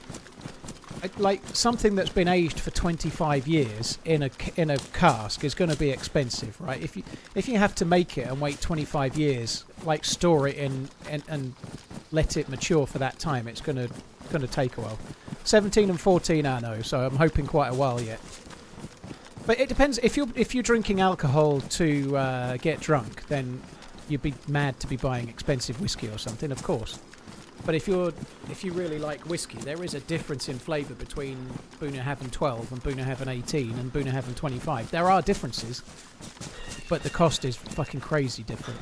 Like something that's been aged for 25 years in a cask is going to be expensive, right? If you have to make it and wait 25 years, like store it in and let it mature for that time, it's going to take a while. 17 and 14 anno, so I'm hoping quite a while yet. But it depends. If you're drinking alcohol to get drunk, then you'd be mad to be buying expensive whiskey or something, of course. But if you really like whiskey, there is a difference in flavour between Bunnahabhain 12 and Bunnahabhain 18 and Bunnahabhain 25. There are differences. but the cost is fucking crazy different.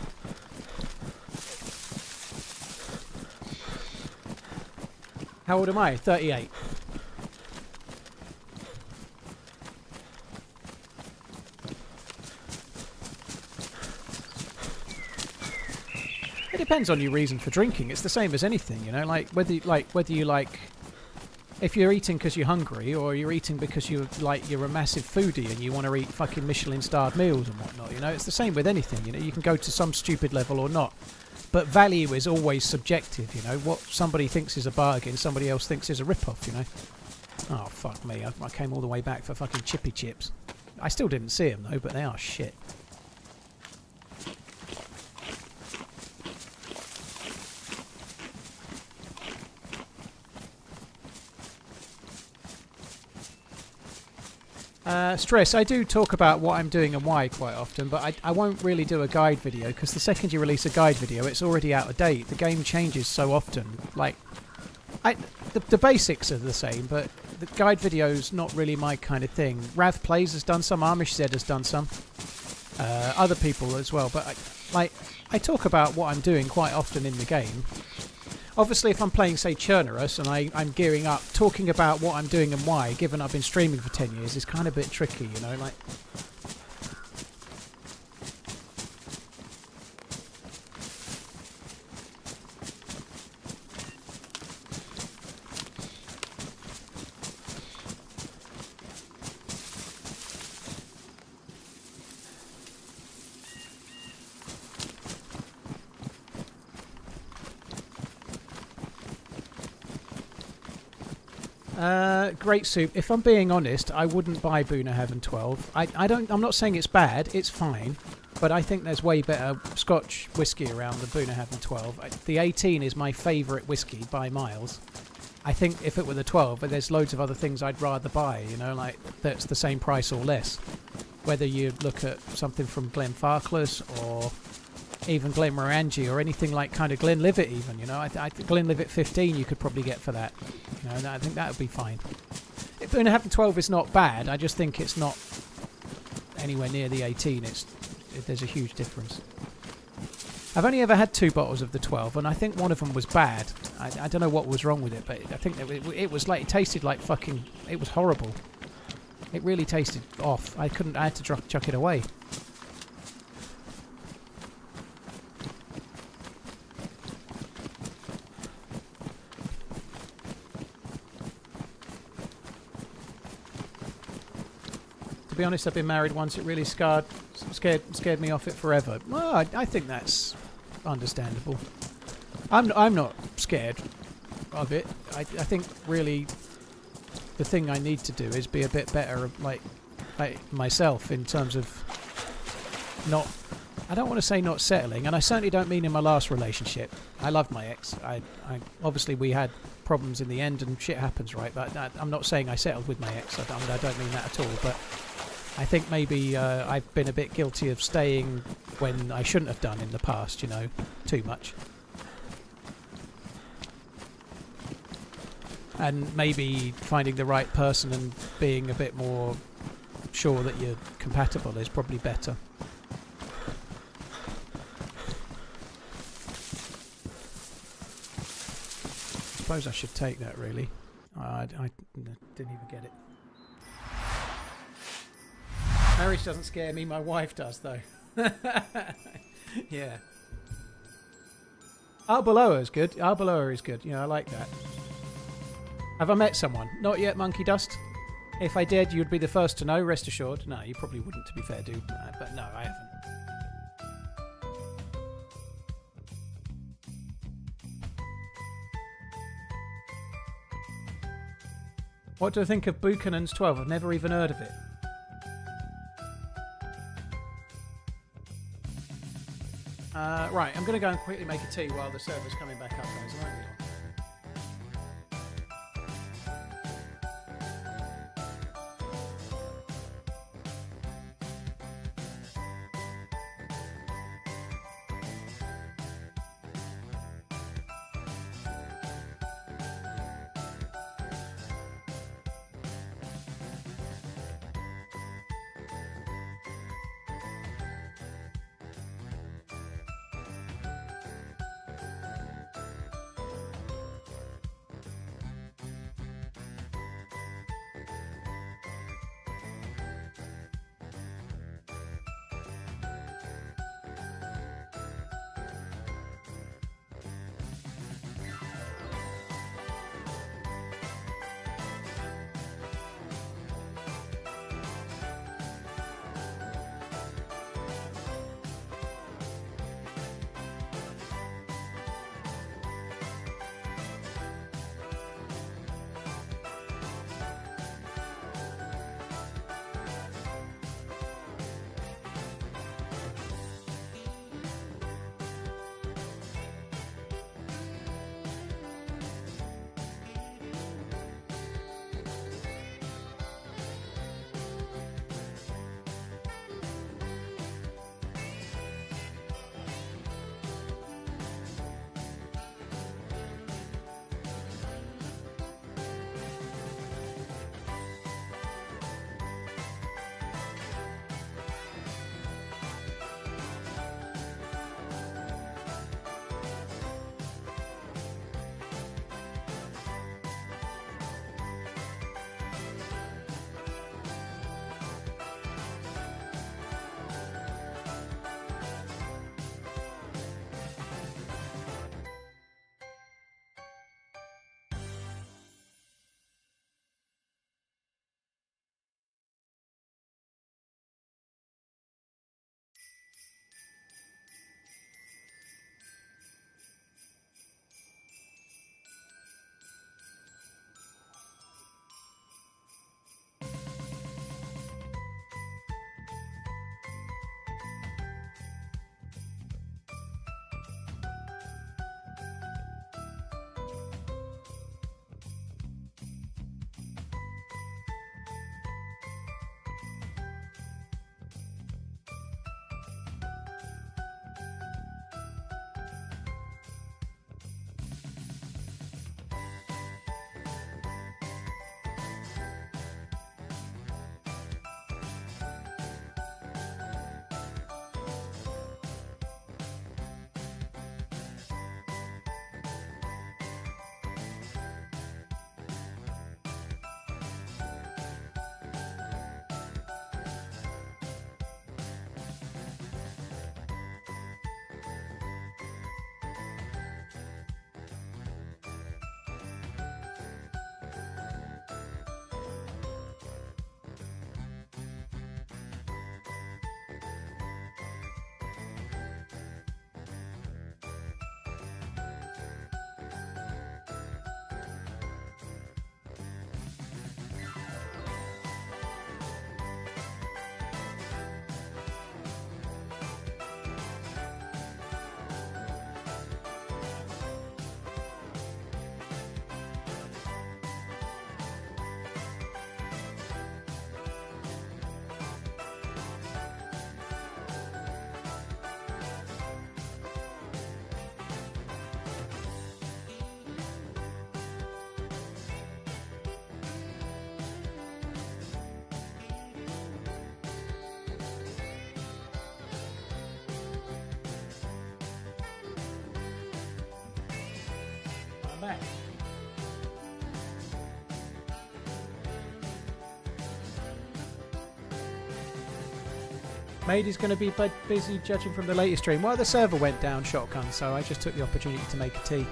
How old am I? 38. It depends on your reason for drinking. It's the same as anything, you know, like whether you like if you're eating because you're hungry or you're eating because you're a massive foodie and you want to eat fucking Michelin starred meals and whatnot, you know, it's the same with anything, you know, you can go to some stupid level or not. But value is always subjective, you know. What somebody thinks is a bargain, somebody else thinks is a rip-off, you know. Oh, fuck me. I came all the way back for fucking chippy chips. I still didn't see them, though, but they are shit. Stress, I do talk about what I'm doing and why quite often, but I won't really do a guide video, because the second you release a guide video, it's already out of date. The game changes so often. Like, the basics are the same, but the guide video's not really my kind of thing. Rav Plays has done some, Amish Zed has done some, other people as well, but I talk about what I'm doing quite often in the game. Obviously, if I'm playing, say, Churnerus and I'm gearing up, talking about what I'm doing and why, given I've been streaming for 10 years, is kind of a bit tricky, you know, like... Great Soup. If I'm being honest, I wouldn't buy Boona Heaven 12. I'm not saying it's bad. It's fine, but I think there's way better Scotch whiskey around than Boona Heaven 12. The 18 is my favourite whiskey by miles. I think if it were the 12, but there's loads of other things I'd rather buy. You know, like that's the same price or less. Whether you look at something from Glenfarclas or even Glenmorangie or anything like kind of Glenlivet even, you know. I think Glenlivet 15 you could probably get for that. You know, and I think that would be fine. If Boona Heaven 12 is not bad, I just think it's not anywhere near the 18. There's a huge difference. I've only ever had 2 bottles of the 12, and I think one of them was bad. I don't know what was wrong with it, but I think it was like, it tasted like fucking, it was horrible. It really tasted off. I had to chuck it away. To be honest, I've been married once. It really scared me off it forever. Well, I think that's understandable. I'm not scared of it. I think really the thing I need to do is be a bit better, like myself, in terms of not. I don't want to say not settling, and I certainly don't mean in my last relationship. I loved my ex. I obviously we had problems in the end, and shit happens, right? But I'm not saying I settled with my ex. I don't mean that at all. But I think maybe I've been a bit guilty of staying when I shouldn't have done in the past, you know, too much. And maybe finding the right person and being a bit more sure that you're compatible is probably better. I suppose I should take that, really. I didn't even get it. Marriage doesn't scare me, my wife does, though. Yeah. Arboloa is good. Arboloa is good. Yeah, I like that. Have I met someone? Not yet, Monkey Dust. If I did, you'd be the first to know, rest assured. No, you probably wouldn't, to be fair, dude. But no, I haven't. What do I think of Buchanan's 12? I've never even heard of it. Right, I'm going to go and quickly make a tea while the server's coming back up, guys. All right, back. Maid is going to be busy judging from the latest stream. Well, the server went down, Shotgun, so I just took the opportunity to make a tea.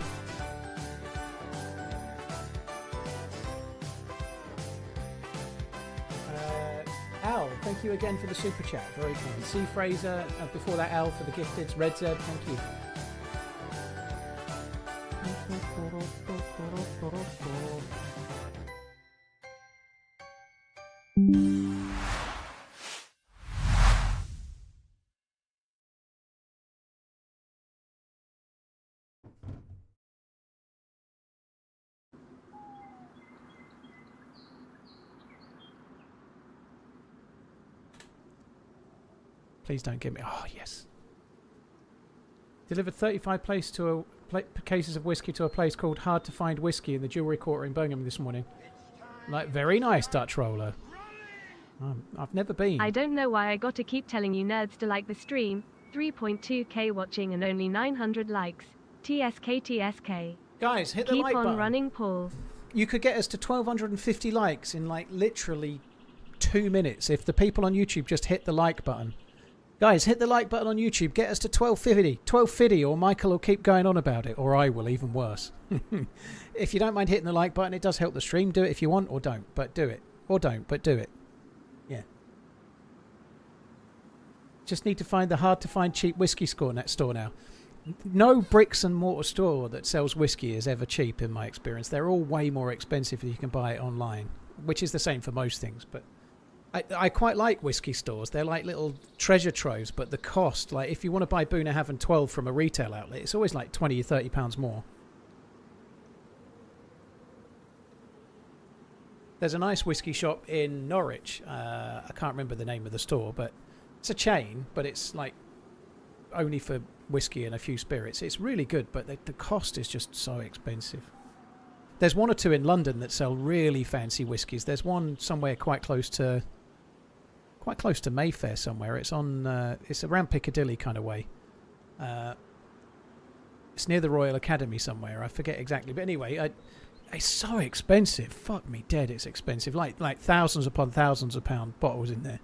Al, thank you again for the super chat. Very kind. C. Fraser, before that, Al for the gifted. Red Z, thank you. Please don't give me... Oh, yes. Delivered 35 cases of whiskey to a place called Hard to Find Whiskey in the Jewellery Quarter in Birmingham this morning. Like, very nice, Dutch Roller. I've never been. I don't know why I got to keep telling you nerds to like the stream. 3.2k watching and only 900 likes. TSK TSK. Guys, hit the Keep like on button. running, Paul. You could get us to 1,250 likes in, like, literally 2 minutes if the people on YouTube just hit the like button. Guys, hit the like button on YouTube. Get us to 1250, or Michael will keep going on about it, or I will, even worse. If you don't mind hitting the like button, it does help the stream. Do it if you want, or don't, but do it. Or don't, but do it. Yeah. Just need to find the hard-to-find cheap whiskey store now. No bricks and mortar store that sells whiskey is ever cheap, in my experience. They're all way more expensive if you can buy it online, which is the same for most things, but... I quite like whiskey stores. They're like little treasure troves, but the cost, like if you want to buy Bunnahabhain 12 from a retail outlet, it's always like £20 or £30 more. There's a nice whiskey shop in Norwich. I can't remember the name of the store, but it's a chain, but it's like only for whiskey and a few spirits. It's really good, but the cost is just so expensive. There's one or two in London that sell really fancy whiskies. There's one somewhere quite close to Mayfair somewhere. It's on it's around Piccadilly kind of way. It's near the Royal Academy somewhere. I forget exactly, but anyway, it's so expensive. Fuck me dead, it's expensive. Like thousands upon thousands of pound bottles in there.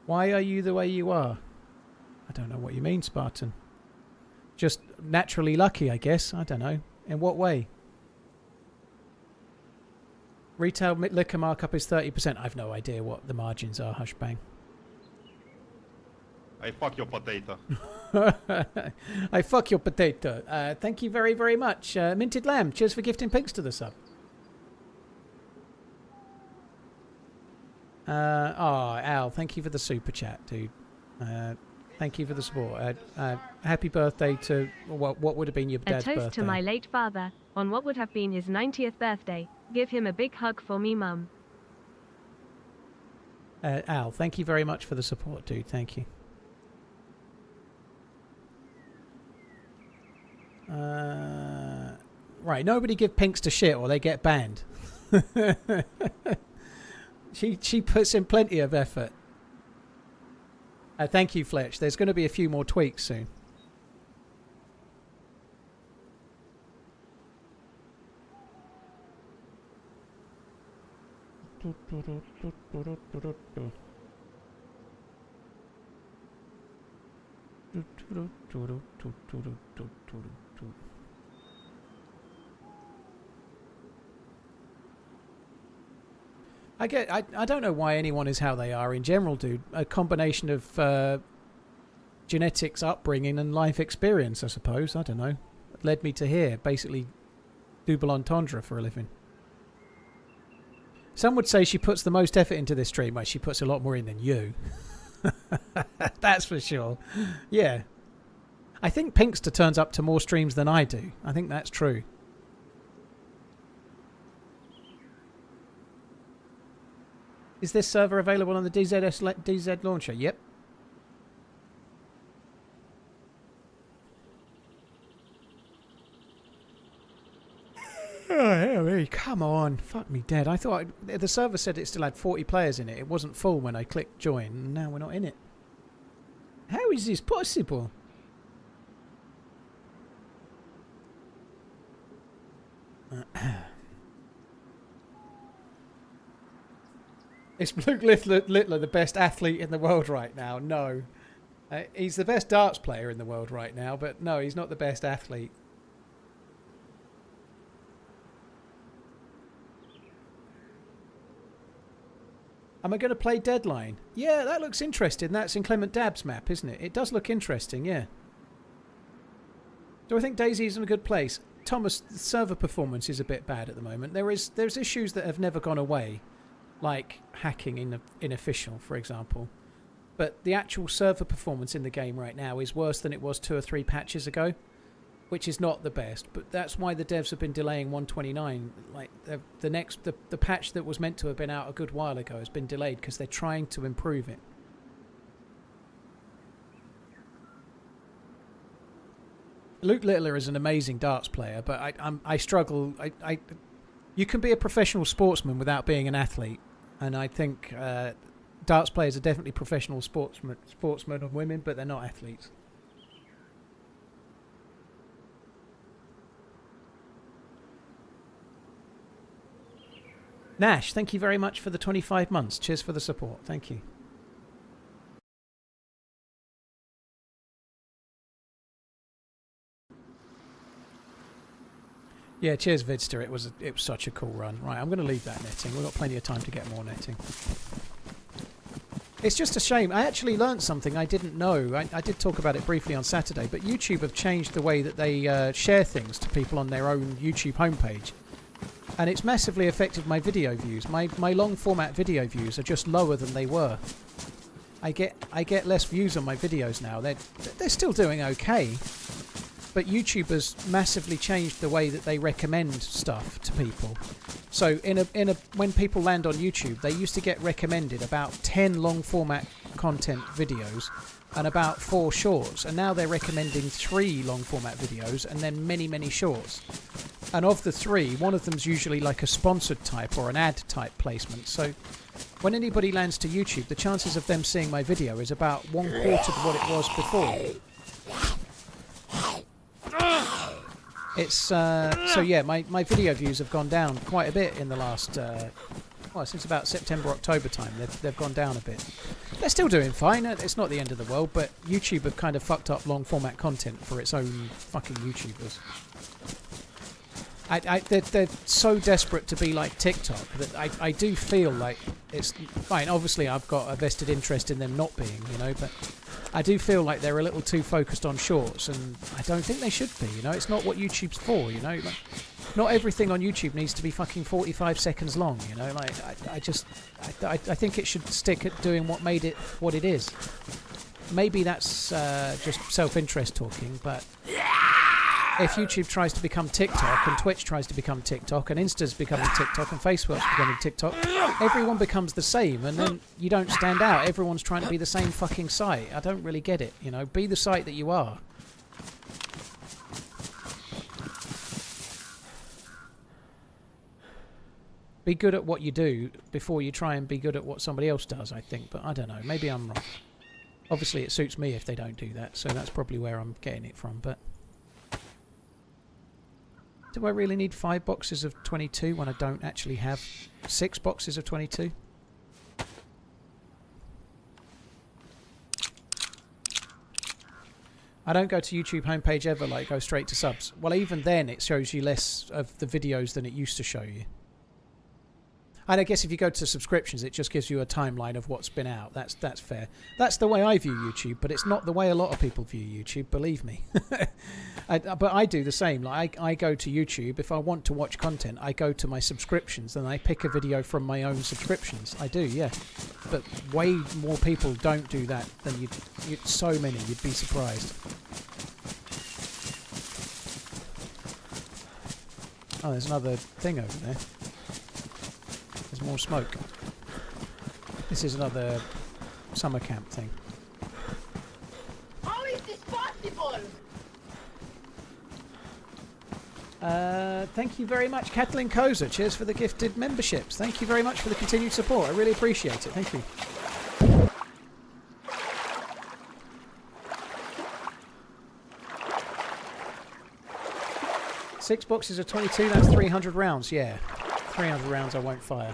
Why are you the way you are? I don't know what you mean, Spartan. Just naturally lucky, I guess. I don't know. In what way? Retail liquor markup is 30%. I've no idea what the margins are, Hushbang. I fuck your potato. I fuck your potato. Thank you very, very much. Minted Lamb, cheers for gifting pinks to the sub. Al, thank you for the super chat, dude. Thank you for the support. Happy birthday to what would have been your dad's birthday. A toast to my late father, on what would have been his 90th birthday. Give him a big hug for me, Mum. Al, thank you very much for the support, dude. Thank you. Right, nobody give pinks to shit or they get banned. She puts in plenty of effort. Thank you, Fletch. There's going to be a few more tweaks soon. I don't know why anyone is how they are in general, dude. A combination of genetics, upbringing, and life experience, I suppose. I don't know. It led me to here. Basically, double entendre for a living. Some would say she puts the most effort into this stream. Well, she puts a lot more in than you. That's for sure. Yeah. I think Pinkster turns up to more streams than I do. I think that's true. Is this server available on the DayZ launcher? Yep. Oh, come on. Fuck me dead. I thought the server said it still had 40 players in it. It wasn't full when I clicked join. Now we're not in it. How is this possible? Is Luke Littler the best athlete in the world right now? No. He's the best darts player in the world right now, but no, he's not the best athlete. Am I going to play Deadline? Yeah, that looks interesting. That's in Clement Dabb's map, isn't it? It does look interesting, yeah. Do I think DayZ is in a good place? Thomas, the server performance is a bit bad at the moment. There's issues that have never gone away, like hacking in official, for example. But the actual server performance in the game right now is worse than it was 2 or 3 patches ago, which is not the best. But that's why the devs have been delaying 129. Like the patch that was meant to have been out a good while ago has been delayed because they're trying to improve it. Luke Littler is an amazing darts player, but I struggle. You can be a professional sportsman without being an athlete, and I think darts players are definitely professional sportsmen and women, but they're not athletes. Nash, thank you very much for the 25 months. Cheers for the support. Thank you. Yeah, cheers, Vidster. It was such a cool run. Right, I'm going to leave that netting. We've got plenty of time to get more netting. It's just a shame. I actually learned something I didn't know. I did talk about it briefly on Saturday, but YouTube have changed the way that they share things to people on their own YouTube homepage. And it's massively affected my video views. My long format video views are just lower than they were. I get less views on my videos now. They're still doing okay. But YouTube has massively changed the way that they recommend stuff to people. So when people land on YouTube, they used to get recommended about 10 long format content videos and about 4 shorts, and now they're recommending 3 long format videos and then many shorts. And of the 3, one of them's usually like a sponsored type or an ad type placement. So when anybody lands to YouTube, the chances of them seeing my video is about 1/4 of what it was before. It's so yeah, my video views have gone down quite a bit in the last since about September, October time. They've gone down a bit. They're still doing fine. It's not the end of the world, but YouTube have kind of fucked up long format content for its own fucking YouTubers. They're so desperate to be like TikTok that I do feel like it's fine. Obviously, I've got a vested interest in them not being, but I do feel like they're a little too focused on shorts, and I don't think they should be. It's not what YouTube's for. Like, not everything on YouTube needs to be fucking 45 seconds long. Like I think it should stick at doing what made it what it is. Maybe that's just self-interest talking, but if YouTube tries to become TikTok, and Twitch tries to become TikTok, and Insta's becoming TikTok, and Facebook's becoming TikTok, everyone becomes the same, and then you don't stand out. Everyone's trying to be the same fucking site. I don't really get it. Be the site that you are. Be good at what you do before you try and be good at what somebody else does, I think. But I don't know. Maybe I'm wrong. Obviously, it suits me if they don't do that, so that's probably where I'm getting it from, but... Do I really need 5 boxes of 22 when I don't actually have 6 boxes of 22? I don't go to YouTube homepage ever, like go straight to subs. Well, even then it shows you less of the videos than it used to show you. And I guess if you go to subscriptions, it just gives you a timeline of what's been out. That's fair. That's the way I view YouTube, but it's not the way a lot of people view YouTube, believe me. But I do the same. Like I go to YouTube. If I want to watch content, I go to my subscriptions and I pick a video from my own subscriptions. I do, yeah. But way more people don't do that than so many. You'd be surprised. Oh, there's another thing over there. There's more smoke. This is another summer camp thing. How is this possible? Thank you very much, Kathleen Koza. Cheers for the gifted memberships. Thank you very much for the continued support. I really appreciate it. Thank you. 6 boxes of 22, that's 300 rounds. Yeah, 300 rounds I won't fire.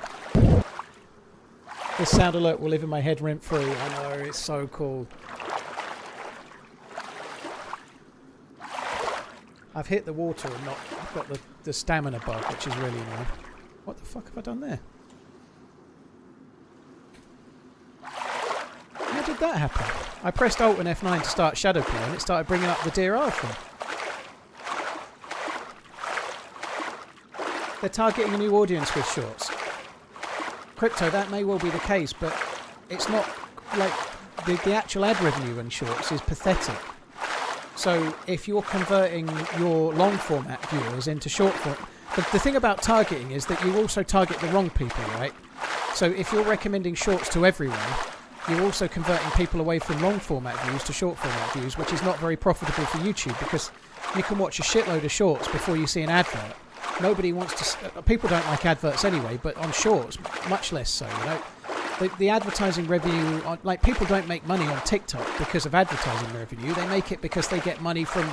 This sound alert will live in my head rent-free. I know, it's so cool. I've hit the water and not... I've got the stamina bug, which is really annoying. What the fuck have I done there? How did that happen? I pressed Alt and F9 to start shadow play and it started bringing up the Deerisle thing. They're targeting a new audience with shorts. Crypto, that may well be the case, but it's not like the actual ad revenue in shorts is pathetic. So if you're converting your long format viewers into short form, the thing about targeting is that you also target the wrong people, right? So if you're recommending shorts to everyone, you're also converting people away from long format views to short format views, which is not very profitable for YouTube because you can watch a shitload of shorts before you see an advert. Nobody wants to... people don't like adverts anyway, but on shorts, much less so, you know. The advertising revenue... like, people don't make money on TikTok because of advertising revenue. They make it because they get money from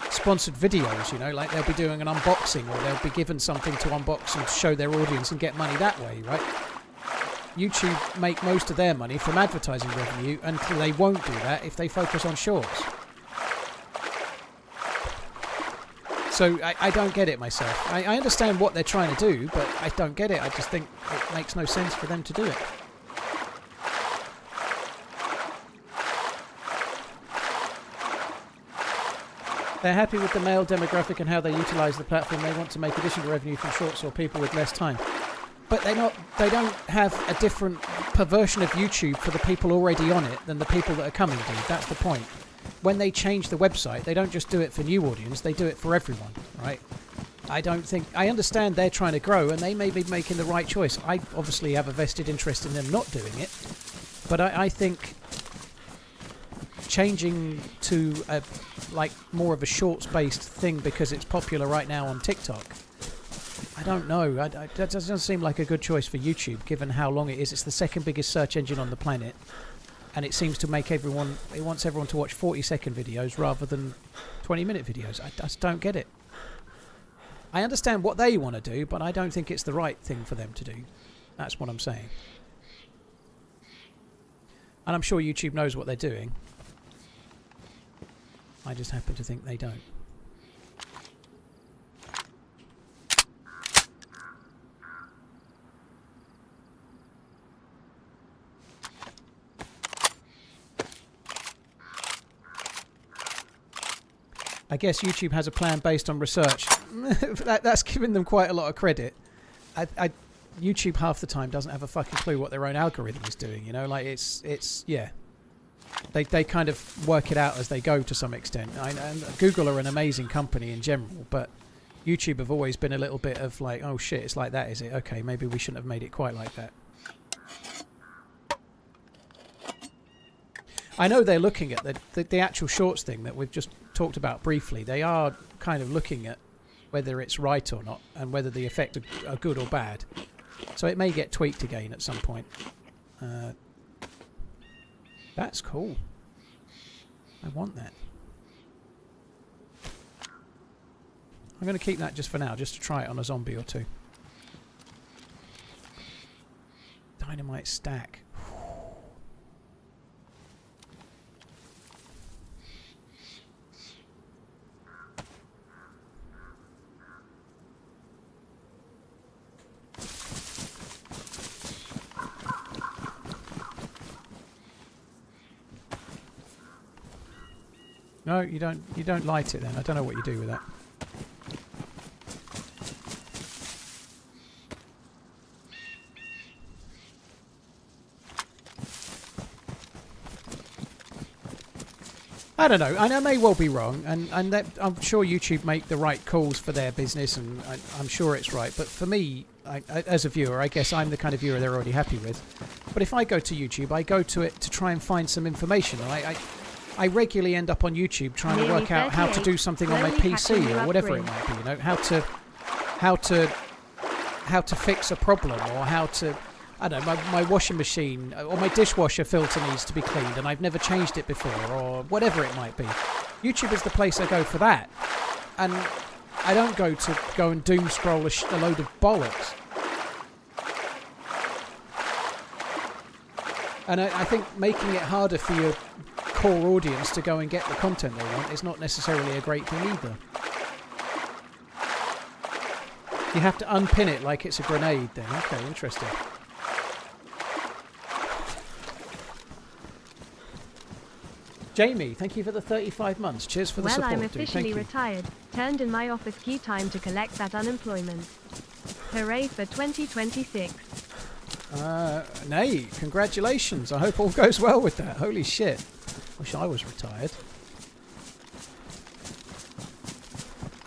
sponsored videos, you know. Like, they'll be doing an unboxing or they'll be given something to unbox and show their audience and get money that way, right? YouTube make most of their money from advertising revenue, and they won't do that if they focus on shorts. So I don't get it myself. I understand what they're trying to do, but I don't get it. I just think it makes no sense for them to do it. They're happy with the male demographic and how they utilise the platform. They want to make additional revenue from shorts or people with less time. But they don't have a different perversion of YouTube for the people already on it than the people that are coming, dude. That's the point. When they change the website, they don't just do it for new audience, they do it for everyone, right? I understand they're trying to grow and they may be making the right choice. I obviously have a vested interest in them not doing it, but I think changing to a more of a shorts-based thing because it's popular right now on TikTok, I don't know. That doesn't seem like a good choice for YouTube, given how long it is. It's the second biggest search engine on the planet. And it seems to make everyone... It wants everyone to watch 40-second videos rather than 20-minute videos. I just don't get it. I understand what they want to do, but I don't think it's the right thing for them to do. That's what I'm saying. And I'm sure YouTube knows what they're doing. I just happen to think they don't. I guess YouTube has a plan based on research. That's giving them quite a lot of credit. YouTube half the time doesn't have a fucking clue what their own algorithm is doing, you know? Like, it's yeah. They kind of work it out as they go to some extent. And Google are an amazing company in general, but YouTube have always been a little bit of like, oh shit, it's like that, is it? Okay, maybe we shouldn't have made it quite like that. I know they're looking at the actual shorts thing that we've just talked about briefly. They are kind of looking at whether it's right or not and whether the effects are good or bad. So it may get tweaked again at some point. That's cool. I want that. I'm going to keep that just for now, just to try it on a zombie or two. Dynamite stack. No, you don't light it then. I don't know what you do with that. I don't know. I may well be wrong, and that, I'm sure YouTube make the right calls for their business, and I'm sure it's right. But for me, as a viewer, I guess I'm the kind of viewer they're already happy with. But if I go to YouTube, I go to it to try and find some information. I regularly end up on YouTube trying to work out how to do something on my PC or whatever it might be. You know, how to fix a problem, or how to, I don't know, my washing machine or my dishwasher filter needs to be cleaned and I've never changed it before, or whatever it might be. YouTube is the place I go for that. And I don't go and doom scroll a load of bollocks. And I think making it harder for your core audience to go and get the content they want is not necessarily a great thing either. You have to unpin it like it's a grenade then. Okay, interesting. Jamie, thank you for the 35 months. Cheers for the support. Well, I'm dude. officially Thank you. retired. Turned in my office key time to collect that unemployment. Hooray for 2026. Nay, congratulations. I hope all goes well with that. Holy shit. Wish I was retired.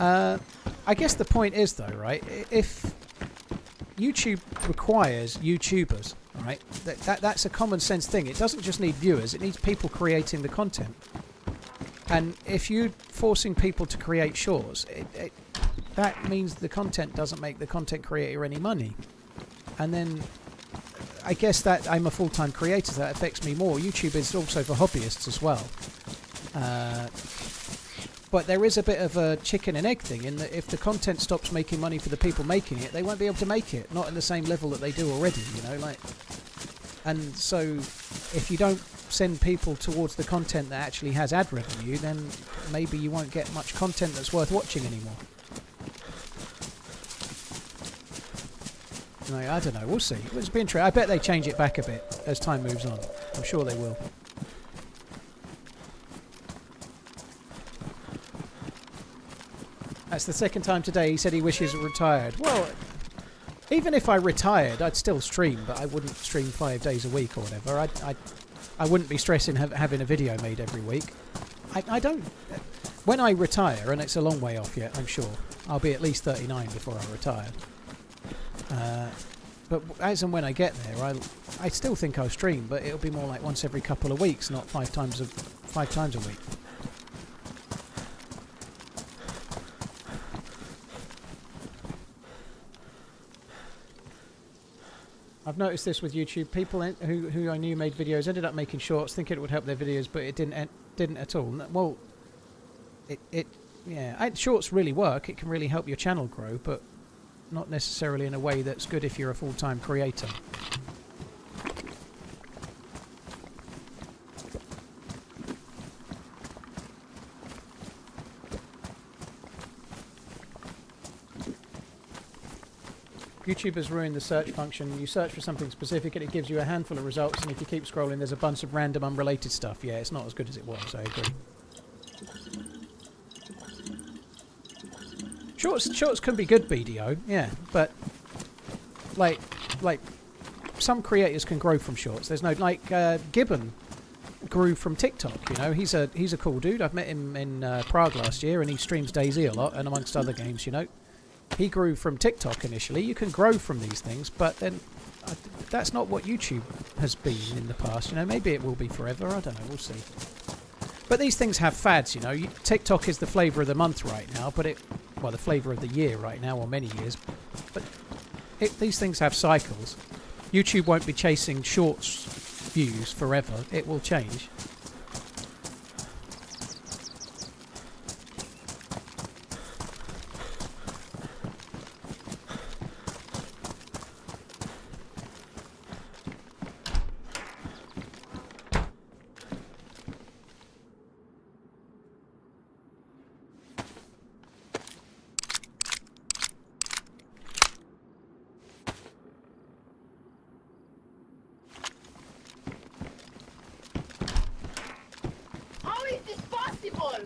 I guess the point is though, right? If YouTube requires YouTubers, right? That's a common sense thing. It doesn't just need viewers, it needs people creating the content. And if you're forcing people to create shorts, that means the content doesn't make the content creator any money. And then I guess that I'm a full-time creator, so that affects me more. YouTube is also for hobbyists as well. But there is a bit of a chicken and egg thing in that if the content stops making money for the people making it, they won't be able to make it, not in the same level that they do already, you know, like. And so if you don't send people towards the content that actually has ad revenue, then maybe you won't get much content that's worth watching anymore. No, I don't know, we'll see. It's been interesting. I bet they change it back a bit as time moves on. I'm sure they will. That's the second time today he said he wishes retired. Well, even if I retired, I'd still stream, but I wouldn't stream 5 days a week or whatever. I wouldn't be stressing having a video made every week. I don't... When I retire, and it's a long way off yet, I'm sure, I'll be at least 39 before I retire. But as and when I get there, I still think I'll stream, but it'll be more like once every couple of weeks, not 5 times a week. I've noticed this with YouTube. People who I knew made videos ended up making shorts, thinking it would help their videos, but it didn't at all. Well, shorts really work. It can really help your channel grow, but not necessarily in a way that's good if you're a full-time creator. YouTube has ruined the search function. You search for something specific and it gives you a handful of results, and if you keep scrolling there's a bunch of random unrelated stuff. Yeah, it's not as good as it was, I agree. Shorts can be good, BDO, yeah, but like some creators can grow from shorts. There's no, like Gibbon grew from TikTok, you know. He's a cool dude. I've met him in Prague last year, and he streams DayZ a lot, and amongst other games, you know. He grew from TikTok initially. You can grow from these things, but then that's not what YouTube has been in the past. You know, maybe it will be forever. I don't know. We'll see. But these things have fads, you know. TikTok is the flavour of the month right now, but the flavour of the year right now, or many years. But these things have cycles. YouTube won't be chasing shorts views forever. It will change.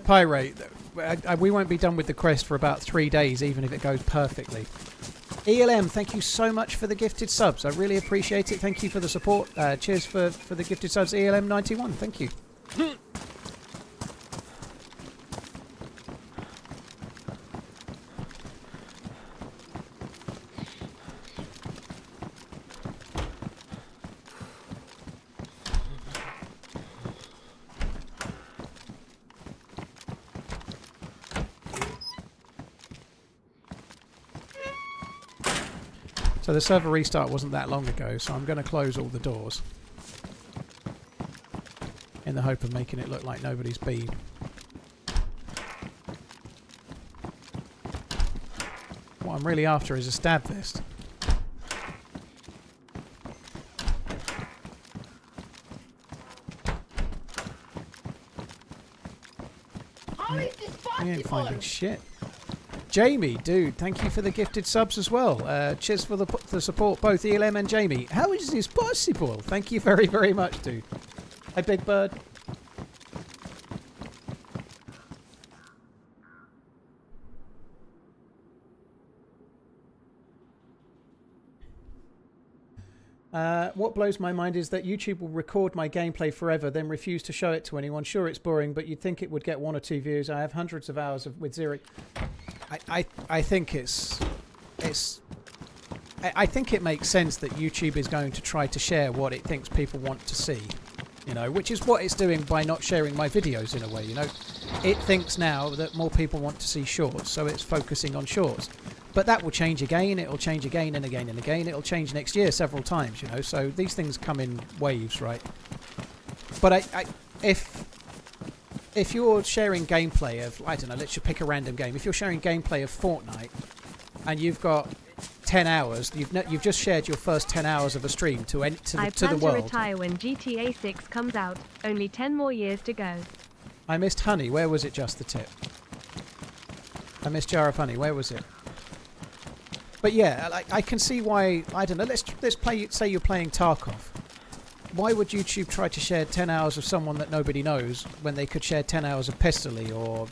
Pyrate, we won't be done with the quest for about 3 days, even if it goes perfectly. ELM, thank you so much for the gifted subs. I really appreciate it. Thank you for the support. Cheers for the gifted subs, ELM91. Thank you. So the server restart wasn't that long ago, so I'm going to close all the doors in the hope of making it look like nobody's been. What I'm really after is a stab vest. How is this I ain't possible? finding shit. Jamie, dude, thank you for the gifted subs as well. Cheers for the support, both ELM and Jamie. How is this possible? Thank you very, very much, dude. Hey, Big Bird. What blows my mind is that YouTube will record my gameplay forever, then refuse to show it to anyone. Sure, it's boring, but you'd think it would get 1 or 2 views. I have hundreds of hours with zero. I think I think it makes sense that YouTube is going to try to share what it thinks people want to see, you know, which is what it's doing by not sharing my videos in a way, you know. It thinks now that more people want to see shorts, so it's focusing on shorts. But that will change again, it'll change again and again and again, it'll change next year several times, you know, so these things come in waves, right? But if you're sharing gameplay of, I don't know, let's just pick a random game. If you're sharing gameplay of Fortnite and you've got 10 hours, you've just shared your first 10 hours of a stream to the world. I plan to retire when GTA 6 comes out. Only 10 more years to go. I missed honey. Where was it, just the tip? I missed jar of honey. Where was it? But yeah, I can see why, I don't know, let's play, say you're playing Tarkov. Why would YouTube try to share 10 hours of someone that nobody knows when they could share 10 hours of Pestily or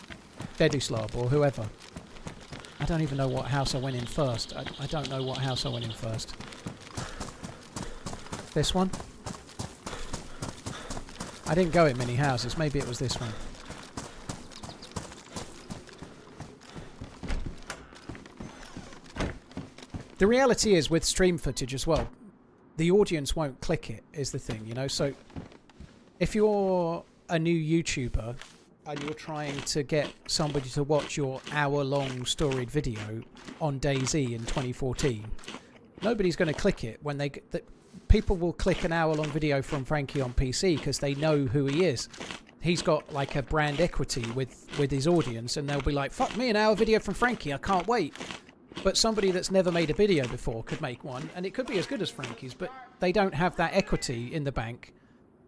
Deerisle or whoever? I don't even know what house I went in first. I don't know what house I went in first. This one? I didn't go in many houses. Maybe it was this one. The reality is with stream footage as well, the audience won't click it, is the thing, you know. So if you're a new YouTuber and you're trying to get somebody to watch your hour-long storied video on DayZ in 2014, nobody's going to click it when people will click an hour-long video from Frankie on PC because they know who he is. He's got like a brand equity with his audience, and they'll be like, fuck me, an hour video from Frankie, I can't wait. But somebody that's never made a video before could make one, and it could be as good as Frankie's, but they don't have that equity in the bank.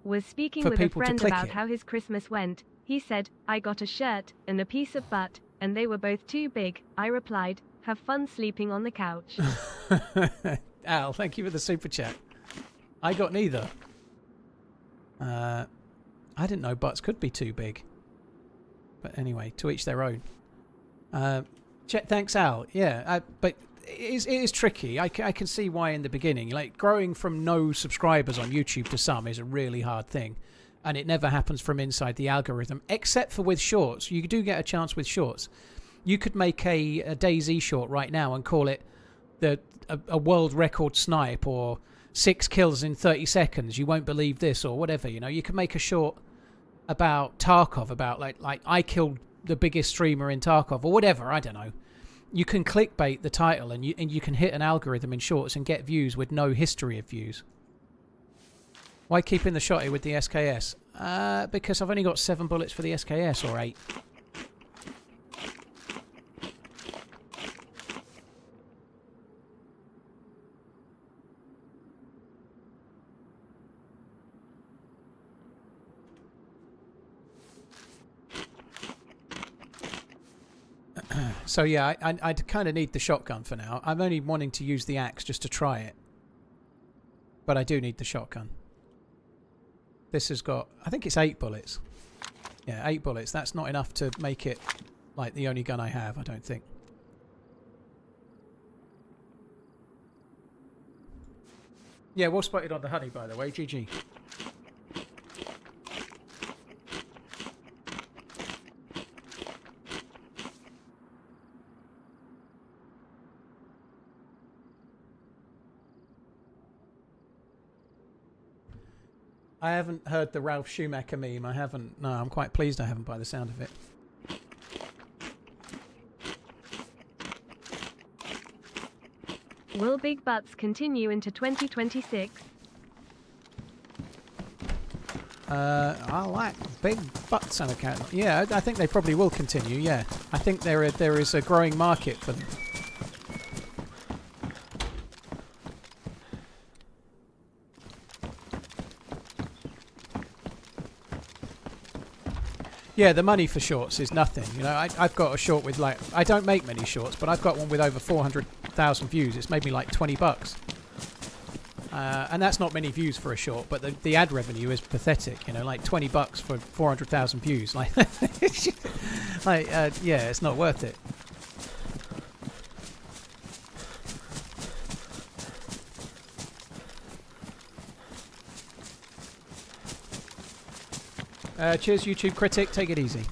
Was speaking For with a people to friend click about it. how his Christmas went. He said, I got a shirt and a piece of butt, and they were both too big. I replied, have fun sleeping on the couch. Al, thank you for the super chat. I got neither. I didn't know butts could be too big. But anyway, to each their own. Thanks, Al. Yeah, but it is tricky. I can see why in the beginning. Like, growing from no subscribers on YouTube to some is a really hard thing. And it never happens from inside the algorithm, except for with shorts. You do get a chance with shorts. You could make a DayZ short right now and call it a world record snipe or 6 kills in 30 seconds. You won't believe this or whatever. You know, you could make a short about Tarkov, about like I killed the biggest streamer in Tarkov or whatever. I don't know. You can clickbait the title and you can hit an algorithm in shorts and get views with no history of views. Why keep in the shotty with the SKS? Because I've only got 7 bullets for the SKS, or 8. So yeah, I'd kind of need the shotgun for now. I'm only wanting to use the axe just to try it. But I do need the shotgun. This has got, I think it's 8 bullets. Yeah, 8 bullets. That's not enough to make it like the only gun I have, I don't think. Yeah, well spotted on the honey, by the way. GG. I haven't heard the Ralph Schumacher meme. I haven't. No, I'm quite pleased I haven't by the sound of it. Will big butts continue into 2026? I like big butts on account. Yeah, I think they probably will continue. Yeah, I think there is a growing market for them. Yeah, the money for shorts is nothing. You know, I've got a short with like, I don't make many shorts, but I've got one with over 400,000 views. It's made me like $20. And that's not many views for a short, but the ad revenue is pathetic. You know, like $20 for 400,000 views. Like, yeah, it's not worth it. Cheers, YouTube critic. Take it easy.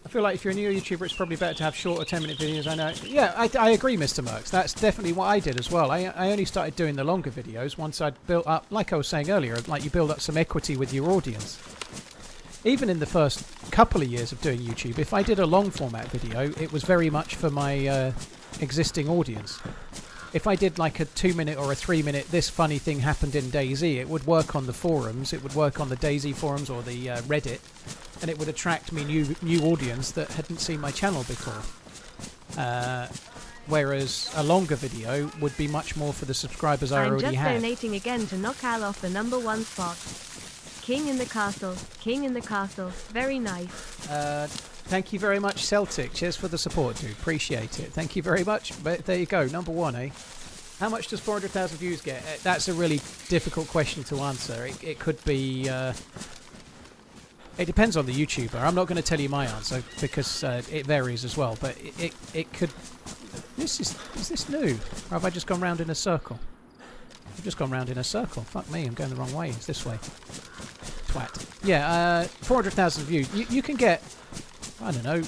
I feel like if you're a new YouTuber, it's probably better to have shorter 10-minute videos. I know. Yeah, I agree, Mr. Mercs. That's definitely what I did as well. I only started doing the longer videos once I'd built up, like I was saying earlier, like you build up some equity with your audience. Even in the first couple of years of doing YouTube, if I did a long format video, it was very much for my existing audience. If I did like a 2-minute or a 3-minute, this funny thing happened in DayZ, it would work on the forums, it would work on the DayZ forums or the Reddit, and it would attract me new audience that hadn't seen my channel before. Whereas a longer video would be much more for the subscribers I already had. I'm just donating again to knock Al off the #1 spot. King in the castle, king in the castle. Very nice. Thank you very much, Celtic. Cheers for the support, dude. Appreciate it. Thank you very much. But there you go, #1, eh? How much does 400,000 views get? That's a really difficult question to answer. It could be... it depends on the YouTuber. I'm not going to tell you my answer because it varies as well. But it could... Is this new? Or have I just gone round in a circle? I've just gone round in a circle. Fuck me, I'm going the wrong way. It's this way. Twat. Yeah, 400,000 views. You can get, I don't know,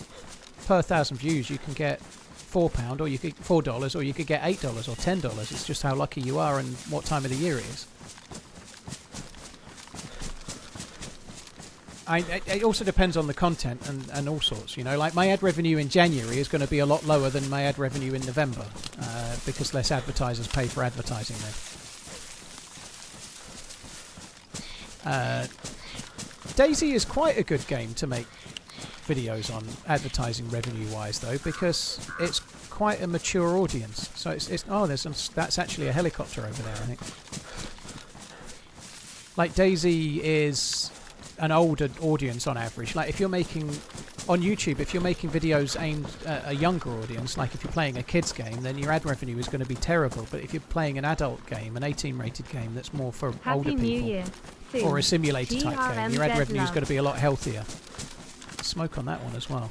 per 1,000 views you can get £4 or you could $4 or you could get $8 or $10. It's just how lucky you are and what time of the year it is. It also depends on the content and all sorts, you know. Like my ad revenue in January is going to be a lot lower than my ad revenue in November because less advertisers pay for advertising then. DayZ is quite a good game to make videos on advertising revenue-wise though, because it's quite a mature audience. So that's actually a helicopter over there, I think. Like DayZ is an older audience on average. Like if you're making on YouTube, if you're making videos aimed at a younger audience, like if you're playing a kids game, then your ad revenue is going to be terrible. But if you're playing an adult game, an 18-rated game that's more for older people, New Year. or a simulator type game, your ad TRMZ revenue is going to be a lot healthier. Smoke on that one as well.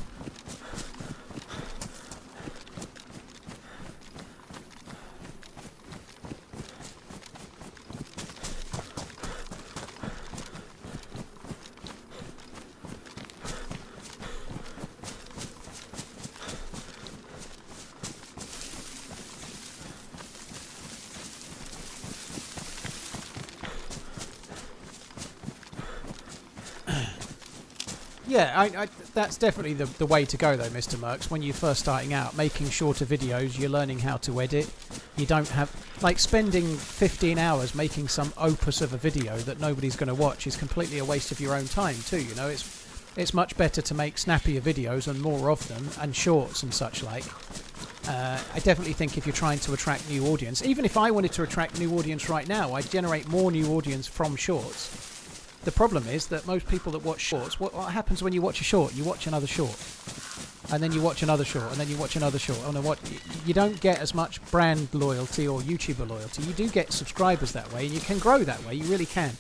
Yeah, that's definitely the way to go though, Mr. Mercs. When you're first starting out, making shorter videos, you're learning how to edit. You don't have... Like, spending 15 hours making some opus of a video that nobody's going to watch is completely a waste of your own time too, you know. It's much better to make snappier videos and more of them, and shorts and such like. I definitely think if you're trying to attract new audience, even if I wanted to attract new audience right now, I'd generate more new audience from shorts. The problem is that most people that watch shorts, what happens when you watch a short? You watch another short, and then you watch another short, and then you watch another short. Oh no, what? You don't get as much brand loyalty or YouTuber loyalty. You do get subscribers that way, and you can grow that way. You really can.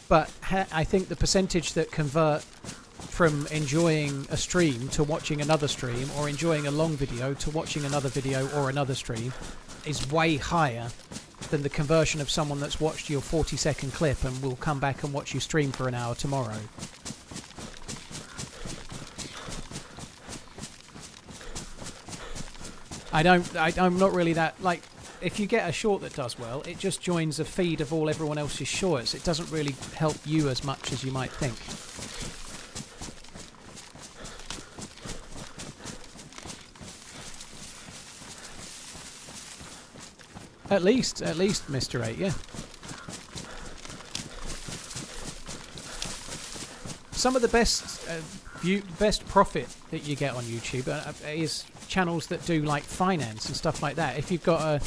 But I think the percentage that convert from enjoying a stream to watching another stream, or enjoying a long video to watching another video or another stream, is way higher than the conversion of someone that's watched your 40-second clip and will come back and watch you stream for an hour tomorrow. I'm not really that... Like, if you get a short that does well, it just joins a feed of all everyone else's shorts. It doesn't really help you as much as you might think. At least, Mr. 8, yeah. Some of the best best profit that you get on YouTube is channels that do like finance and stuff like that. If you've got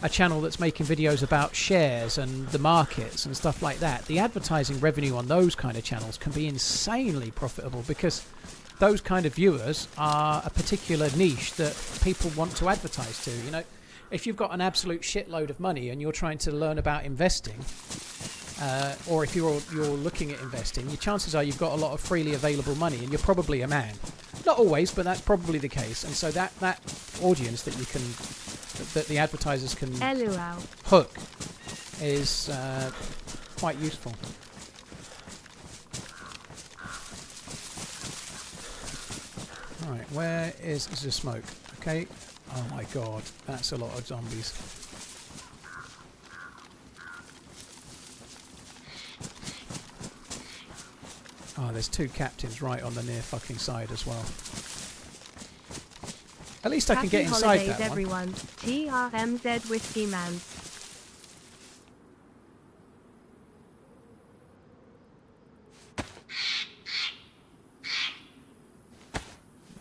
a channel that's making videos about shares and the markets and stuff like that, the advertising revenue on those kind of channels can be insanely profitable, because those kind of viewers are a particular niche that people want to advertise to. You know, if you've got an absolute shitload of money and you're trying to learn about investing, or if you're looking at investing, your chances are you've got a lot of freely available money, and you're probably a man. Not always, but that's probably the case. And so that audience that the advertisers can hook is quite useful. Right, where is the smoke? Okay. Oh my god, that's a lot of zombies. Oh, there's 2 captains right on the near fucking side as well. At least I can get inside that one. Everyone. TRMZ Whiskey Man.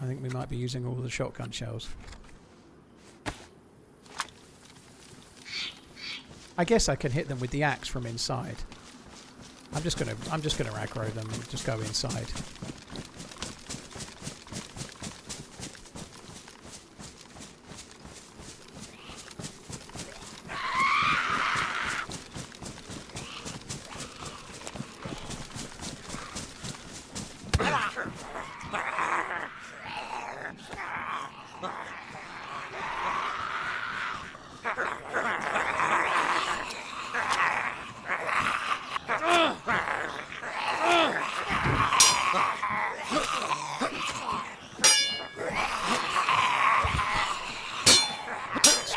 I think we might be using all the shotgun shells. I guess I can hit them with the axe from inside. I'm just gonna aggro them and just go inside.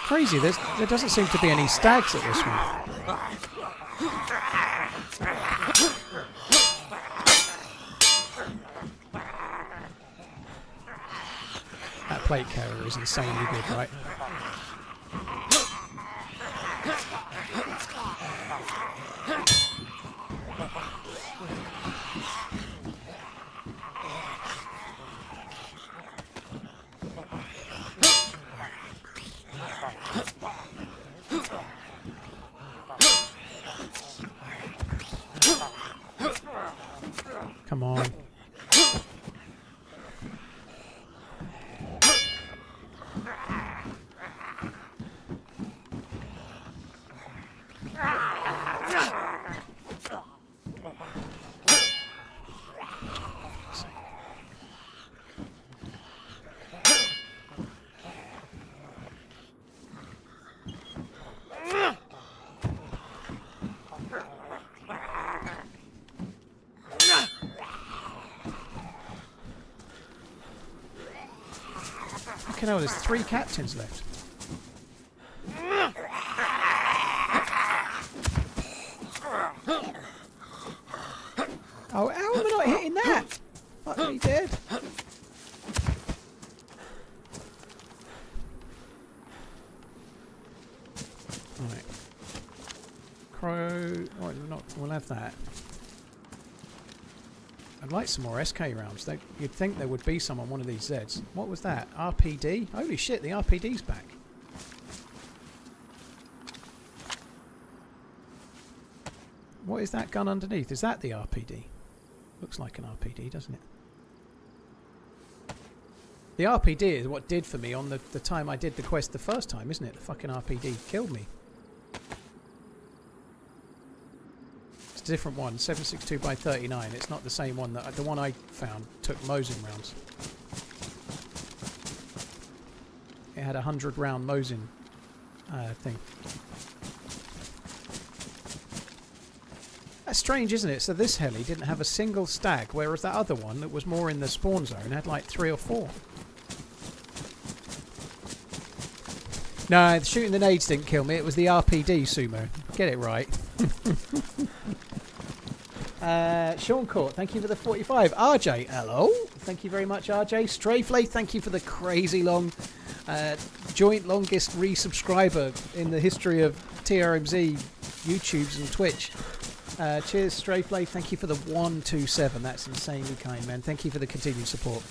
Crazy, there doesn't seem to be any stags at this one. That plate carrier is insanely good, right? Come on. Fucking hell, there's 3 captains left. Oh, how am I not hitting that? Fuck me dead. Alright. Crow. Oh, we'll have that. I'd like some more SK rounds. You'd think there would be some on one of these Zs. What was that? RPD? Holy shit, the RPD's back. What is that gun underneath? Is that the RPD? Looks like an RPD, doesn't it? The RPD is what did for me on the time I did the quest the first time, isn't it? The fucking RPD killed me. Different one, 7.62 by 39. It's not the same one. The one I found took Mosin rounds. It had a 100-round Mosin thing. That's strange, isn't it? So this heli didn't have a single stag, whereas that other one that was more in the spawn zone had like 3 or 4. No, shooting the nades didn't kill me. It was the RPD, Sumo. Get it right. Sean Court, thank you for the 45. RJ, hello. Thank you very much, RJ. Strayflay, thank you for the crazy long, joint longest resubscriber in the history of TRMZ, YouTubes and Twitch. Cheers, Straflay. Thank you for the 127. That's insanely kind, man. Thank you for the continued support.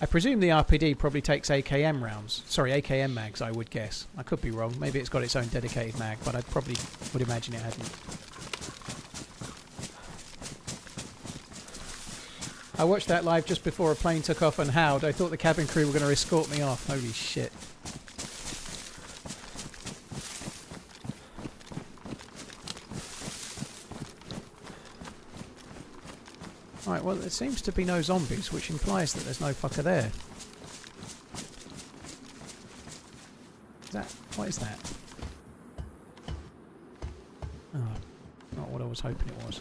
I presume the RPD probably takes AKM rounds. Sorry, AKM mags, I would guess. I could be wrong. Maybe it's got its own dedicated mag, but I probably would imagine it hadn't. I watched that live just before a plane took off and howled. I thought the cabin crew were going to escort me off. Holy shit. Right, well, there seems to be no zombies, which implies that there's no fucker there. Is that... what is that? Oh, not what I was hoping it was.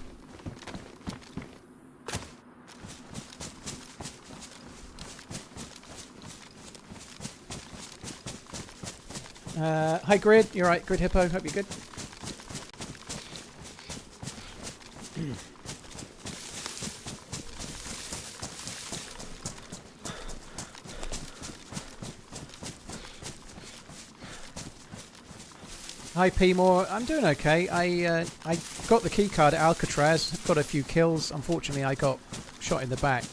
Hi Grid, you're right, Grid Hippo, hope you're good. Hi P-More, I'm doing okay. I got the keycard at Alcatraz, got a few kills. Unfortunately I got shot in the back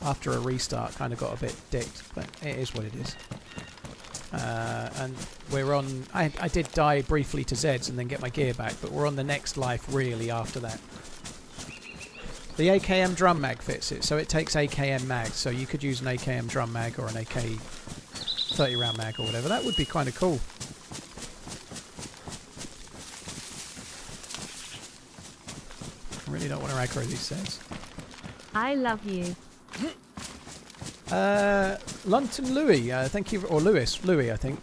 after a restart, kind of got a bit dicked, but it is what it is. And we're on... I did die briefly to Zeds and then get my gear back, but we're on the next life really after that. The AKM drum mag fits it, so it takes AKM mags, so you could use an AKM drum mag or an AK 30 round mag or whatever. That would be kind of cool. I really don't want to aggro these Zeds. I love you. Lunton Louis, thank you, or Louis, I think.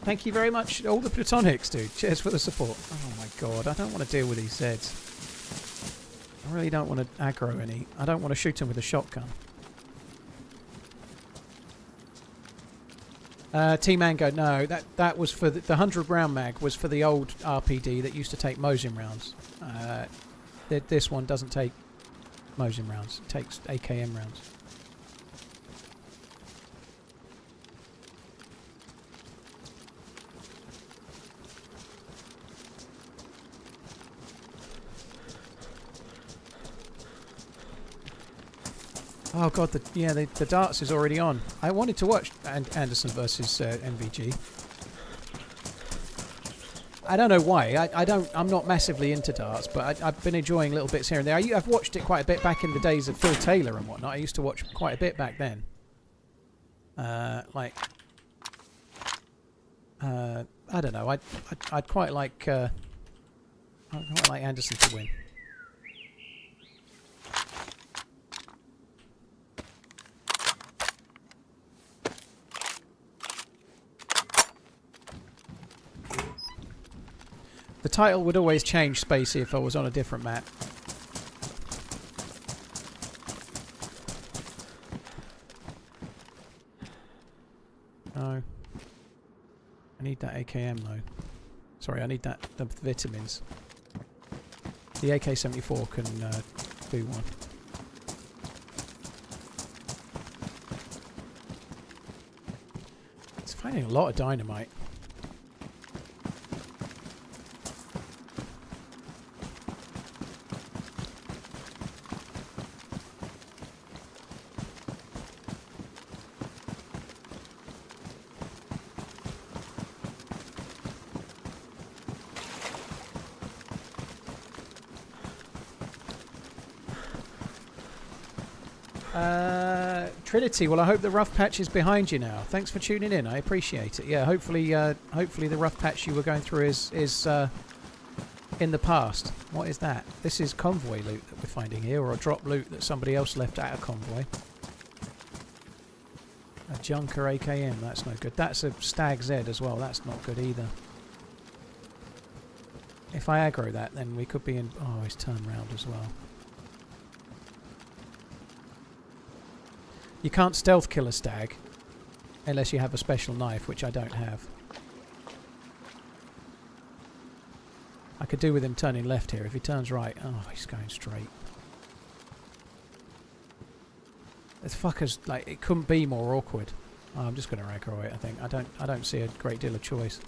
Thank you very much, all the Plutonics, dude. Cheers for the support. Oh my god, I don't want to deal with these Zeds. I really don't want to aggro any. I don't want to shoot them with a shotgun. T-Mango, no, that was for the 100 round mag was for the old RPD that used to take Mosin rounds. This one doesn't take Mosin rounds, it takes AKM rounds. Oh god, the darts is already on. I wanted to watch Anderson versus MVG. I don't know why. I'm not massively into darts, but I've been enjoying little bits here and there. I've watched it quite a bit back in the days of Phil Taylor and whatnot. I used to watch quite a bit back then. I don't know. I'd quite like Anderson to win. The title would always change, Spacey, if I was on a different map. No. I need that AKM though. Sorry, I need the vitamins. The AK-74 can do one. It's finding a lot of dynamite. Trinity, well I hope the rough patch is behind you now. Thanks for tuning in, I appreciate it. Yeah, hopefully the rough patch you were going through is in the past. What is that? This is convoy loot that we're finding here, or a drop loot that somebody else left at a convoy. A Junker AKM, that's no good. That's a Stag Z as well, that's not good either. If I aggro that, then we could be in... oh, he's turned round as well. You can't stealth kill a stag unless you have a special knife, which I don't have. I could do with him turning left here. If he turns right... oh, he's going straight. This fucker's like... it couldn't be more awkward. Oh, I'm just going to aggro it, I think. I don't see a great deal of choice.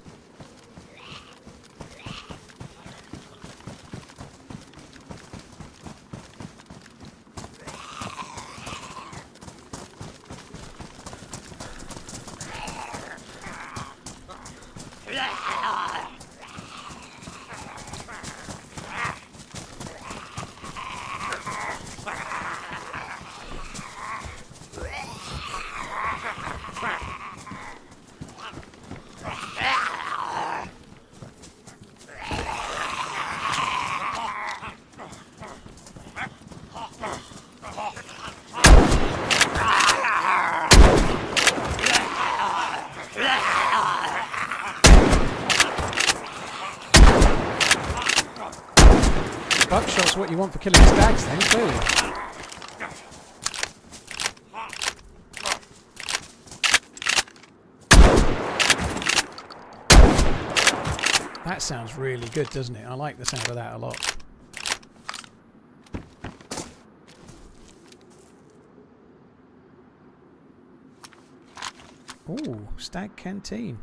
Buckshot's what you want for killing stags then, clearly. That sounds really good, doesn't it? I like the sound of that a lot. Ooh, stag canteen.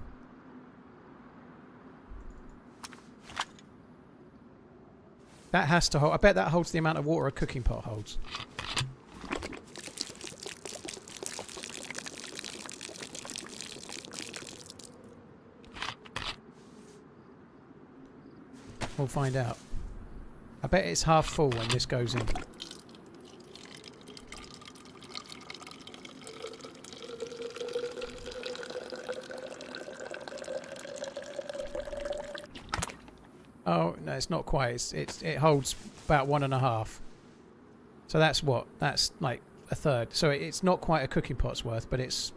That has to hold. I bet that holds the amount of water a cooking pot holds. We'll find out. I bet it's half full when this goes in. Oh no, it's not quite. It holds about 1.5. So that's what? That's like a third. So it's not quite a cooking pot's worth, but it's,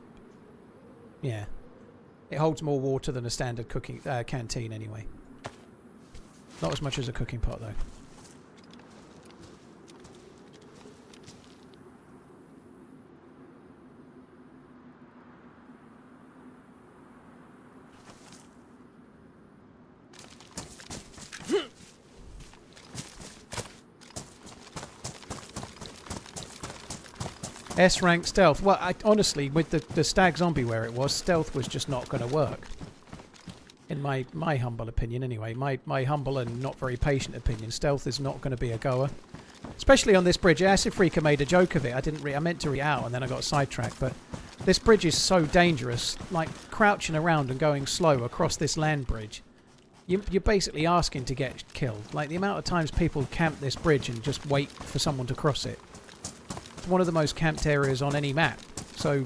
yeah, it holds more water than a standard cooking canteen anyway. Not as much as a cooking pot though. S rank stealth. Well, honestly, with the stag zombie where it was, stealth was just not going to work. In my humble opinion, anyway. My humble and not very patient opinion, stealth is not going to be a goer. Especially on this bridge. Acid Freaker made a joke of it. I meant to read out and then I got sidetracked. But this bridge is so dangerous. Like, crouching around and going slow across this land bridge. You're basically asking to get killed. Like, the amount of times people camp this bridge and just wait for someone to cross it. One of the most camped areas on any map, so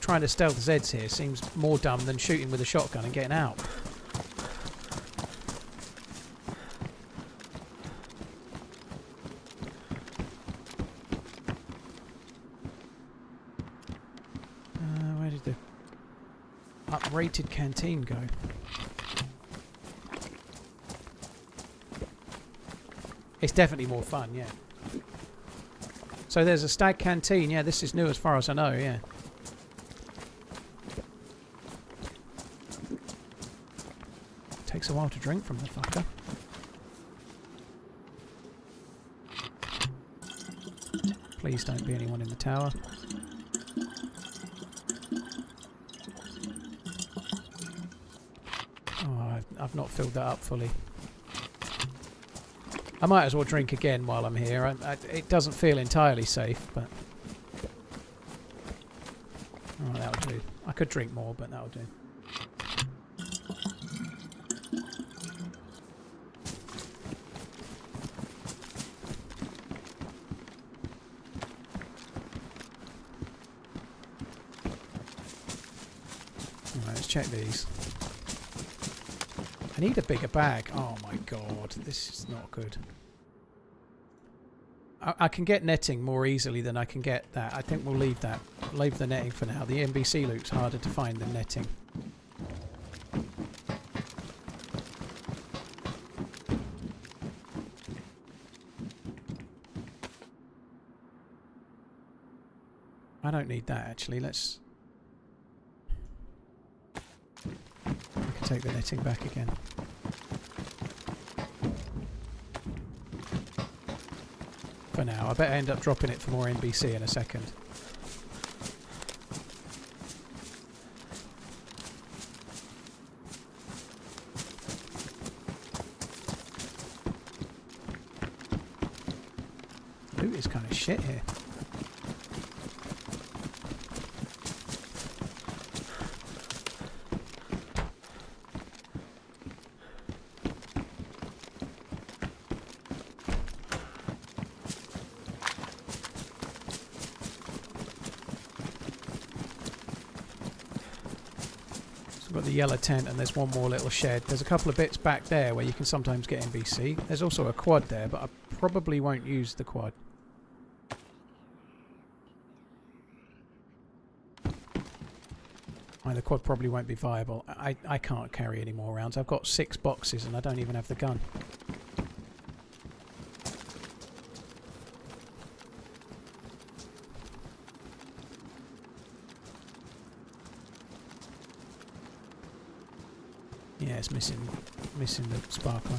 trying to stealth Zeds here seems more dumb than shooting with a shotgun and getting out. Where did the uprated canteen go? It's definitely more fun, yeah. So there's a stag canteen. Yeah, this is new as far as I know, yeah. Takes a while to drink from the fucker. Please don't be anyone in the tower. Oh, I've not filled that up fully. I might as well drink again while I'm here. It doesn't feel entirely safe, but... Oh, that'll do. I could drink more, but that'll do. Alright, let's check these. I need a bigger bag. Oh my god, this is not good. I can get netting more easily than I can get that. I think we'll leave that. Leave the netting for now. The NBC loot's harder to find than netting. I don't need that actually. Let's... I can take the netting back again. For now. I better end up dropping it for more NBC in a second. Loot is kind of shit here. We've got the yellow tent and there's one more little shed. There's a couple of bits back there where you can sometimes get NBC. There's also a quad there, but I probably won't use the quad. The quad probably won't be viable. I can't carry any more rounds. I've got 6 boxes and I don't even have the gun. Yeah, it's missing the sparkler.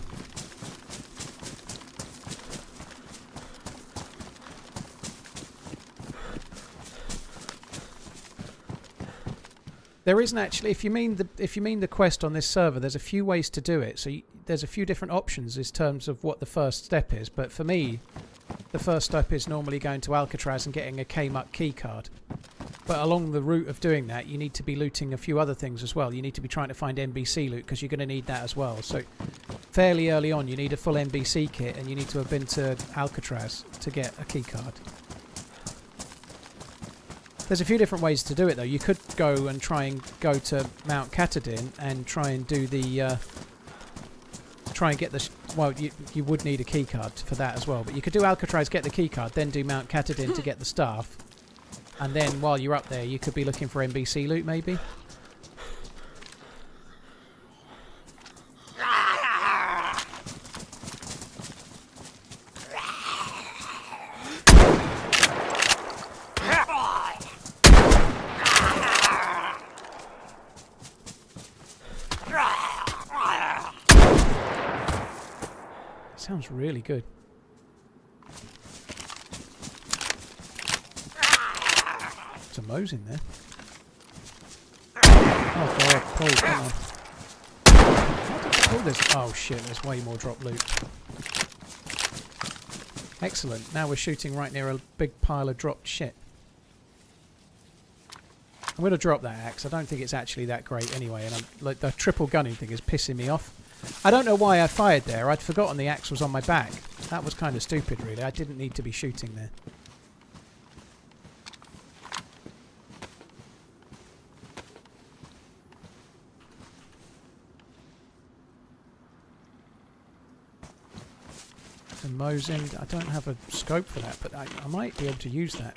There isn't actually. If you mean the quest on this server, there's a few ways to do it. So there's a few different options in terms of what the first step is. But for me, the first step is normally going to Alcatraz and getting a K-Muck key card. But along the route of doing that, you need to be looting a few other things as well. You need to be trying to find NBC loot because you're going to need that as well. So fairly early on, you need a full NBC kit, and you need to have been to Alcatraz to get a key card. There's a few different ways to do it though. You could go and try and go to Mount Katahdin and try and do the try and get the well, you would need a key card for that as well, but you could do Alcatraz, get the key card, then do Mount Katahdin to get the staff, and then while you're up there you could be looking for NBC loot maybe. Sounds really good. There's a Mo's in there. Oh god, Paul, come on. Oh, oh shit, there's way more drop loot. Excellent, now we're shooting right near a big pile of dropped shit. I'm going to drop that axe. I don't think it's actually that great anyway, and like the triple gunning thing is pissing me off. I don't know why I fired there. I'd forgotten the axe was on my back. That was kind of stupid, really. I didn't need to be shooting there. The Mosin. I don't have a scope for that, but I might be able to use that.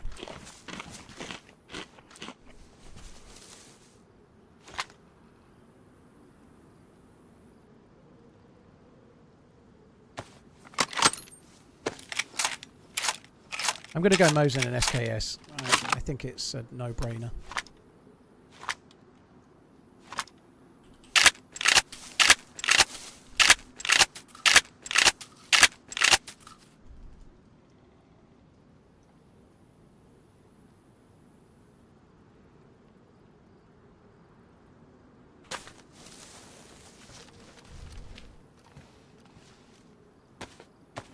I'm going to go Mosin and SKS. I think it's a no-brainer.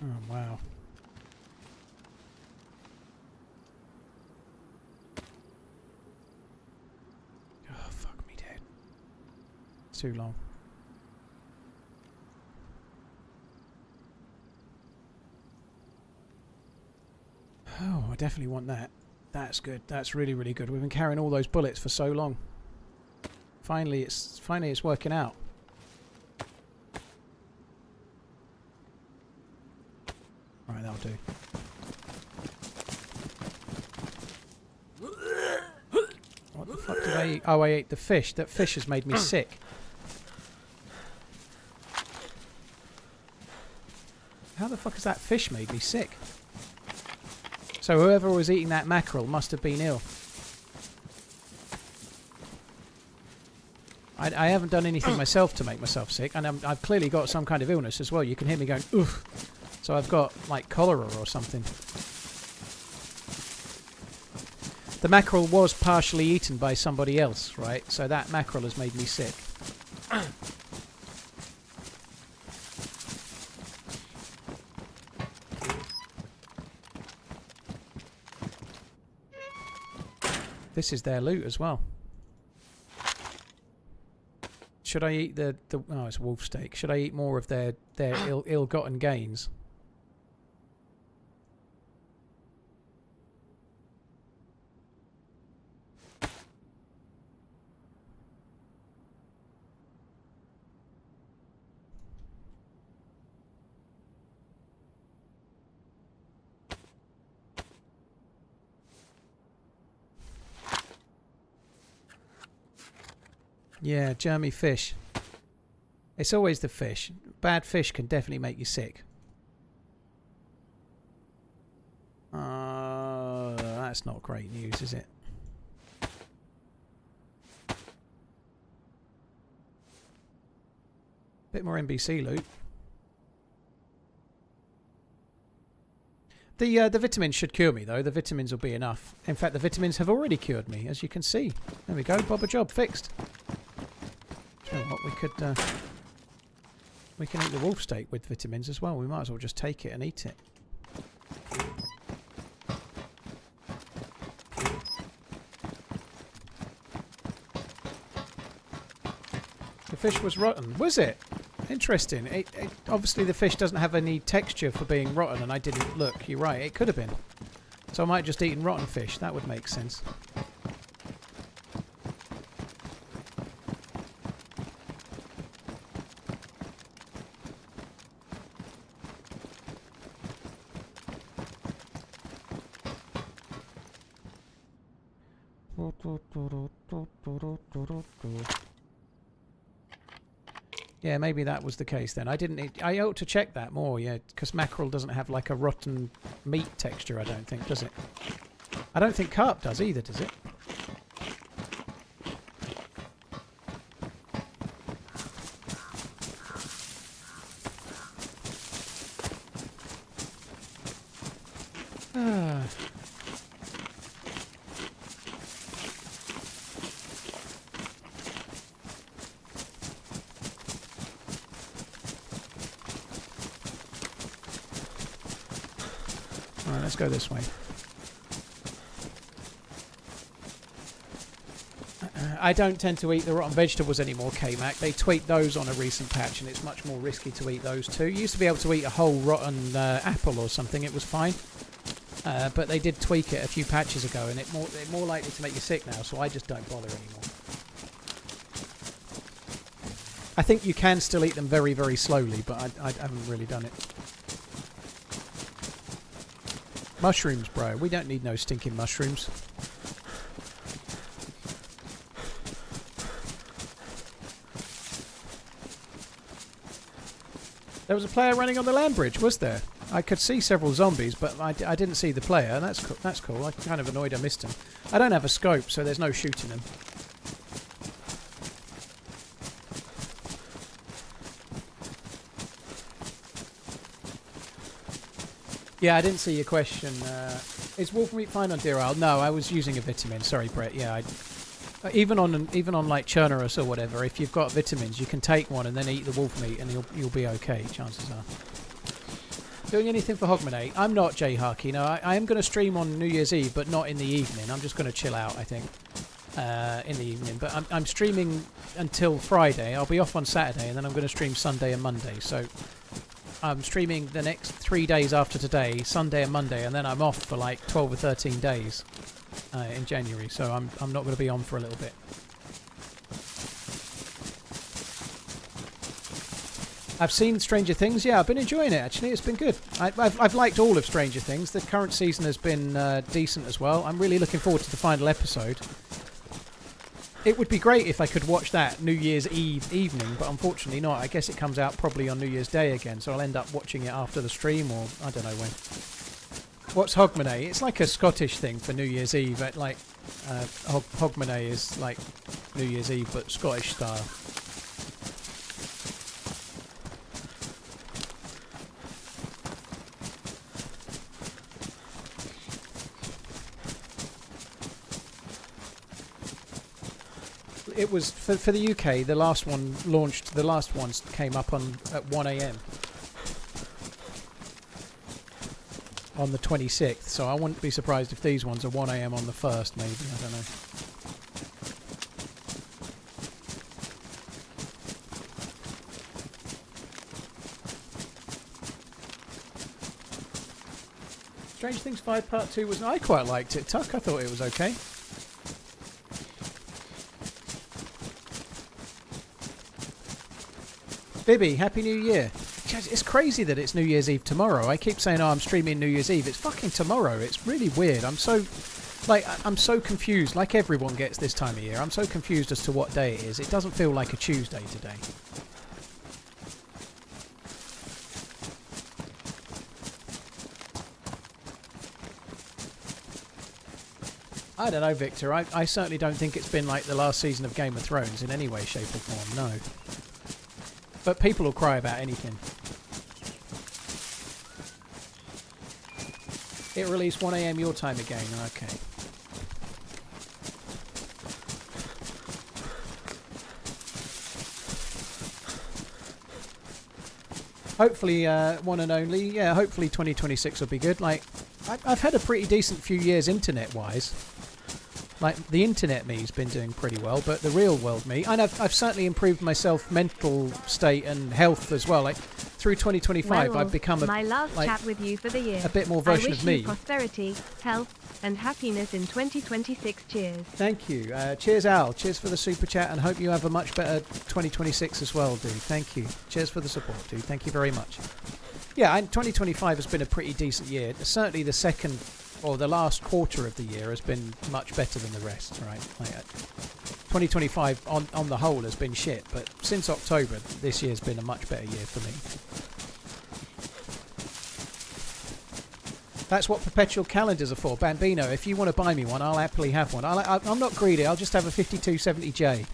Oh, wow. Too long. Oh, I definitely want that. That's good. That's really, really good. We've been carrying all those bullets for so long. Finally it's working out. Right, that'll do. What the fuck did I eat? Oh, I ate the fish. That fish has made me sick. How the fuck has that fish made me sick? So whoever was eating that mackerel must have been ill. I haven't done anything myself to make myself sick, and I've clearly got some kind of illness as well. You can hear me going, oof. So I've got, like, cholera or something. The mackerel was partially eaten by somebody else, right? So that mackerel has made me sick. This is their loot as well. Should I eat the oh, it's wolf steak. Should I eat more of their ill-gotten gains? Yeah, germy fish. It's always the fish. Bad fish can definitely make you sick. That's not great news, is it? Bit more NBC loot. The vitamins should cure me, though. The vitamins will be enough. In fact, the vitamins have already cured me, as you can see. There we go. Bob a job. Fixed. So what we can eat the wolf steak with vitamins as well. We might as well just take it and eat it. The fish was rotten. Was it? Interesting. Obviously the fish doesn't have any texture for being rotten, and I didn't look. You're right. It could have been. So I might have just eaten rotten fish. That would make sense. Yeah, maybe that was the case then. I ought to check that more, yeah, because mackerel doesn't have like a rotten meat texture, I don't think, does it? I don't think carp does either, does it? Let's go this way. I don't tend to eat the rotten vegetables anymore, K-Mac. They tweaked those on a recent patch, and it's much more risky to eat those too. You used to be able to eat a whole rotten apple or something. It was fine. But they did tweak it a few patches ago, and it's more likely to make you sick now, so I just don't bother anymore. I think you can still eat them very, very slowly, but I haven't really done it. Mushrooms, bro. We don't need no stinking mushrooms. There was a player running on the land bridge, was there? I could see several zombies, but I didn't see the player. That's cool. I'm kind of annoyed I missed him. I don't have a scope, so there's no shooting him. Yeah, I didn't see your question. Is wolf meat fine on Deerisle? No, I was using a vitamin. Sorry, Brett. Yeah, even on like Churnerus or whatever, if you've got vitamins, you can take one and then eat the wolf meat, and you'll be okay. Chances are. Doing anything for Hogmanay? I'm not, Jay Harkey. No, I am going to stream on New Year's Eve, but not in the evening. I'm just going to chill out, I think, in the evening. But I'm streaming until Friday. I'll be off on Saturday, and then I'm going to stream Sunday and Monday. So I'm streaming the next 3 days after today, Sunday and Monday, and then I'm off for like 12 or 13 days in January. So I'm not going to be on for a little bit. I've seen Stranger Things. Yeah, I've been enjoying it, actually. It's been good. I've liked all of Stranger Things. The current season has been decent as well. I'm really looking forward to the final episode. It would be great if I could watch that New Year's Eve evening, but unfortunately not. I guess it comes out probably on New Year's Day again, so I'll end up watching it after the stream, or I don't know when. What's Hogmanay? It's like a Scottish thing for New Year's Eve. Like Hogmanay is like New Year's Eve, but Scottish style. It was for the UK. The last one launched. The last ones came up at 1 a.m. on the 26th. So I wouldn't be surprised if these ones are 1 a.m. on the 1st. Maybe, I don't know. Strange Things 5 Part 2 was. I quite liked it. Tuck. I thought it was okay. Bibby, Happy New Year. It's crazy that it's New Year's Eve tomorrow. I keep saying, oh, I'm streaming New Year's Eve. It's fucking tomorrow. It's really weird. I'm so Like, I'm so confused. Like everyone gets this time of year. I'm so confused as to what day it is. It doesn't feel like a Tuesday today. I don't know, Victor. I certainly don't think it's been like the last season of Game of Thrones in any way, shape or form. No. But people will cry about anything. It released 1 AM your time again. Okay. Hopefully, one and only. Yeah, hopefully 2026 will be good. Like, I've had a pretty decent few years internet-wise. Like, the internet me's been doing pretty well, but the real world me, and I've certainly improved myself mental state and health as well. Like, through 2025, Well, I've become my last like, chat with you for the year. a bit more version I wish of me. you prosperity, health, and happiness in 2026. Cheers. Thank you. Cheers, Al. Cheers for the super chat, and hope you have a much better 2026 as well, dude. Thank you. Cheers for the support, dude. Thank you very much. Yeah, and 2025 has been a pretty decent year. Certainly the second or the last quarter of the year has been much better than the rest, right? Like, 2025 on the whole has been shit, but since October, this year's been a much better year for me. That's what perpetual calendars are for. Bambino, if you want to buy me one, I'll happily have one. I'm not greedy. I'll just have a 5270J.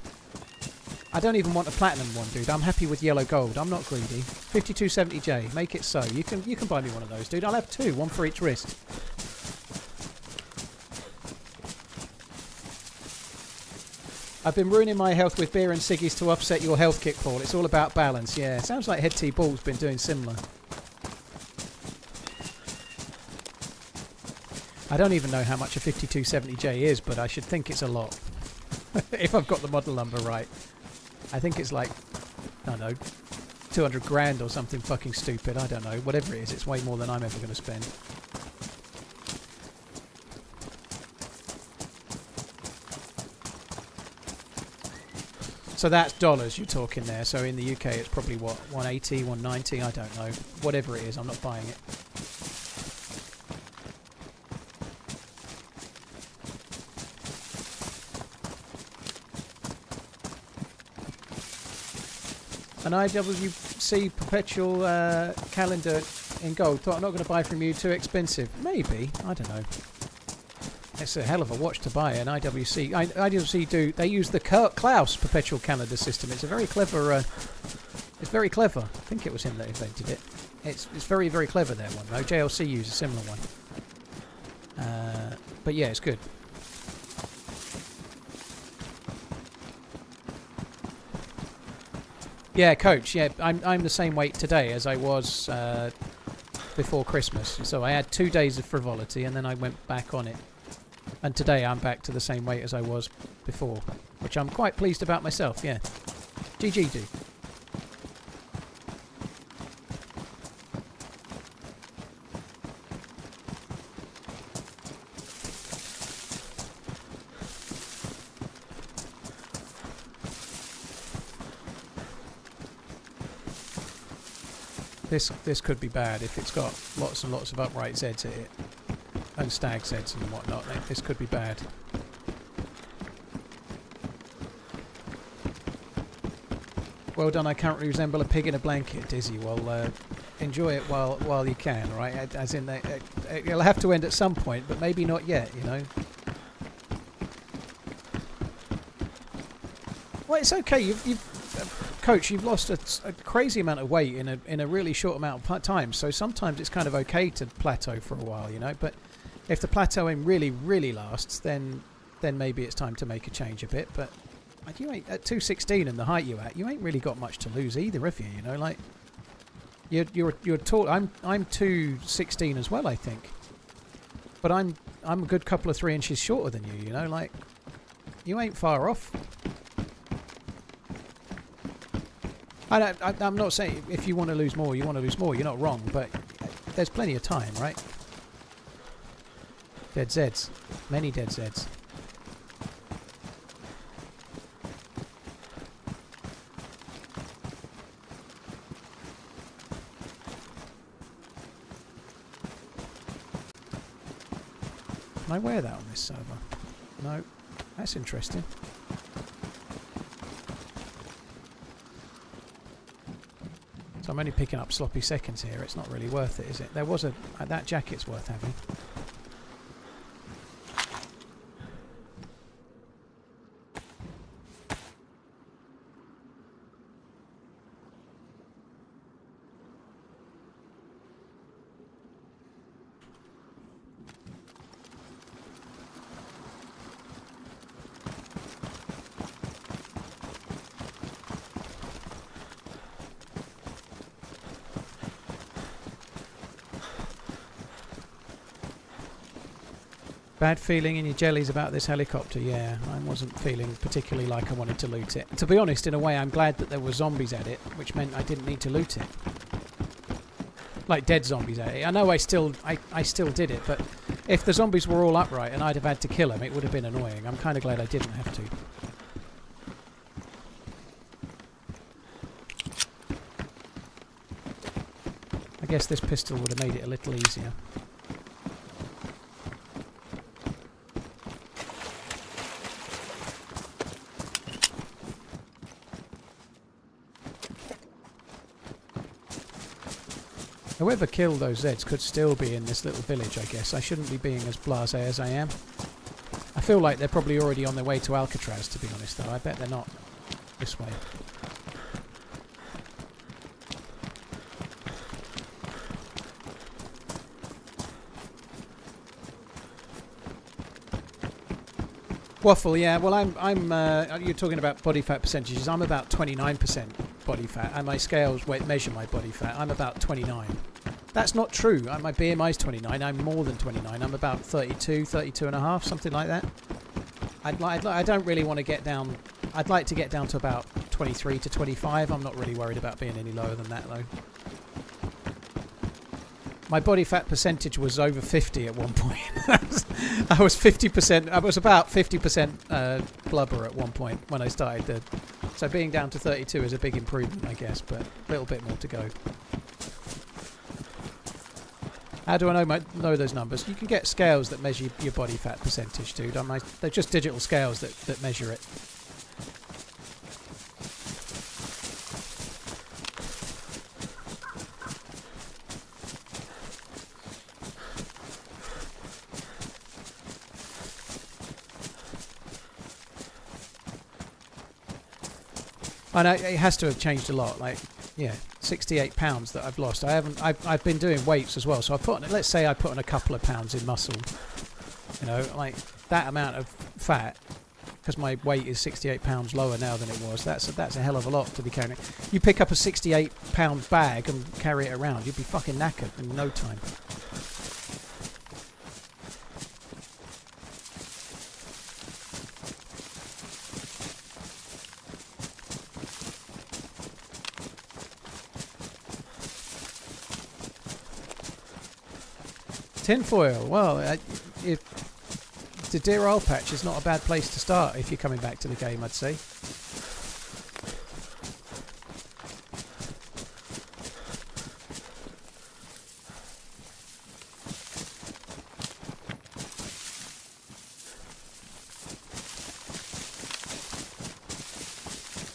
I don't even want a platinum one, dude. I'm happy with yellow gold. I'm not greedy. 5270J. Make it so. You can buy me one of those, dude. I'll have two. One for each wrist. I've been ruining my health with beer and ciggies to offset your health kick, Paul. It's all about balance. Yeah, sounds like Head T Ball's been doing similar. I don't even know how much a 5270J is, but I should think it's a lot. If I've got the model number right. I think it's like, I don't know, 200 grand or something fucking stupid. I don't know. Whatever it is, it's way more than I'm ever going to spend. So that's dollars you're talking there. So in the UK it's probably what, 180, 190, I don't know. Whatever it is, I'm not buying it. An IWC perpetual calendar in gold. Thought I'm not going to buy from you, too expensive. Maybe, I don't know. It's a hell of a watch to buy. An IWC. IWC they use the Klaus perpetual calendar system. It's a very clever. It's very clever. I think it was him that invented it. It's very, very clever, that one though. JLC used a similar one. But yeah, it's good. Yeah, Coach. Yeah, I'm the same weight today as I was before Christmas. So I had 2 days of frivolity and then I went back on it. And today I'm back to the same weight as I was before, which I'm quite pleased about myself. Yeah, GG, dude. This could be bad if it's got lots and lots of upright Zs in it. And stag Zs and whatnot. This could be bad. Well done, I currently resemble a pig in a blanket, Dizzy. Well, enjoy it while you can, right? As in, it'll have to end at some point, but maybe not yet, you know? Well, it's okay. Coach, you've lost a crazy amount of weight in a really short amount of time, so sometimes it's kind of okay to plateau for a while, you know? But if the plateauing really, really lasts, then maybe it's time to make a change a bit. But you ain't at 216 and the height you ain't really got much to lose either, have you? You know, like you're tall. I'm 216 as well, I think. But I'm a good couple of 3 inches shorter than you. You know, like you ain't far off. I'm not saying if you want to lose more, you want to lose more. You're not wrong, but there's plenty of time, right? Dead Zs. Many dead Zs. Can I wear that on this server? No. That's interesting. So I'm only picking up sloppy seconds here. It's not really worth it, is it? There was a... that jacket's worth having. Bad feeling in your jellies about this helicopter? Yeah, I wasn't feeling particularly like I wanted to loot it. To be honest, in a way, I'm glad that there were zombies at it, which meant I didn't need to loot it. Like dead zombies at it. I know I still did it, but if the zombies were all upright and I'd have had to kill them, it would have been annoying. I'm kind of glad I didn't have to. I guess this pistol would have made it a little easier. Whoever killed those Zeds could still be in this little village, I guess. I shouldn't be being as blasé as I am. I feel like they're probably already on their way to Alcatraz, to be honest, though. I bet they're not this way. Waffle, yeah. Well, you're talking about body fat percentages. I'm about 29% body fat, and my scales measure my body fat. I'm about 29. That's not true. My BMI is 29. I'm more than 29. I'm about 32, 32 and a half, something like that. I don't really want to get down. I'd like to get down to about 23 to 25. I'm not really worried about being any lower than that, though. My body fat percentage was over 50 at one point. I was 50%. I was about 50% blubber at one point when I started. So being down to 32 is a big improvement, I guess, but a little bit more to go. How do I know those numbers? You can get scales that measure your body fat percentage, dude. They're just digital scales that measure it. I know it has to have changed a lot. Like, yeah, 68 pounds that I've lost. I've been doing weights as well. So let's say I put on a couple of pounds in muscle. You know, like that amount of fat, because my weight is 68 pounds lower now than it was. That's a hell of a lot to be carrying. You pick up a 68-pound bag and carry it around, you'd be fucking knackered in no time. Tinfoil. Well, the Deerisle patch is not a bad place to start if you're coming back to the game, I'd say.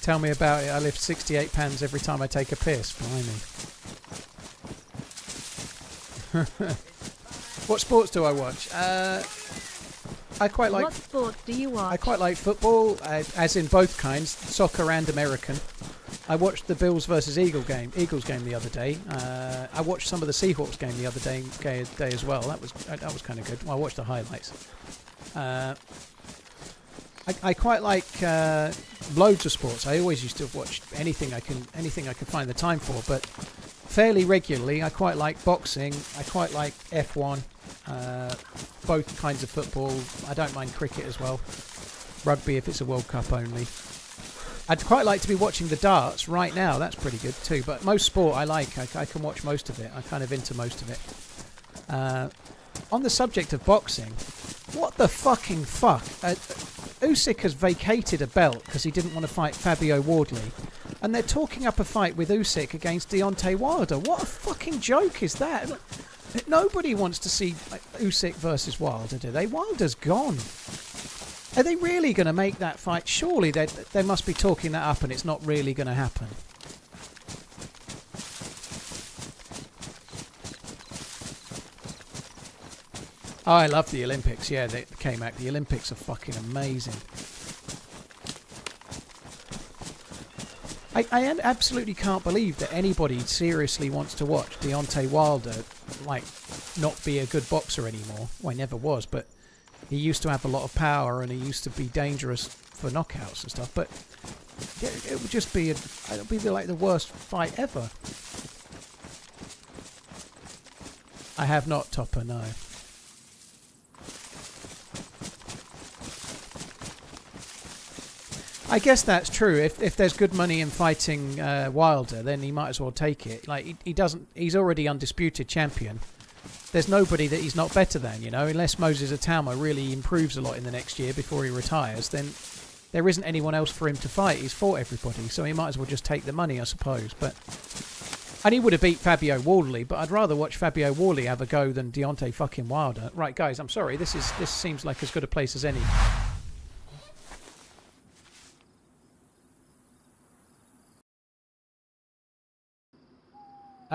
Tell me about it. I lift 68 pounds every time I take a piss. Blimey. What sports do I watch? I quite like. What sports do you watch? I quite like football, as in both kinds, soccer and American. I watched the Bills versus Eagles game the other day. I watched some of the Seahawks game the other day as well. That was kind of good. Well, I watched the highlights. I quite like loads of sports. I always used to watch anything I could find the time for, but fairly regularly. I quite like boxing. I quite like F1. Both kinds of football. I don't mind cricket as well. Rugby if it's a World Cup only. I'd quite like to be watching the darts right now. That's pretty good too. But most sport I like. I can watch most of it. I'm kind of into most of it. On the subject of boxing, what the fucking fuck? Usyk has vacated a belt because he didn't want to fight Fabio Wardley. And they're talking up a fight with Usyk against Deontay Wilder. What a fucking joke is that? Nobody wants to see Usyk versus Wilder, do they? Wilder's gone. Are they really going to make that fight? Surely they must be talking that up and it's not really going to happen. Oh, I love the Olympics. Yeah, they came out. The Olympics are fucking amazing. I absolutely can't believe that anybody seriously wants to watch Deontay Wilder, like, not be a good boxer anymore. Well, he never was, but he used to have a lot of power and he used to be dangerous for knockouts and stuff. But it would just be, it'll be like the worst fight ever. I have not, Topper, no. I guess that's true. If there's good money in fighting Wilder, then he might as well take it. Like he doesn't. He's already undisputed champion. There's nobody that he's not better than, you know. Unless Moses Atama really improves a lot in the next year before he retires, then there isn't anyone else for him to fight. He's fought everybody, so he might as well just take the money, I suppose. And he would have beat Fabio Wardley, but I'd rather watch Fabio Wardley have a go than Deontay fucking Wilder. Right, guys, I'm sorry. This seems like as good a place as any.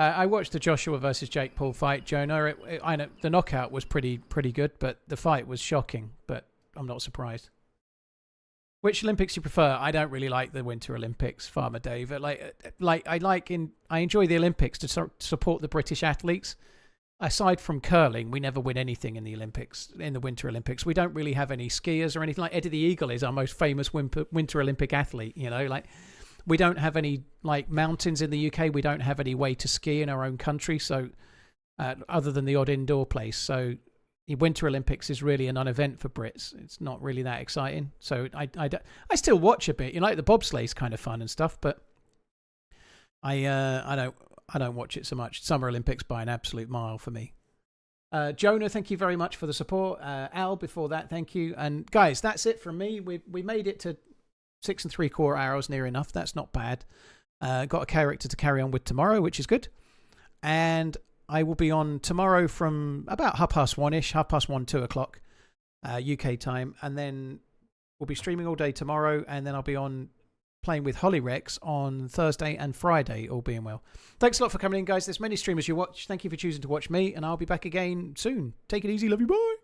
I watched the Joshua versus Jake Paul fight, Jonah. I know the knockout was pretty good, but the fight was shocking. But I'm not surprised. Which Olympics you prefer? I don't really like the Winter Olympics, Farmer Dave. I enjoy the Olympics to support the British athletes. Aside from curling, we never win anything in the Olympics, in the Winter Olympics. We don't really have any skiers or anything. Like Eddie the Eagle is our most famous Winter Olympic athlete. You know, like. We don't have any like mountains in the UK. We don't have any way to ski in our own country. So, other than the odd indoor place, so the Winter Olympics is really a non-event for Brits. It's not really that exciting. So I still watch a bit. You know, like the bobsleigh's kind of fun and stuff, but I don't watch it so much. Summer Olympics by an absolute mile for me. Jonah, thank you very much for the support. Al, before that, thank you. And guys, that's it from me. We made it to 6 3/4 hours, near enough. That's not bad. Got a character to carry on with tomorrow, which is good. And I will be on tomorrow from about 1:30ish, 1:30, 2 o'clock UK time. And then we'll be streaming all day tomorrow. And then I'll be on playing with Holly Rex on Thursday and Friday, all being well. Thanks a lot for coming in, guys. There's many streamers you watch. Thank you for choosing to watch me. And I'll be back again soon. Take it easy. Love you. Bye.